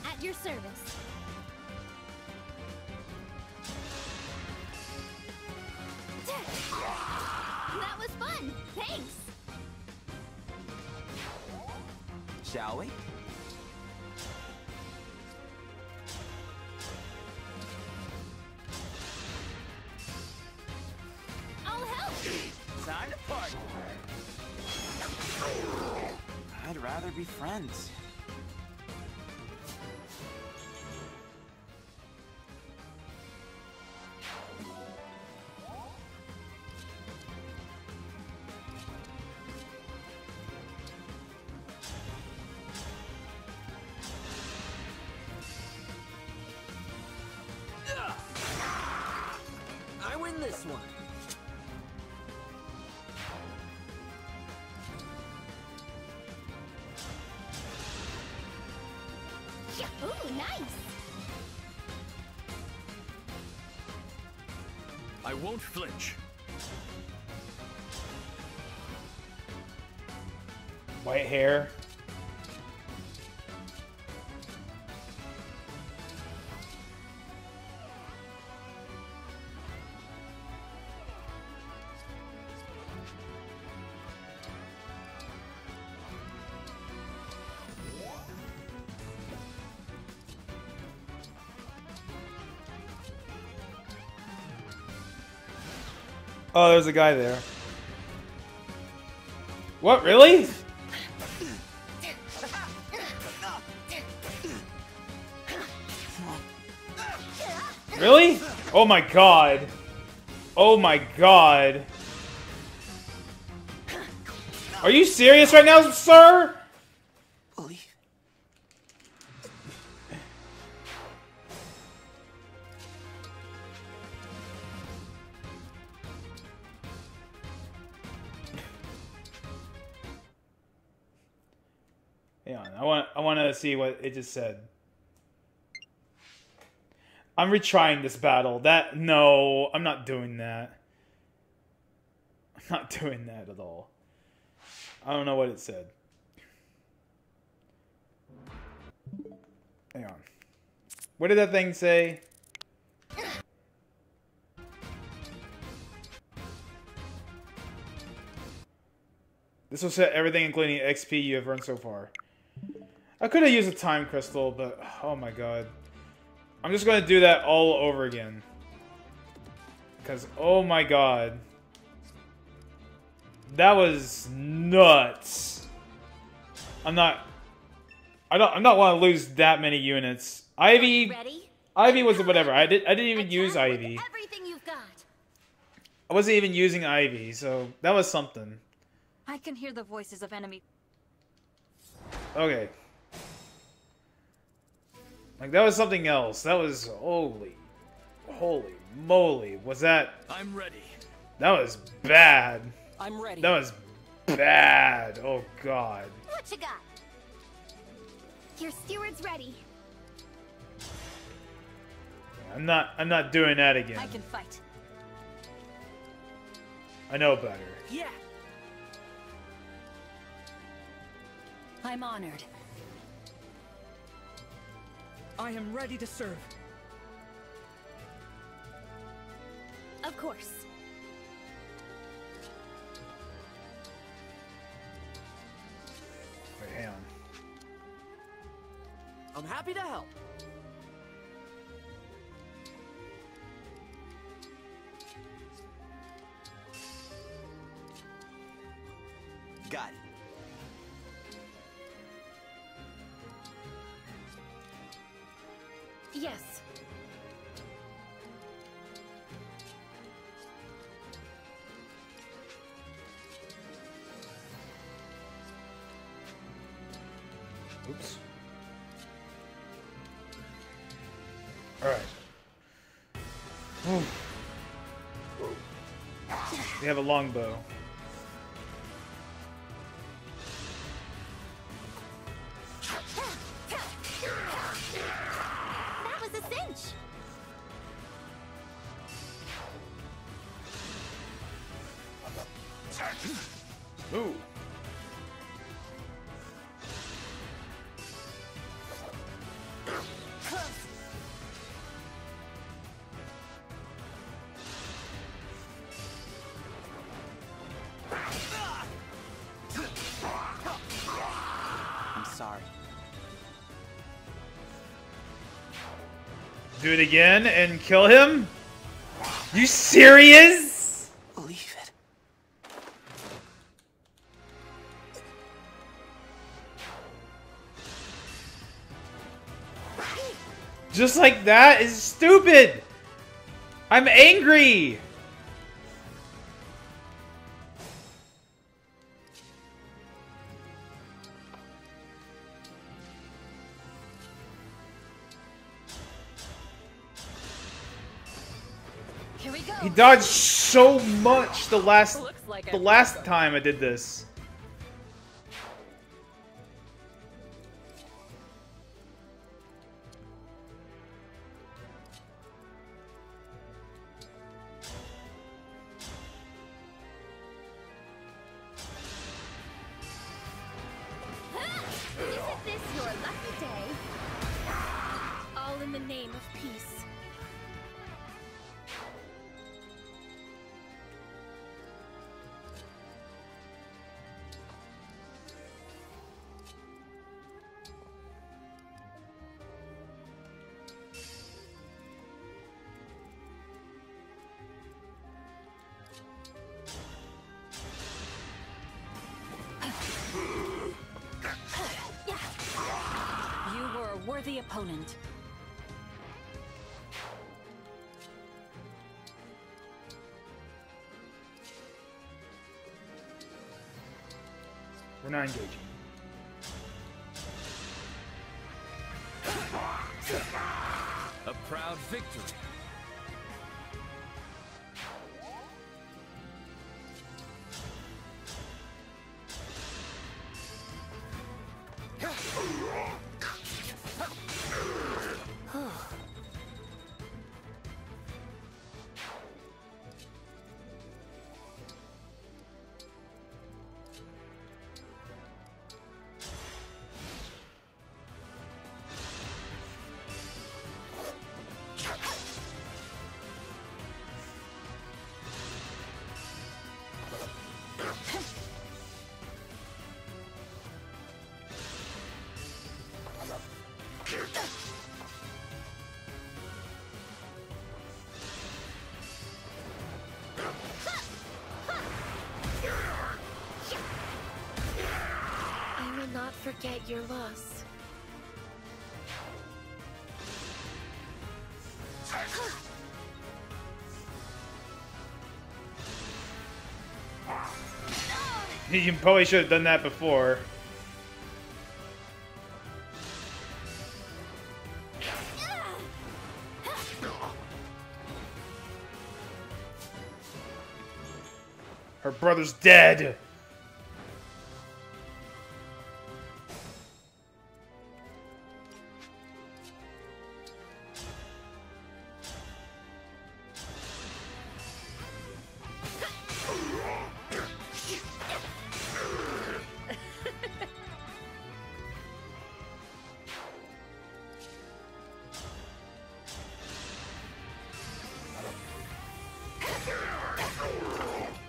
At your service. That was fun! Thanks! Shall we? I'll help! Time to party. I'd rather be friends. I win this one. Ooh, nice! I won't flinch. White hair. Oh, there's a guy there. What, really? Really? Oh my god. Oh my god. Are you serious right now, sir? Hang on, I want to see what it just said. I'm retrying this battle. No, I'm not doing that. I'm not doing that at all. I don't know what it said. Hang on. What did that thing say? This will set everything, including XP you have earned so far. I could have used a time crystal, but oh my god. I'm just going to do that all over again. Because, oh my god. That was nuts. I'm not want to lose that many units. Ivy was whatever. I didn't even use Ivy. Everything you've got. I wasn't even using Ivy, so that was something. I can hear the voices of enemy. Okay. Like, that was something else. That was... Holy moly. Was that... I'm ready. That was bad. I'm ready. That was bad. Oh, God. What you got? Your steward's ready. I'm not doing that again. I can fight. I know better. Yeah. I'm honored. I am ready to serve. Of course. Wait, hang on. I'm happy to help. Got it. Yes. Oops. Alright. We have a longbow. That was a cinch. Ooh. I'm sorry. Do it again and kill him? You serious? Believe it. Just like that is stupid. I'm angry. Here we go. He dodged so much the last time I did this. Isn't this your lucky day? All in the name of peace. You were a worthy opponent. We're not engaging. A proud victory. I will not forget your loss. You probably should have done that before. Her brother's dead.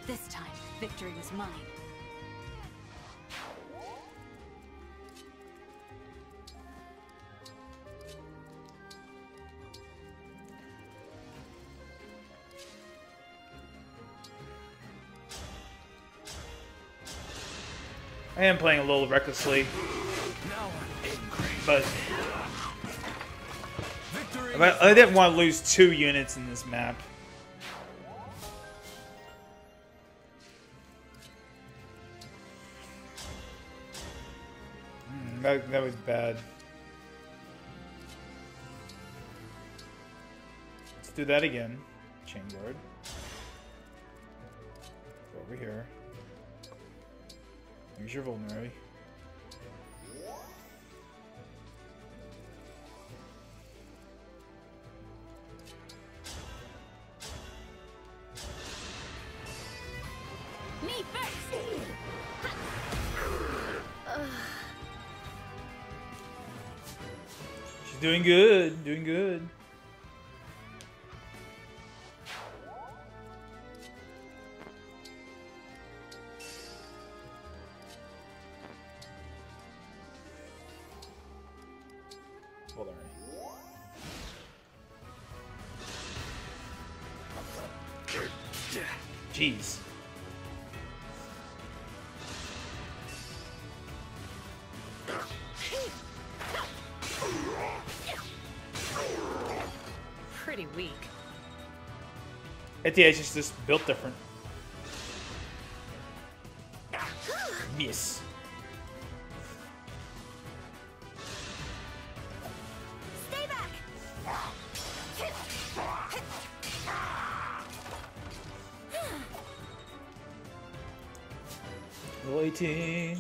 This time, victory was mine. I am playing a little recklessly, but I didn't want to lose 2 units in this map. That was bad. Let's do that again. Chain guard. Go over here. Here's your vulnerary. Me first. She's doing good, doing good. Hold on. Jeez. Pretty weak. ETH is just built different. Miss. Stay back. Level 18.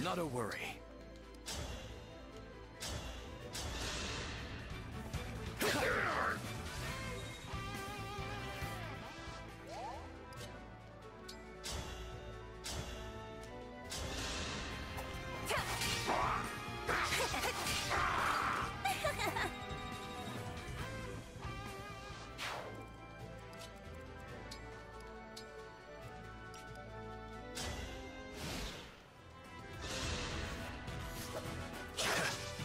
Not a worry.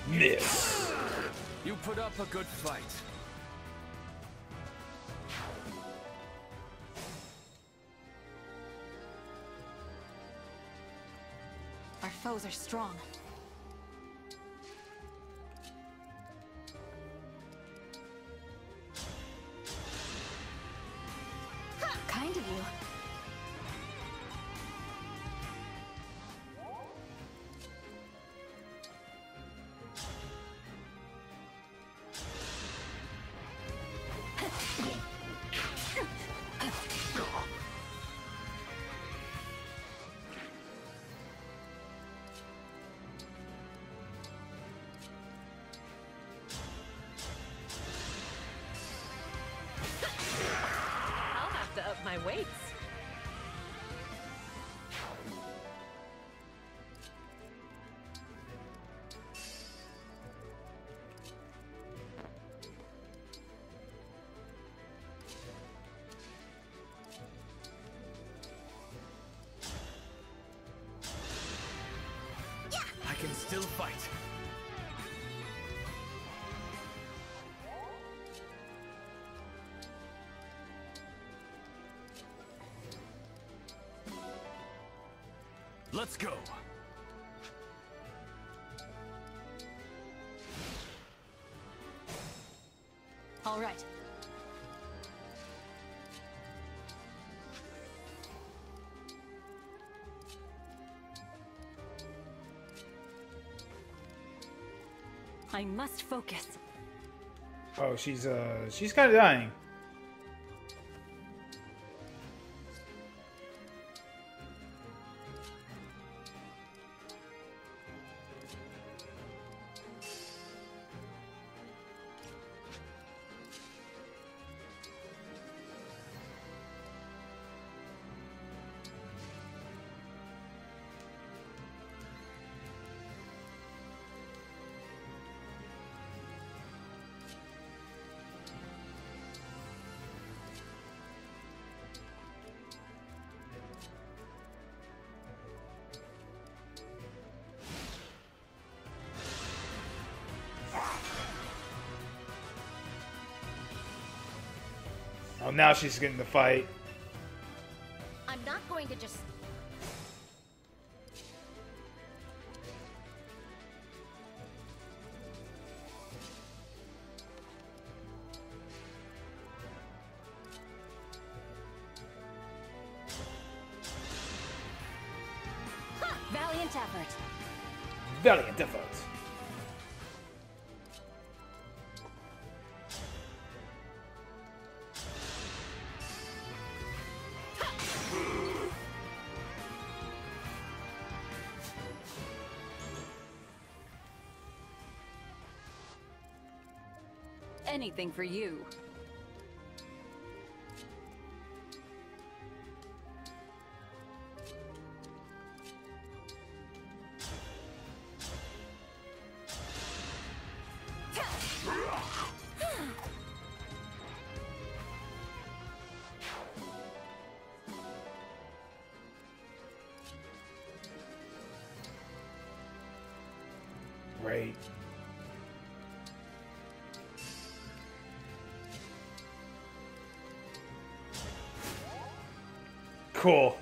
Miss. You put up a good fight. Our foes are strong. Kind of you. I'll have to up my weights. I can still fight. Let's go. All right. I must focus. Oh, she's kind of dying. Oh, now she's getting the fight. I'm not going to just... Valiant effort. Valiant effort. Anything for you. Right. Cool.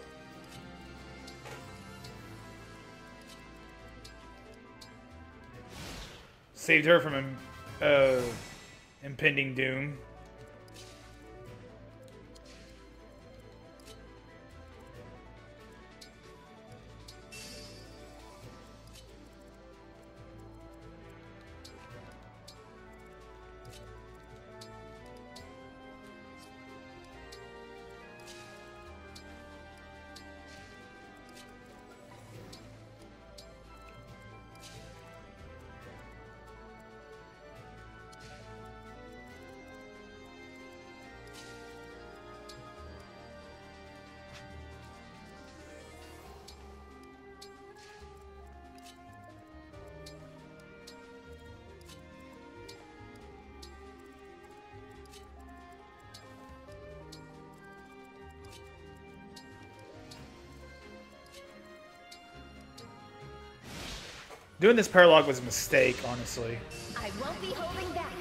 Saved her from impending doom. Doing this paralog was a mistake, honestly. I won't be holding back.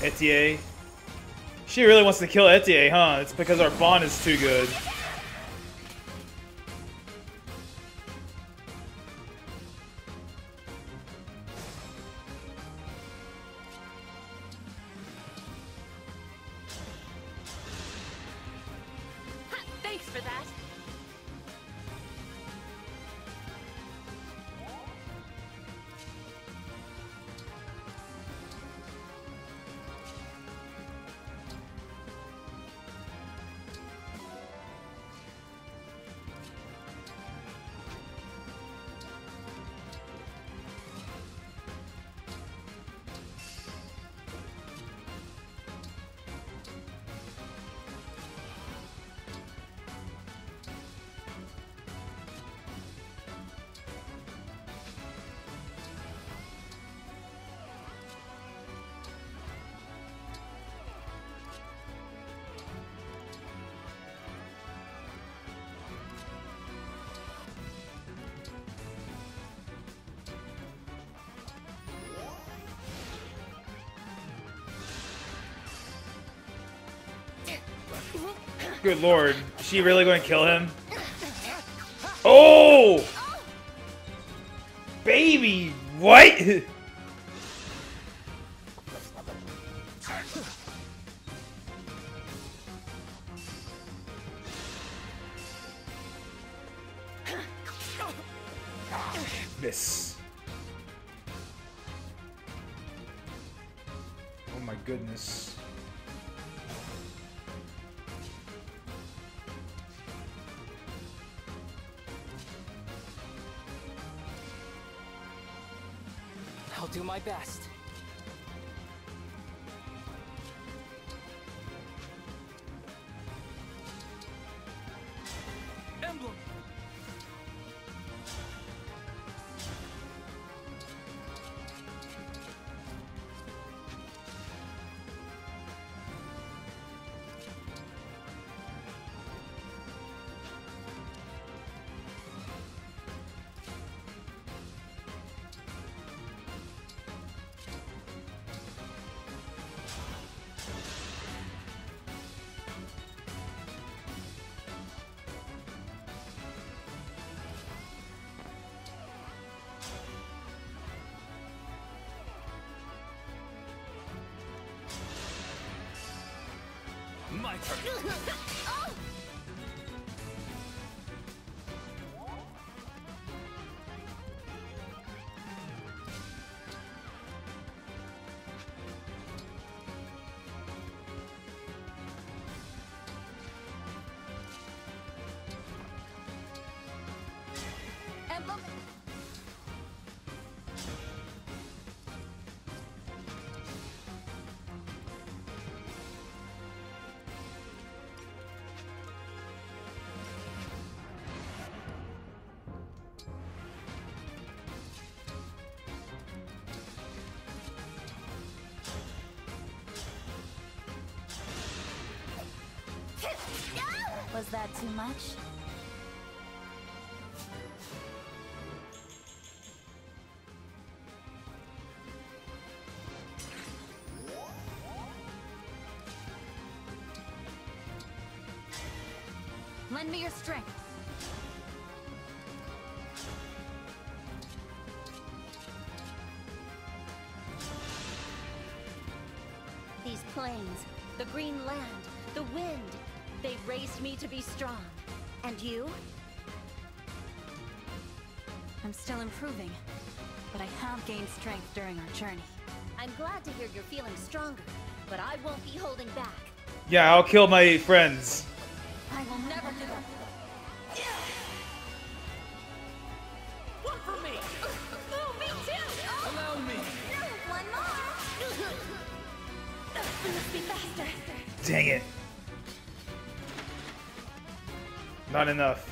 Etier. She really wants to kill Etier, huh? It's because our bond is too good. Thanks for that. Good lord. Is she really going to kill him? Oh! Baby! What? Miss. Oh my goodness. I'll do my best. Emblem! My turn. Emblem. Was that too much? Lend me your strength. These plains, the green land, the wind, they raised me to be strong. And you? I'm still improving, but I have gained strength during our journey. I'm glad to hear you're feeling stronger, but I won't be holding back. Yeah, I'll kill my friends. I will never give up. One for me! Oh, me too! Allow me! One more! We must be faster. Dang it. Not enough.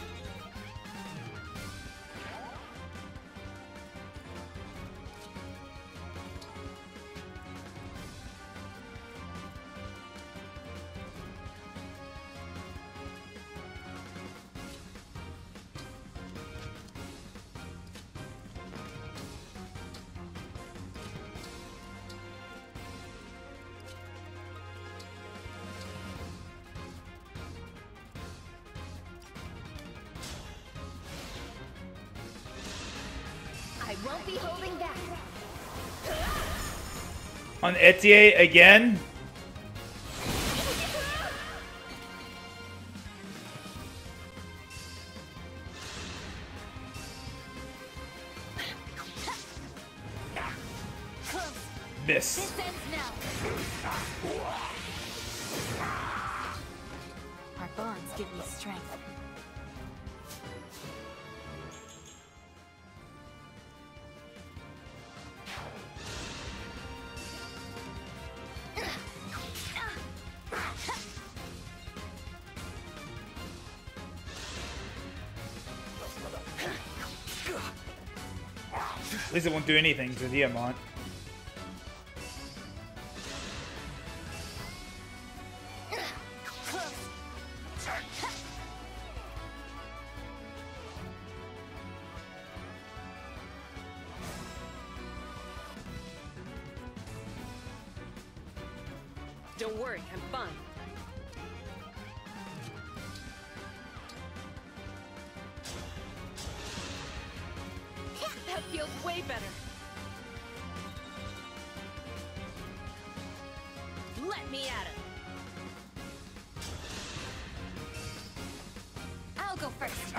Won't be holding back. On Etier again? Miss. This ends now. Our bonds give me strength. At least it won't do anything to Diamant. Don't worry, I'm fine. That feels way better. Let me at it. I'll go first.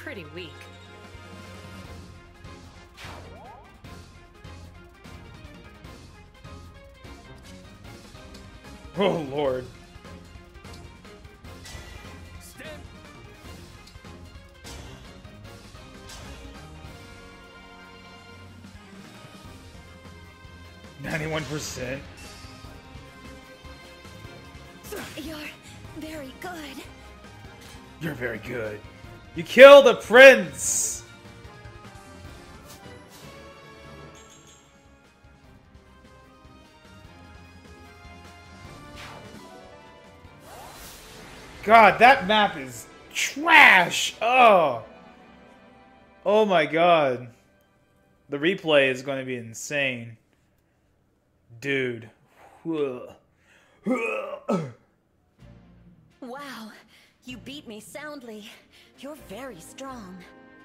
Pretty weak. Oh, Lord. Stand. 91%. You're very good. You're very good. You killed the prince! God, that map is trash! Oh! Oh my god. The replay is going to be insane. Dude. Wow, you beat me soundly. You're very strong.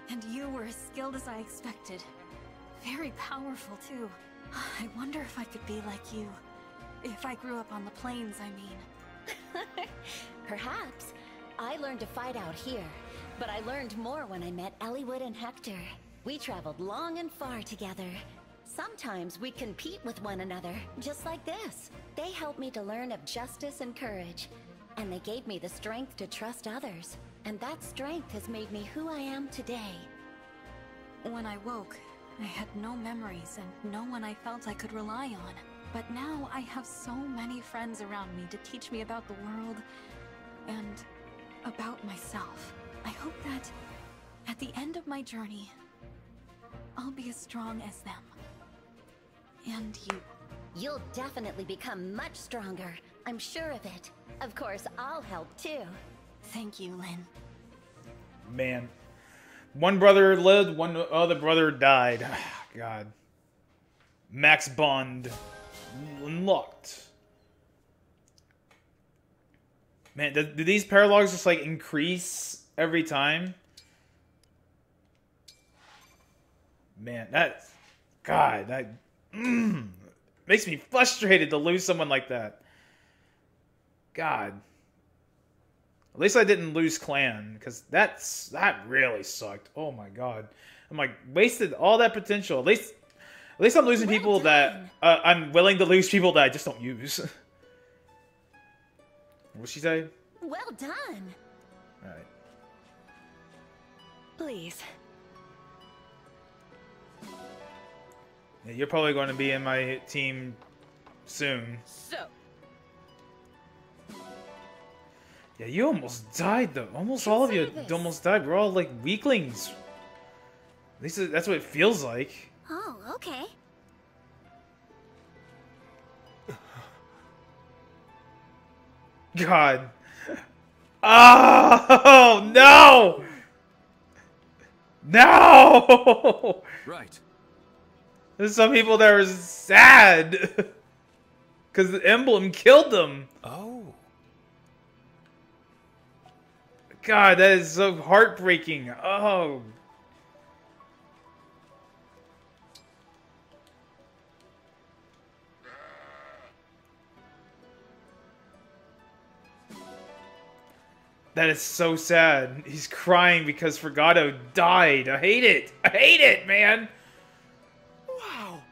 And you were as skilled as I expected. Very powerful, too. I wonder if I could be like you. If I grew up on the plains, I mean. Perhaps. I learned to fight out here, but I learned more when I met Eliwood and Hector. We traveled long and far together. Sometimes we compete with one another, just like this. They helped me to learn of justice and courage, and they gave me the strength to trust others. And that strength has made me who I am today. When I woke, I had no memories and no one I felt I could rely on. But now I have so many friends around me to teach me about the world and about myself. I hope that at the end of my journey, I'll be as strong as them. And you. You'll definitely become much stronger. I'm sure of it. Of course, I'll help too. Thank you, Lynn. Man. One brother lived, one other brother died. God. Max bond unlocked. Man, do these paralogs just like increase every time? Man, that... God, that... makes me frustrated to lose someone like that. God. At least I didn't lose Clan, because that really sucked. Oh my god. I'm like, wasted all that potential. At least I'm losing people that... I'm willing to lose people that I just don't use. What'd she say? Well done. Alright. Please. Yeah, you're probably going to be in my team soon. So. Yeah, you almost died though. Almost all of you almost died. We're all like weaklings. At least that's what it feels like. Oh, okay. God. Oh no! No! Right. There's some people that are sad because the Emblem killed them. Oh. God, that is so heartbreaking. Oh. That is so sad. He's crying because Forgato died. I hate it. I hate it, man. Wow.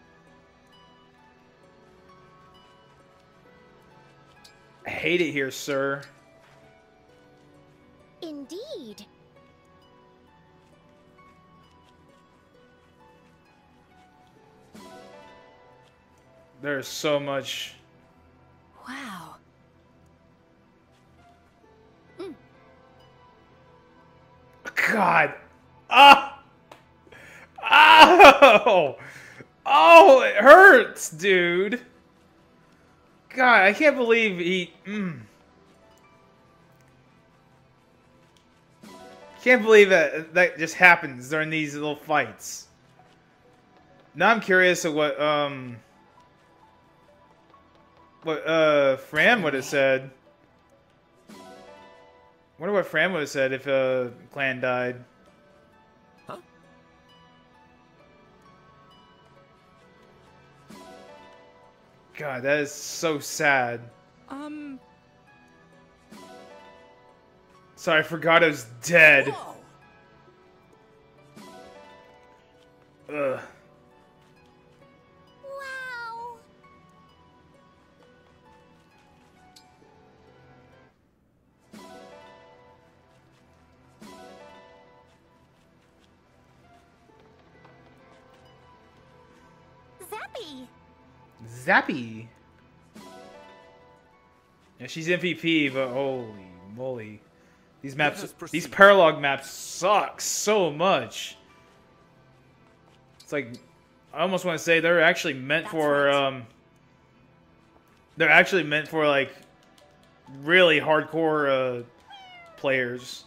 I hate it here, sir. Indeed. There's so much. Wow. God. Ah. Oh. Oh, it hurts, dude. God, I can't believe he. Can't believe that just happens during these little fights. Now I'm curious of what Fran would have said. Wonder what Fran would have said if Clan died. Huh? God, that is so sad. Sorry, Forgato's dead. Ugh. Wow. Zappy. Zappy. Yeah, she's MVP, but holy moly. These maps, these paralog maps suck so much. It's like, I almost want to say they're actually meant for, they're actually meant for, like, really hardcore, players.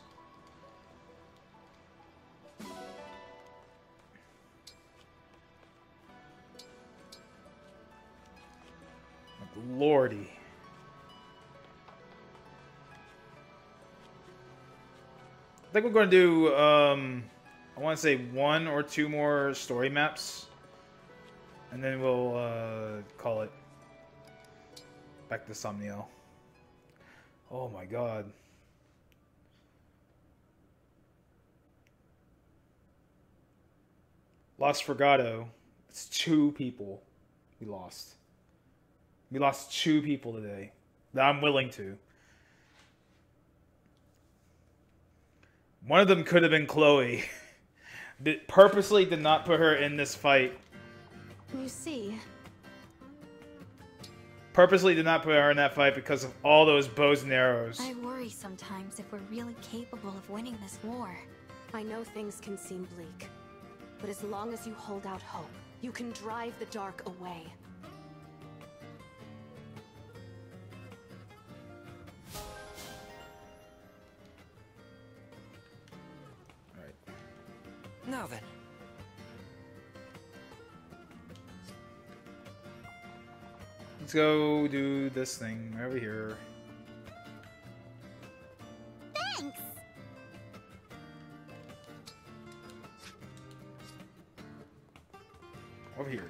Lordy. I think we're going to do, I want to say 1 or 2 more story maps. And then we'll call it back to Somniel. Oh my god. Lost Forgato. It's 2 people we lost. We lost 2 people today. That I'm willing to. One of them could have been Chloe. Purposely did not put her in this fight. You see. Purposely did not put her in that fight because of all those bows and arrows. I worry sometimes if we're really capable of winning this war. I know things can seem bleak, but as long as you hold out hope, you can drive the dark away. Now then. Let's go do this thing right over here. Thanks. Over here.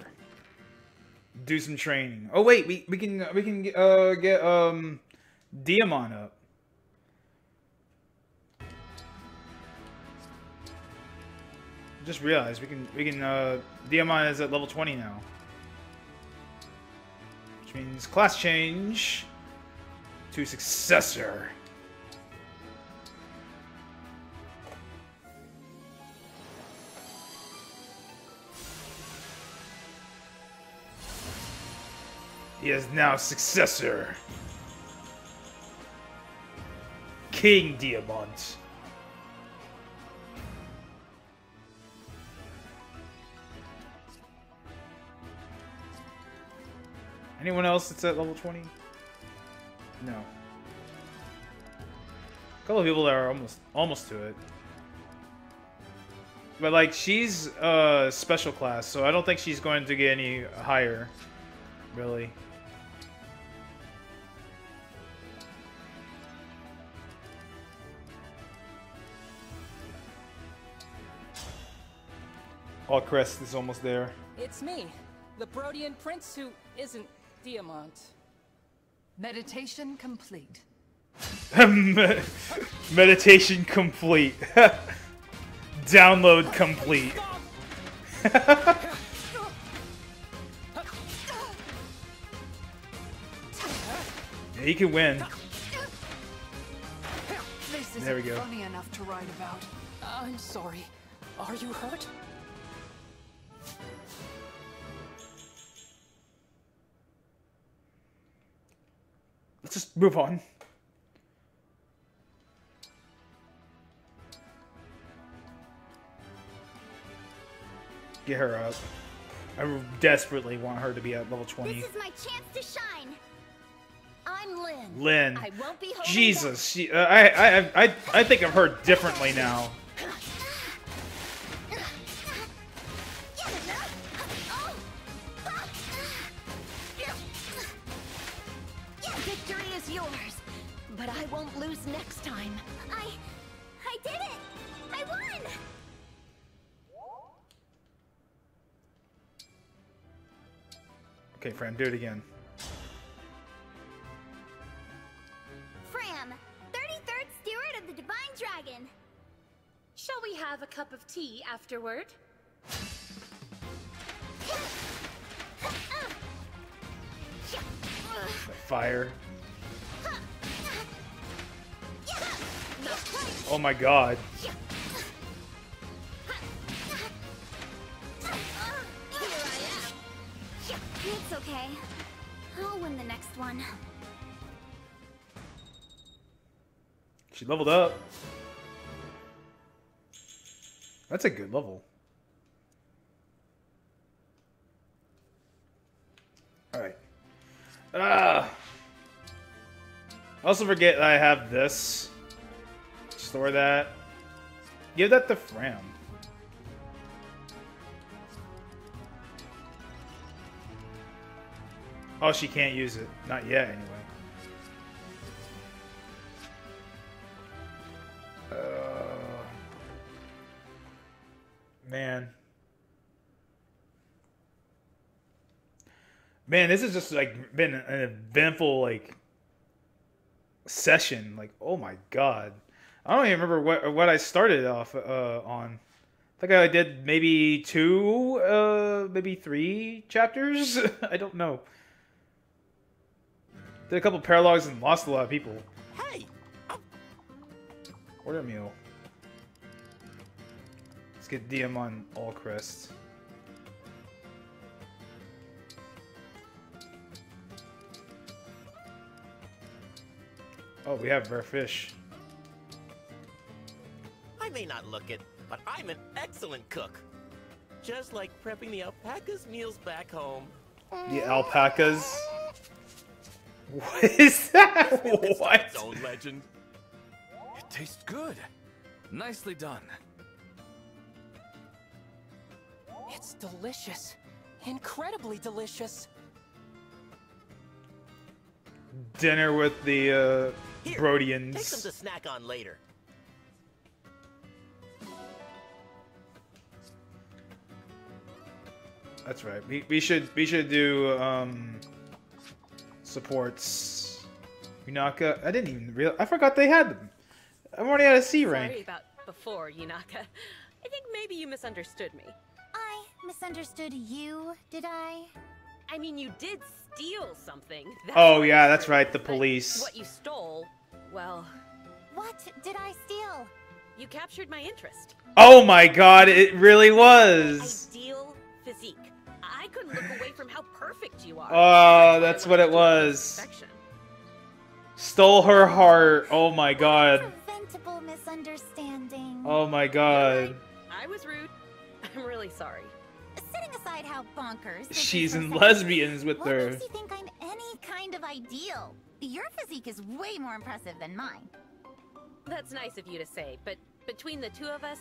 Do some training. Oh wait, we can get Diamond up. Just realized we can Diamond is at level 20 now. Which means class change to Successor. He is now Successor. King Diamond. Anyone else that's at level 20? No. A couple of people that are almost to it. But like she's special class, so I don't think she's going to get any higher, really. All Crest is almost there. It's me, the Brodian prince who isn't Diamant. Meditation complete. Meditation complete. Download complete. Yeah, he can win. This There we isn't go. funny enough to write about. I'm sorry. Are you hurt? Let's just move on. Get her up. I desperately want her to be at level 20. This is my chance to shine. I'm Lynn. Lynn. I won't be holding Jesus, she, I think of her differently now. Victory is yours, but I won't lose next time. I did it! I won! Okay, Fran, do it again. Fram, 33rd Steward of the Divine Dragon. Shall we have a cup of tea afterward? Fire. Oh my god. It's okay. I'll win the next one. She leveled up. That's a good level. Alright. I also forget I have this. Store that. Give that to Fram. Oh, she can't use it. Not yet, anyway. Man. Man, this has just like been an eventful like session. Like, oh my god. I don't even remember what I started off on. I think I did maybe 2, maybe 3 chapters. I don't know. Did a couple paralogs and lost a lot of people. Hey! Order a meal. Let's get DM on all crest. Oh, we have rare fish. I may not look it, but I'm an excellent cook. Just like prepping the alpaca's meals back home. The alpacas? What is that? What? Its own legend. It tastes good. Nicely done. It's delicious. Incredibly delicious. Dinner with the Here, Brodians. take some to snack on later. That's right. We should do supports. Yunaka. I didn't even realize. I forgot they had them. I'm already at a C rank. Sorry about before, Yunaka. I think maybe you misunderstood me. I misunderstood you, did I? I mean, you did steal something. Oh yeah, that's right. The police. What you stole, well... What did I steal? You captured my interest. Oh my god, it really was. Ideal physique. I couldn't look away from how perfect you are. Oh, that's what it was. Stole her heart. Oh my god. Preventable misunderstanding. Oh my god. I was rude. I'm really sorry. Setting aside how bonkers. She's in lesbians with what her. makes you think I'm any kind of ideal? Your physique is way more impressive than mine. That's nice of you to say, but between the two of us,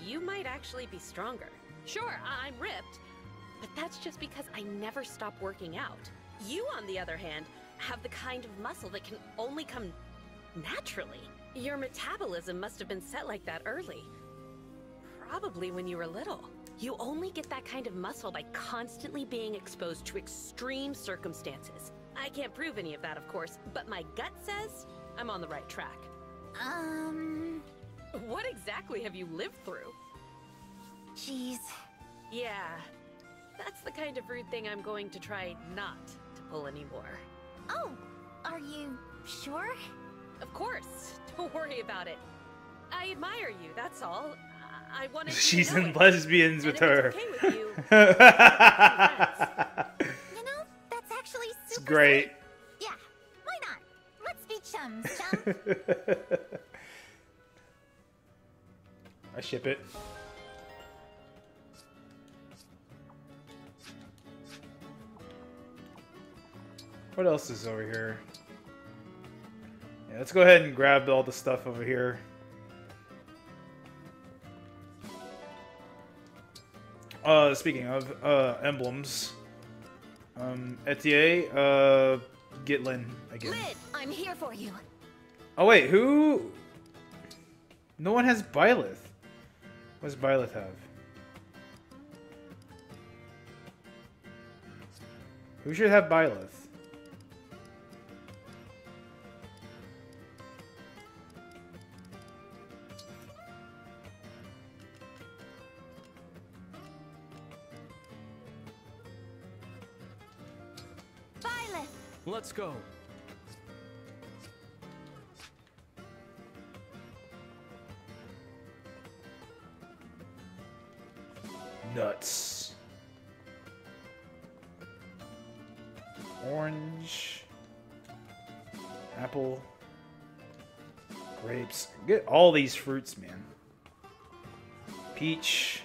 you might actually be stronger. Sure, I'm ripped, but that's just because I never stop working out. You, on the other hand, have the kind of muscle that can only come naturally. Your metabolism must have been set like that early. Probably when you were little. You only get that kind of muscle by constantly being exposed to extreme circumstances. I can't prove any of that, of course, but my gut says I'm on the right track. What exactly have you lived through? Jeez. Yeah, that's the kind of rude thing I'm going to try not to pull anymore. Oh, are you sure? Of course. Don't worry about it. I admire you, that's all. I wanted to She's know in it. lesbians And with if her. it's okay with you, You know, that's actually super It's great. sweet. Yeah, why not? Let's be chums, chum. I ship it. What else is over here? Yeah, let's go ahead and grab all the stuff over here. Speaking of emblems, Etier, Gitlin again. Lid, I'm here for you. Oh wait, who? No one has Byleth. What does Byleth have? Who should have Byleth? Violet. Let's go. Nuts. Orange. Apple. Grapes. Get all these fruits, man. Peach.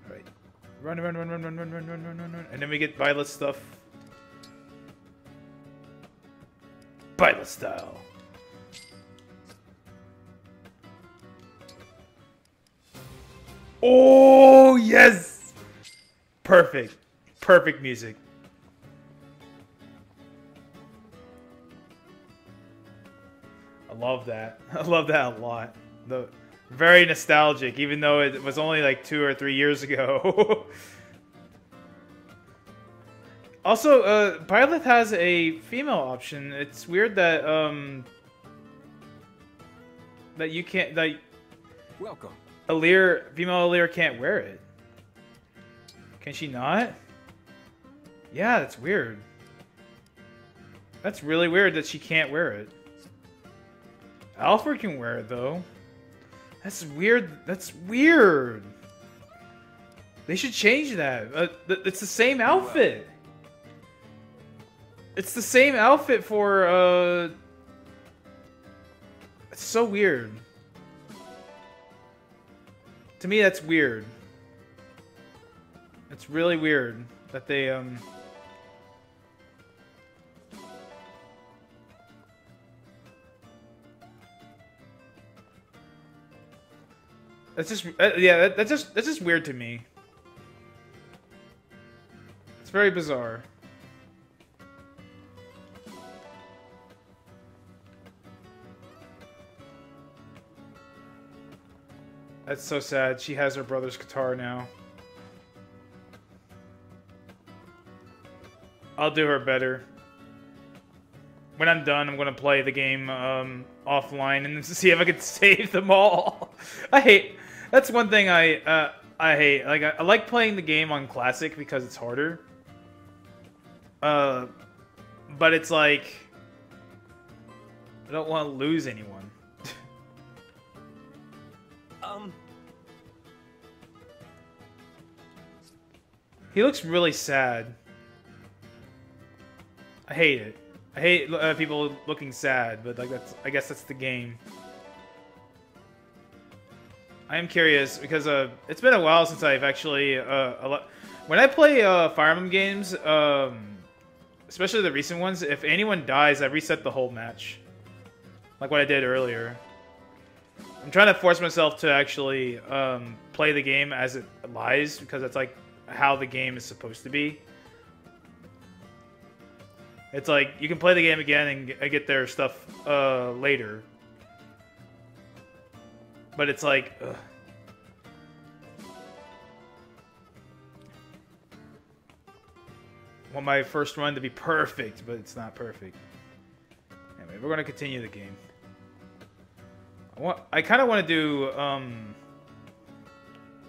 Alright. Run, run, run, run, run, run, run, run, run, run, run. And then we get Violet stuff. Violet style. Oh, yes! Perfect. Perfect music. I love that. I love that a lot. Very nostalgic, even though it was only like 2 or 3 years ago. Also, Byleth has a female option. It's weird that that you can't, like, Welcome. female Alir can't wear it. Can she not? Yeah, that's weird. That's really weird that she can't wear it. Alfred can wear it though. That's weird. That's weird. They should change that. It's the same outfit. It's the same outfit for it's so weird. To me, that's weird. It's really weird that they That's just yeah. That's just weird to me. It's very bizarre. That's so sad. She has her brother's guitar now. I'll do her better. When I'm done, I'm gonna play the game offline and see if I can save them all. I hate. That's one thing I hate. Like I like playing the game on classic because it's harder. But it's like I don't want to lose anyone. He looks really sad. I hate it. I hate people looking sad, but like I guess that's the game. I am curious because it's been a while since I've actually when I play Fire Emblem games, especially the recent ones, if anyone dies, I reset the whole match, like what I did earlier. I'm trying to force myself to actually play the game as it lies because that's like how the game is supposed to be. It's like you can play the game again and get their stuff later. But it's like, ugh. I want my first run to be perfect, but it's not perfect. Anyway, we're gonna continue the game. I kind of want to do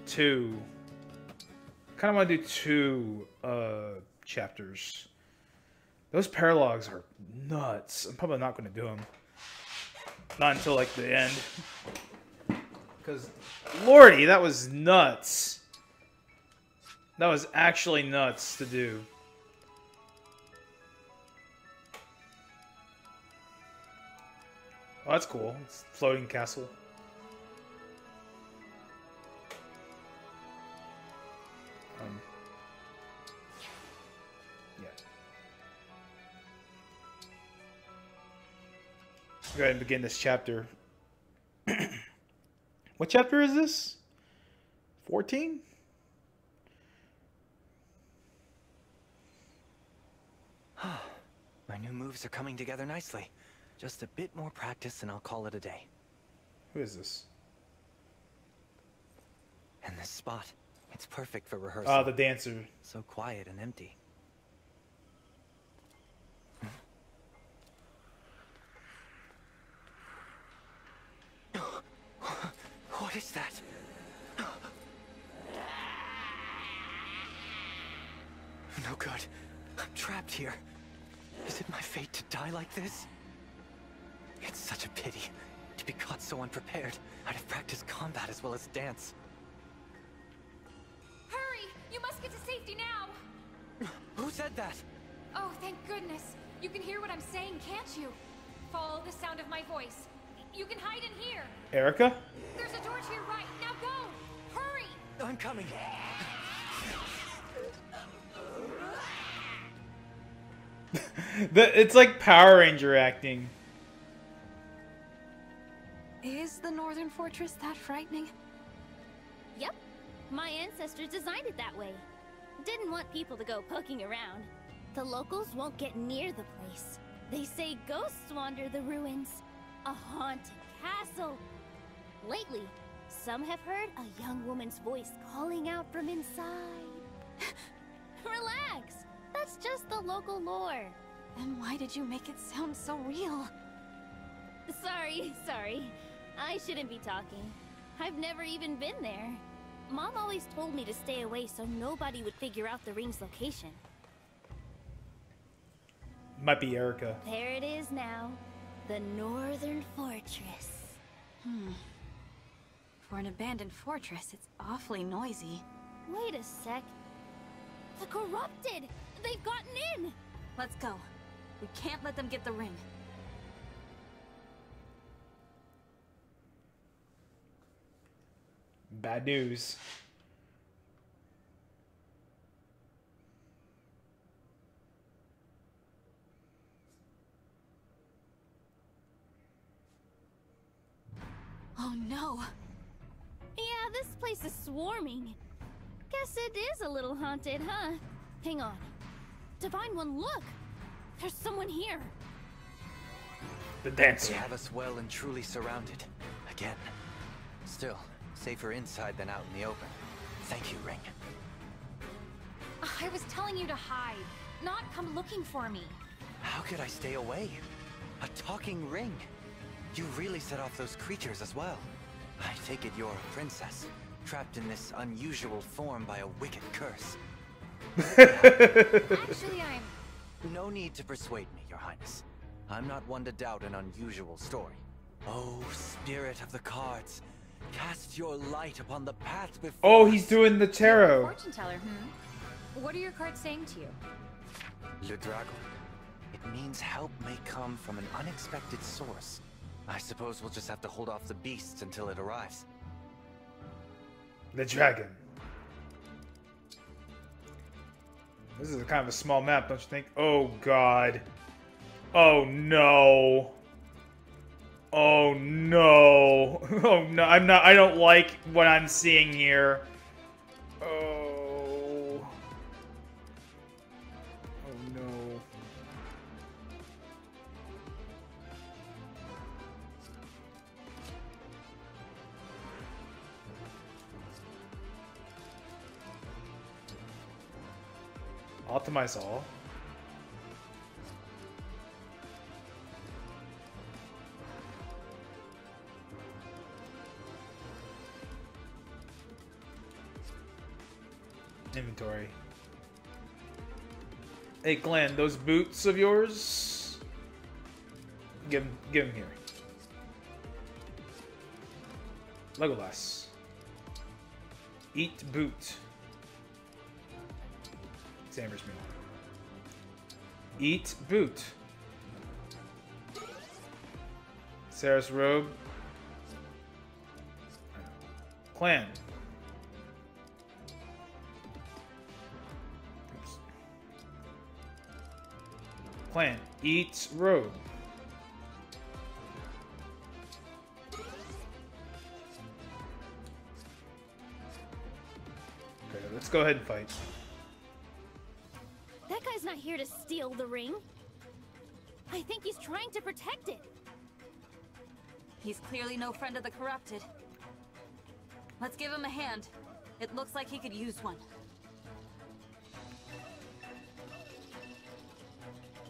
two. Kind of want to do two chapters. Those paralogs are nuts. I'm probably not going to do them. Not until like the end. Because, lordy, that was nuts. That was actually nuts to do. Oh, that's cool. It's a floating castle. Yeah. Go ahead and begin this chapter. What chapter is this? 14? My new moves are coming together nicely. Just a bit more practice and I'll call it a day. Who is this? And this spot, it's perfect for rehearsal. Oh, the dancer. So quiet and empty. What is that? No good. I'm trapped here. Is it my fate to die like this? It's such a pity to be caught so unprepared. I'd have practiced combat as well as dance. Hurry! You must get to safety now! Who said that? Oh, thank goodness. You can hear what I'm saying, can't you? Follow the sound of my voice. You can hide in here. Erica? There's a door to your right. Now go! Hurry! I'm coming. It's like Power Ranger acting. Is the Northern Fortress that frightening? Yep. My ancestors designed it that way. Didn't want people to go poking around. The locals won't get near the place. They say ghosts wander the ruins. A haunted castle. Lately, some have heard a young woman's voice calling out from inside. Relax. That's just the local lore. Then why did you make it sound so real? Sorry. I shouldn't be talking. I've never even been there. Mom always told me to stay away so nobody would figure out the ring's location. Might be Erica. There it is now. The Northern Fortress. For an abandoned fortress, it's awfully noisy. Wait a sec. The Corrupted! They've gotten in! Let's go. We can't let them get the ring. Bad news. Oh no. Yeah, this place is swarming. Guess it is a little haunted, huh? Hang on. Divine One, look! There's someone here. The dancer. They have us well and truly surrounded. Again. Still, safer inside than out in the open. Thank you, Ring. I was telling you to hide, not come looking for me. How could I stay away? A talking ring. You really set off those creatures as well. I take it you're a princess, trapped in this unusual form by a wicked curse. Actually, No need to persuade me, Your Highness. I'm not one to doubt an unusual story. Oh, spirit of the cards, cast your light upon the path before Oh, he's doing the tarot. Fortune teller, What are your cards saying to you? Le Dragon. It means help may come from an unexpected source. I suppose we'll just have to hold off the beasts until it arrives. The dragon. This is kind of a small map, don't you think? Oh, God. Oh, no. Oh, no. Oh, no. I don't like what I'm seeing here. Oh. Oh, no. Optimize all. Inventory. Hey Glenn, those boots of yours, give them here. Legolas. Eat boot. Samber's meal. Eat boot. Sarah's robe. Clan. Oops. Clan. Eat robe. Okay, let's go ahead and fight. That guy's not here to steal the ring. I think he's trying to protect it. He's clearly no friend of the corrupted. Let's give him a hand. It looks like he could use one.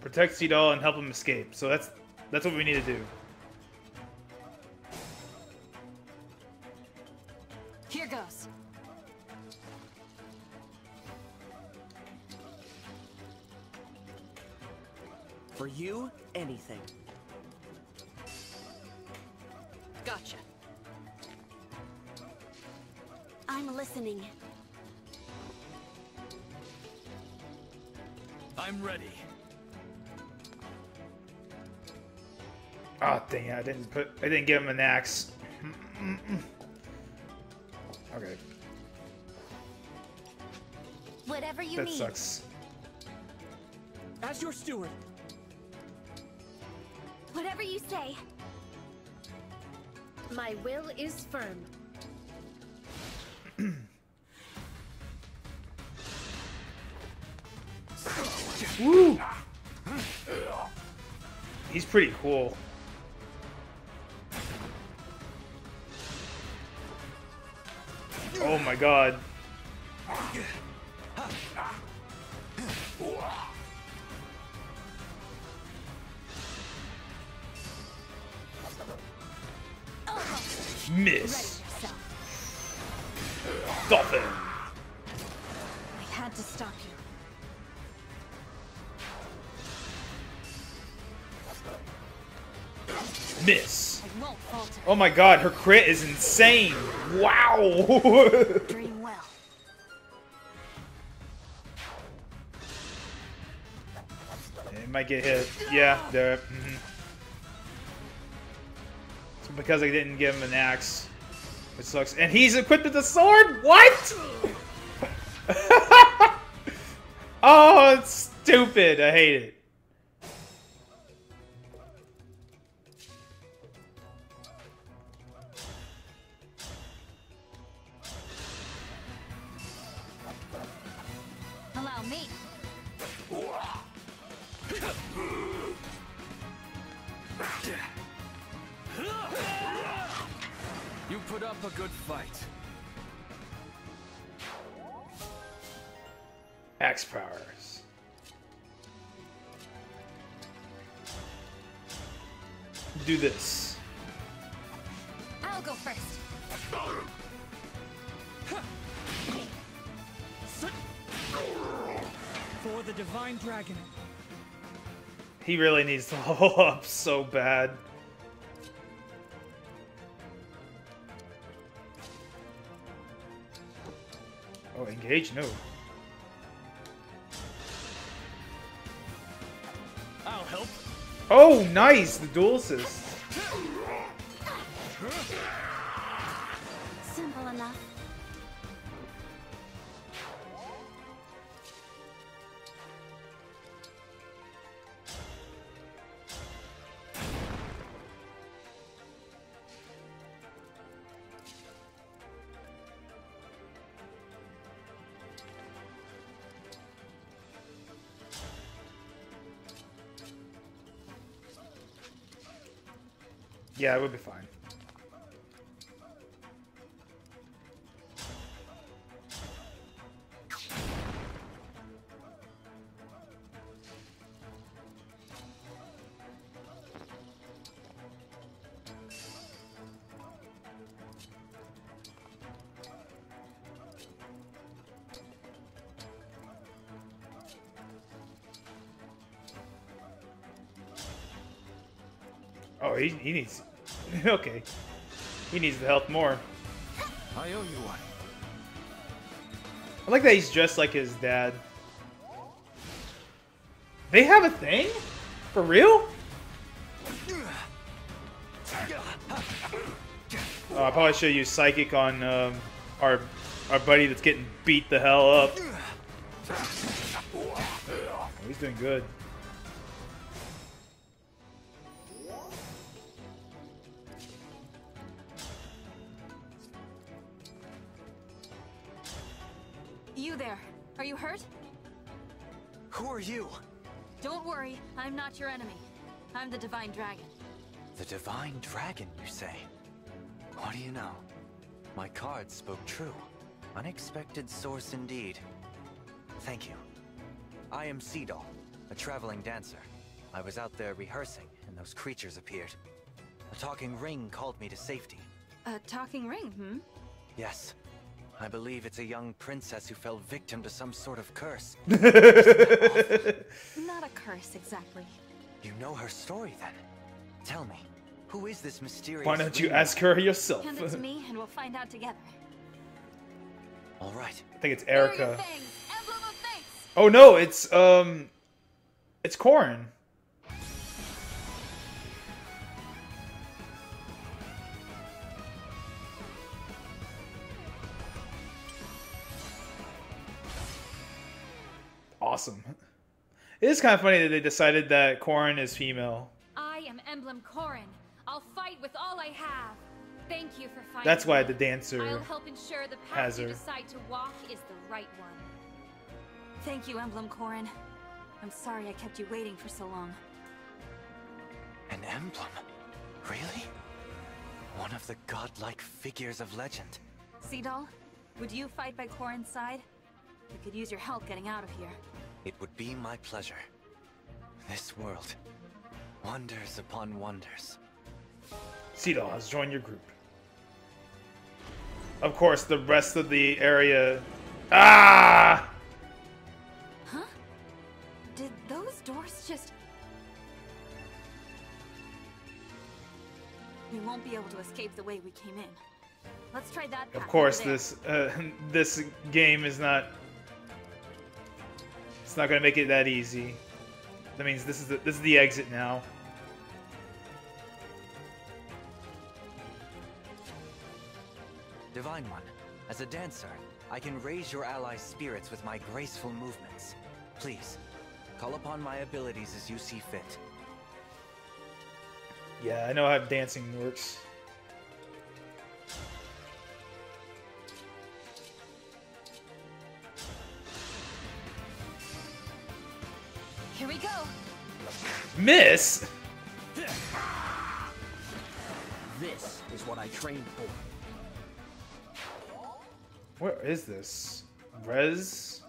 Protect Seedall and help him escape. So that's what we need to do. Here goes. For you, anything. Gotcha. I'm listening. I'm ready. Oh dang it! I didn't give him an axe. Okay. Whatever you That need. sucks. As your steward. Whatever you say. My will is firm. Woo! He's pretty cool. Oh my god. Miss. Dolphin. I had to stop you. Miss. I won't falter. Oh my god, her crit is insane. Wow. Dream well. It might get hit. Yeah, there. It's because I didn't give him an axe. Which sucks. And he's equipped with a sword? What? Oh, it's stupid. I hate it. Allow me. You put up a good fight. Axe powers. Do this. I'll go first. For the Divine Dragon. He really needs to level up so bad. Oh, engage? No. I'll help. Oh, nice! The dual assist. Simple enough. Yeah, it would be fine. Oh, he needs... okay. He needs the health more. I owe you one. I like that he's dressed like his dad. They have a thing? For real? I probably should use Psychic on our buddy that's getting beat the hell up. Oh, he's doing good. You there. Are you hurt? Who are you? Don't worry, I'm not your enemy. I'm the Divine Dragon. The Divine Dragon, you say? What do you know? My cards spoke true. Unexpected source indeed. Thank you. I am Seedall, a traveling dancer. I was out there rehearsing, and those creatures appeared. A talking ring called me to safety. A talking ring, hmm? Yes. I believe it's a young princess who fell victim to some sort of curse. Not a curse, exactly. You know her story, then? Tell me, who is this mysterious... Why don't you ring ask her yourself? Hand it to me, and we'll find out together. All right. I think it's Erica. Emblem of thanks. Oh no, it's Corrin. Awesome. It is kind of funny that they decided that Corrin is female. I am Emblem Corrin. I'll fight with all I have. Thank you for fighting. That's why the dancer I'll help ensure the has path you her. decide to walk is the right one. Thank you, Emblem Corrin. I'm sorry I kept you waiting for so long. An emblem? Really? One of the godlike figures of legend. Seedall, would you fight by Corrin's side? We could use your help getting out of here. It would be my pleasure. This world, wonders upon wonders. Seedall has joined your group. Of course, the rest of the area... Ah! Huh? Did those doors just... We won't be able to escape the way we came in. Let's try that path. Of course, over there. this game is not... It's not gonna make it that easy. That means this is the exit now. Divine One, as a dancer, I can raise your allies' spirits with my graceful movements. Please, call upon my abilities as you see fit. Yeah, I know how dancing works. Here we go. Miss? This is what I trained for. Where is this? Res?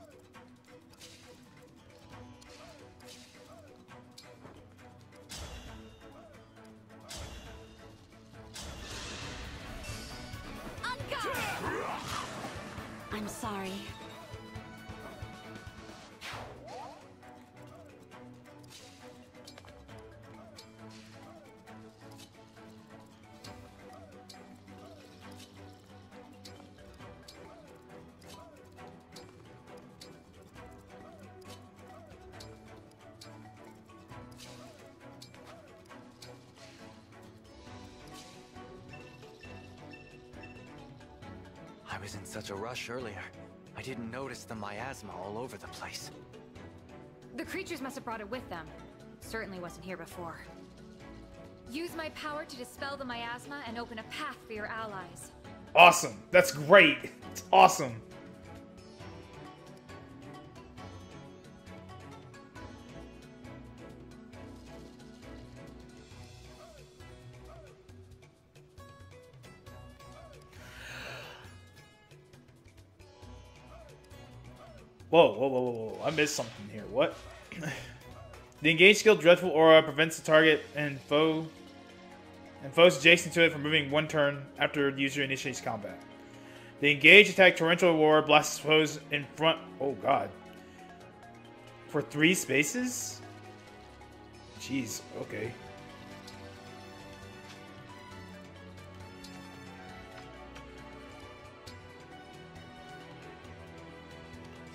I'm sorry. I was in such a rush earlier. I didn't notice the miasma all over the place. The creatures must have brought it with them. Certainly wasn't here before. Use my power to dispel the miasma and open a path for your allies. Awesome. That's great. It's awesome. Whoa. I missed something here. What? The engaged skill Dreadful Aura prevents the target and foes adjacent to it from moving one turn after the user initiates combat. The engaged attack Torrential Aura blasts foes in front... Oh god. For 3 spaces? Jeez, okay.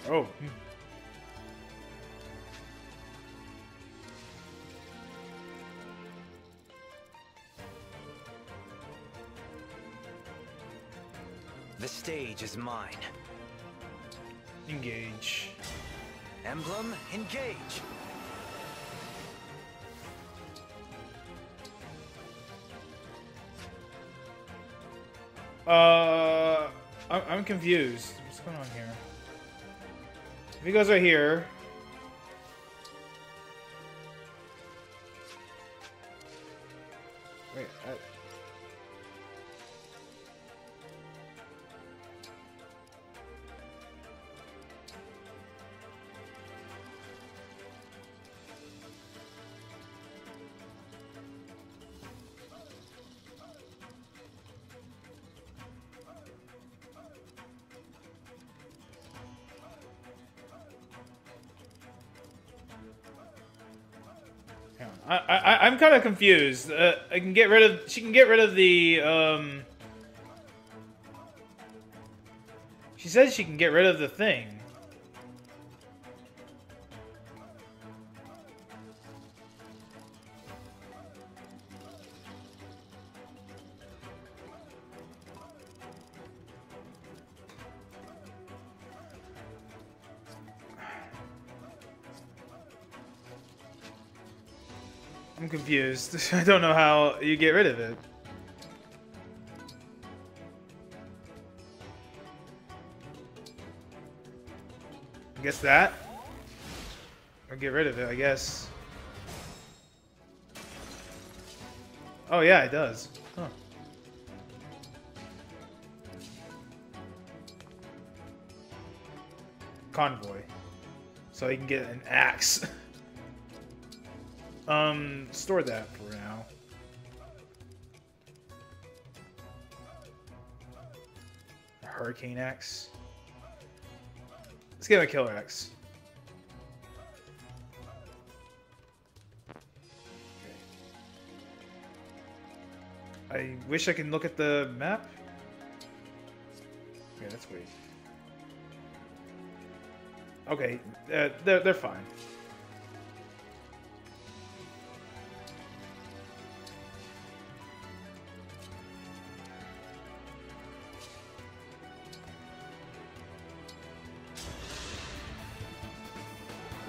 Oh. The stage is mine. Engage. Emblem, engage. I'm confused. What's going on here? If he goes right here. Wait, I'm kind of confused. I can get rid of. She can get rid of the. She says she can get rid of the thing. I'm confused. I don't know how you get rid of it. I guess that? Or get rid of it, I guess. Oh yeah, it does. Huh. Convoy. So he can get an axe. Store that for now. A Hurricane Axe. Let's get a Killer Axe. I wish I can look at the map. Okay, that's weird. Okay, they're fine.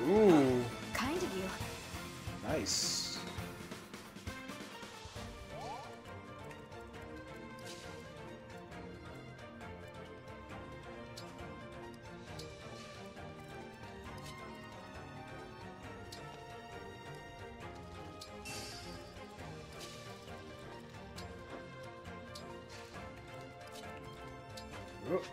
Ooh. Kind of you. Nice. Whoop.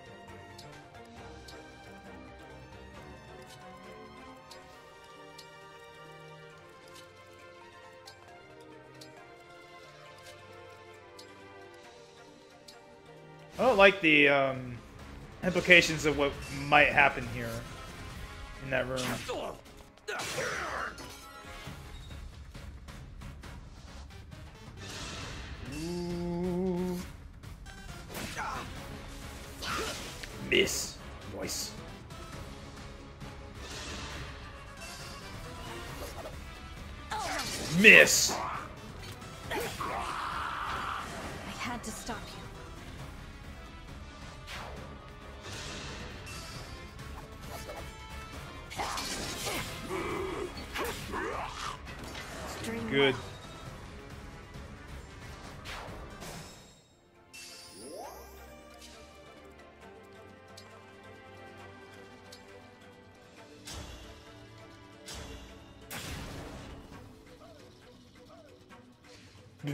I don't like the implications of what might happen here in that room. Ooh. Miss. Voice. Miss. I had to stop you. Good.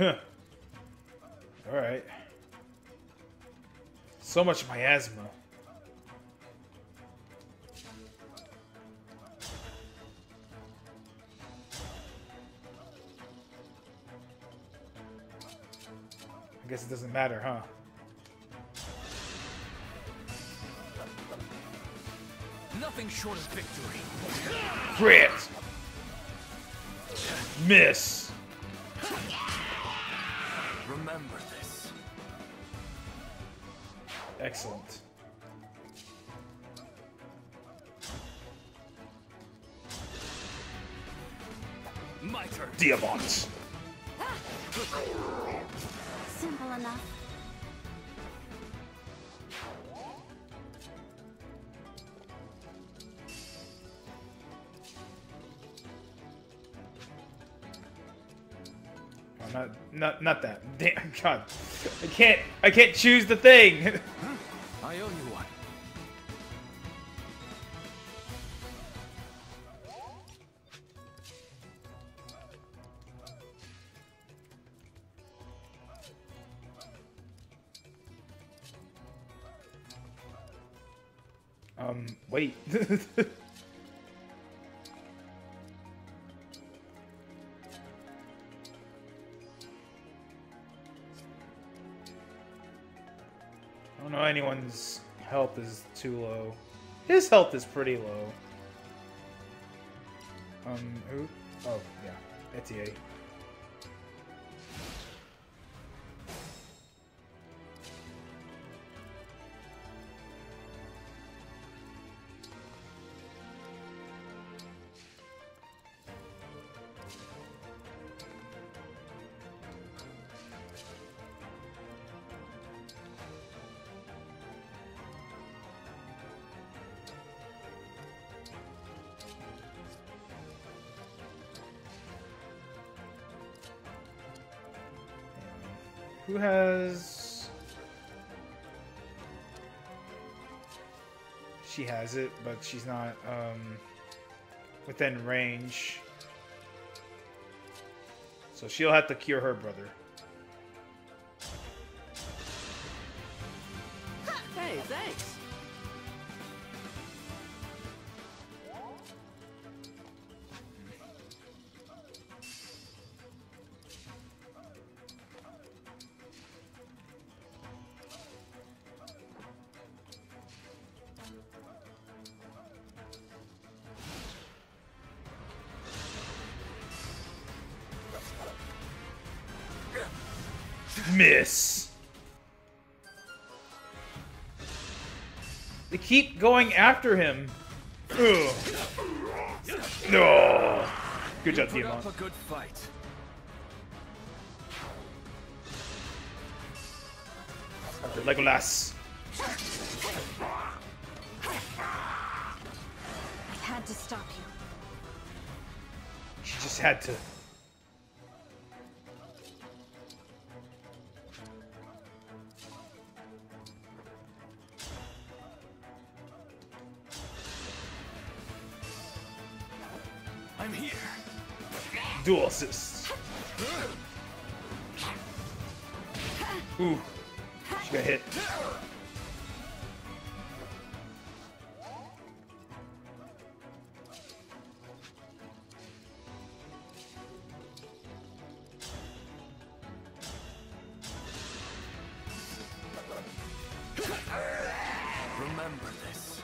All right. So much miasma. I guess it doesn't matter, huh? Nothing short of victory. Crit! Miss! Remember this. Excellent. My turn. Diamant. Simple enough. Oh, not that. Damn, God. I can't choose the thing. I owe you one. Wait. I don't know anyone's health is too low. His health is pretty low. Who? Oh, yeah. Etier. Who has... She has it, but she's not, within range. So she'll have to cure her brother. Hey, thanks. Miss. They keep going after him. Ugh. No. Good job, Put up Diamond. a good fight. Legolas. I had to stop you. She just had to. I'm here. Dual assists. Ooh. She got hit. Remember this.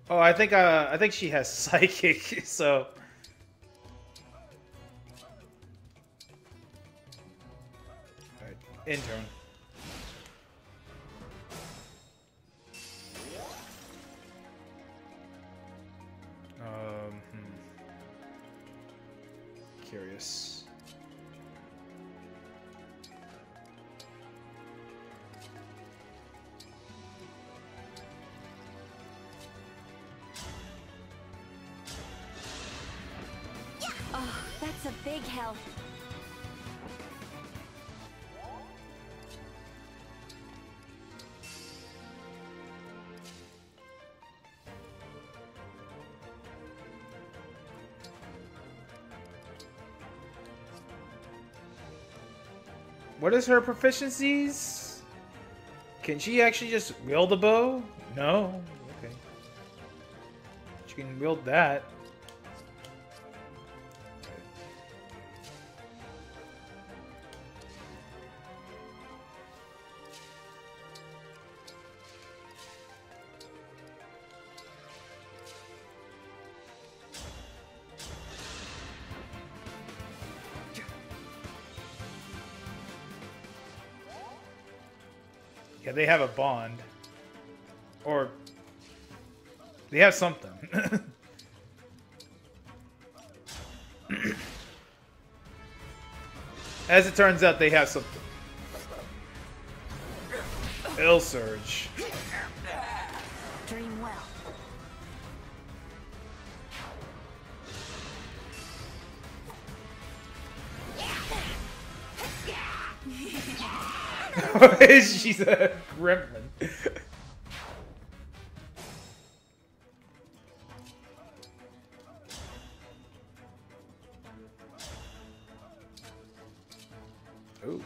Oh, I think she has psychic, so. Alright, intern. Curious. Oh, that's a big help. What is her proficiencies? Can she actually just wield a bow? No. Okay. She can wield that. Yeah, they have a bond. Or they have something. As it turns out, they have something. Ill Surge. Dream well. She's a gremlin. Ooh.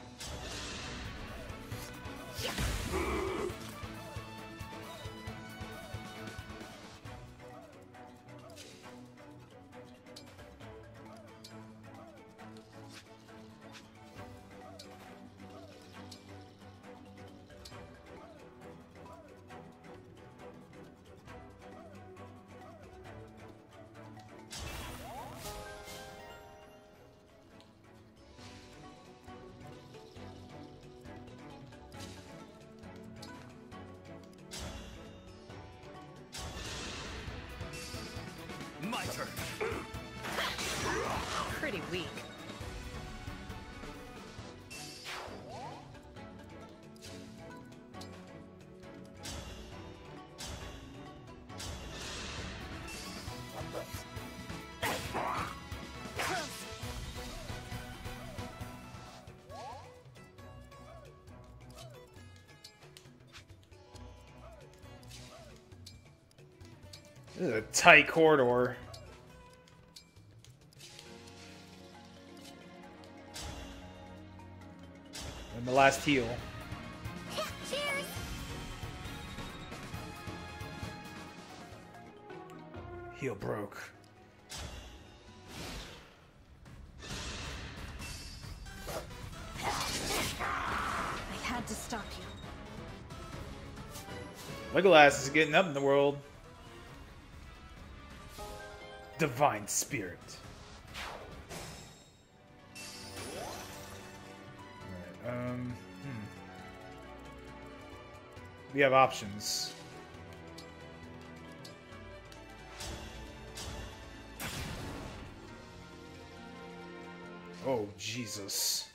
My turn. Pretty weak. This is a tight corridor. And the last heal. Cheers! Heal broke. I had to stop you. Legolas is getting up in the world. Divine Spirit. Alright, we have options. Oh, Jesus.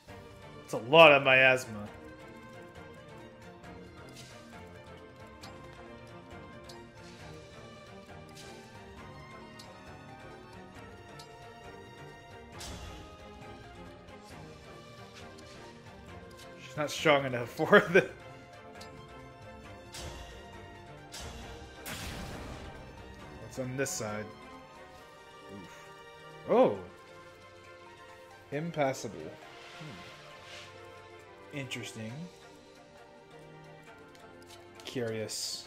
It's a lot of miasma. She's not strong enough for the... What's on this side? Oof. Oh! Impassable. Interesting. Curious.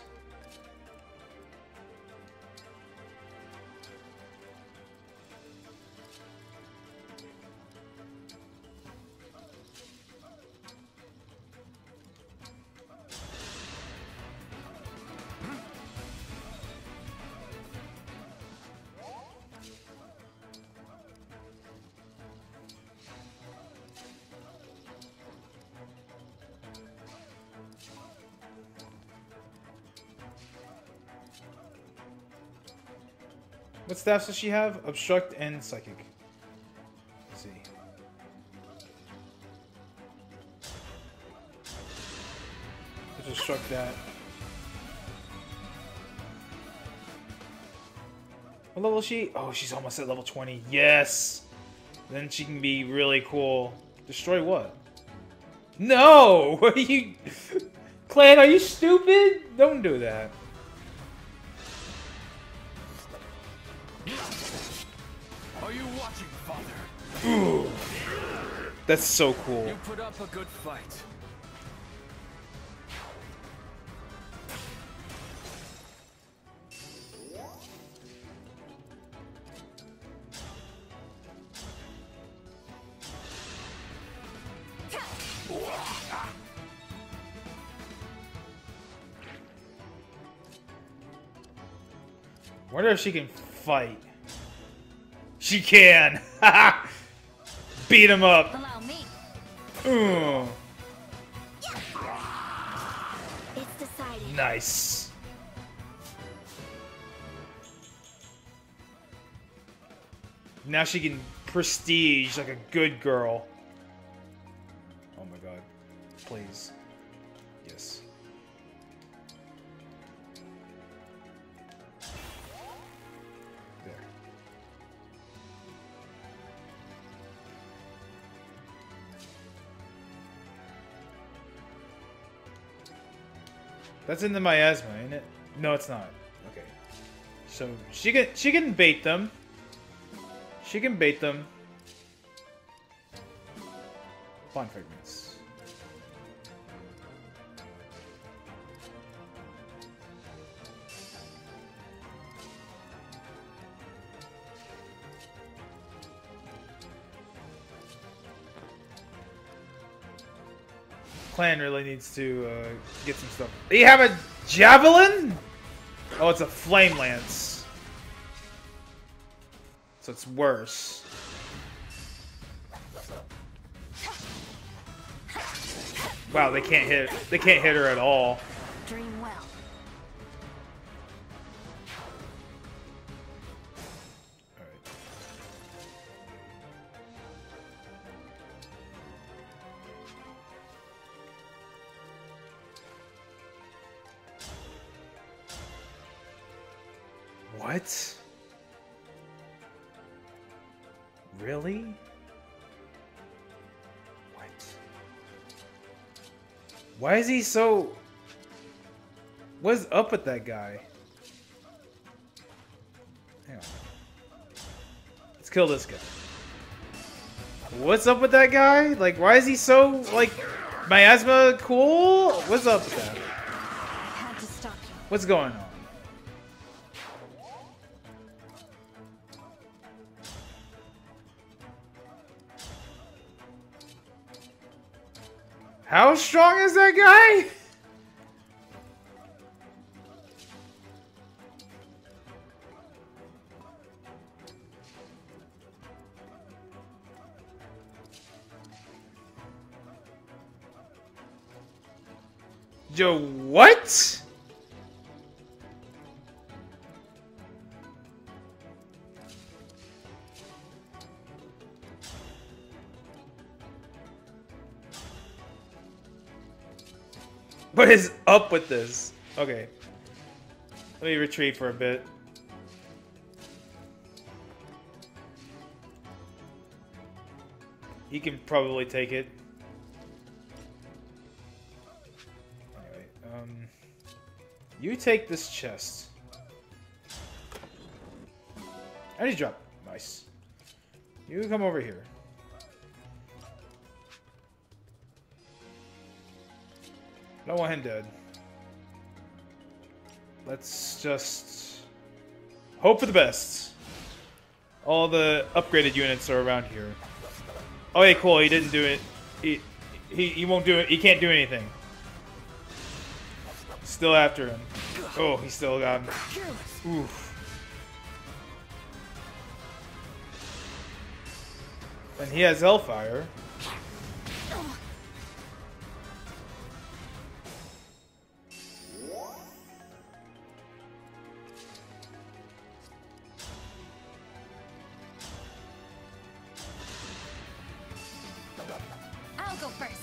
What staffs does she have? Obstruct and Psychic. Let's see. Let's obstruct that. What level is she? Oh, she's almost at level 20. Yes! Then she can be really cool. Destroy what? No! What are you... Clan, are you stupid? Don't do that. Are you watching, Father? Ooh. That's so cool. You put up a good fight. Wonder if she can fight. She can! Beat him up! Allow me. Ooh. Nice. Now she can prestige like a good girl. Oh my god. Please. Yes. There. That's in the miasma, ain't it? No, it's not. Okay. So she can bait them. She can bait them. Bond fragments. Clan really needs to get some stuff. You have a javelin? Oh, it's a flame lance. So it's worse. Wow, they can't hit. They can't hit her at all. Dream well. What? Really? What? Why is he so... What's up with that guy? Hang on. Let's kill this guy. What's up with that guy? Like, why is he so, like, miasma cool? What's up with that? I had to stop you. What's going on? How strong is that guy? Yo, what? What is up with this? Okay. Let me retreat for a bit. He can probably take it. Anyway, you take this chest. And he's dropped. Nice. You come over here. I don't want him dead. Let's just hope for the best. All the upgraded units are around here. Oh, yeah, cool. He didn't do it. He won't do it. He can't do anything. Still after him. Oh, he still got him. Oof. And he has Hellfire. I'll go first.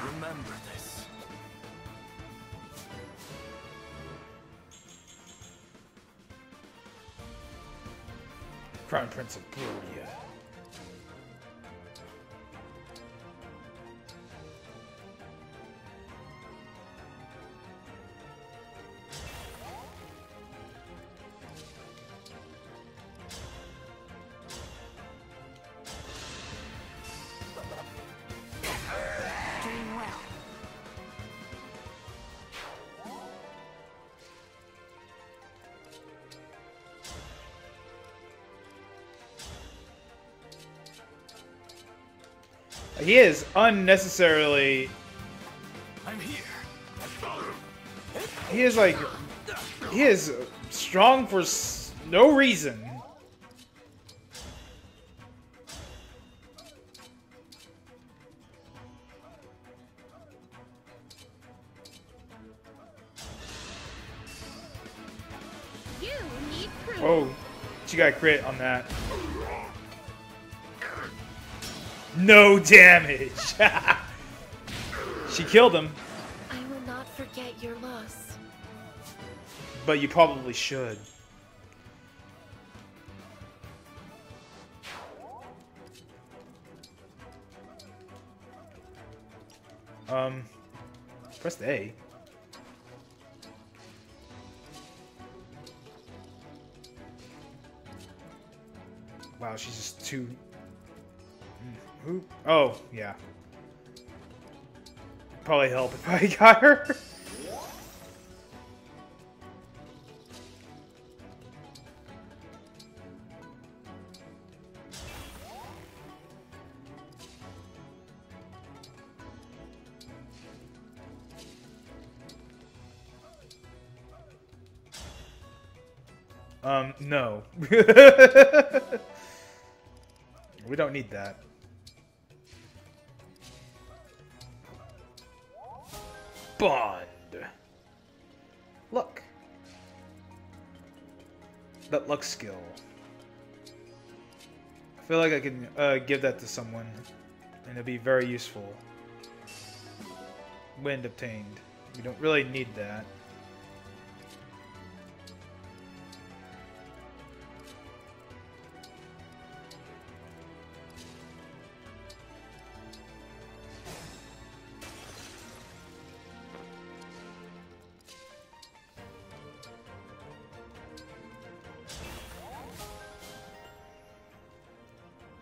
Remember this. Crown Prince of Brodia. Dream well. He is unnecessarily... I'm here. He is like... He is strong for no reason. Whoa. She got a crit on that. No damage. She killed him. I will not forget your loss. But you probably should. Press the A. Wow, she's just too... Who? Oh, yeah. Probably help if I got her. No. We don't need that. Bond. Luck. That luck skill. I feel like I can give that to someone, and it'll be very useful. Wind obtained. We don't really need that.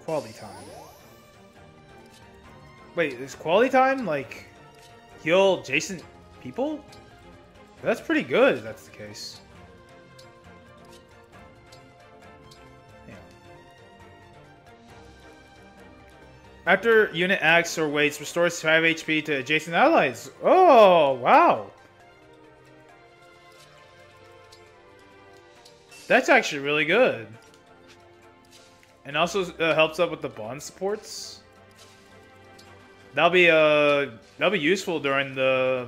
Quality time. Wait, is quality time like heal adjacent people? That's pretty good if that's the case. Yeah. After unit acts or waits, restores 5 HP to adjacent allies. Oh, wow. That's actually really good. And also helps up with the bond supports. That'll be useful during the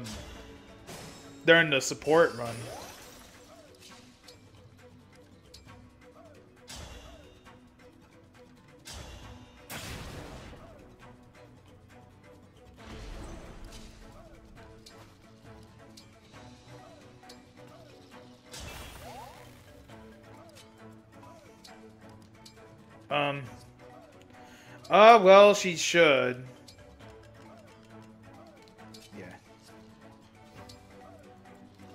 support run. Well, she should. Yeah.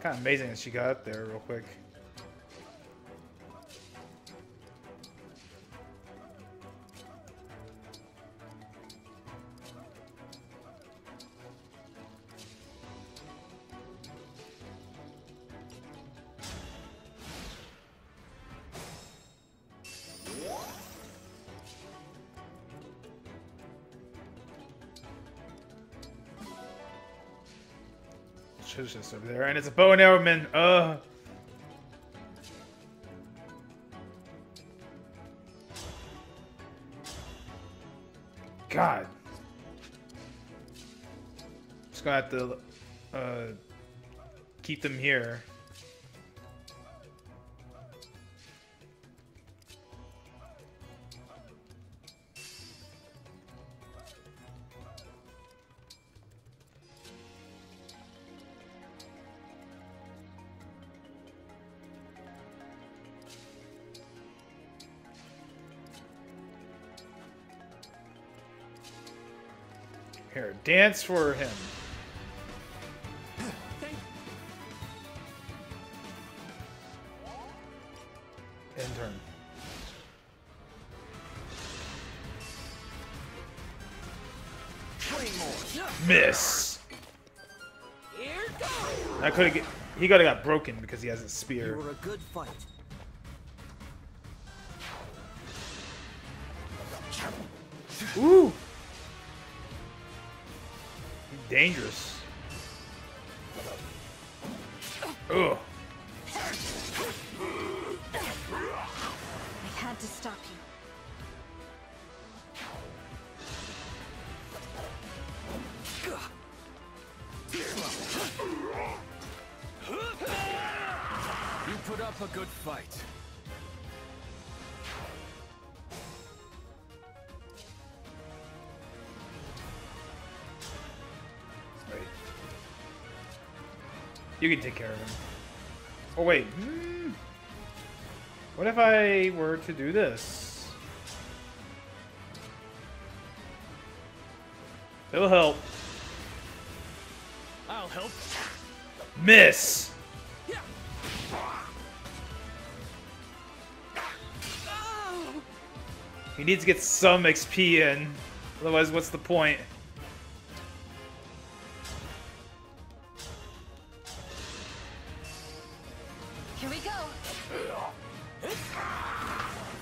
Kind of amazing that she got up there real quick. It's just over there, and it's a bow and arrow man. God. Just gonna have to keep them here. Here, dance for him. Intern. Miss. I could have. He could have got broken because he has a spear. You were a good fight. Ooh. Dangerous. Ugh. I had to stop You put up a good fight. You can take care of him. Oh wait. What if I were to do this? It'll help. I'll help. Miss! He needs to get some XP in. Otherwise, what's the point? Here we go.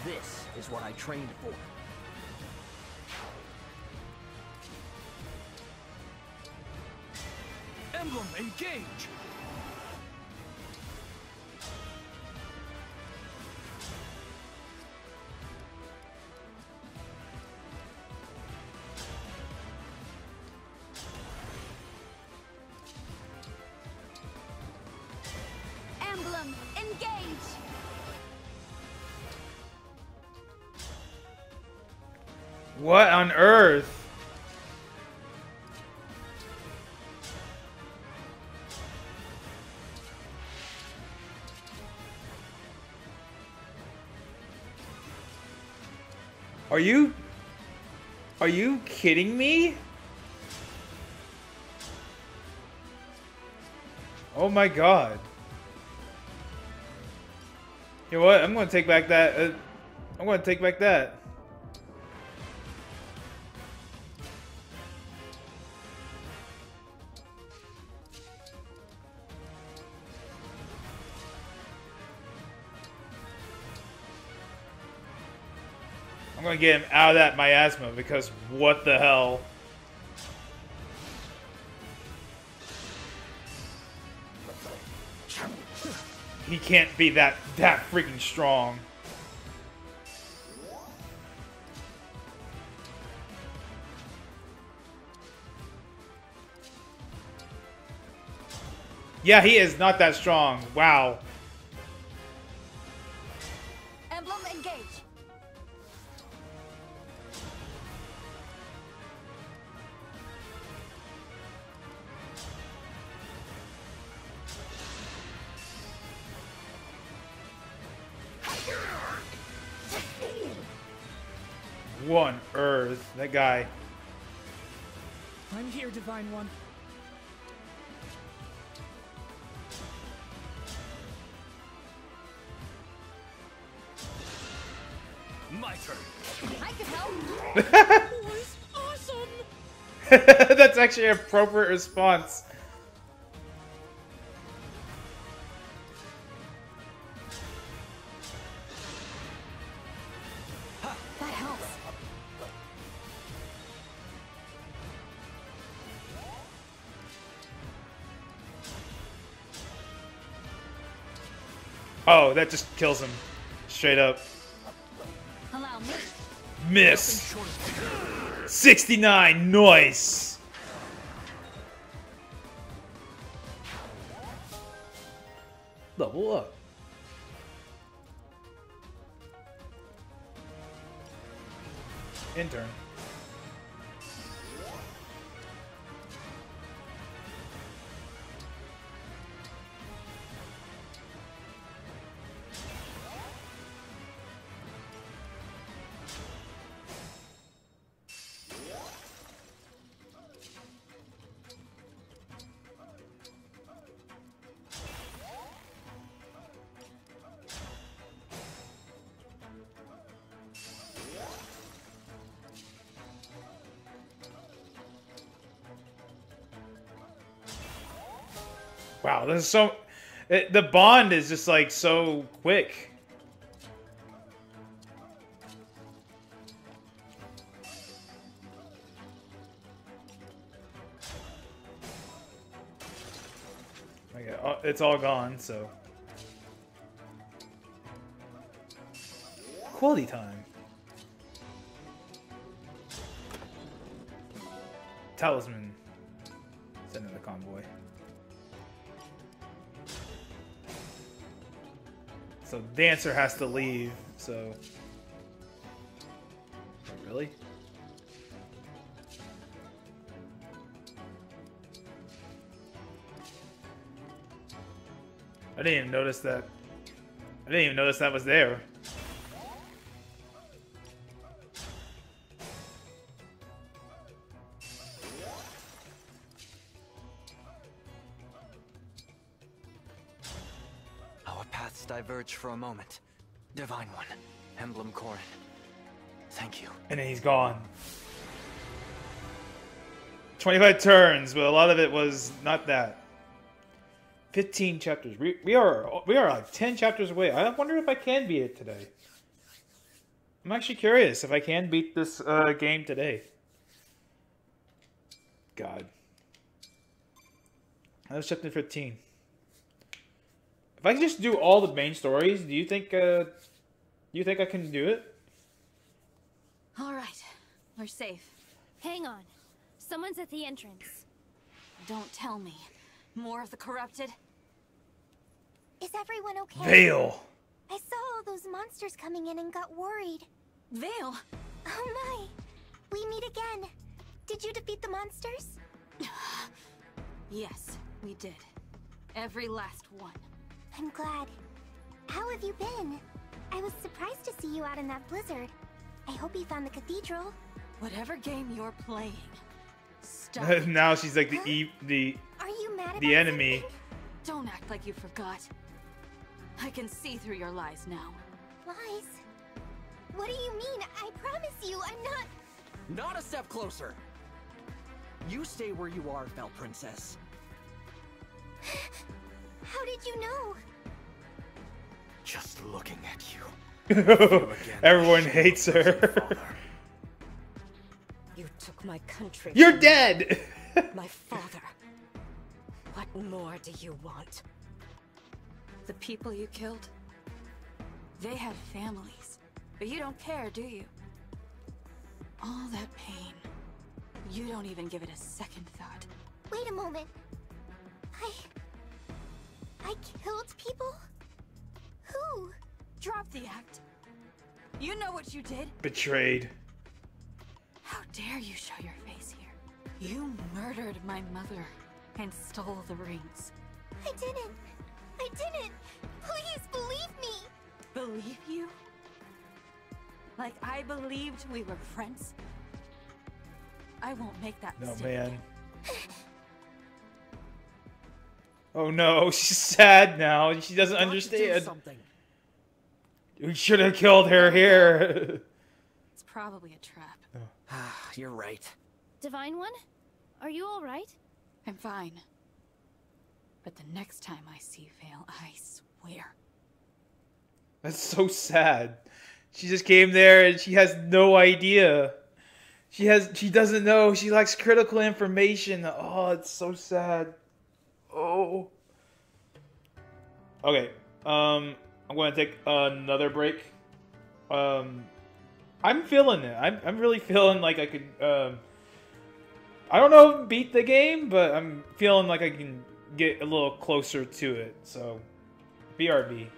This is what I trained for. Emblem, engage! Emblem, engage! What on earth? Are you kidding me? Oh my god. You know what? I'm gonna take back that. I'm gonna take back that. I'm gonna get him out of that miasma because what the hell? He can't be that freaking strong. Yeah, he is not that strong. Wow. Emblem, engage. What on earth? That guy. I'm here, Divine One. My turn. I can help. That was awesome! That's actually an appropriate response. That helps. Oh, that just kills him. Straight up. Allow me. Miss. 69. Nice. Level up. Intern. Wow, this is so... the bond is just, like, so quick. Okay, it's all gone, so... Quality time. Talisman. Send in the convoy. So Dancer has to leave, so... Really? I didn't even notice that. I didn't even notice that was there. Our paths diverge for a moment. Divine One, Emblem Corrin. Thank you. And then he's gone. 25 turns, but a lot of it was not that. 15 chapters. We are like 10 chapters away. I wonder if I can beat it today. I'm actually curious if I can beat this game today. God. That was chapter 15. If I can just do all the main stories, do you think I can do it? All right, we're safe. Hang on. Someone's at the entrance. Don't tell me. More of the corrupted? Is everyone okay? Veil. I saw all those monsters coming in and got worried. Veil? Oh my. We meet again. Did you defeat the monsters? Yes, we did. Every last one. I'm glad. How have you been? I was surprised to see you out in that blizzard. I hope you found the cathedral. Whatever game you're playing, stop. Now she's like the Are you mad the about enemy. something? Don't act like you forgot. I can see through your lies now. Lies? What do you mean? I promise you, I'm not... Not a step closer. You stay where you are, Belle Princess. How did you know? Just looking at you. Everyone hates her. You took my country. You're from dead! me. My father. What more do you want? The people you killed, they had families. But you don't care, do you? All that pain, you don't even give it a second thought. Wait a moment. I killed people? Who? Drop the act. You know what you did. Betrayed. How dare you show your face here? You murdered my mother and stole the rings. I didn't. Please believe me. Believe you? Like I believed we were friends? I won't make that No, mistake man. again. Oh no, she's sad now. She doesn't Do understand. something. We should have killed her here. It's probably a trap. You're right. Divine One? Are you alright? I'm fine. But the next time I see Vale, I swear. That's so sad. She just came there and she has no idea. She doesn't know. She lacks critical information. Oh, it's so sad. Oh. Okay. I'm going to take another break. I'm feeling it. I'm really feeling like I could I don't know if beat the game, but I'm feeling like I can get a little closer to it. So, BRB.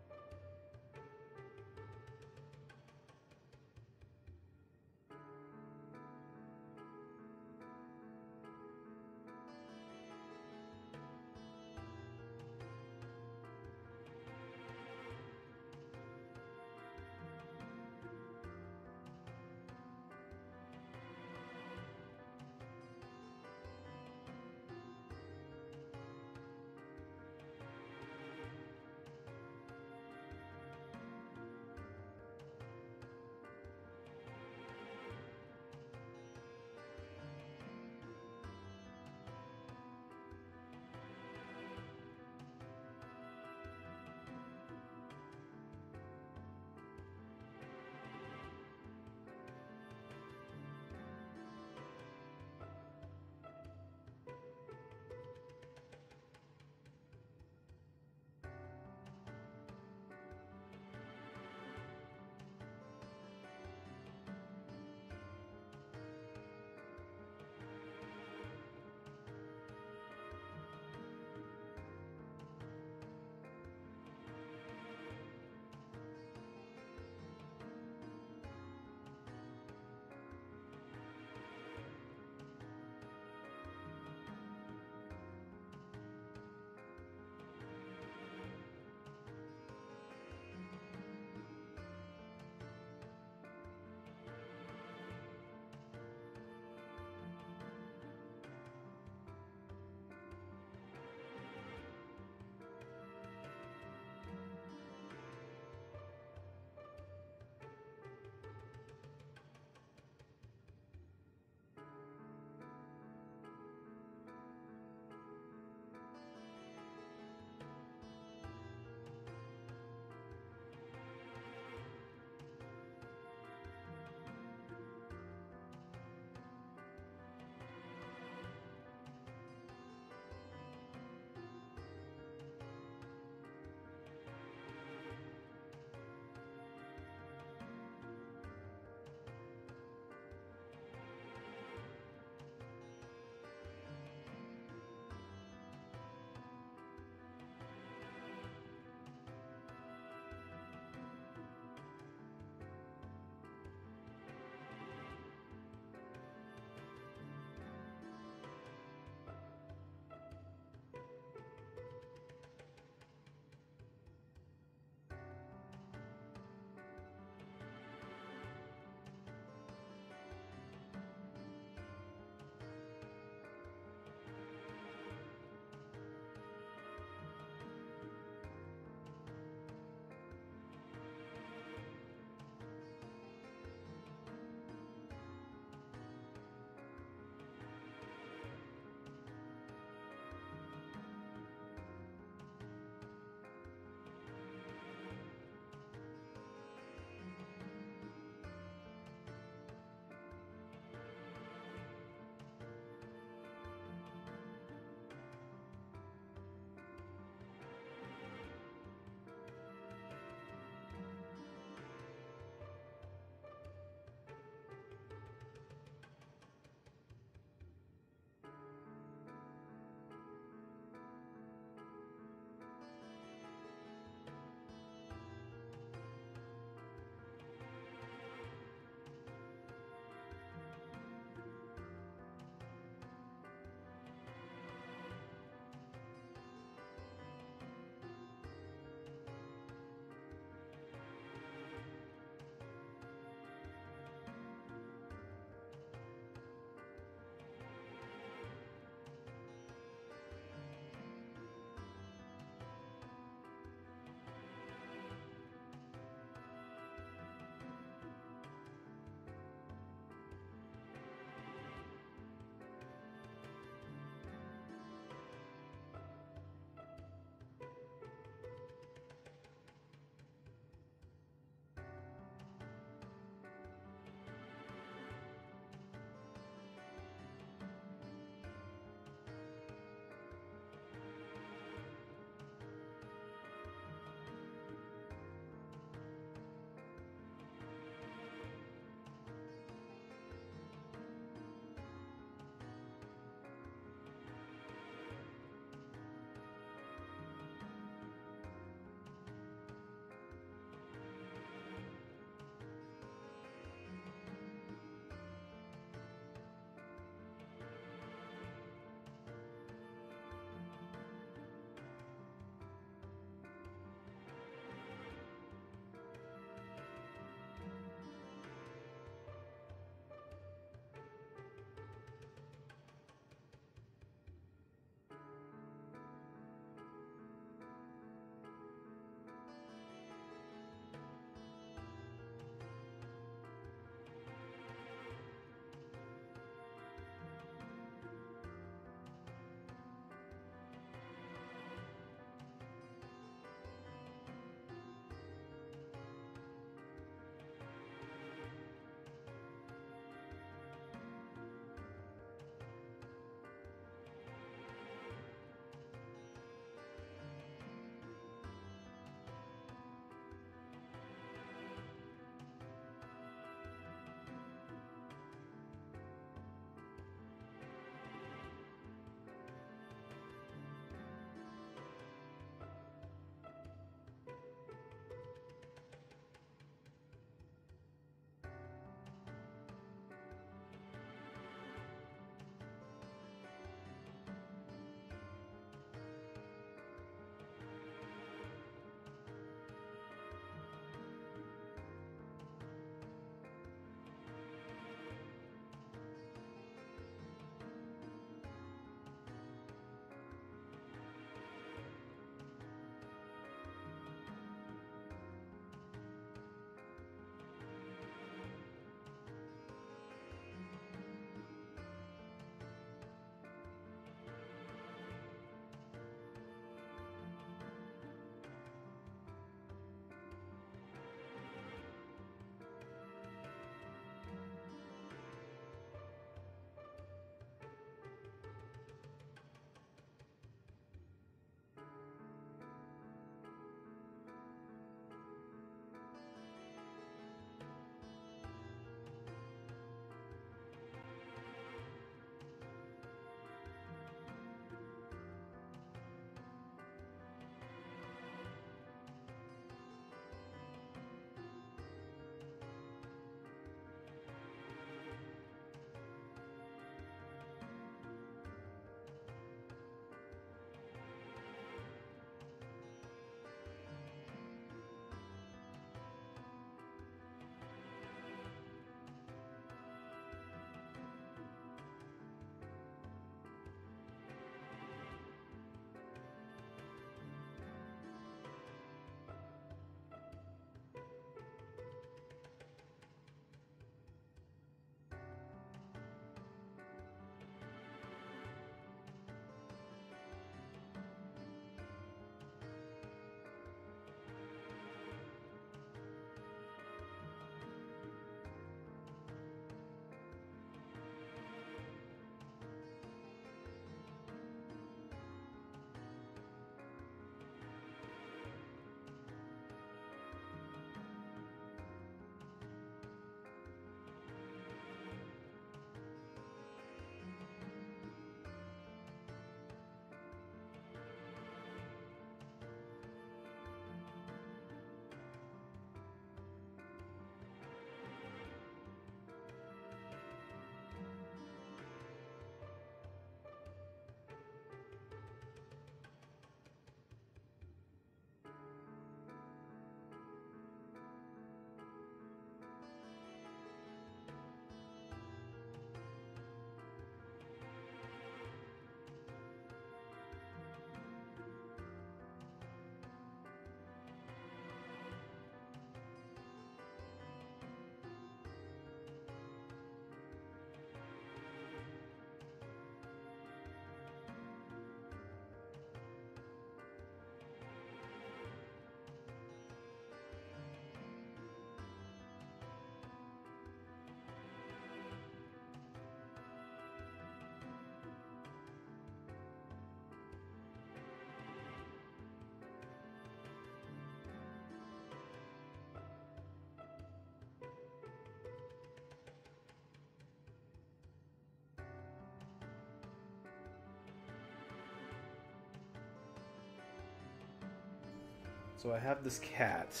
So I have this cat.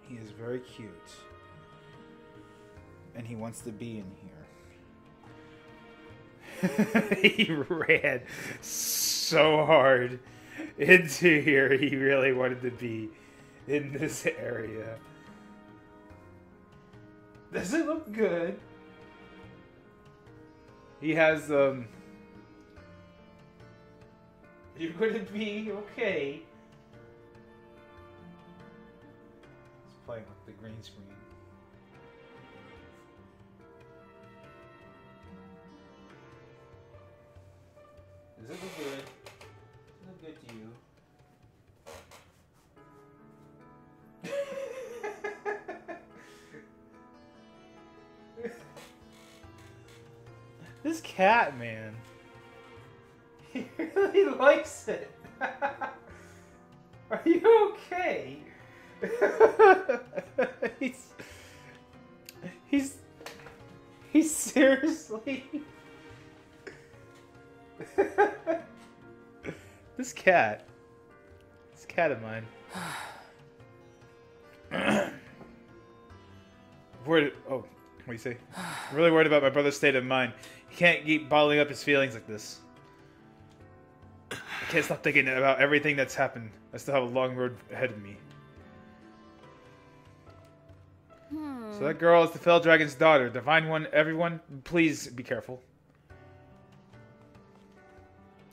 He is very cute. And he wants to be in here. He ran so hard into here. He really wanted to be in this area. Does it look good? He has, you're going to be okay. He's playing with the green screen. Does it look good? Does it look good to you? This cat, man. He really likes it. Are you okay? He's seriously. This cat of mine. What do you say? I'm really worried about my brother's state of mind. He can't keep bottling up his feelings like this. I can't stop thinking about everything that's happened. I still have a long road ahead of me. So that girl is the Fell Dragon's daughter. Divine One, everyone, please be careful.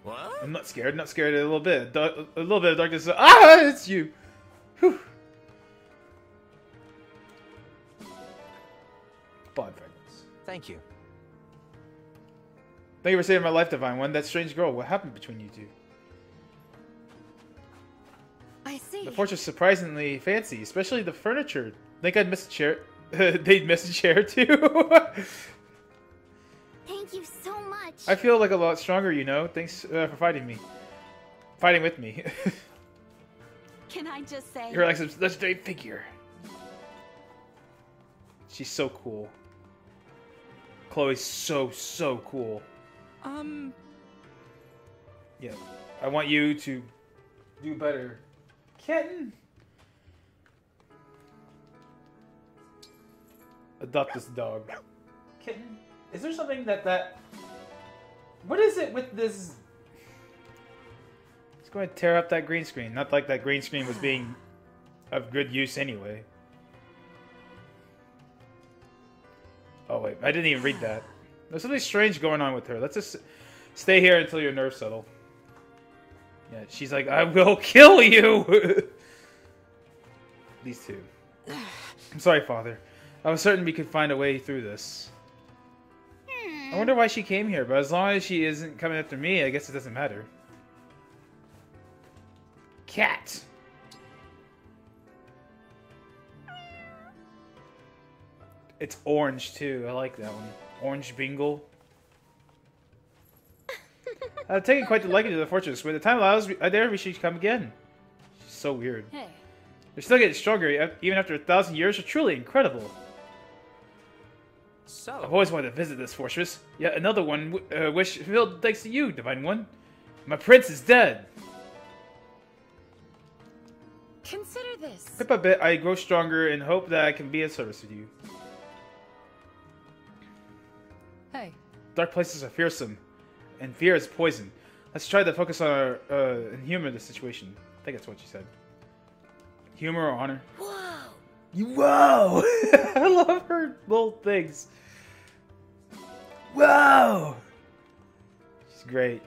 What? I'm not scared. Not scared a little bit. A little bit of darkness. Ah, it's you. Whew. Blood fragments. Thank you. Thank you for saving my life, Divine One. That strange girl. What happened between you two? I see. The fortress is surprisingly fancy, especially the furniture. Think I'd miss a chair. They'd miss a chair too. Thank you so much. I feel like a lot stronger, you know. Thanks for fighting with me. Can I just say... You're like some legendary figure. She's so cool. Chloe's so cool. Yeah. I want you to do better. Kitten! Adopt this dog. Kitten? Is there something that... What is it with this... It's going to tear up that green screen. Not like that green screen was being of good use anyway. Oh wait, I didn't even read that. There's something strange going on with her. Let's just stay here until your nerves settle. Yeah, she's like, I will kill you! These two. I'm sorry, Father. I was certain we could find a way through this. I wonder why she came here, but as long as she isn't coming after me, I guess it doesn't matter. Cat! It's orange, too. I like that one. Orange Bingle. I've taken quite the liking to the fortress. When the time allows, I dare we should come again. She's so weird. Hey. They're still getting stronger, even after 1,000 years. They're truly incredible. So... I've always wanted to visit this fortress. Yet another one wish fulfilled thanks to you, Divine One. My prince is dead. Consider this. Bit by bit, I grow stronger and hope that I can be of service to you. Hey. Dark places are fearsome, and fear is poison. Let's try to focus on our and humor the situation. I think that's what you said. Humor or honor? Whoa! Whoa! I love her little things. Whoa! She's great.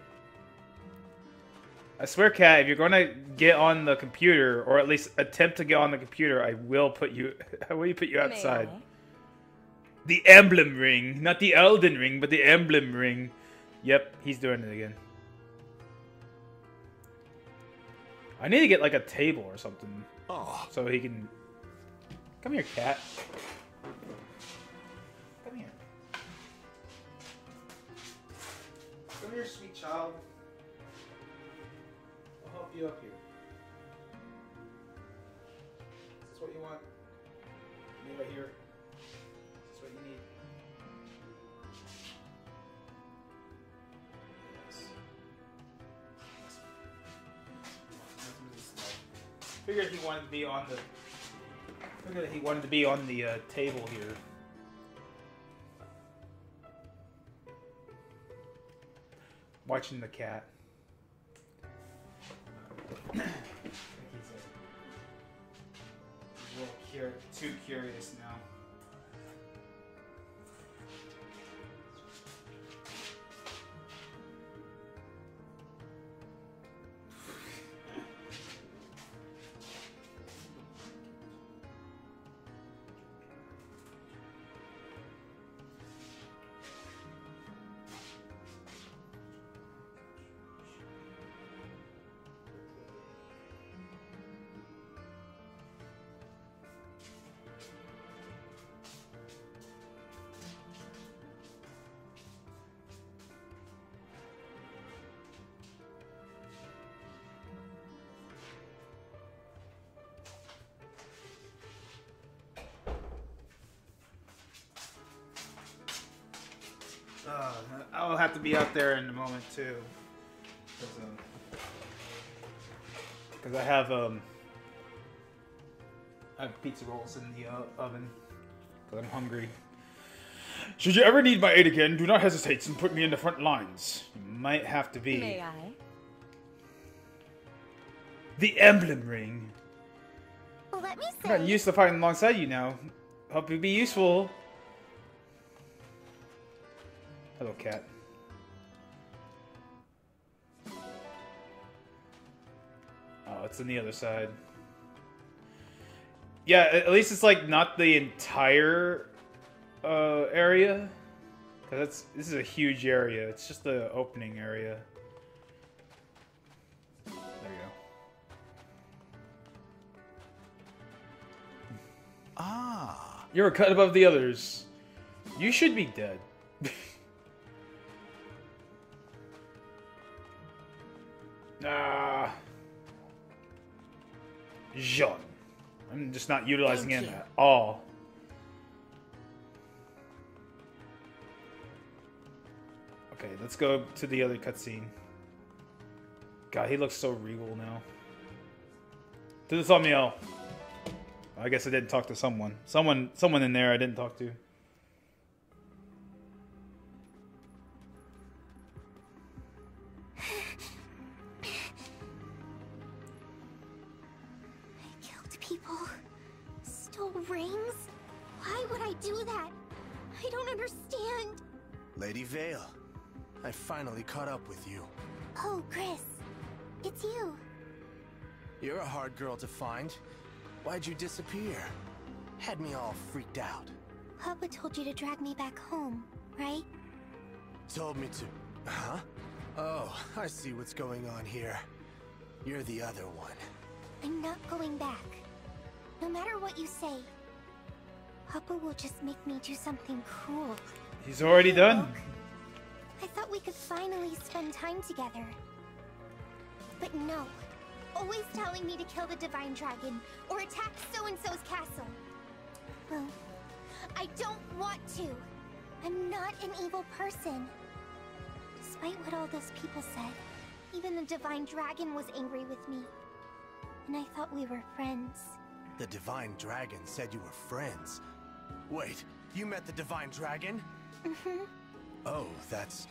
I swear, Kat, if you're going to get on the computer, or at least attempt to get on the computer, I will put you. I will put you outside. The Emblem ring, not the Elden ring, but the Emblem ring. Yep, he's doing it again. I need to get like a table or something, so he can. Come here, cat. Come here. Come here, sweet child. I'll help you up here. Is this what you want? Me right here. Is this what you need? Yes. Figured he wanted to be on the. Figured he wanted to be on the table here. Watching the cat. I think he's a little too curious now. I'll have to be out there in a moment too, because I have pizza rolls in the oven. Because I'm hungry. Should you ever need my aid again, do not hesitate and put me in the front lines. You might have to be. May I? The Emblem ring. Let me I'm not used to fighting alongside you now. Hope you'll be useful. Hello, cat. Oh, it's on the other side. Yeah, at least it's like not the entire area. Cause this is a huge area. It's just the opening area. There you go. Ah. You're a cut above the others. You should be dead. Jean. I'm just not utilizing him at all. Okay, let's go to the other cutscene. God, he looks so regal now. To the thumbnail. I guess I didn't talk to someone. Someone in there I didn't talk to. Rings? Why would I do that? I don't understand. Lady Vale, I finally caught up with you. Oh, Chris. It's you. You're a hard girl to find. Why'd you disappear? Had me all freaked out. Papa told you to drag me back home, right? Told me to... Huh? Oh, I see what's going on here. You're the other one. I'm not going back. No matter what you say, Papa will just make me do something cruel. He's already done. I thought we could finally spend time together. But no. Always telling me to kill the Divine Dragon or attack so-and-so's castle. Well, I don't want to. I'm not an evil person. Despite what all those people said, even the Divine Dragon was angry with me. And I thought we were friends. The Divine Dragon said you were friends. Wait, you met the Divine Dragon? Mm-hmm. Oh, that's...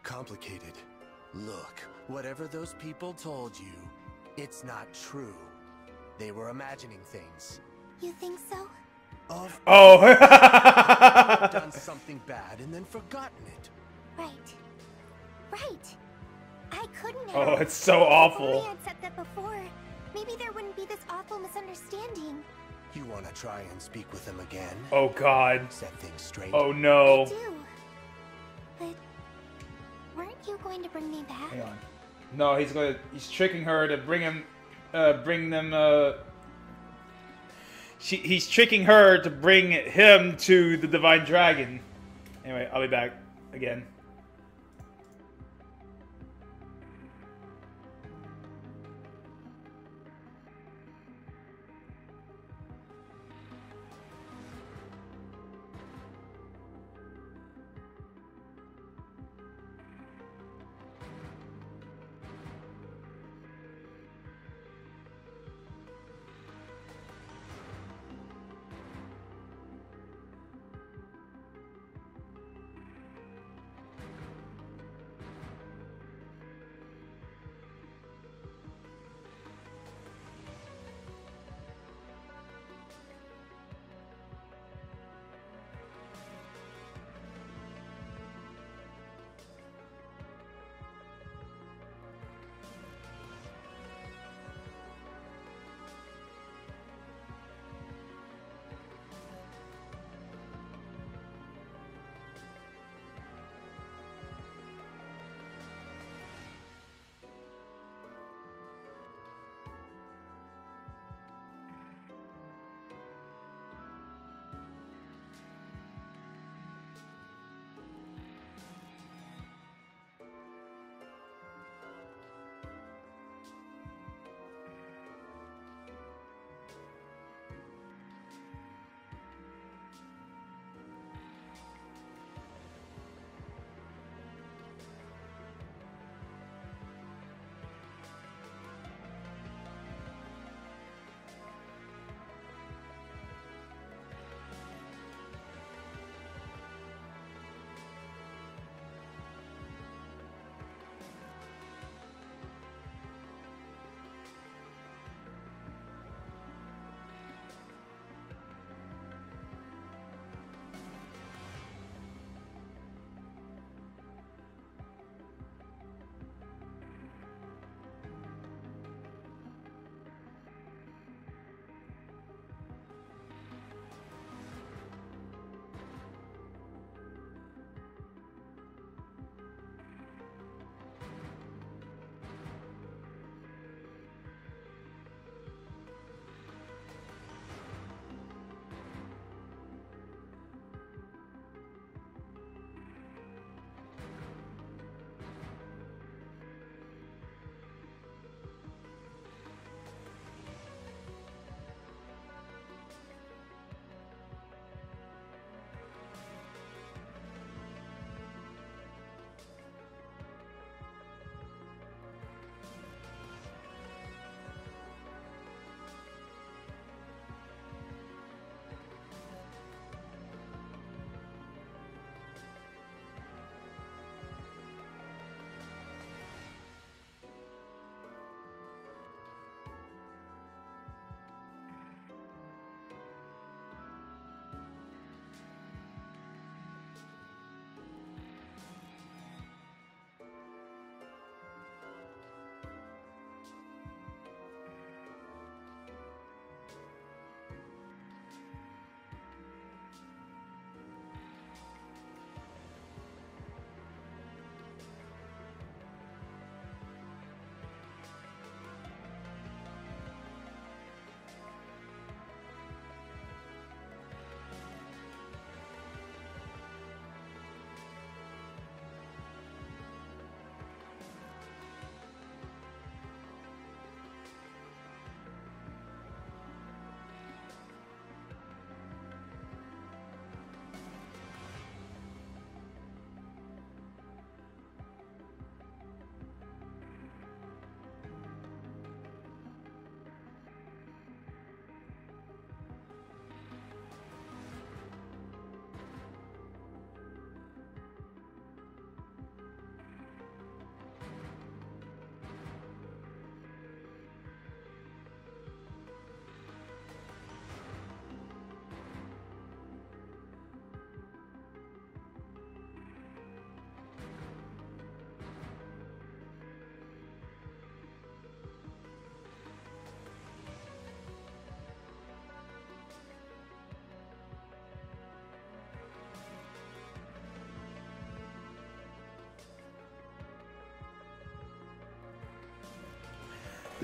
complicated. Look, whatever those people told you, it's not true. They were imagining things. You think so? Oh! Done something bad and then forgotten it. Right. Right. I couldn't have. Oh, it's so awful. If only I'd said that before, maybe there wouldn't be this awful misunderstanding. You want to try and speak with them again? Oh, God. Set things straight. Oh, no. I do. But weren't you going to bring me back? Hang on. No, he's tricking her to bring him, he's tricking her to bring him to the Divine Dragon. Anyway, I'll be back again.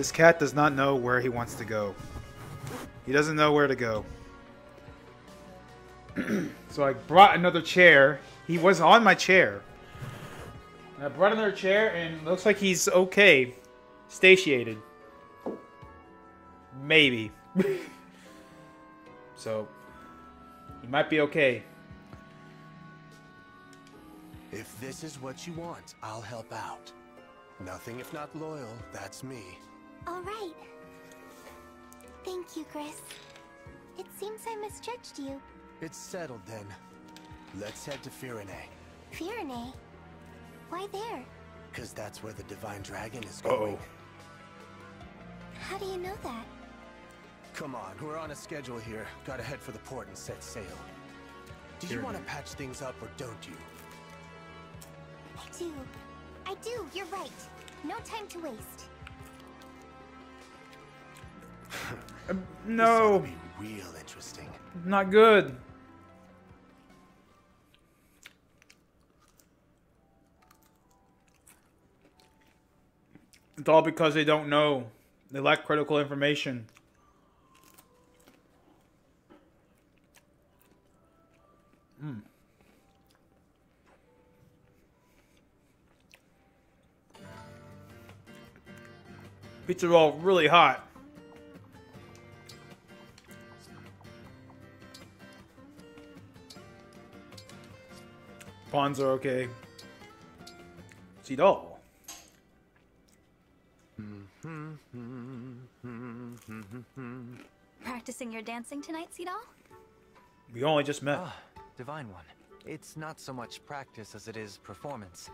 This cat does not know where he wants to go. He doesn't know where to go. So I brought another chair. He was on my chair. And I brought another chair, and it looks like he's okay. Satiated. Maybe. So, he might be okay. If this is what you want, I'll help out. Nothing if not loyal, that's me. All right. Thank you, Chris. It seems I misjudged you. It's settled then. Let's head to Firene. Firene? Why there? Because that's where the Divine Dragon is going. How do you know that? Come on, we're on a schedule here. Gotta head for the port and set sail. Do you want to patch things up or don't you? I do. I do, you're right. No time to waste. No. This ought to be real interesting. Not good. It's all because they don't know. They lack critical information. Pizza roll really hot. Pawns are okay. Sidol. Practicing your dancing tonight, Sidal? We only just met. Ah, Divine One. It's not so much practice as it is performance.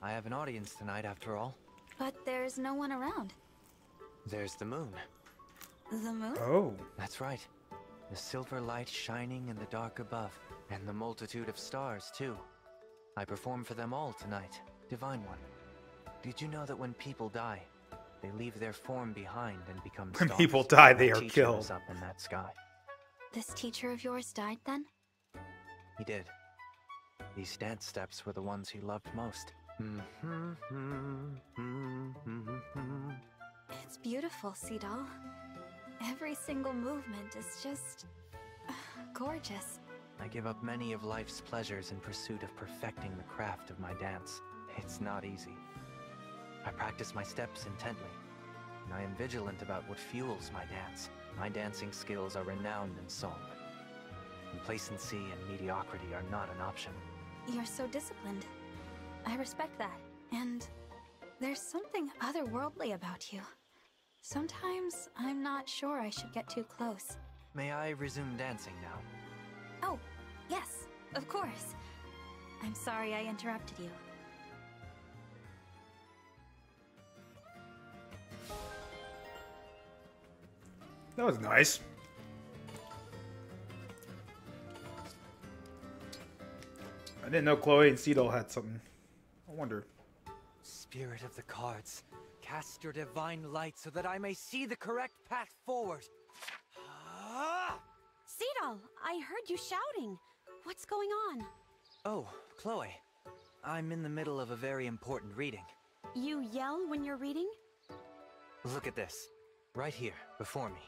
I have an audience tonight, after all. But there's no one around. There's the moon. The moon? Oh. That's right. The silver light shining in the dark above, and the multitude of stars, too. I perform for them all tonight, Divine One. Did you know that when people die, they leave their form behind and become stars? When people die, they My are teacher killed. was up in that sky. This teacher of yours died then? He did. These dance steps were the ones he loved most. It's beautiful, Sidal. Every single movement is just gorgeous. I give up many of life's pleasures in pursuit of perfecting the craft of my dance. It's not easy. I practice my steps intently, and I am vigilant about what fuels my dance. My dancing skills are renowned in song. Complacency and mediocrity are not an option. You're so disciplined. I respect that. And there's something otherworldly about you. Sometimes I'm not sure I should get too close. May I resume dancing now? Oh, yes, of course. I'm sorry I interrupted you. That was nice. I didn't know Chloe and Cedal had something. I wonder. Spirit of the cards, cast your divine light so that I may see the correct path forward. Cedal, I heard you shouting. What's going on? Oh, Chloe. I'm in the middle of a very important reading. You yell when you're reading? Look at this. Right here, before me.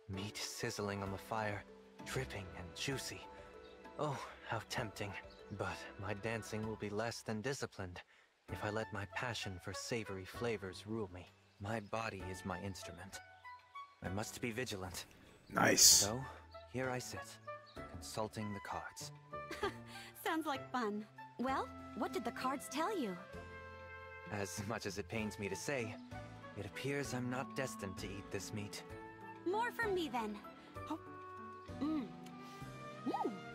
Meat sizzling on the fire, dripping and juicy. Oh, how tempting. But my dancing will be less than disciplined if I let my passion for savory flavors rule me. My body is my instrument. I must be vigilant. Nice. So, here I sit, consulting the cards. Sounds like fun. Well, what did the cards tell you? As much as it pains me to say, it appears I'm not destined to eat this meat. More from me then. Oh.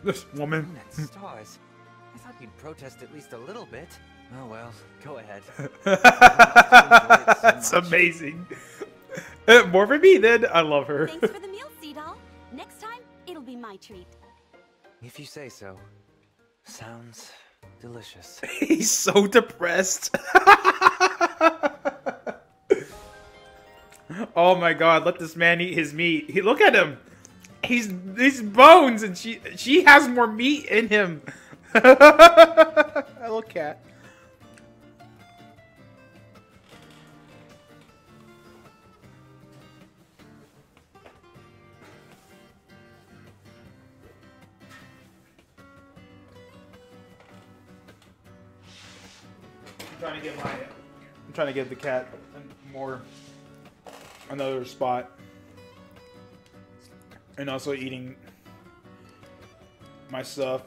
This woman. Moon and stars. I thought you'd protest at least a little bit. Oh well, go ahead. That's amazing. More for me then. I love her. Thanks for the meal, Cedal. Next time, it'll be my treat. If you say so. Sounds delicious. He's so depressed. Oh my god, let this man eat his meat. Look at him. He's bones and she has more meat in him. Hello, cat. I'm trying to give the cat another spot, and also eating my stuff.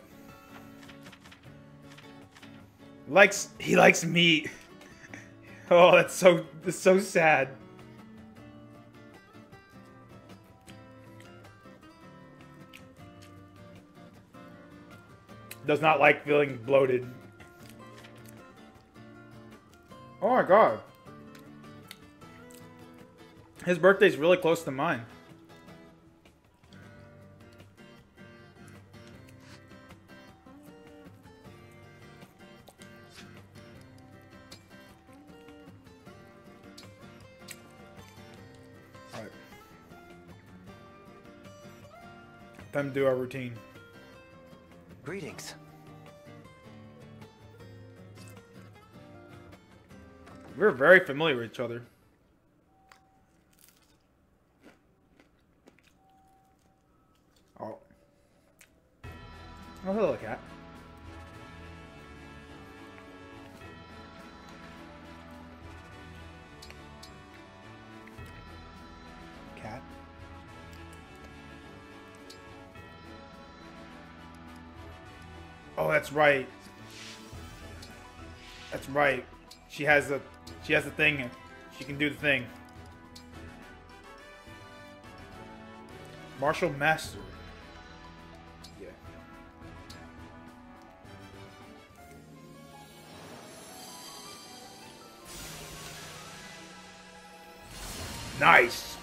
He likes meat. Oh, that's so sad. Does not like feeling bloated. Oh my god. His birthday's really close to mine. Alright. Time to do our routine. Greetings. We're very familiar with each other. Oh. Oh, hello, cat. Cat. Oh, that's right. That's right. She has the thing. She can do the thing. Martial Master. Yeah. Nice.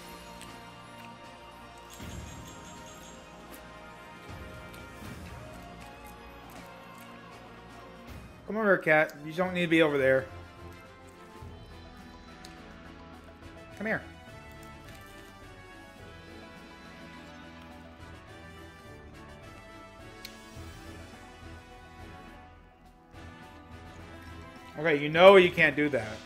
Come over here, cat. You don't need to be over there. Come here. Okay, you know you can't do that.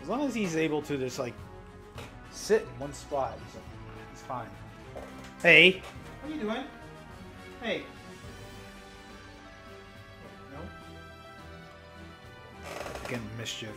As long as he's able to just like sit in one spot, he's fine. Hey, what are you doing? Hey. No. Again, mischief.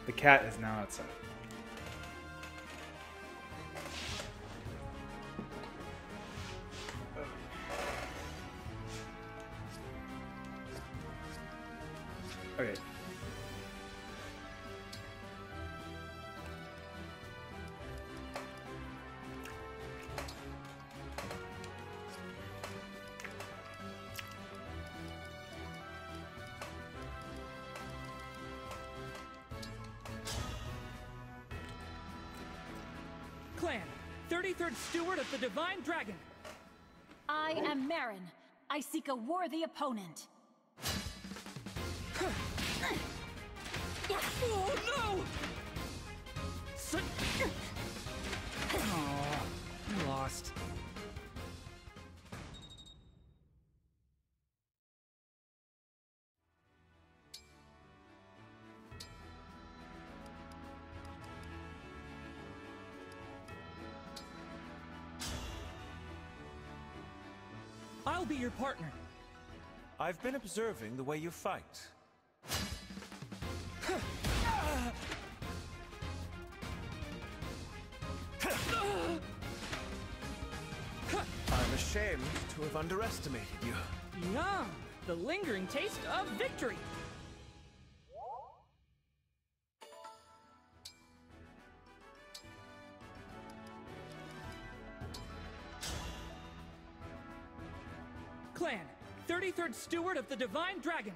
The cat is now outside. Okay. Clan, 33rd Steward of the Divine Dragon. I am Marin. I seek a worthy opponent. Oh no! Oh, lost. I'll be your partner. I've been observing the way you fight. I'm ashamed to have underestimated you. Yum! The lingering taste of victory! Clan, 33rd Steward of the Divine Dragon.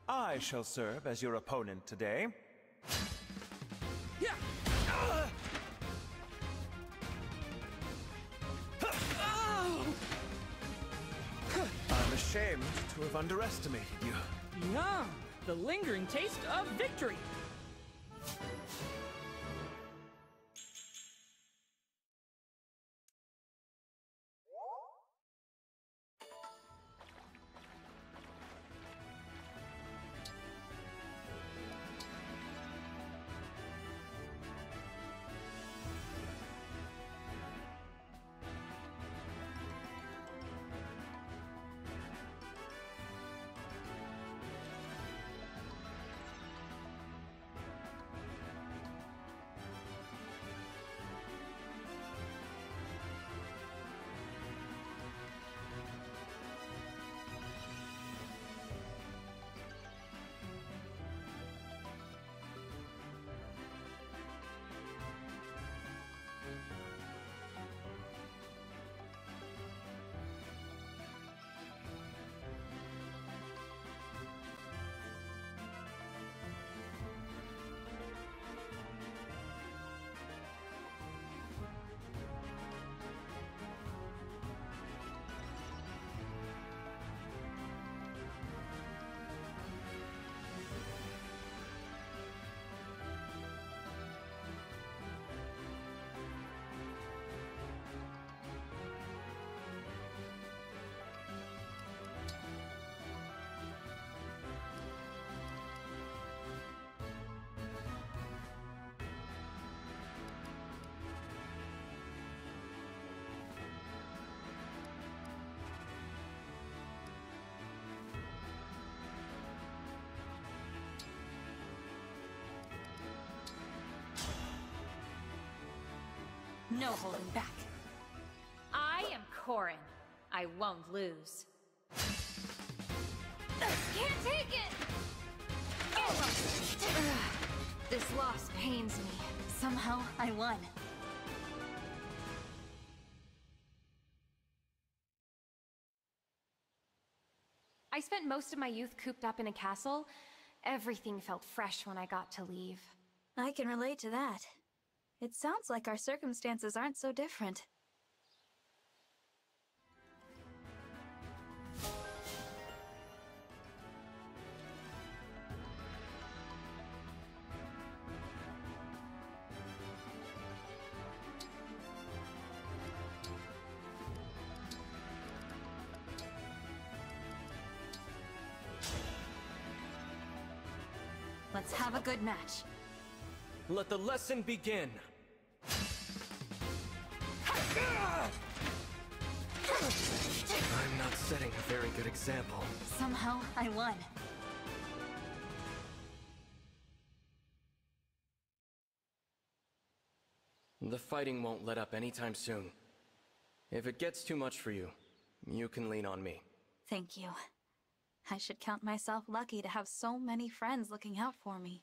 I shall serve as your opponent today. Yeah. I'm ashamed to have underestimated you. Yum! The lingering taste of victory! No holding back. I am Corin. I won't lose. Can't take it! This loss pains me. Somehow, I won. I spent most of my youth cooped up in a castle. Everything felt fresh when I got to leave. I can relate to that. It sounds like our circumstances aren't so different. Let's have a good match. Let the lesson begin. I'm not setting a very good example. Somehow, I won. The fighting won't let up anytime soon. If it gets too much for you, you can lean on me. Thank you. I should count myself lucky to have so many friends looking out for me.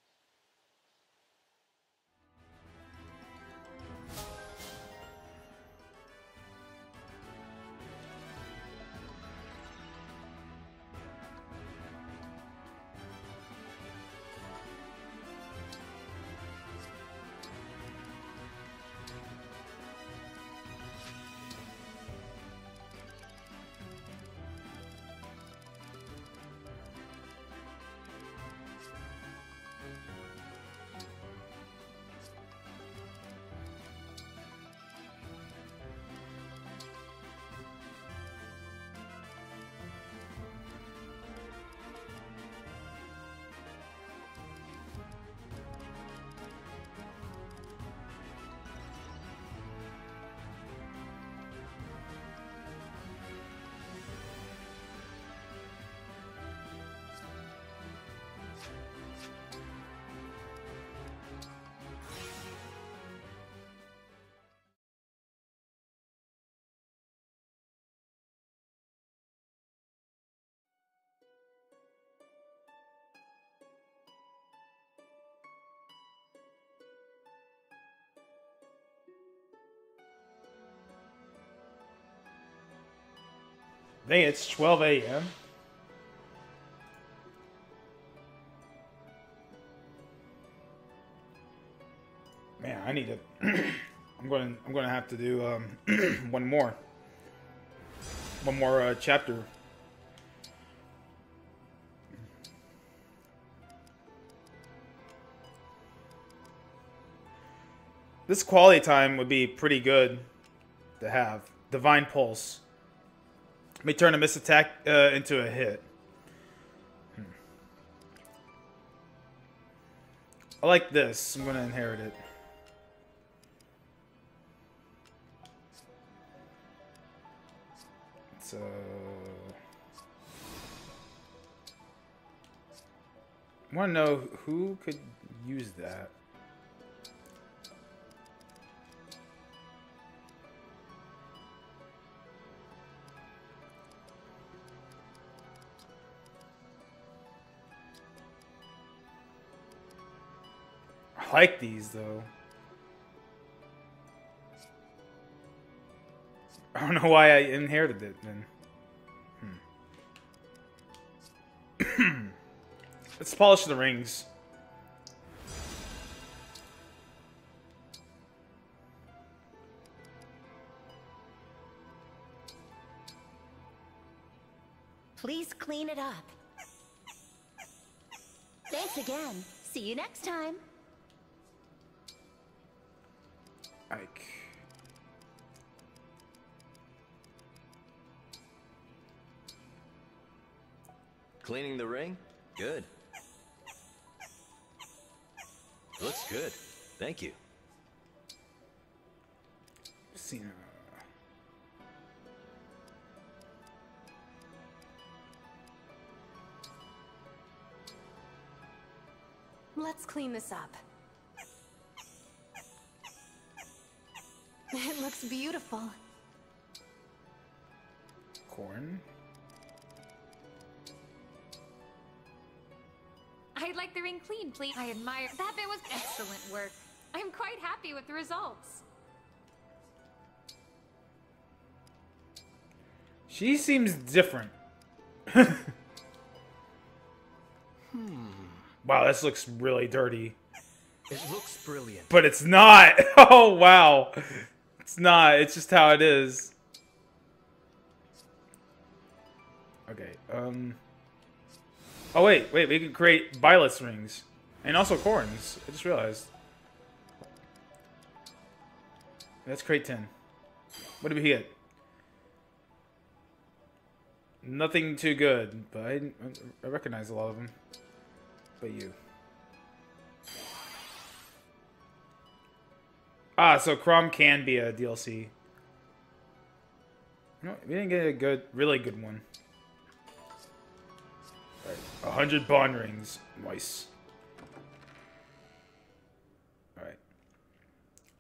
Dang, it's 12 a.m. Man, I need to. I'm gonna have to do one more chapter. This quality time would be pretty good to have. Divine Pulse. May turn a miss attack into a hit. I like this. I'm going to inherit it. It's I want to know who could use that. I like these though. I don't know why I inherited it then. Let's polish the rings. Please clean it up. Thanks again. See you next time. Ike. Cleaning the ring? Good. Looks good. Thank you. Cena. Let's clean this up. It looks beautiful. Corn. I'd like the ring clean, please. I admire. That bit was excellent work. I'm quite happy with the results. She seems different. Wow, this looks really dirty. It looks brilliant. But it's not. Oh, wow. It's not. It's just how it is. Okay, oh, wait. We can create Violet's rings. And also corns. I just realized. Let's create 10. What did we get? Nothing too good, but I recognize a lot of them. But you. Ah, so Crom can be a DLC. No, we didn't get a really good one. Alright, 100 bond rings. Nice. Alright.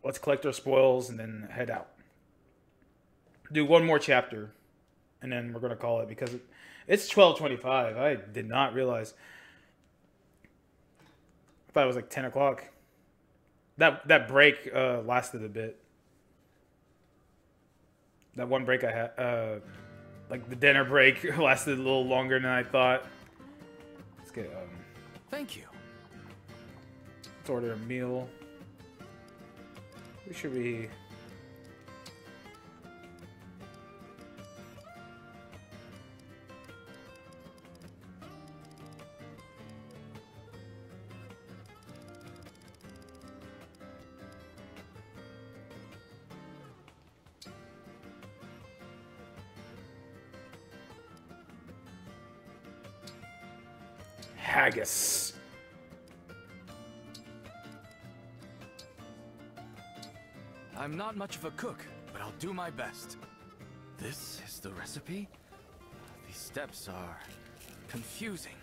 Let's collect our spoils and then head out. Do one more chapter. And then we're going to call it because It's 12:25. I did not realize. I thought it was like 10 o'clock. That break lasted a bit. That one break I had, like the dinner break, lasted a little longer than I thought. Let's get Thank you. Let's order a meal. Who should we? Haggis. I'm not much of a cook, but I'll do my best. This is the recipe? These steps are confusing.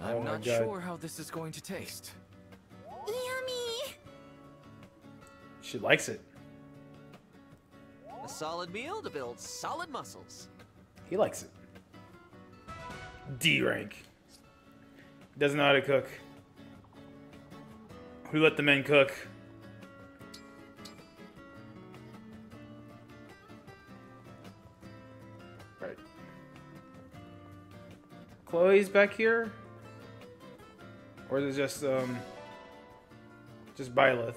I'm not sure how this is going to taste. Yummy! She likes it. A solid meal to build solid muscles. He likes it. D rank. Doesn't know how to cook. Who let the men cook? Right. Chloe's back here? Or is it just Byleth?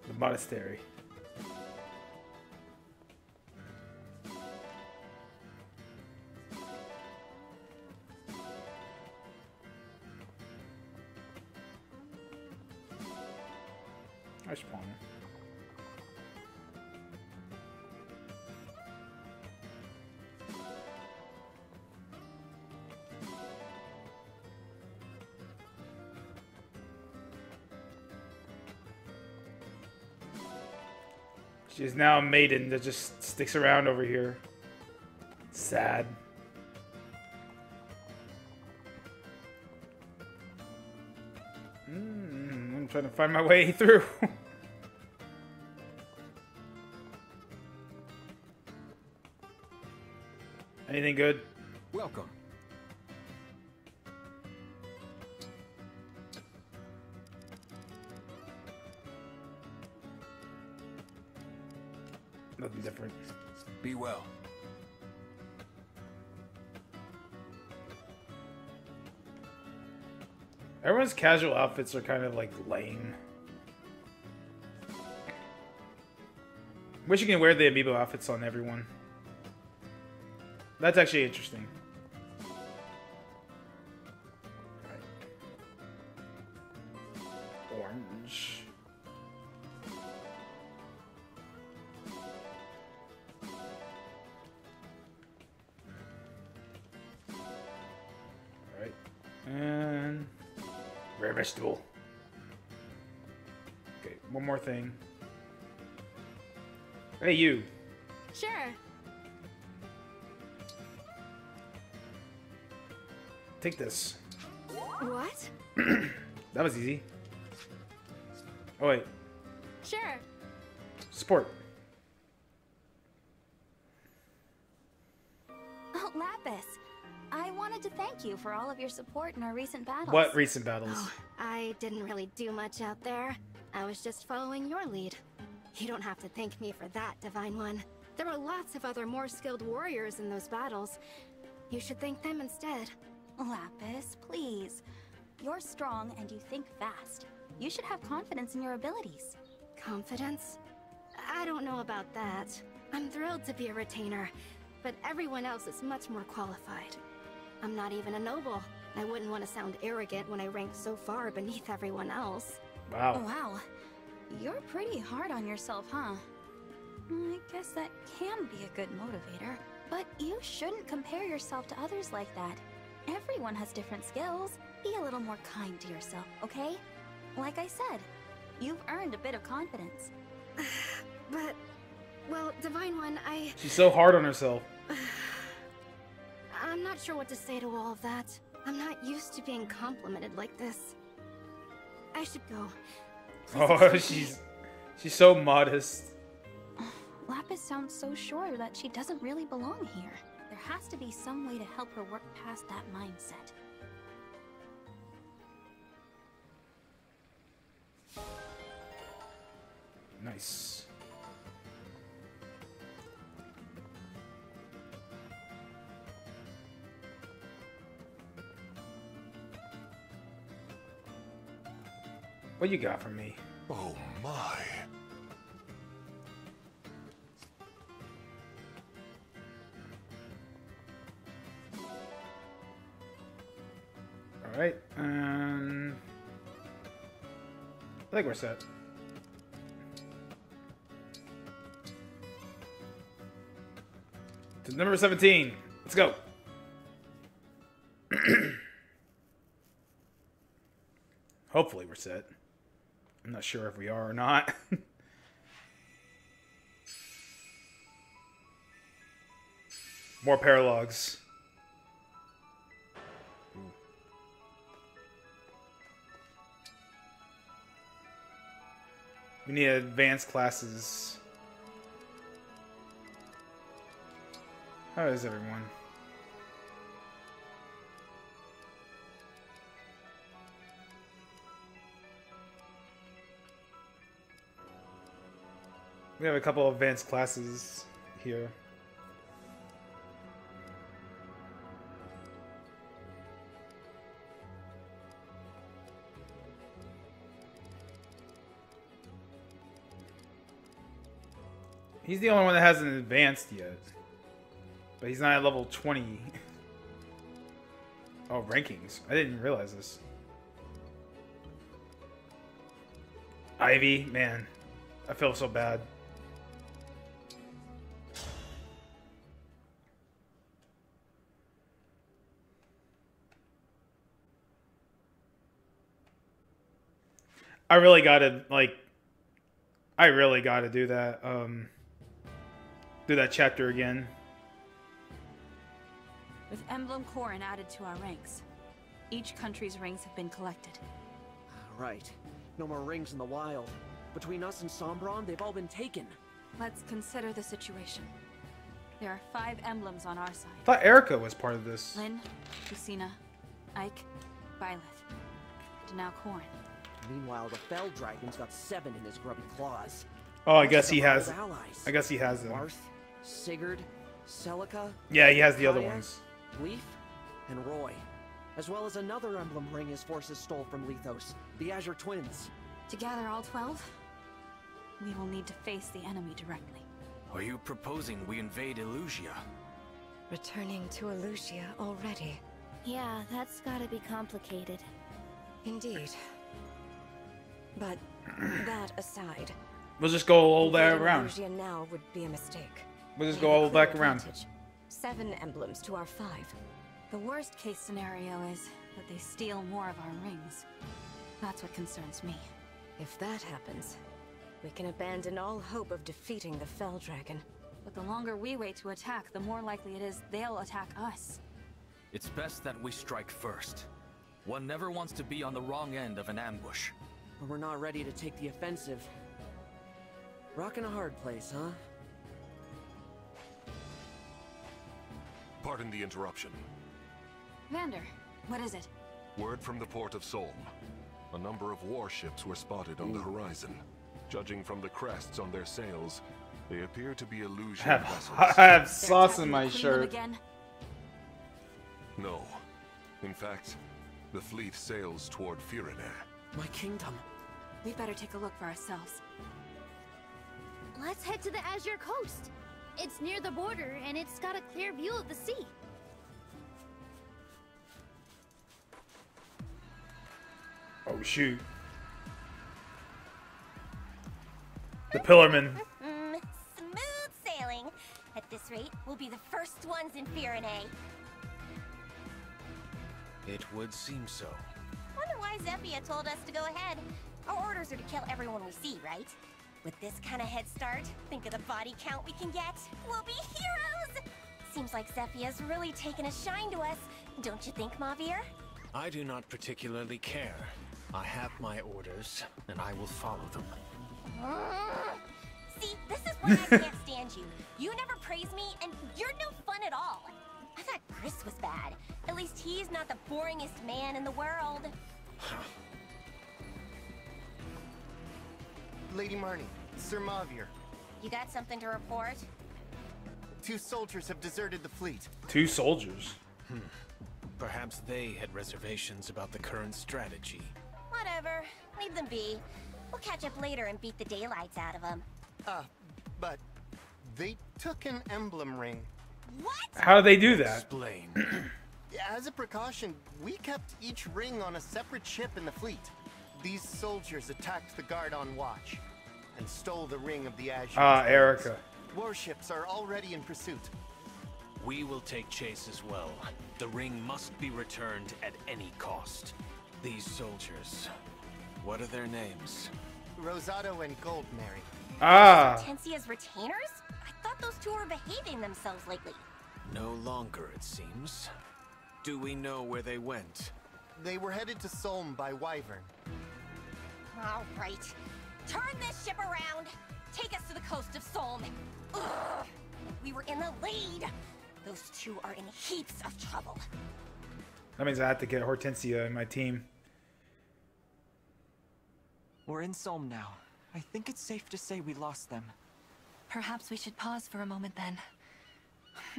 The monastery. I spawn. She's now a maiden that just sticks around over here. Sad. I'm trying to find my way through. Anything good? Welcome. Nothing different. Be well. Everyone's casual outfits are kind of like lame. Wish you can wear the amiibo outfits on everyone. That's actually interesting. Right. Orange. Right. And rare vegetable. Okay, one more thing. Hey, you. Sure. Take this. What? That was easy. Oh, wait. Sure. Sport. Oh, Lapis. I wanted to thank you for all of your support in our recent battles. What recent battles? Oh, I didn't really do much out there. I was just following your lead. You don't have to thank me for that, Divine One. There were lots of other more skilled warriors in those battles. You should thank them instead. Lapis, please. You're strong and you think fast. You should have confidence in your abilities. Confidence? I don't know about that. I'm thrilled to be a retainer, but everyone else is much more qualified. I'm not even a noble. I wouldn't want to sound arrogant when I rank so far beneath everyone else. Wow. Oh, wow. You're pretty hard on yourself, huh? I guess that can be a good motivator. But you shouldn't compare yourself to others like that. Everyone has different skills. Be a little more kind to yourself, okay? Like I said, you've earned a bit of confidence. But, well, Divine One, She's so hard on herself. I'm not sure what to say to all of that. I'm not used to being complimented like this. I should go. Oh, she's so modest. Lapis Tempest sounds so sure that she doesn't really belong here. There has to be some way to help her work past that mindset. Nice. What you got for me? Oh my. All right, I think we're set. To number 17. Let's go. Hopefully we're set. I'm not sure if we are or not. More paralogs. We need advanced classes. How is everyone? We have a couple of advanced classes here. He's the only one that hasn't advanced yet. But he's not at level 20. Oh, rankings. I didn't realize this. Ivy, man. I feel so bad. I really gotta, like... I really gotta do that, do that chapter again. With Emblem Corrin added to our ranks, each country's rings have been collected. Right. No more rings in the wild. Between us and Sombron, they've all been taken. Let's consider the situation. There are 5 emblems on our side. I thought Erica was part of this. Lynn, Lucina, Ike, Byleth, and now Corrin. Meanwhile, the Fell Dragon's got 7 in his grubby claws. Oh, I guess he has. Allies. I guess he has them. Marth, Sigurd, Celica. Yeah, he has the other Kaya, ones. Leaf, and Roy. As well as another emblem ring his forces stole from Lethos, the Azure Twins. To gather all 12, we will need to face the enemy directly. Are you proposing we invade Illusia? Returning to Illusia already. Yeah, that's gotta be complicated. Indeed. But that aside, We'll just go all back around. Illusia now would be a mistake. We'll just go all back around. 7 emblems to our 5. The worst case scenario is that they steal more of our rings. That's what concerns me. If that happens, we can abandon all hope of defeating the Fell Dragon. But the longer we wait to attack, the more likely it is they'll attack us. It's best that we strike first. One never wants to be on the wrong end of an ambush. But we're not ready to take the offensive. Rockin' a hard place, huh? Pardon the interruption. Vander, what is it? Word from the port of Solm. A number of warships were spotted on the horizon. Judging from the crests on their sails, they appear to be Illusion vessels. I have sauce in my shirt. No. In fact, the fleet sails toward Firene. My kingdom. We better take a look for ourselves. Let's head to the Azure Coast. It's near the border, and it's got a clear view of the sea. Oh, shoot. The Pillarmen. Smooth sailing. At this rate, we'll be the first ones in Firene. It would seem so. Wonder why Zephia told us to go ahead. Our orders are to kill everyone we see, right? With this kind of head start, think of the body count we can get. We'll be heroes! Seems like Zephia's really taken a shine to us. Don't you think, Mavir? I do not particularly care. I have my orders, and I will follow them. See, this is why I can't stand you. least he's not the boringest man in the world. Lady Marnie, Sir Mavir. You got something to report? 2 soldiers have deserted the fleet. 2 soldiers? Perhaps they had reservations about the current strategy. Whatever. Leave them be. We'll catch up later and beat the daylights out of them. But they took an emblem ring. What? How do they do that? Explain. As a precaution, we kept each ring on a separate ship in the fleet. These soldiers attacked the guard on watch and stole the ring of the Azure. Erica. Warships are already in pursuit. We will take chase as well. The ring must be returned at any cost. These soldiers, what are their names? Rosado and Goldmary. Hortensia's retainers? I thought those 2 were behaving themselves lately. No longer, it seems. Do we know where they went? They were headed to Solm by Wyvern. All right. Turn this ship around. Take us to the coast of Solm. Ugh. If we were in the lead, those 2 are in heaps of trouble. That means I have to get Hortensia in my team. We're in Solm now. I think it's safe to say we lost them. Perhaps we should pause for a moment then.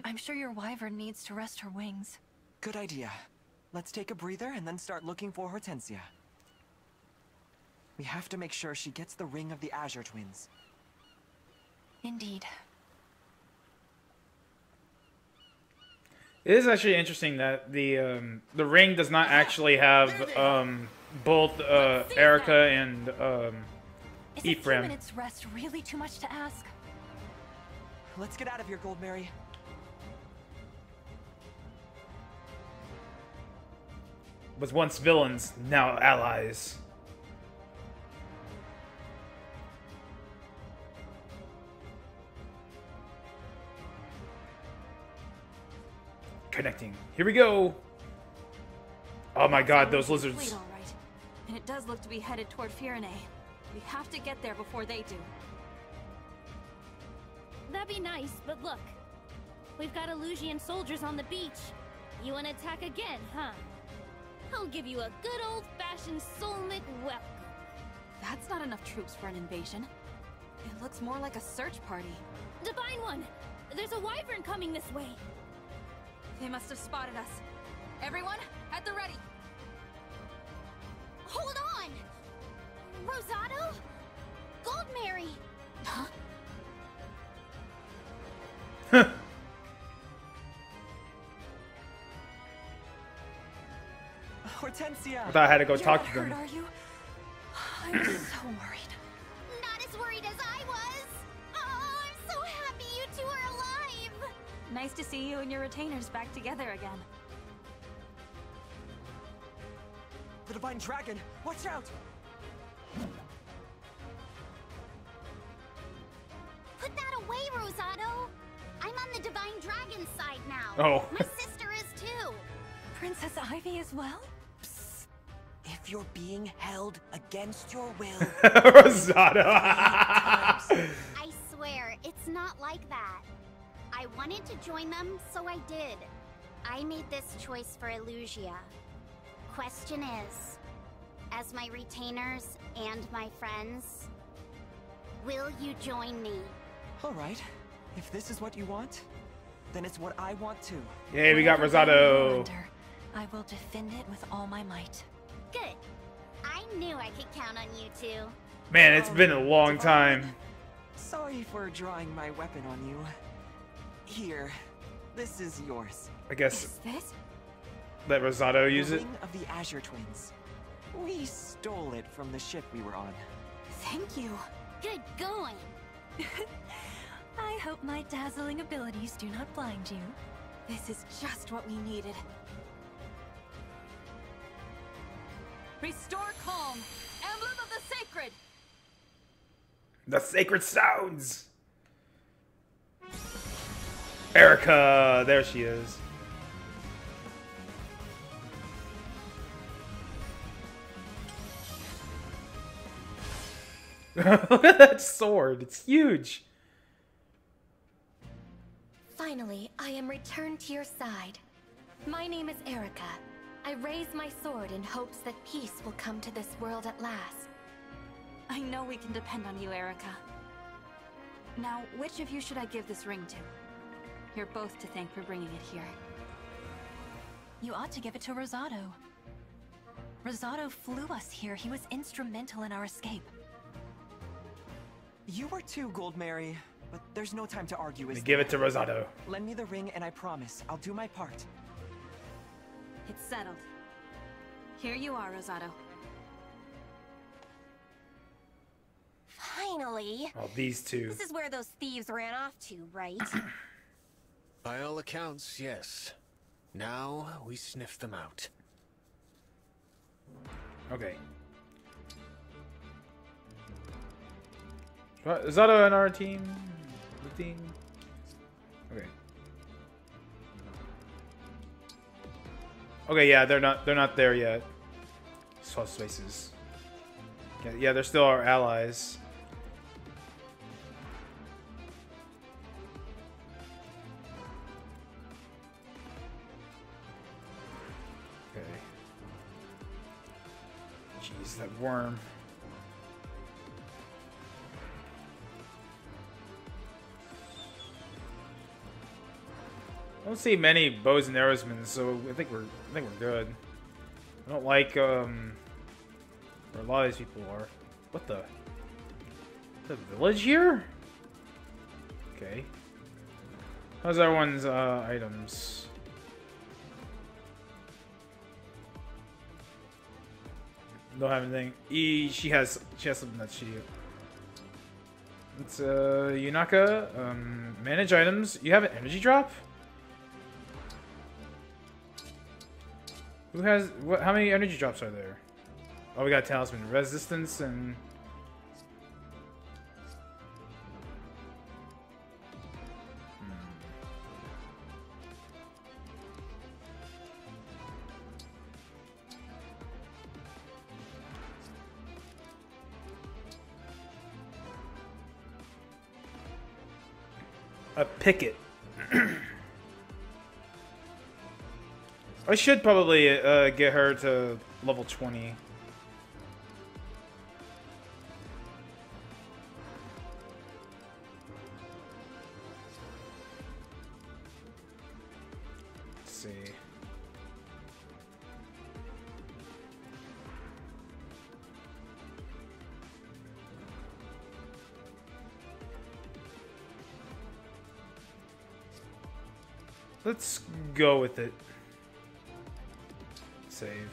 I'm sure your wyvern needs to rest her wings. Good idea. Let's take a breather and then start looking for Hortensia. We have to make sure she gets the ring of the Azure Twins. Indeed. It is actually interesting that the ring does not actually have both Erica and Is a few Ephraim. minutes rest really too much to ask? Let's get out of here, Goldmary. Was once villains, now allies. Connecting. Here we go. Oh my god, those lizards. Fleet, all right. And it does look to be headed toward Firene. We have to get there before they do. That'd be nice, but look. We've got Illusian soldiers on the beach. You wanna attack again, huh? I'll give you a good old-fashioned soulmate welcome. That's not enough troops for an invasion. It looks more like a search party. Divine One! There's a wyvern coming this way. They must have spotted us. Everyone, at the ready. Hold on! Rosado? Goldmary! Huh? Hortensia! I thought I had to go You're talk not to them. hurt, are you? I'm so worried. Not as worried as I was! Oh, I'm so happy you 2 are alive! Nice to see you and your retainers back together again. The Divine Dragon! Watch out! Put that away, Rosado! I'm on the Divine Dragon's side now. Oh. My sister is too. Princess Ivy as well? If you're being held against your will... Rosado! I swear, it's not like that. I wanted to join them, so I did. I made this choice for Illusia. Question is, as my retainers and my friends, will you join me? Alright. If this is what you want, then it's what I want too. Yay, we got Whatever battle you Rosado. enter, I will defend it with all my might. Good. I knew I could count on you two. Man, it's been a long time. Sorry for drawing my weapon on you. Here, this is yours. I guess This? let Rosado use the it. ring of the Azure Twins. We stole it from the ship we were on. Thank you. Good going. I hope my dazzling abilities do not blind you. This is just what we needed. Restore calm! Emblem of the Sacred! The sacred sounds. Erica, there she is. Look at that sword. It's huge. Finally, I am returned to your side. My name is Erica. I raise my sword in hopes that peace will come to this world at last. I know we can depend on you, Erica. Now, which of you should I give this ring to? You're both to thank for bringing it here. You ought to give it to Rosado. Rosado flew us here. He was instrumental in our escape. You were too, Goldmary. But there's no time to argue, is Give it to Rosado. Lend me the ring and I promise I'll do my part. It's settled. Here you are, Rosado. Finally. Oh, these two. This is where those thieves ran off to, right? By all accounts, yes. Now we sniff them out. Okay. Rosado and our team. The team. Okay. Okay, yeah, they're not there yet. Swap spaces. Yeah, they're still our allies. Okay. Jeez, that worm. I don't see many bows and arrowsmen, so I think we're good. I don't like where a lot of these people are. What the village here? Okay. How's everyone's items? Don't have anything. She has something that she. It's Yunaka. Manage items. You have an energy drop? Who has what? How many energy drops are there? Oh, we got talisman resistance and. A picket. I should probably get her to level 20. Let's see. Let's go with it. Save.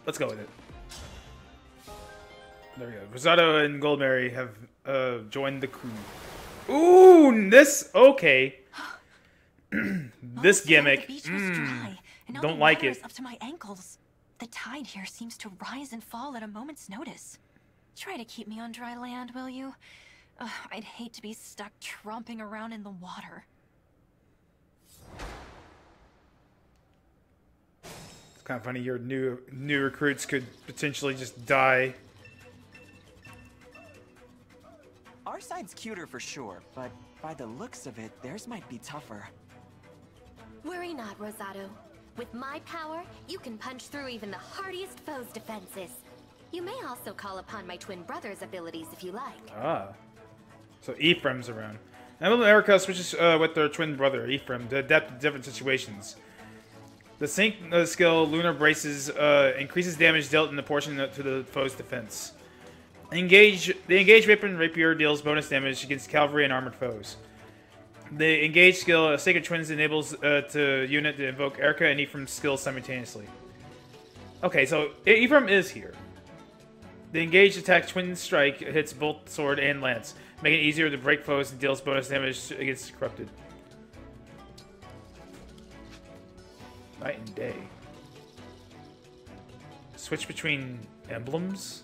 Let's go with it. There we go. Rosado and Goldmary have joined the crew. Ooh, this okay. This gimmick. The beach was dry, and now Don't the like water it. is up to my ankles. The tide here seems to rise and fall at a moment's notice. Try to keep me on dry land, will you? I'd hate to be stuck tromping around in the water. It's kind of funny. Your new recruits could potentially just die. Our side's cuter for sure, but by the looks of it, theirs might be tougher. Worry not, Rosado. With my power, you can punch through even the hardiest foe's defenses. You may also call upon my twin brother's abilities if you like. Ah. So Ephraim's around. Emblem Erica switches with their twin brother, Ephraim, to adapt to different situations. The sync skill, Lunar Braces, increases damage dealt in proportion to the foe's defense. The engaged weapon, Rapier, deals bonus damage against cavalry and armored foes. The engaged skill, Sacred Twins, enables the unit to invoke Erica and Ephraim's skills simultaneously. Okay, so Ephraim is here. The engaged attack Twin Strike hits both sword and lance, making it easier to break foes and deals bonus damage against corrupted. Night and day. Switch between emblems?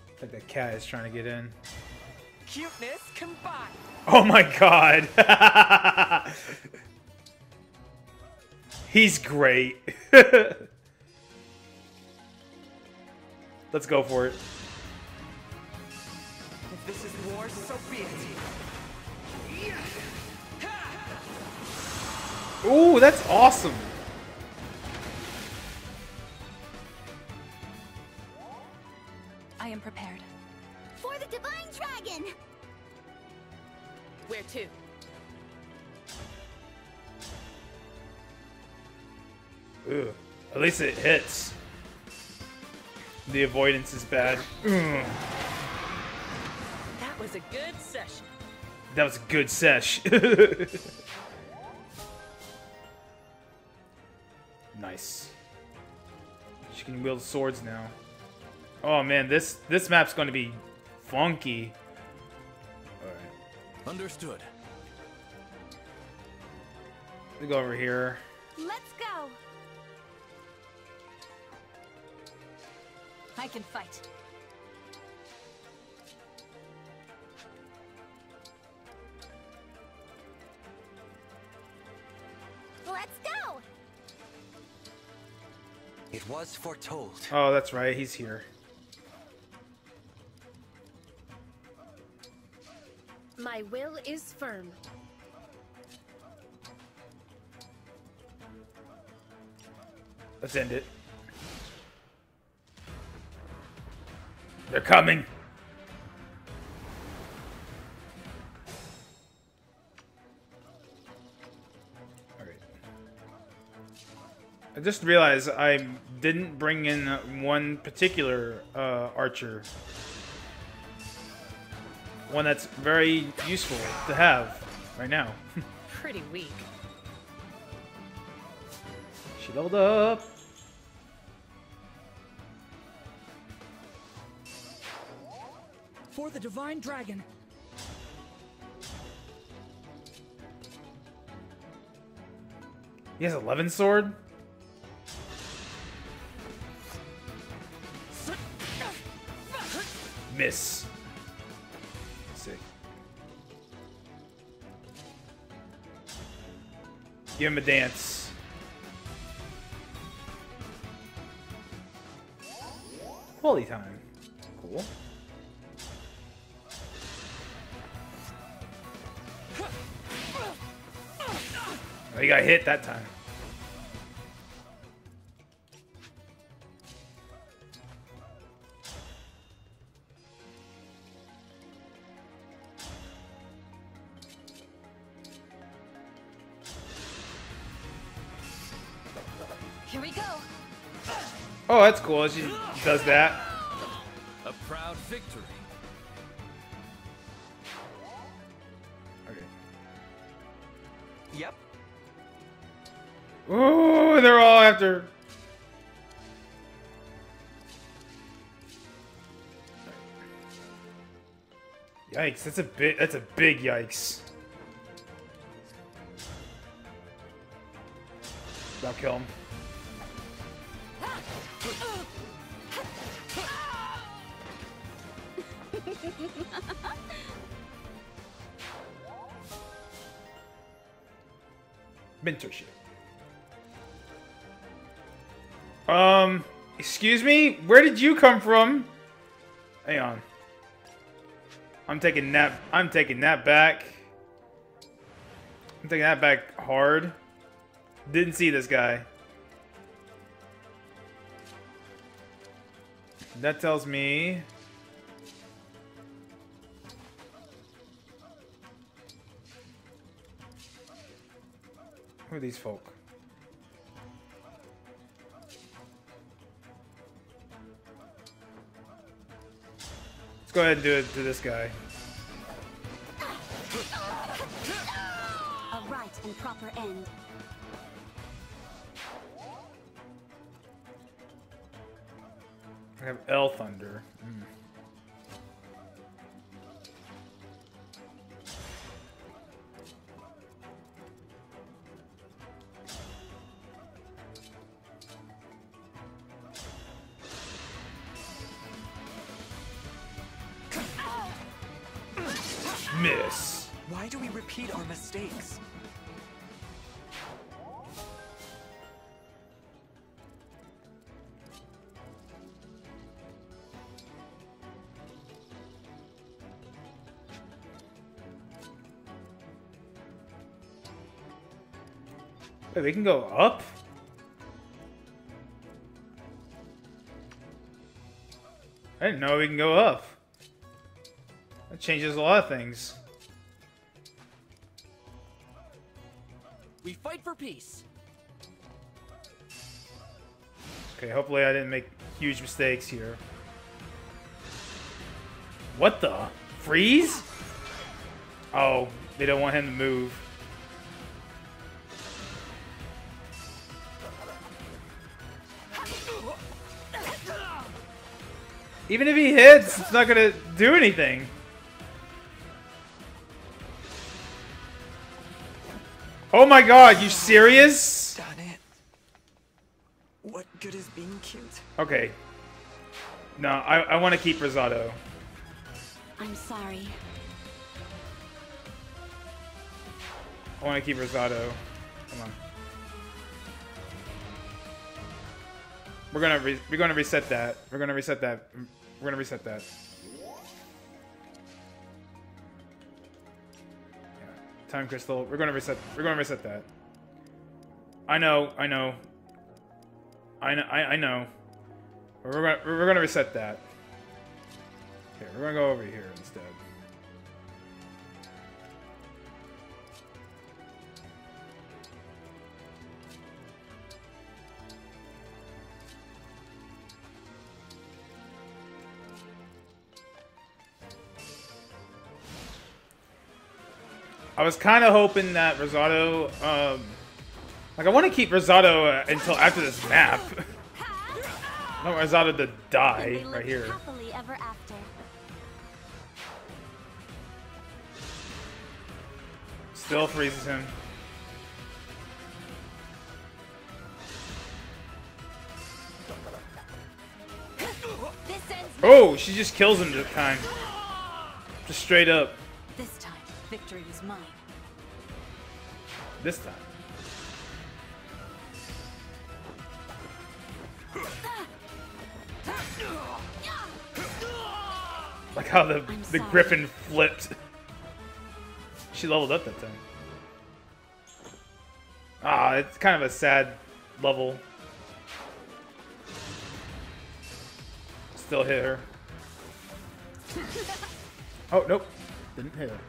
I think that cat is trying to get in. Cuteness combined. Oh my god! He's great. Let's go for it. If this is war, so be it. Ooh, that's awesome. I am prepared. For the Divine Dragon! Where to? Ugh. At least it hits. The avoidance is bad. Ugh. That was a good session. That was a good sesh. Nice. She can wield swords now. Oh man, this map's going to be funky. All right. Understood. We go over here. Let's go! I can fight. Let's go! It was foretold. Oh, that's right. He's here. My will is firm. Let's end it. They're coming. I just realized I didn't bring in one particular archer. One that's very useful to have right now. Pretty weak. She leveled up. For the Divine Dragon. He has 11 sword? Miss. Sick. Give him a dance. Holy time. Cool. Oh, he got hit that time. Here we go. Oh, that's cool. She does that. A proud victory. Okay. Yep. Ooh, they're all after. Yikes! That's a big yikes. I'll kill him. Mentorship. Excuse me? Where did you come from? Hang on. I'm taking that back. I'm taking that back hard. Didn't see this guy. That tells me who are these folk? Let's go ahead and do it to this guy. A right and proper end. I have L Thunder. Miss. Why do we repeat our mistakes? Wait, we can go up? I didn't know we can go up. That changes a lot of things. We fight for peace. Okay, hopefully I didn't make huge mistakes here. What the? Freeze? Oh, they don't want him to move. Even if he hits, it's not gonna do anything. Oh my god, you serious? Darn it. What good is being cute? Okay. No, I want to keep Rosado. I'm sorry. I want to keep Rosado. Come on. We're gonna reset that. We're gonna reset that. We're gonna reset that. Yeah. Time crystal. We're gonna reset. We're gonna reset that. I know. I know. I know. We're gonna reset that. Okay, we're gonna go over here instead. I was kind of hoping that Rosado, like I want to keep Rosado until after this map. I want Rosado to die right here. Happily ever after. Still freezes him. Oh, she just kills him this time. Just straight up. This time, victory is mine. This time. Like how the griffin flipped. She leveled up that time. Ah, it's kind of a sad level. Still hit her. Oh, nope. Didn't hit her.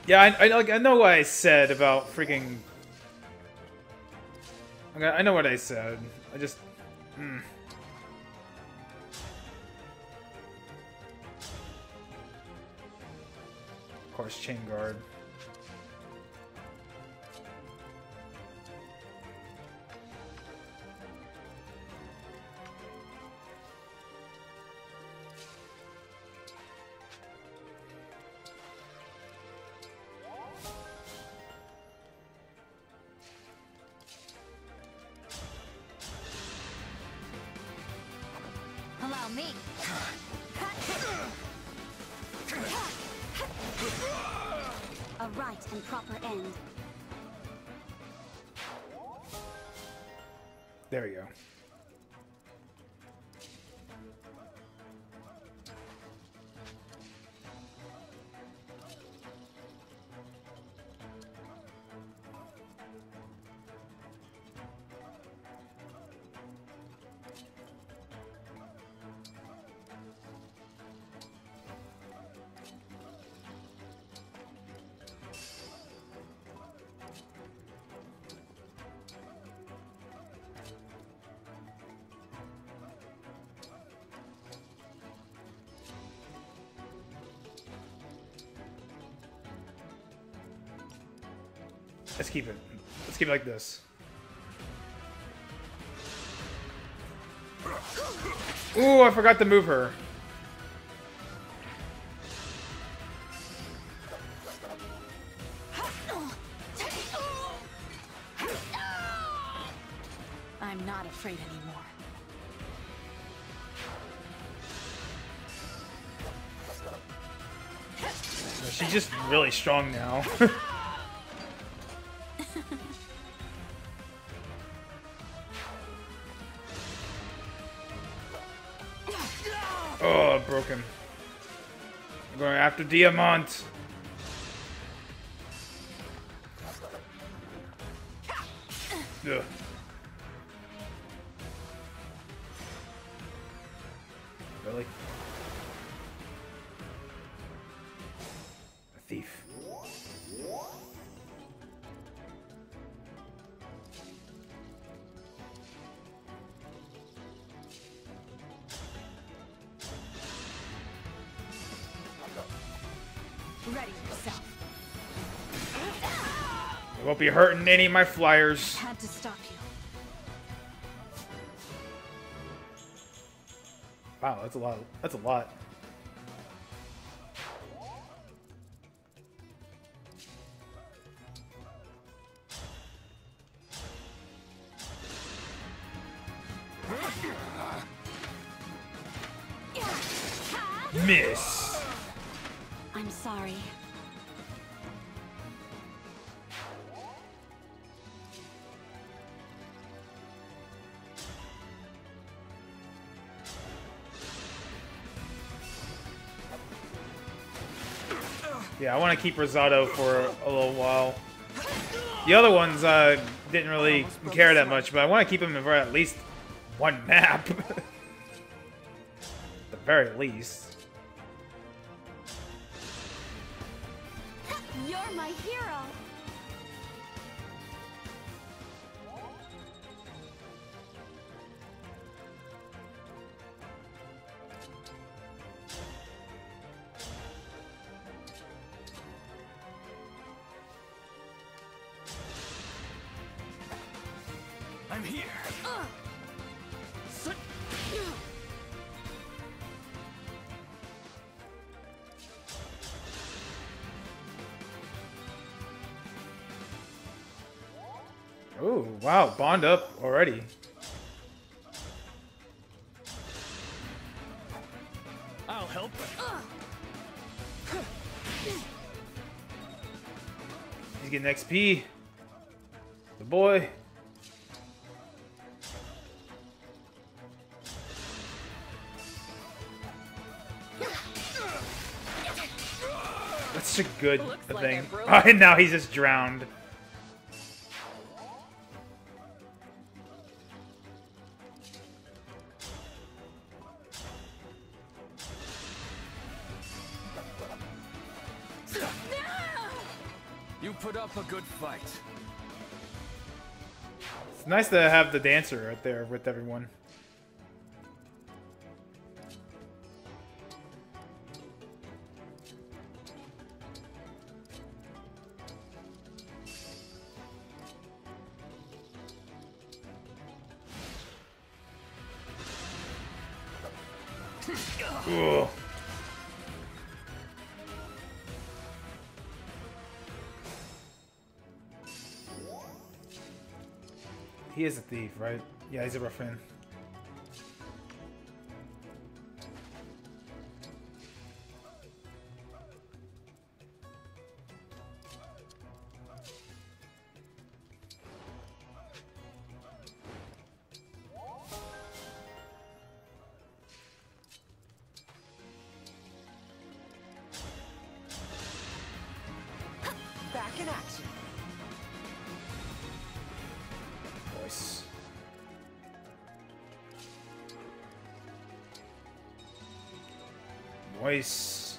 Yeah, I know what I said about freaking... Okay, I know what I said. I just... Of course, chain guard. Allow me. A right and proper end. There we go. Let's keep it. Let's keep it like this. Ooh, I forgot to move her. I'm not afraid anymore. She's just really strong now. Oh, broken. I'm going after Diamant. Ugh. Really? A thief. Ready yourself. I won't be hurting any of my flyers. Had to stop you. Wow, that's a lot. That's a lot. Miss. I'm sorry. Yeah, I want to keep Rosado for a little while. The other ones didn't really care that much, but I want to keep him for at least one map. At the very least. You're my hero. I'm here. Oh, wow, bond up already. I'll help. He's getting XP. The boy. That's such a good thing. And now he's just drowned. You put up a good fight. It's nice to have the dancer right there with everyone. Ugh. He is a thief, right? Yeah, he's a ruffian. Back in action. Nice. Nice.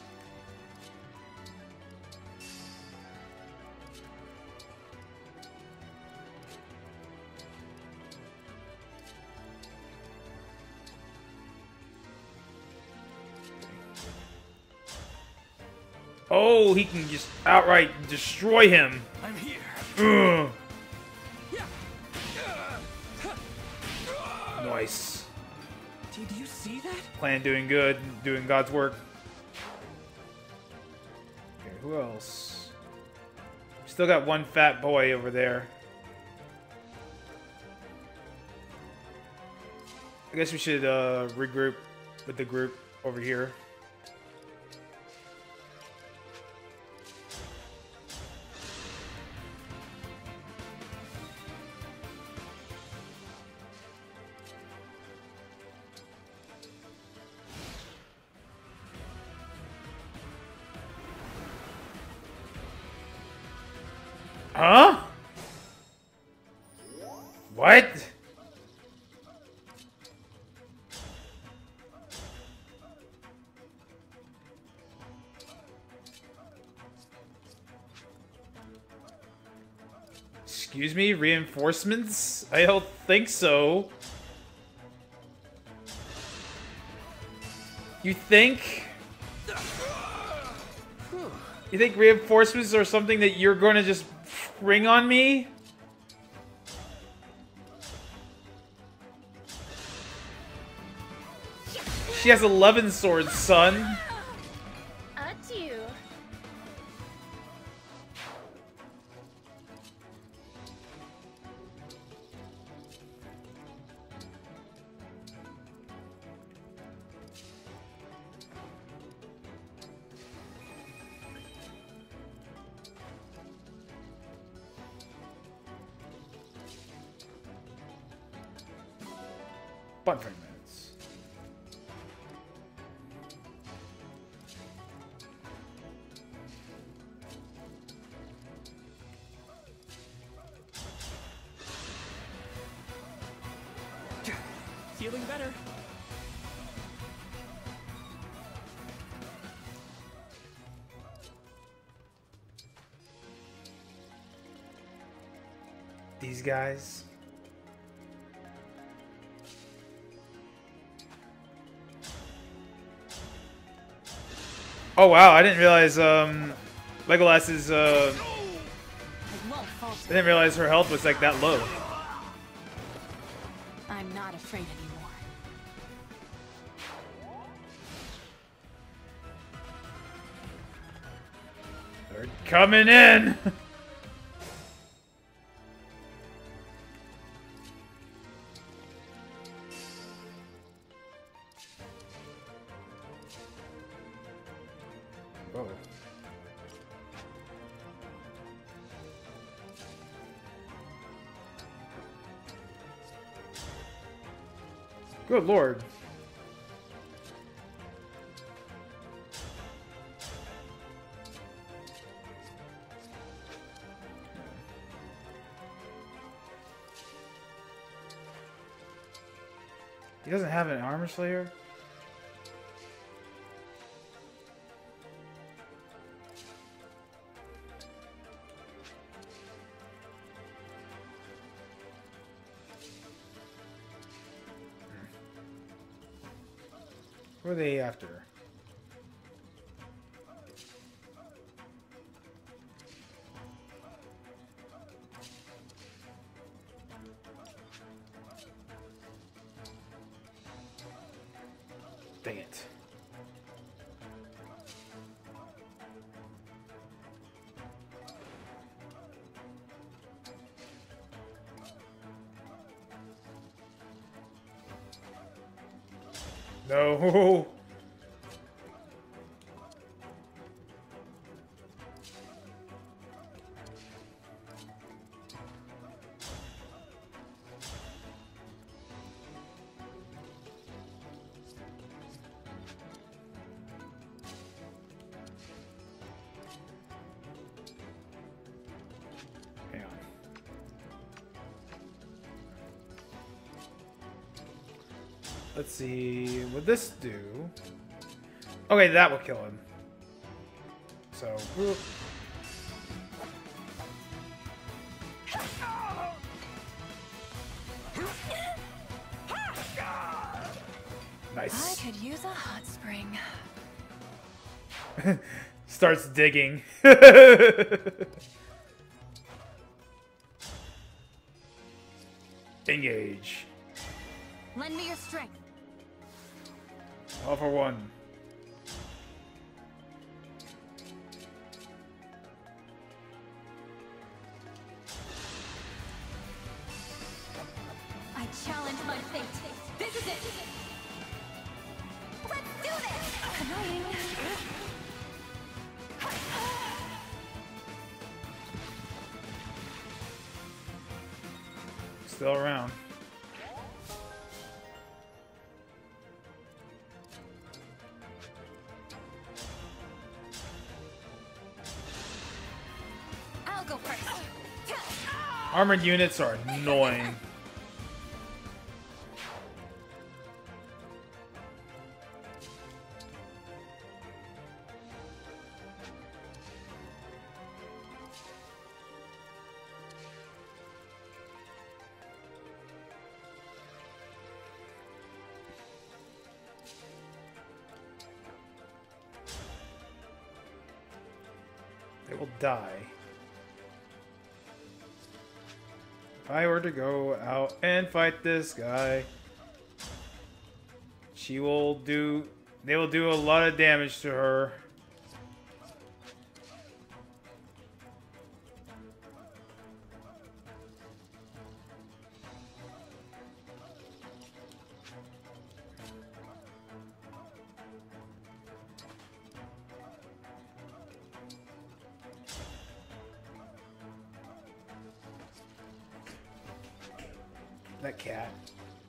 Oh, he can just outright destroy him. I'm here. Ugh. Nice. Did you see that? Clan doing good, doing God's work. Okay, who else? Still got one fat boy over there. I guess we should regroup with the group over here. Huh? Excuse me? Reinforcements? I don't think so. You think? You think reinforcements are something that you're going to just ring on me? She has 11 swords, son. Adieu. Bonfire minutes. Feeling better. These guys. Oh wow, I didn't realize Legolas's I didn't realize her health was like that low. I'm not afraid anymore. They're coming in. Whoa. Good lord. He doesn't have an armor slayer? What are they after? Dang it. No. Hang on. Let's see what this do. Okay, that will kill him. So, whoop. Nice. I could use a hot spring. Starts digging. Engage. Lend me your strength. All for one. I challenge my fate. This is it. Let's do this! Annoying. Still around. I'll go first. Armored units are annoying. They will die. If I were to go out and fight this guy, they will do a lot of damage to her. That cat.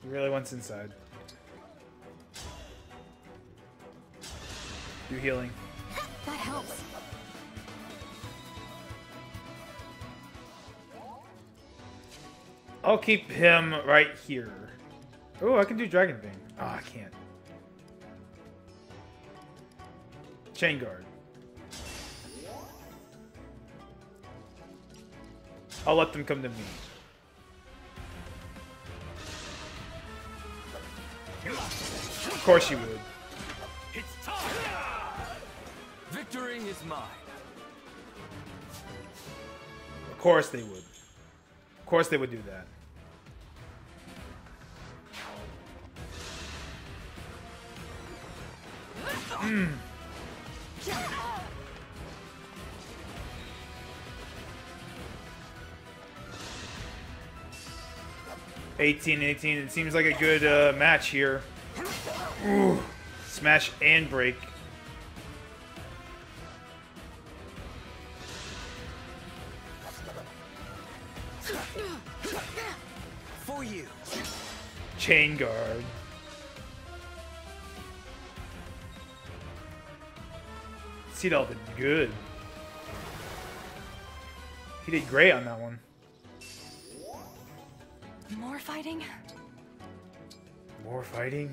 He really wants inside. Do healing. That helps. I'll keep him right here. Oh, I can do Dragon Thing. Oh, I can't. Chain Guard. I'll let them come to me. Of course you would. It's time. Victory is mine. Of course they would. Of course they would do that. Mm. 18-18. It seems like a good match here. Ooh. Smash and break. For you. Chain guard. Seedall did good. He did great on that one. More fighting? More fighting?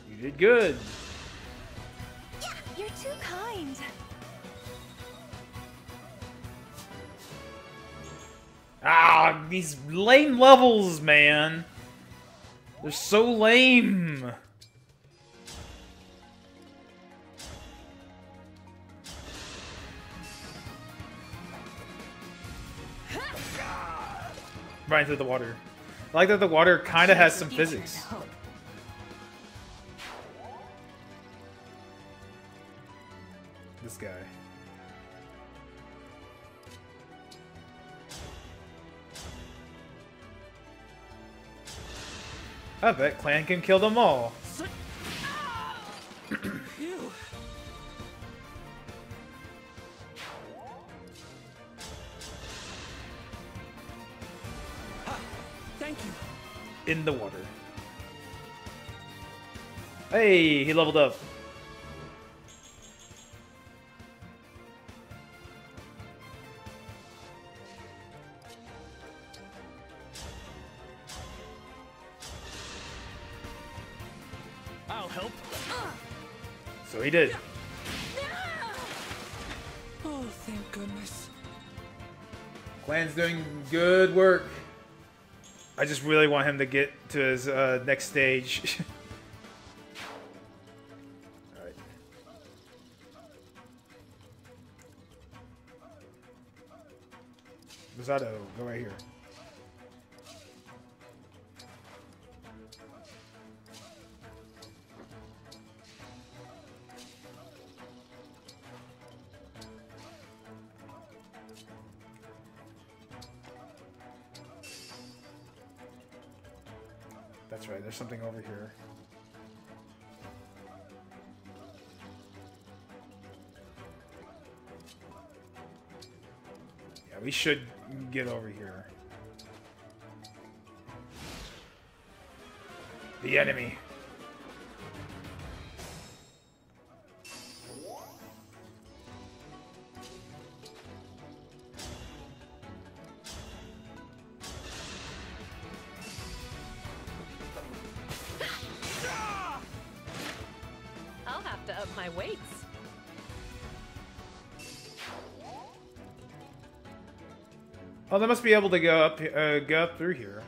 You did good. You're too kind. Ah, these lame levels, man. They're so lame. Right into the water. I like that the water kind of has some physics. This guy. I bet Clan can kill them all. Thank you. In the water. Hey, he leveled up. I'll help. So he did. Oh, thank goodness. Clan's doing good work. I just really want him to get to his next stage. Alright. Rosado, go right here. That's right, there's something over here. Yeah, we should get over here. The enemy. I'll have to up my weights. Oh, they must be able to go up through here.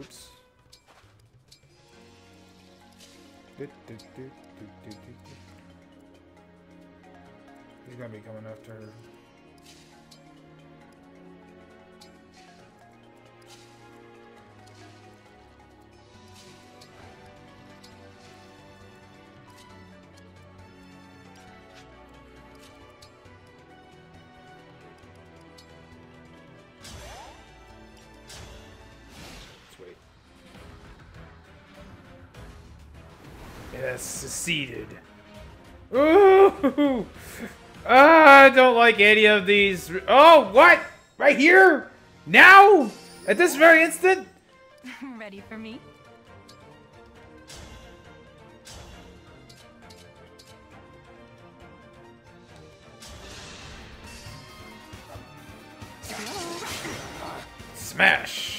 Oops. He's gonna be coming after her. Yes, succeeded. Ooh! I don't like any of these. Oh, what? Right here? Now? At this very instant? Ready for me? Smash!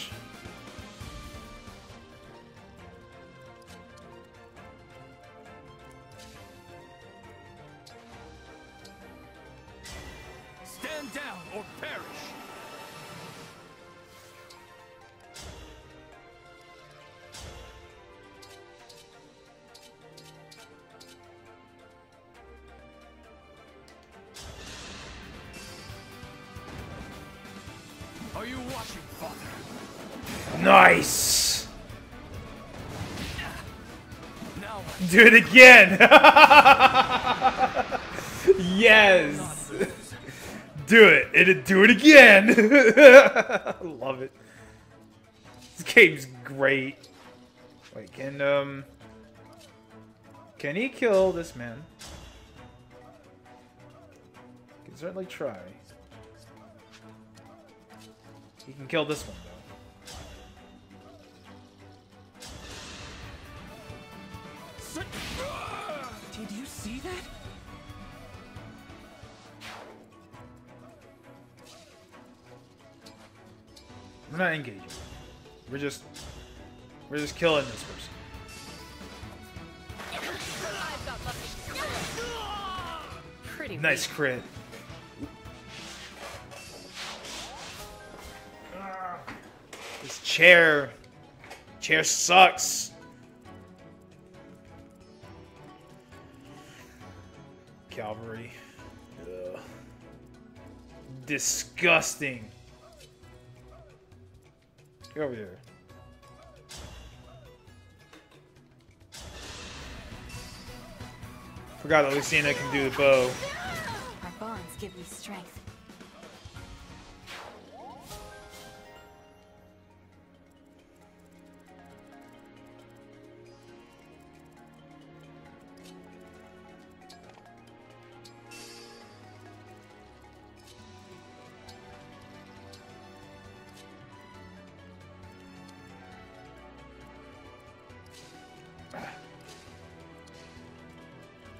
Stand down or perish! Are you watching, Father? Nice! Now Do it again! Yes! Do it! It'll do it again! I love it. This game's great. Wait, can he kill this man? Can certainly try. He can kill this one, though. Did you see that? We're not engaging. We're just killing this person. Pretty Nice weak. crit. This chair sucks. Cavalry. Ugh. Disgusting. Get over here. Forgot that Lucina can do the bow. Our bonds give me strength.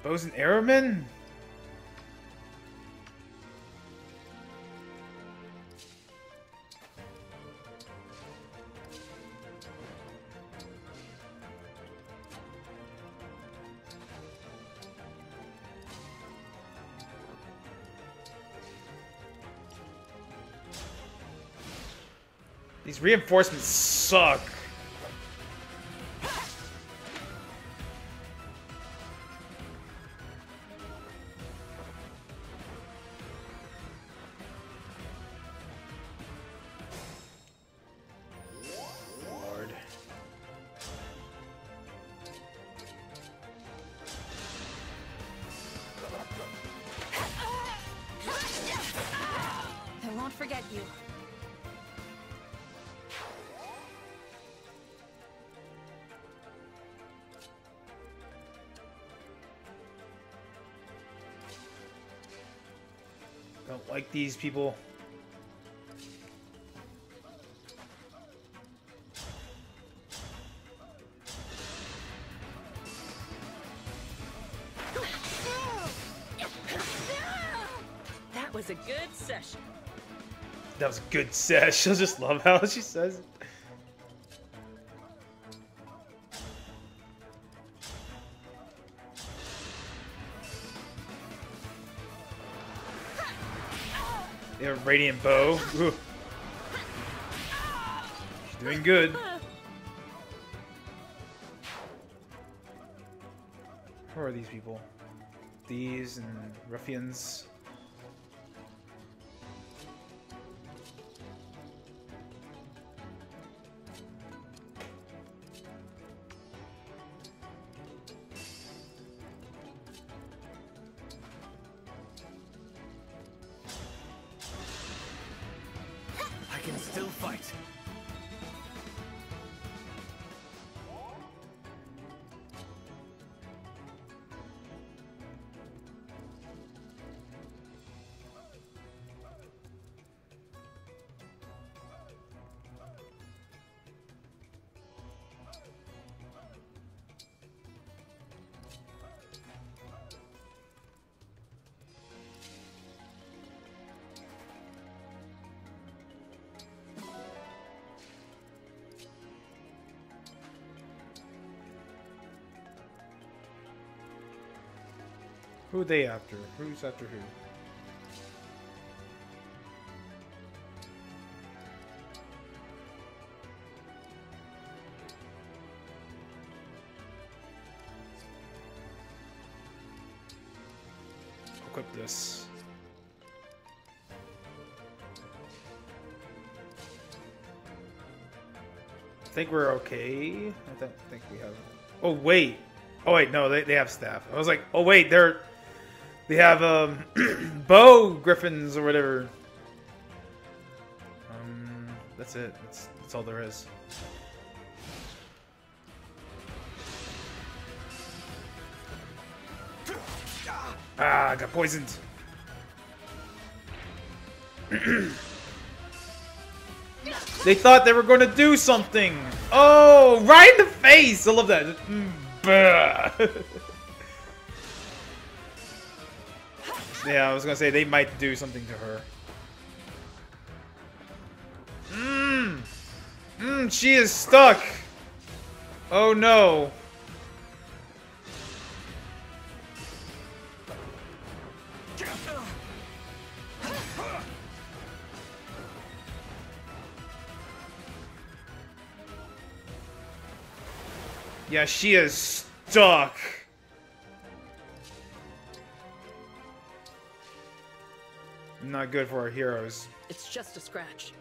Bows and arrowmen? These reinforcements suck. Lord. I won't forget you. Don't like these people. That was a good session. That was a good sesh. I just love how she says it. They have a radiant bow. Ooh. She's doing good. Who are these people? Thieves and ruffians. I can still fight. Who are they after? Who's after who? Equip this. I think we're okay. I think we have. Oh wait. Oh wait, no, they have staff. I was like, oh wait, they have bow griffins or whatever. That's it. That's all there is. Ah, I got poisoned. They thought they were going to do something. Oh, right in the face. I love that. Yeah, I was going to say they might do something to her. She is stuck. Oh no. Yeah, she is stuck. Not good for our heroes. It's just a scratch.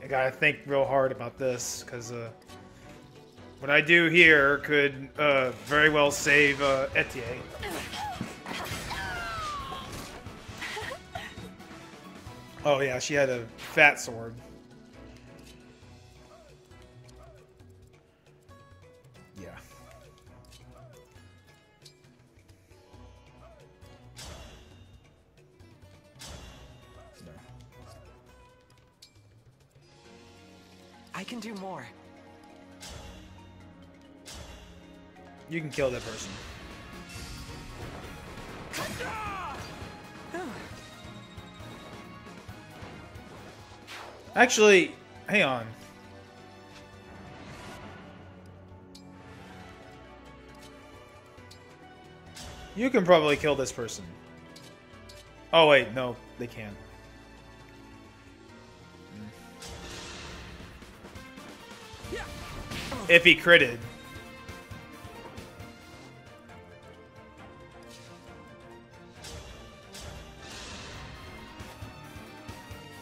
I gotta think real hard about this, because what I do here could very well save Etier. Oh yeah, she had a fat sword. Yeah. No. I can do more. You can kill that person. Actually, hang on. You can probably kill this person. Oh wait, no, they can't. If he critted.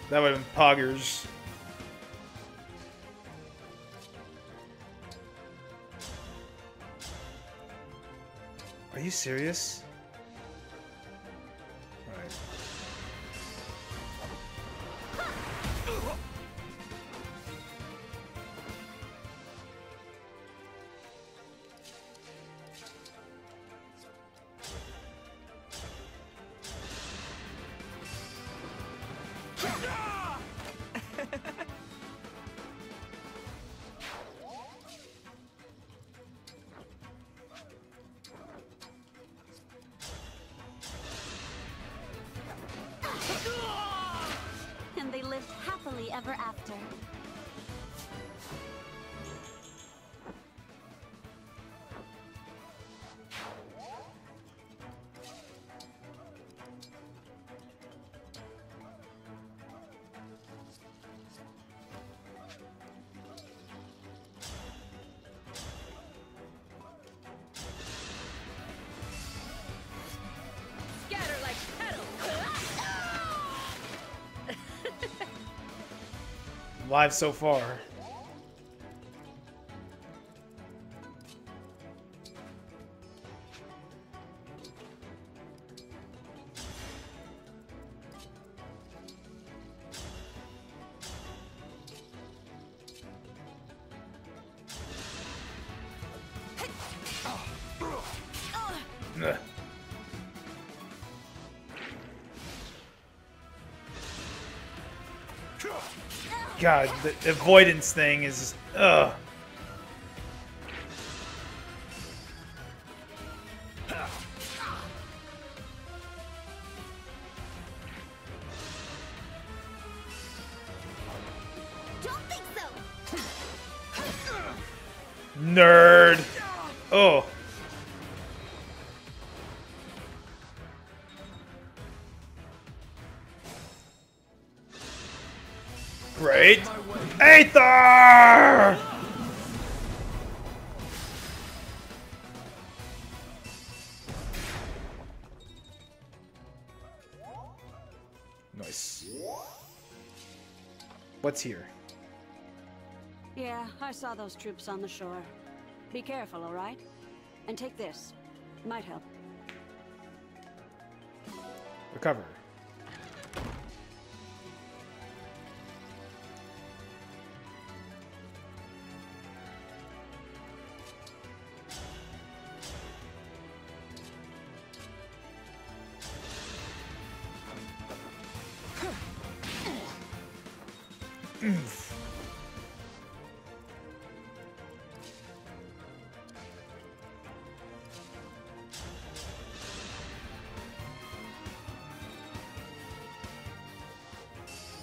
That would have been poggers. Are you serious? Alright. And they lived happily ever after. Scatter like petals. Live so far. Ugh. God, the avoidance thing is just, ugh. Don't think so. Nerd. Oh. Great. Aether! Nice. What's here? Yeah, I saw those troops on the shore. Be careful, all right? And take this. Might help. Recover.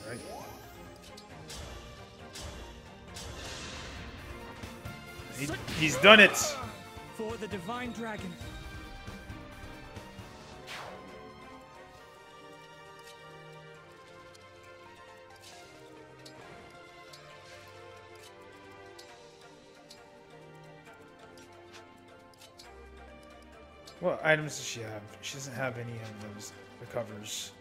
Right. He's done it. For the Divine Dragon. What items does she have? She doesn't have any of those recovers.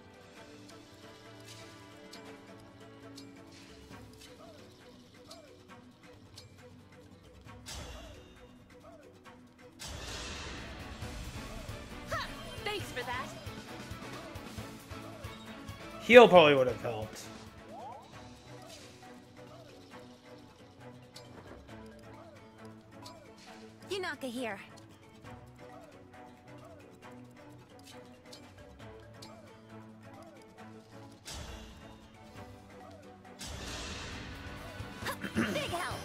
Thanks for that. Heal probably would have helped. Yunaka here. Big help.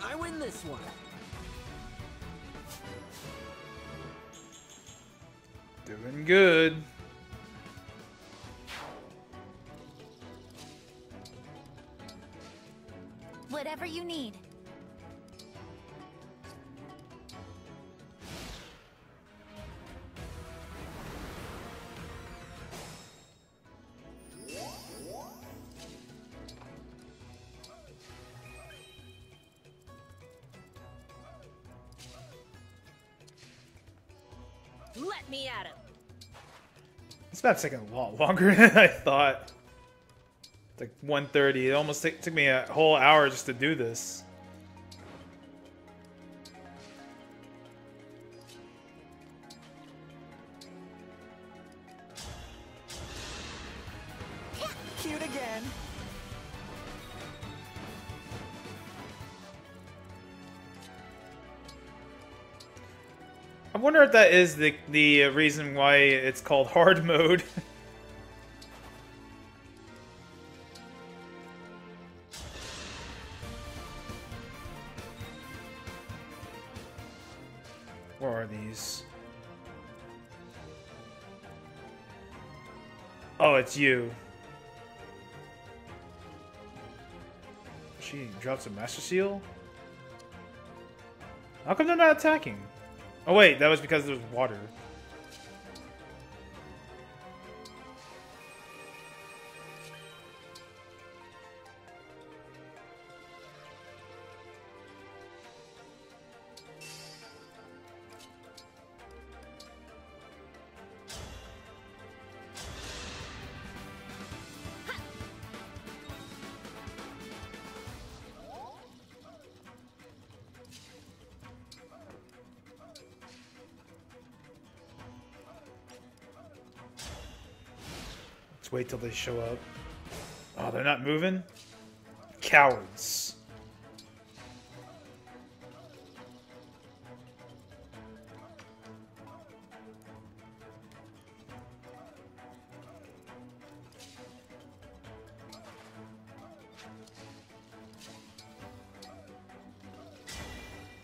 I win this one. Doing good. Whatever you need. Let me at him. It's about taking a lot longer than I thought. It's like 1:30. It almost took me a whole hour just to do this. Cute again. I wonder if that is the reason why it's called hard mode. Where are these? Oh, it's you. She drops a Master Seal? How come they're not attacking? Oh wait, that was because there was water. Let's wait till they show up. Oh, they're not moving? Cowards.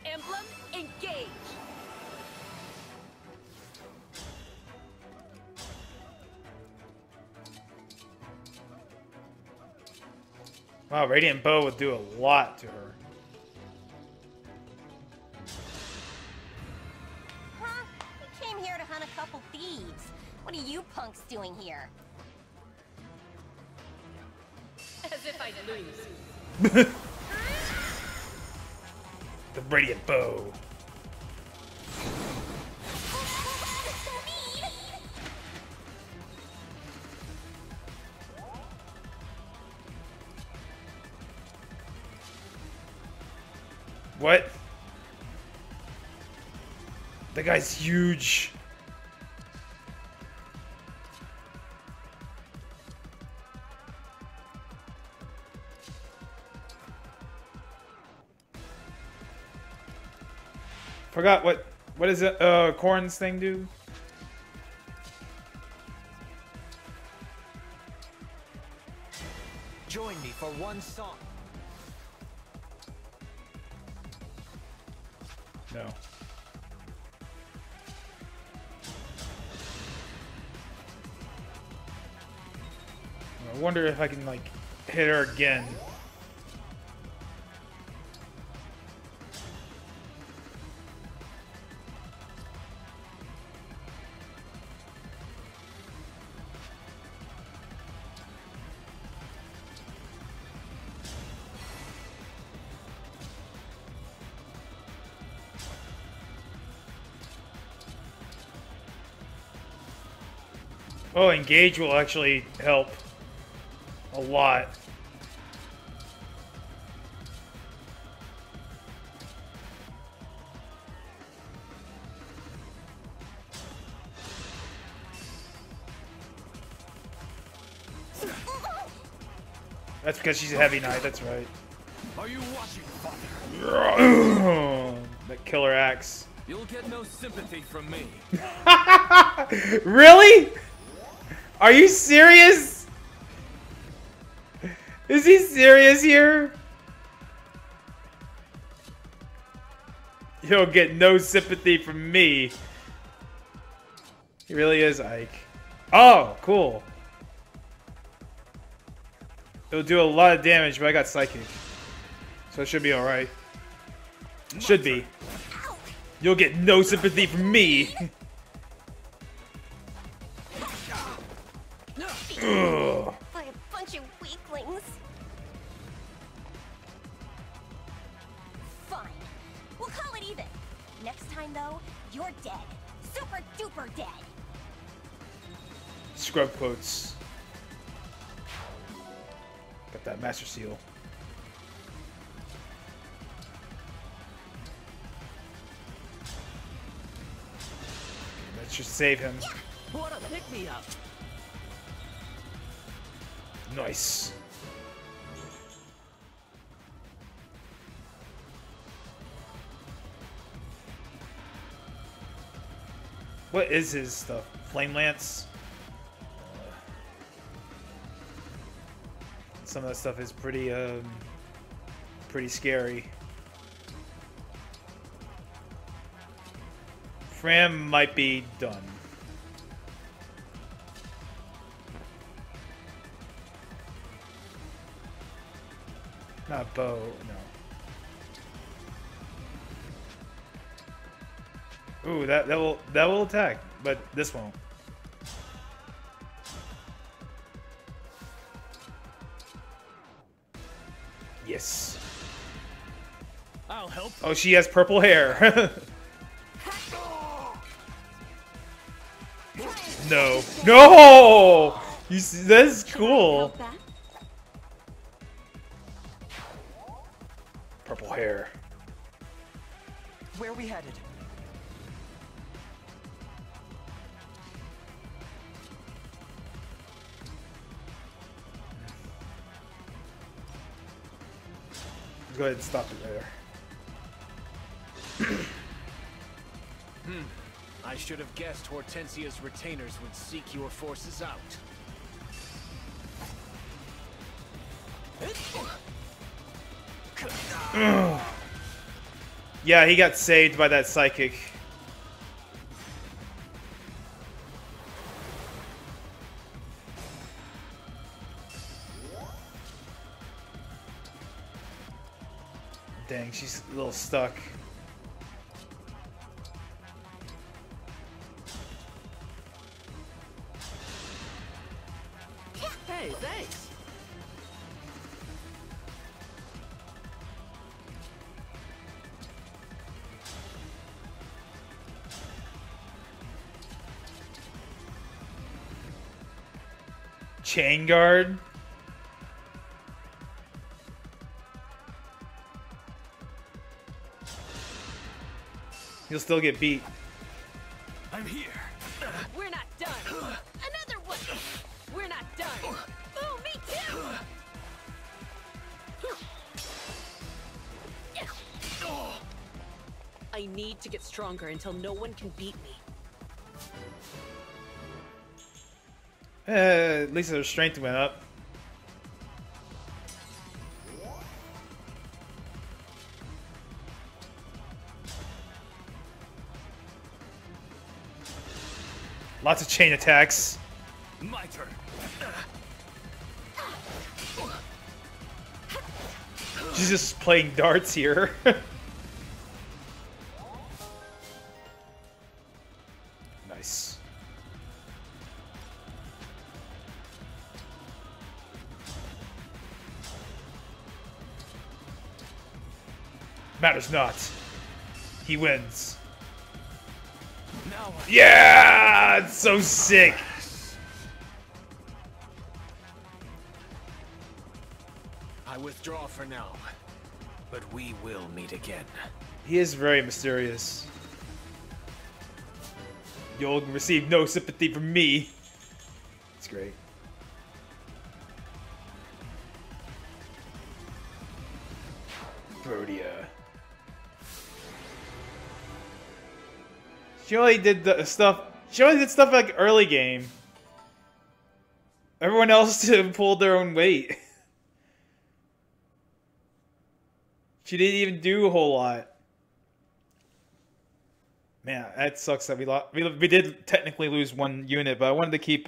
Emblem, engage. Wow, Radiant Bow would do a lot to her. Huh? We came here to hunt a couple thieves. What are you punks doing here? As if I'd lose. The Radiant Bow. What? That guy's huge. Forgot what is it? Corn's thing do? Join me for one song. No. I wonder if I can like hit her again. Oh, engage will actually help a lot. That's because she's a heavy knight, that's right. Are you watching, Father? That killer axe. You'll get no sympathy from me. Really? Are you serious? Is he serious here? You'll get no sympathy from me. He really is Ike. Oh, cool. It'll do a lot of damage, but I got Psychic. So it should be alright. Should be. You'll get no sympathy from me. Ugh. By a bunch of weaklings. Fine. We'll call it even. Next time, though, you're dead. Super duper dead. Scrub quotes. Got that Master Seal. That should save him. What a pick-me-up. Nice. What is his stuff? Flame Lance? Some of that stuff is pretty scary. Fram might be done. Not bow, no. Ooh, that will attack, but this won't. Yes. I'll help. Oh, she has purple hair. No. No! You see, that's cool. Purple hair. Where are we headed? Go ahead and stop it there. I should have guessed Hortensia's retainers would seek your forces out. Yeah, he got saved by that psychic. Dang, she's a little stuck. Hey, thanks. Chain guard. He'll still get beat. I'm here. We're not done. Another one. We're not done. Oh, me too. I need to get stronger until no one can beat me. At least their strength went up. Lots of chain attacks. My turn. She's just playing darts here. Nice. Matters not. He wins. Now yeah! It's so sick. I withdraw for now, but we will meet again. He is very mysterious. You'll receive no sympathy from me. It's great. Brodia. She only did the stuff. She only did stuff like early game. Everyone else pulled their own weight. She didn't even do a whole lot. Man, that sucks that we lost. We did technically lose one unit, but I wanted to keep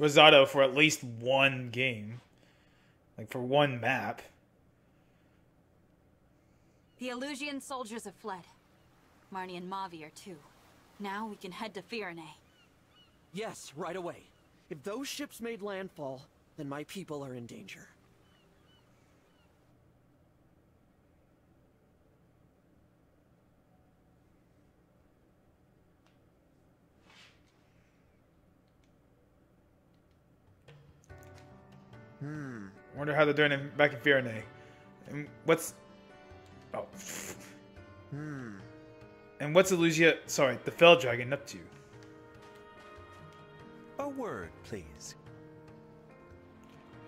Rosado for at least one game, like for one map. The Illusian soldiers have fled. Marnie and Mavi are too. Now we can head to Firene. Yes, right away. If those ships made landfall, then my people are in danger. Wonder how they're doing back in Firenze. And what's... Oh. And what's Illusia... Sorry, the Fell Dragon up to? A word, please.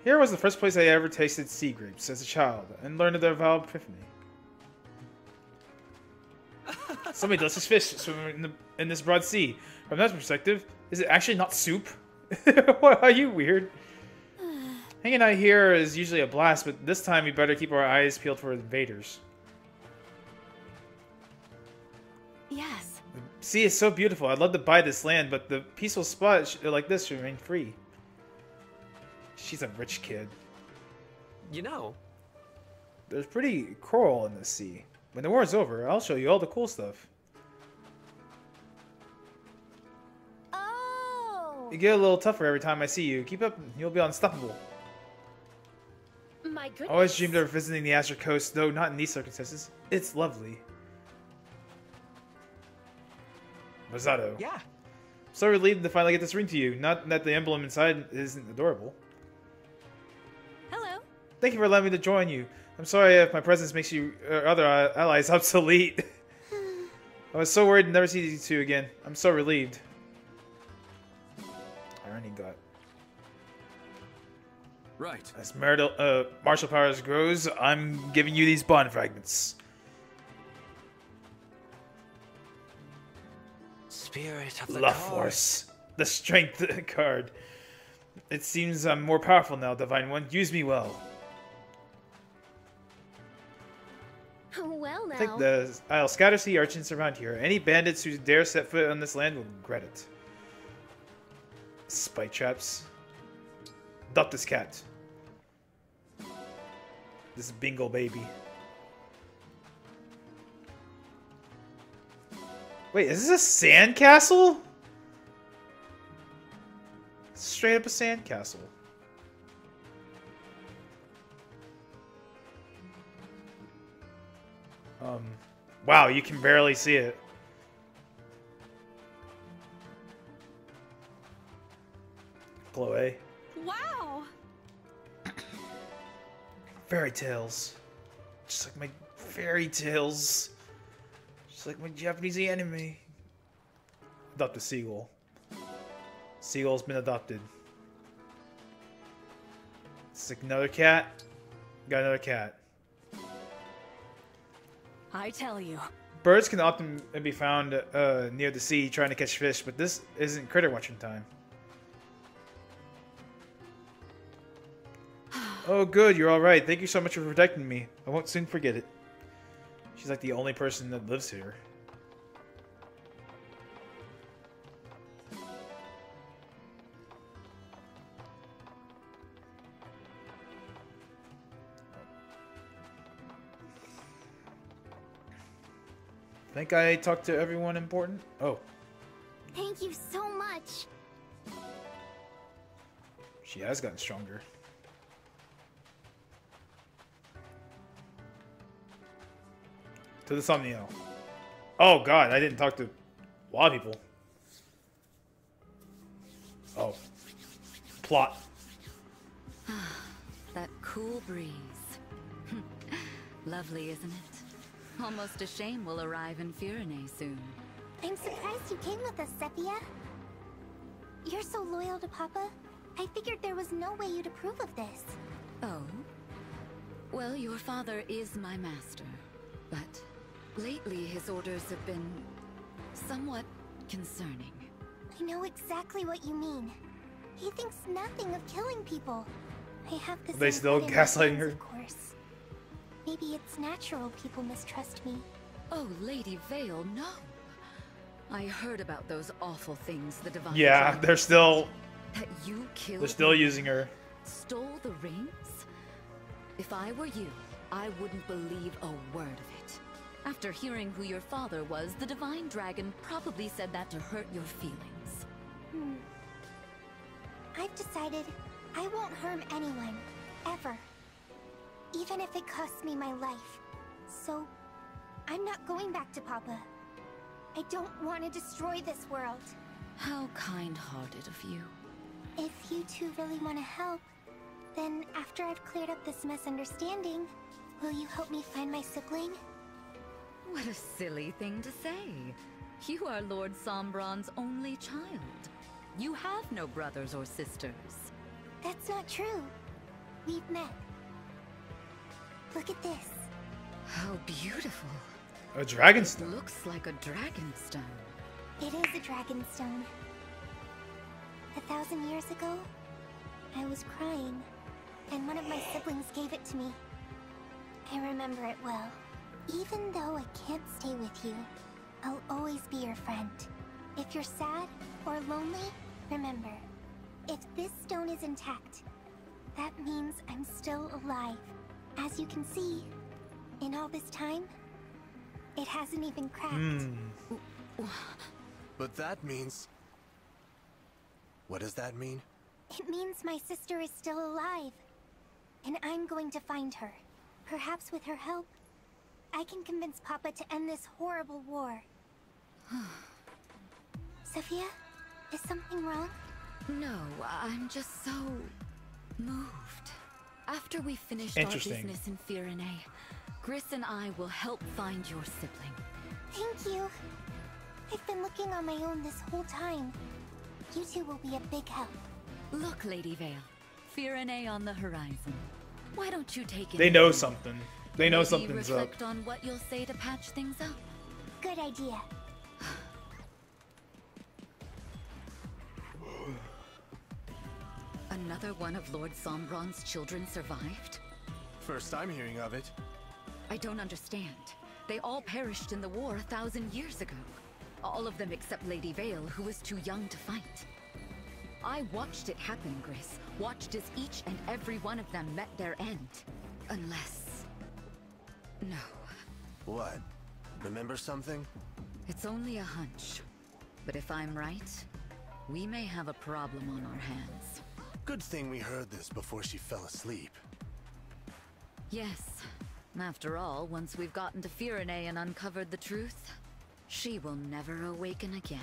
Here was the first place I ever tasted sea grapes as a child, and learned of their vile epiphany. So many delicious fish swimming in this broad sea. From that perspective, is it actually not soup? What, are you weird? Hanging out here is usually a blast, but this time we better keep our eyes peeled for invaders. Yes. The sea is so beautiful. I'd love to buy this land, but the peaceful spot like this should remain free. She's a rich kid. You know, there's pretty coral in the sea. When the war is over, I'll show you all the cool stuff. Oh! You get a little tougher every time I see you. Keep up, you'll be unstoppable. My goodness. Always dreamed of visiting the Azure Coast, though not in these circumstances. It's lovely. Rosado. Yeah. So relieved to finally get this ring to you. Not that the emblem inside isn't adorable. Hello. Thank you for allowing me to join you. I'm sorry if my presence makes you other allies obsolete. I was so worried to never see you two again. I'm so relieved. Irony got. Right. As martial powers grows, I'm giving you these bond fragments. Spirit of the La card. Force. The Strength card. It seems I'm more powerful now, Divine One. Use me well. Well now. I think I'll scatter sea urchins around here. Any bandits who dare set foot on this land will regret it. Spike traps. Adopt this cat. This Bingo baby. Wait, is this a sandcastle? Straight up a sandcastle. Wow, you can barely see it. Chloe. Wow! Fairy tales. Just like my fairy tales. Just like my Japanese anime. Adopt a seagull. Seagull's been adopted. It's like another cat. Got another cat. I tell you. Birds can often be found near the sea trying to catch fish, but this isn't critter watching time. Oh good, you're alright. Thank you so much for protecting me. I won't soon forget it. She's like the only person that lives here. Think I talked to everyone important? Oh. Thank you so much. She has gotten stronger. To the thumbnail. Oh god, I didn't talk to a lot of people. Oh. Plot. That cool breeze. Lovely, isn't it? Almost a shame we'll arrive in Firenze soon. I'm surprised you came with us, Sepia. You're so loyal to Papa. I figured there was no way you'd approve of this. Oh? Well, your father is my master, but lately his orders have been somewhat concerning. I know exactly what you mean. He thinks nothing of killing people. I have the Are they same still thought in gaslighting my her? Of course. Maybe it's natural people mistrust me. Oh, Lady Vale, no. I heard about those awful things the Divine Yeah, Dragon they're still that you killed. they're still using her. Stole the rings? If I were you, I wouldn't believe a word of it. After hearing who your father was, the Divine Dragon probably said that to hurt your feelings. I've decided I won't harm anyone, ever. Even if it costs me my life. So, I'm not going back to Papa. I don't want to destroy this world. How kind-hearted of you. If you two really want to help, Then, after I've cleared up this misunderstanding, will you help me find my sibling? What a silly thing to say. You are Lord Sombron's only child. You have no brothers or sisters. That's not true. We've met. Look at this. How beautiful. A dragonstone. It looks like a dragonstone. It is a dragonstone. 1,000 years ago, I was crying, and one of my siblings gave it to me. I remember it well. Even though I can't stay with you, I'll always be your friend. If you're sad or lonely, remember, if this stone is intact, that means I'm still alive. As you can see, in all this time, it hasn't even cracked. But that means... What does that mean? It means my sister is still alive. And I'm going to find her. Perhaps with her help, I can convince Papa to end this horrible war. Sophia, is something wrong? No, I'm just so moved. After we finished our business in Firene, Gris and I will help find your sibling. Thank you. I've been looking on my own this whole time. You two will be a big help. Look, Lady Vale. Firene on the horizon. Why don't you take it? They know something. They know Maybe something's up. reflect on what you'll say to patch things up. Good idea. Another one of Lord Sombron's children survived? First I'm hearing of it. I don't understand. They all perished in the war 1,000 years ago. All of them except Lady Vale, who was too young to fight. I watched it happen, Gris. Watched as each and every one of them met their end. Unless... No. What? Remember something? It's only a hunch. But if I'm right, we may have a problem on our hands. Good thing we heard this before she fell asleep. Yes. After all, once we've gotten to Firene and uncovered the truth, she will never awaken again.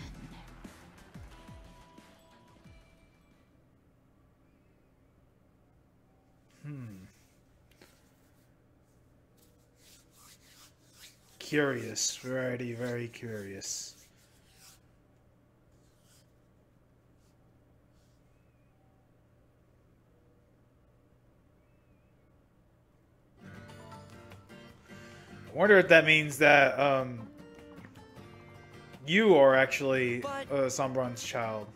Curious. Very, very curious. I wonder if that means that you are actually Sombron's child.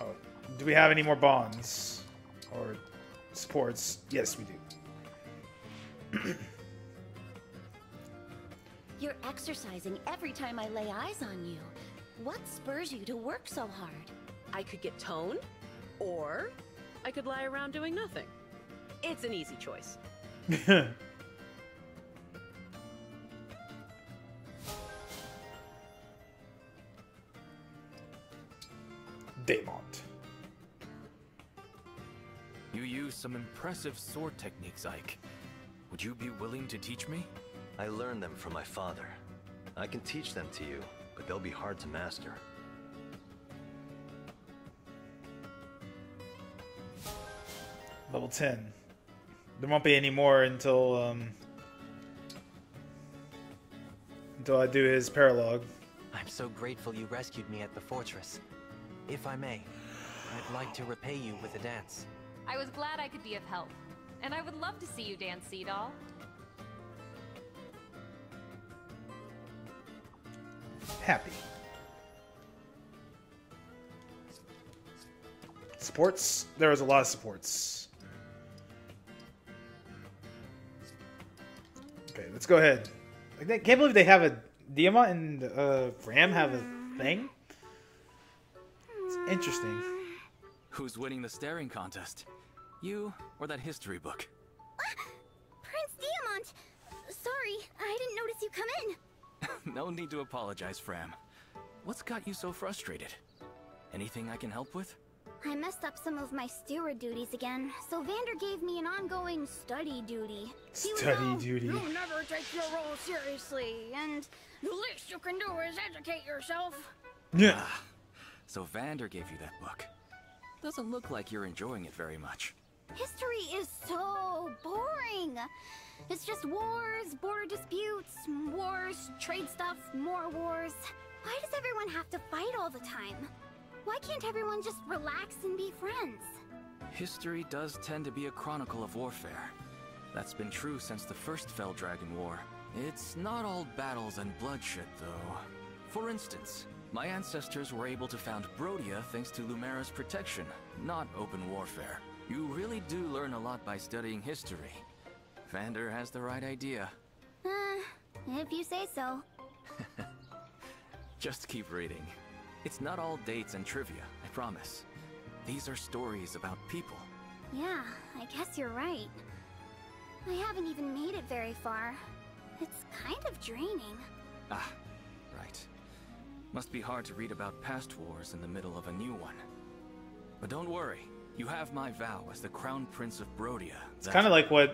Oh, do we have any more bonds or supports? Yes, we do. You're exercising every time I lay eyes on you. What spurs you to work so hard? I could get toned, or I could lie around doing nothing. It's an easy choice. Daemont. You use some impressive sword techniques, Ike. Would you be willing to teach me? I learned them from my father. I can teach them to you, but they'll be hard to master. Level 10. There won't be any more until I do his paralogue. I'm so grateful you rescued me at the fortress. If I may, I'd like to repay you with a dance. I was glad I could be of help. And I would love to see you dance, Seadoll. Happy. Supports? There was a lot of supports. Okay, let's go ahead. I can't believe they have a Diamant and Ram have a thing. It's interesting. Who's winning the staring contest? You or that history book? Prince Diamant! Sorry, I didn't notice you come in. No need to apologize, Fram. What's got you so frustrated? Anything I can help with? I messed up some of my steward duties again, so Vander gave me an ongoing study duty. Study duty. You'll never take your role seriously, and the least you can do is educate yourself. Yeah. So Vander gave you that book. Doesn't look like you're enjoying it very much. History is so boring. It's just wars, border disputes, wars, trade stuff, more wars. Why does everyone have to fight all the time? Why can't everyone just relax and be friends? History does tend to be a chronicle of warfare. That's been true since the first Fell Dragon War. It's not all battles and bloodshed, though. For instance, my ancestors were able to found Brodia thanks to Lumera's protection, not open warfare. You really do learn a lot by studying history. Vander has the right idea. If you say so. Just keep reading. It's not all dates and trivia, I promise. These are stories about people. Yeah, I guess you're right. I haven't even made it very far. It's kind of draining. Ah, right. Must be hard to read about past wars in the middle of a new one. But don't worry, you have my vow as the Crown Prince of Brodia. It's kind of like what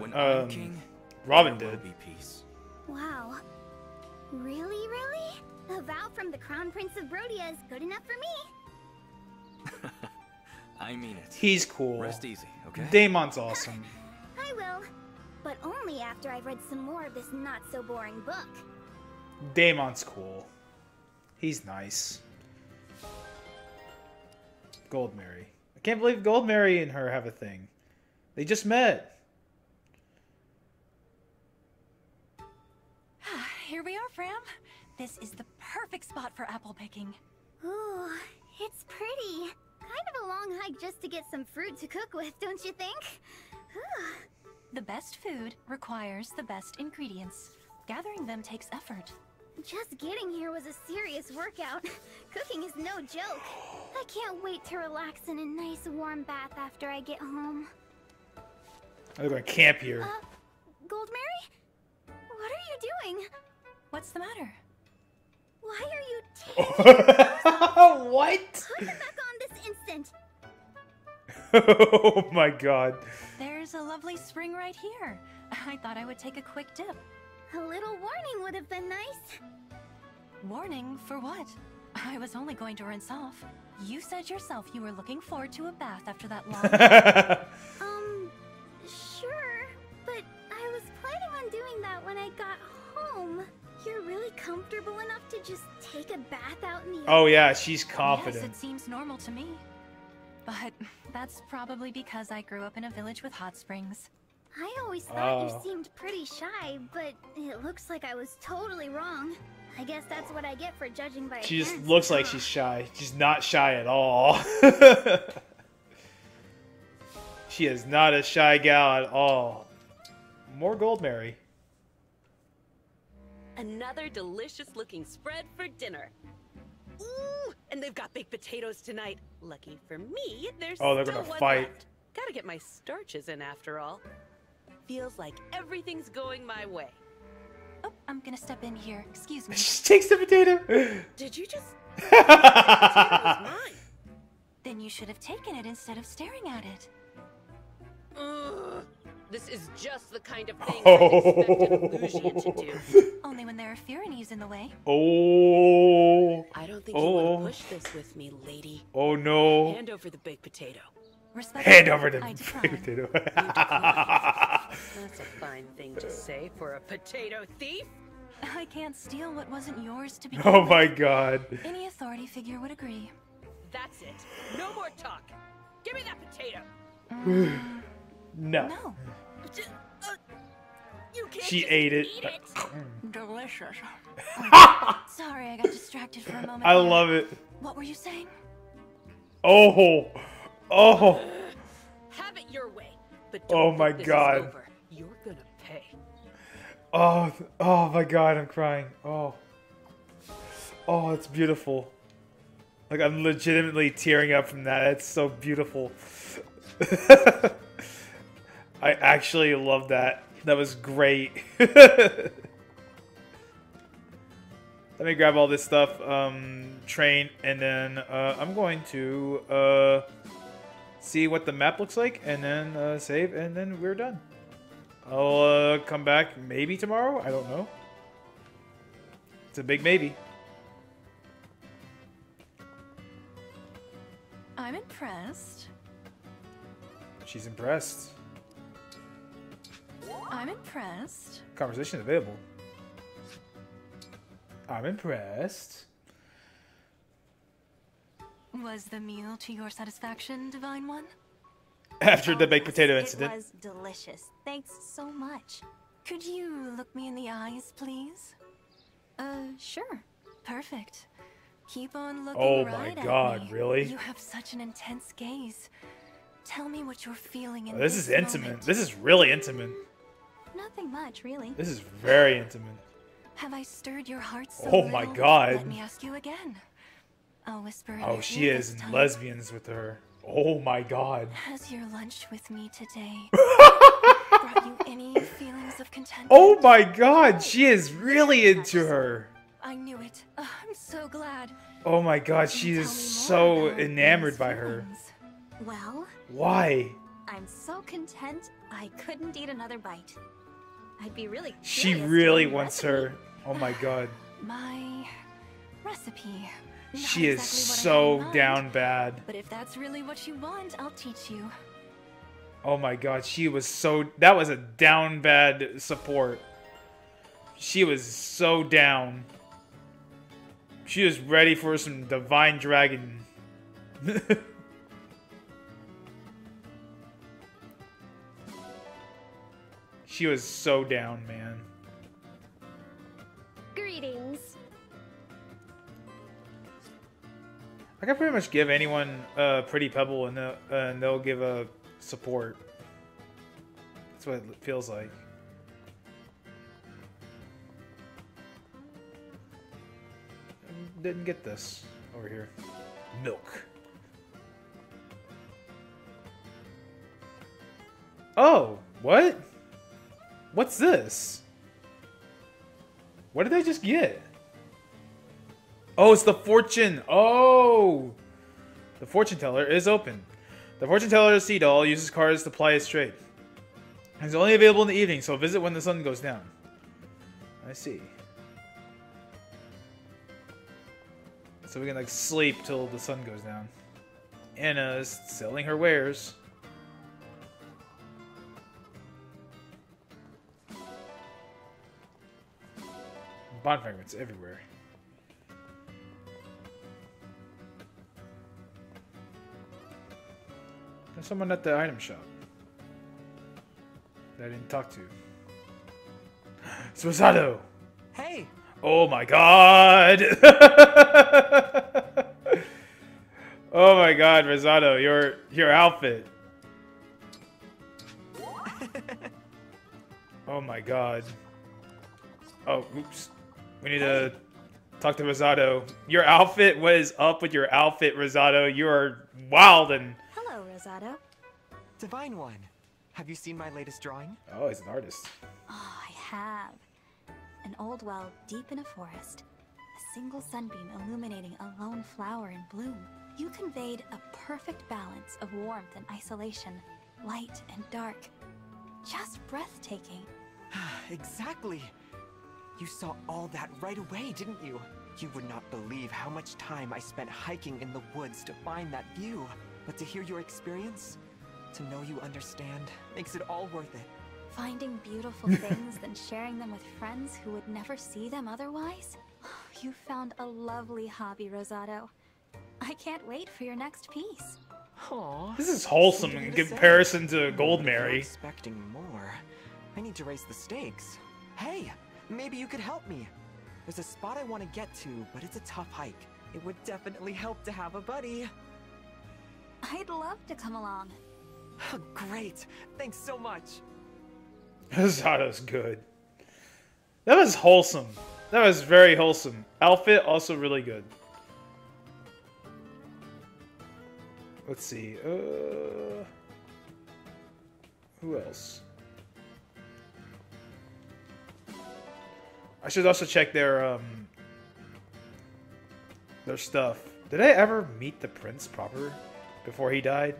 King, Robin did. Be peace. Wow. Really, really? A vow from the Crown Prince of Brodia is good enough for me? I mean it. He's cool. Rest easy, okay? Damon's awesome. I will. But only after I've read some more of this not-so-boring book. Damon's cool. He's nice. Goldmary. I can't believe Goldmary and her have a thing. They just met. Here we are, Fram. This is the perfect spot for apple picking. Ooh, it's pretty. Kind of a long hike just to get some fruit to cook with, don't you think? The best food requires the best ingredients. Gathering them takes effort. Just getting here was a serious workout. Cooking is no joke. I can't wait to relax in a nice warm bath after I get home. I'm gonna camp here. Goldmary? What are you doing? What's the matter? Why are you taking What? Put them back on this instant. Oh my god. There's a lovely spring right here. I thought I would take a quick dip. A little warning would have been nice. Warning for what? I was only going to rinse off. You said yourself you were looking forward to a bath after that long Sure, but I was planning on doing that when I got home. You're really comfortable enough to just take a bath out in the Oh yeah, she's confident. Yes, it seems normal to me. But that's probably because I grew up in a village with hot springs. I always thought you Oh. seemed pretty shy, but it looks like I was totally wrong. I guess that's what I get for judging by She just appearance, looks like huh? she's shy. She's not shy at all. She is not a shy gal at all. More Goldmary. Another delicious-looking spread for dinner. Ooh, and they've got baked potatoes tonight. Lucky for me, there's Oh, they're still gonna one fight. left. Gotta get my starches in after all. Feels like everything's going my way. Oh, I'm gonna step in here. Excuse me. She takes the potato. Did you just... Then you should have taken it instead of staring at it. Ugh, this is just the kind of thing I expect an Illusian to do. Only when there are Firanies in the way. Oh. I don't think you want to push this with me, lady. Oh no. Hand over the baked potato. Hand over the I baked decline. potato. That's a fine thing to say for a potato thief. I can't steal what wasn't yours to begin Oh with. my god. Any authority figure would agree. That's it. No more talk. Give me that potato. No. No. You can't She just ate it. eat it. Delicious. Sorry, I got distracted for a moment. I there. love it. What were you saying? Oh. Oh. Have it your way. But Oh don't my think this is god. over. You're gonna pay. Oh. Oh my god, I'm crying. Oh. Oh, it's beautiful. Like, I'm legitimately tearing up from that. It's so beautiful. I actually love that. That was great. Let me grab all this stuff, train, and then I'm going to see what the map looks like, and then save, and then we're done. I'll come back maybe tomorrow. I don't know. It's a big maybe. I'm impressed. She's impressed. I'm impressed. Conversation available. I'm impressed. Was the meal to your satisfaction, Divine One? After the baked potato incident. It was delicious. Thanks so much. Could you look me in the eyes, please? Sure. Perfect. Keep on looking Oh right my at god, me. really? You have such an intense gaze. Tell me what you're feeling in This is intimate. This is really intimate. Nothing much, really. This is very intimate. Have I stirred your heart so Oh my little? god. Let me ask you again. I'll whisper in Oh, your she ear is this in time. lesbians with her. Oh my god. Has your lunch with me today brought you any feelings of contentment? Oh my god, she is really into her. I knew it. I'm so glad. Oh my god, she is so enamored by her. Well, Why? I'm so content I couldn't eat another bite. I'd be really She curious to really know your wants recipe. her. Oh my god. My recipe. Not She is exactly what I had so in mind, down bad. But if that's really what you want, I'll teach you. Oh my god, she was so... That was a down bad support. She was so down. She was ready for some Divine Dragon. She was so down, man. Greetings. I can pretty much give anyone a Pretty Pebble and they'll give a support. That's what it feels like. Didn't get this over here. Milk. Oh, what? What's this? What did I just get? Oh, it's the fortune. Oh! The fortune teller is open. The fortune teller Sea Doll uses cards to ply his trade. It's only available in the evening, so visit when the sun goes down. I see. So we can like sleep till the sun goes down. Anna is selling her wares. Bond fragments everywhere. There's someone at the item shop that I didn't talk to. It's Rosado! Hey! Oh my god! Oh my god, Rosado, your outfit. Oh my god. Oh, oops. We need to talk to Rosado. Your outfit? What is up with your outfit, Rosado? You are wild and... Hello, Rosado. Divine One, have you seen my latest drawing? Oh, he's an artist. Oh, I have. An old well deep in a forest. A single sunbeam illuminating a lone flower in bloom. You conveyed a perfect balance of warmth and isolation, light and dark. Just breathtaking. Exactly. You saw all that right away, didn't you? You would not believe how much time I spent hiking in the woods to find that view. But to hear your experience, to know you understand, makes it all worth it. Finding beautiful things, then sharing them with friends who would never see them otherwise? You found a lovely hobby, Rosado. I can't wait for your next piece. Aww. This is wholesome in comparison to Gold Mary. Expecting more. I need to raise the stakes. Hey, maybe you could help me. There's a spot I want to get to, but it's a tough hike. It would definitely help to have a buddy. I'd love to come along. Great. Thanks so much. Rosado's good. That was wholesome. That was very wholesome. Outfit, also really good. Let's see. Who else? I should also check their stuff. Did I ever meet the prince proper before he died?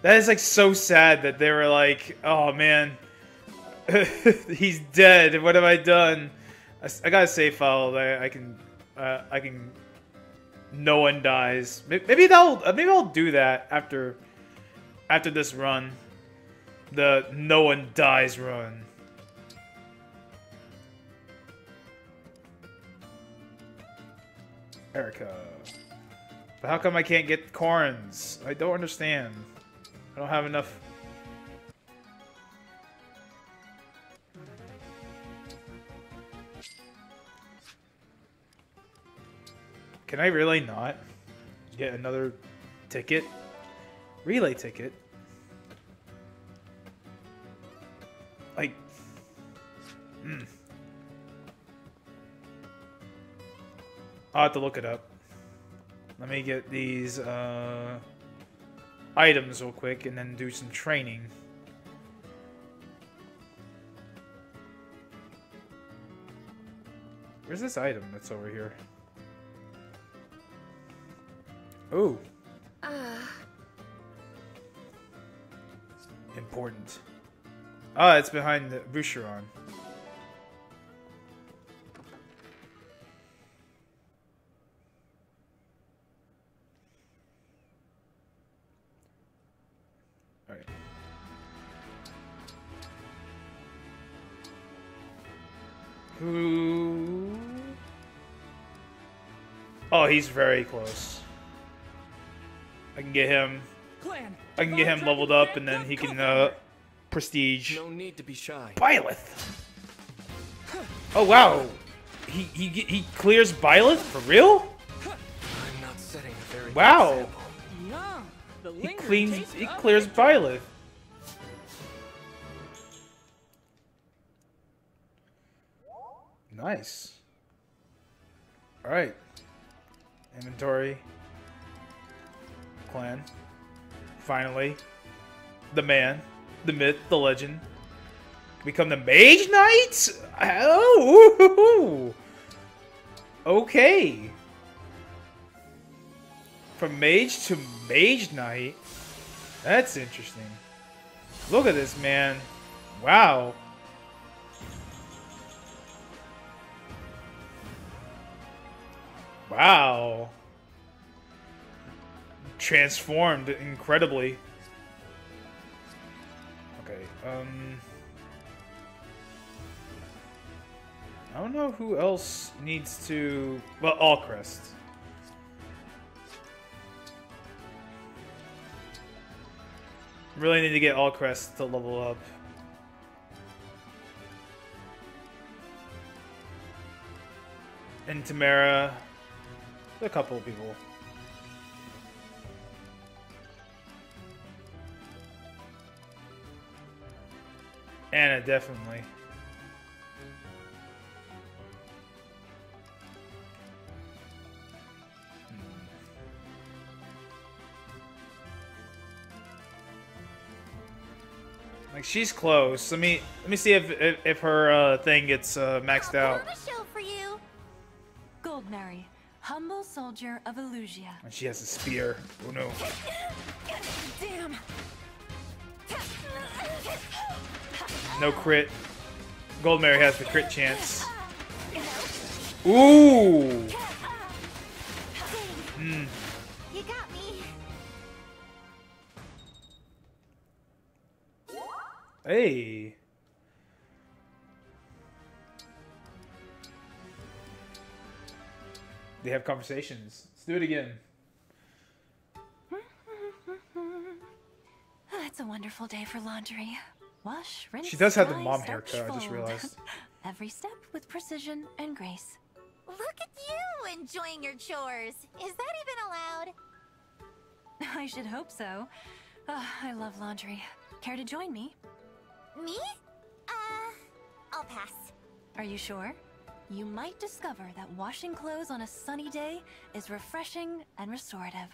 That is like so sad that they were like, oh man, he's dead. What have I done? I got a save file that I can no one dies. Maybe I'll do that after this run. The no one dies run. Erica. But how come I can't get corns? I don't understand. I don't have enough. Can I really not get another ticket? Relay ticket? Like... I'll have to look it up. Let me get these items real quick and then do some training. Where's this item that's over here? Ooh. Important. Ah, it's behind the Boucheron. Alright. Who? Oh, he's very close. I can get him. I can get him leveled up, and then he can prestige. No need to be shy. Byleth. Oh wow, he clears Byleth for real? I'm not setting a very Wow. Yum. The He lingering taste of clears Byleth. Nice. All right. Inventory. Clan. Finally. The man. The myth. The legend. Become the Mage Knight? Oh! Okay. From Mage to Mage Knight? That's interesting. Look at this, man. Wow. Wow. Transformed incredibly. Okay, I don't know who else needs to... Well, Allcrest. Really need to get Allcrest to level up. And Tamara. A couple of people. Anna, definitely. Like, she's close. Let me see if her thing gets maxed out. A show for you. Goldmary, humble soldier of Illusia. And she has a spear. Oh no. Damn. No crit. Goldmary has the crit chance. Ooh. Mm. You got me. Hey. They have conversations. Let's do it again. It's a wonderful day for laundry. Wash, rinse, She does have the dry, mom starch, haircut, I just fold. realized. Every step with precision and grace. Look at you enjoying your chores. Is that even allowed? I should hope so. I love laundry. Care to join me? Me? I'll pass. Are you sure? You might discover that washing clothes on a sunny day is refreshing and restorative.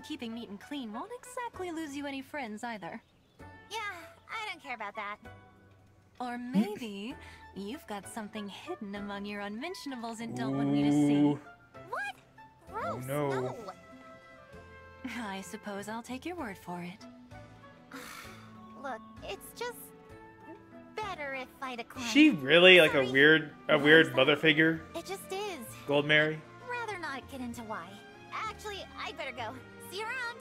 Keeping neat and clean won't exactly lose you any friends either. Yeah, I don't care about that. Or maybe you've got something hidden among your unmentionables and don't want me to see. What? Gross. Oh, no. I suppose I'll take your word for it. Look, it's just better if I decline. Is she really like a weird mother figure? It just is. Goldmary? Rather not get into why. Actually, I'd better go. See you around.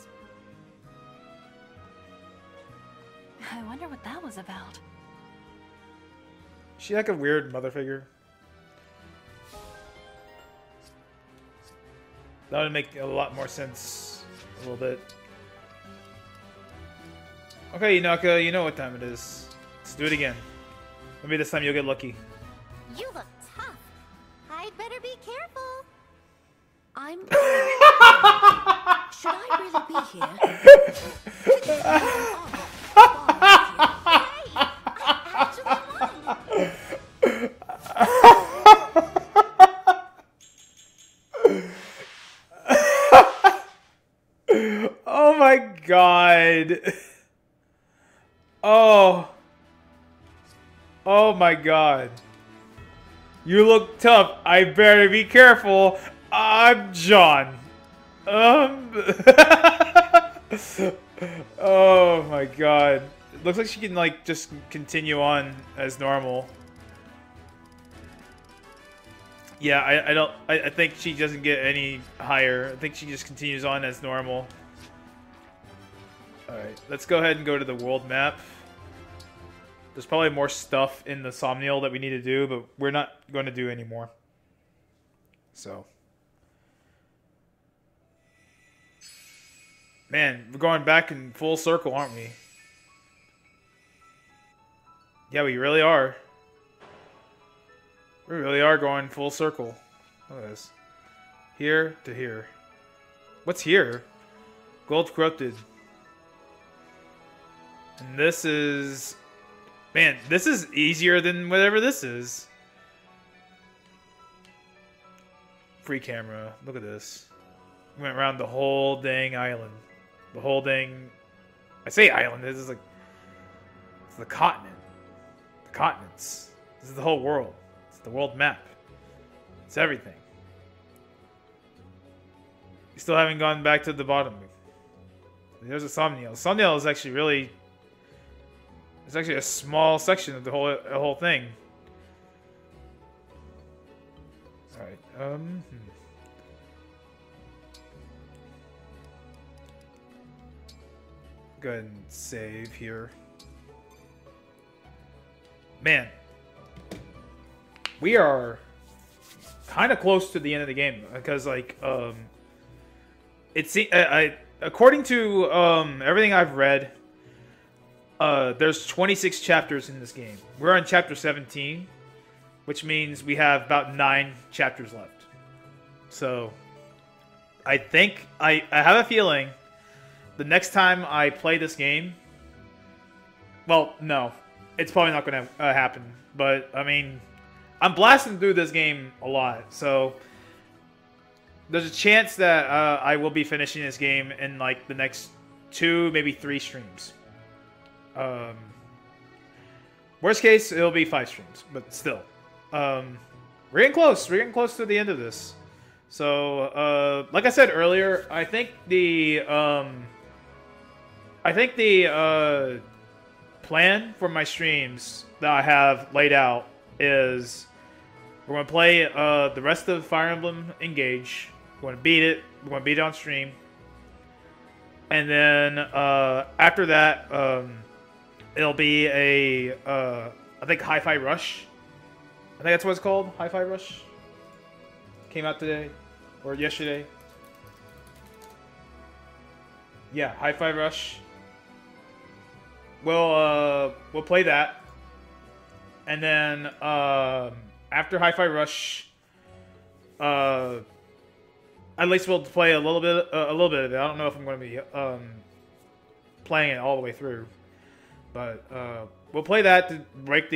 I wonder what that was about. Is she like a weird mother figure? That would make a lot more sense. A little bit. Okay, Yunaka, you know what time it is. Let's do it again. Maybe this time you'll get lucky. You look tough. I'd better be careful. I'm... Should I really be here? Oh my god. Oh. Oh my god. You look tough. I better be careful. I'm John. Oh my god. It looks like she can like just continue on as normal. Yeah, I think she doesn't get any higher. I think she just continues on as normal. Alright, let's go ahead and go to the world map. There's probably more stuff in the Somniel that we need to do, but we're not going to do anymore. So. Man, we're going back in full circle, aren't we? Yeah, we really are. We really are going full circle. Look at this. Here to here. What's here? Gold corrupted. And this is... Man, this is easier than whatever this is. Free camera. Look at this. We went around the whole dang island. The whole dang... I say island. This is like... It's the continent. The continents. This is the whole world. It's the world map. It's everything. We still haven't gone back to the bottom. There's a Somniel. Somniel is actually really... It's actually a small section of the whole thing. Alright, Go ahead and save here. Man. We are kind of close to the end of the game. Because, like, according to everything I've read, there's 26 chapters in this game. We're on chapter 17, which means we have about 9 chapters left. So, I think, I have a feeling the next time I play this game, well, no, it's probably not going to happen. But, I mean, I'm blasting through this game a lot, so there's a chance that I will be finishing this game in, like, the next 2, maybe 3 streams. Worst case, it'll be 5 streams, but still. We're getting close. We're getting close to the end of this. So, like I said earlier, I think the plan for my streams that I have laid out is we're going to play the rest of Fire Emblem Engage. We're going to beat it. We're going to beat it on stream. And then after that, it'll be a, I think, Hi-Fi Rush. I think that's what it's called. Hi-Fi Rush. Came out today. Or yesterday. Yeah, Hi-Fi Rush. We'll play that. And then, after Hi-Fi Rush, at least we'll play a little bit of it. I don't know if I'm going to be, playing it all the way through. But we'll play that to break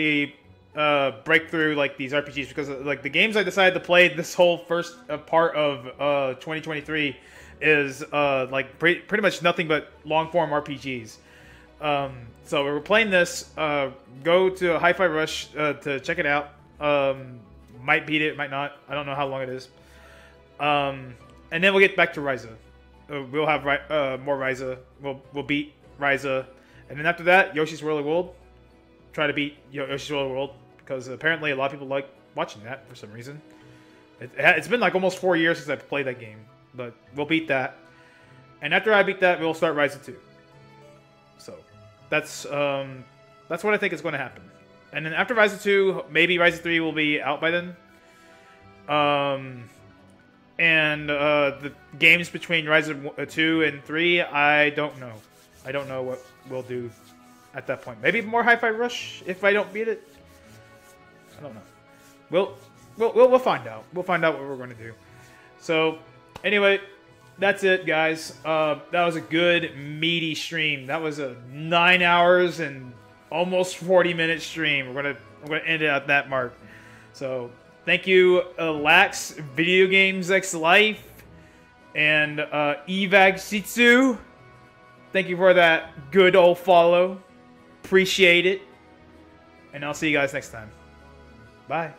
through like these RPGs, because like the games I decided to play this whole first part of 2023 is like pretty much nothing but long form RPGs. So we're playing this. Go to Hi-Fi Rush to check it out. Might beat it, might not. I don't know how long it is. And then we'll get back to Ryza. We'll have more Ryza. We'll beat Ryza. And then after that, Yoshi's Woolly World. Try to beat Yoshi's Woolly World, because apparently a lot of people like watching that for some reason. It's been like almost 4 years since I've played that game. but we'll beat that. And after I beat that, we'll start Ryzen 2. So that's what I think is going to happen. And then after Ryzen 2, maybe Ryzen 3 will be out by then. And the games between Ryzen 2 and 3, I don't know. I don't know what we'll do at that point. Maybe more Hi-Fi Rush if I don't beat it. I don't know. We'll find out. We'll find out what we're going to do. So anyway, that's it, guys. That was a good meaty stream. That was a 9 hours and almost 40-minute stream. We're gonna end it at that mark. So thank you, Lax Video Games X Life and Evag Shitsu. Thank you for that good old follow. Appreciate it. And I'll see you guys next time. Bye.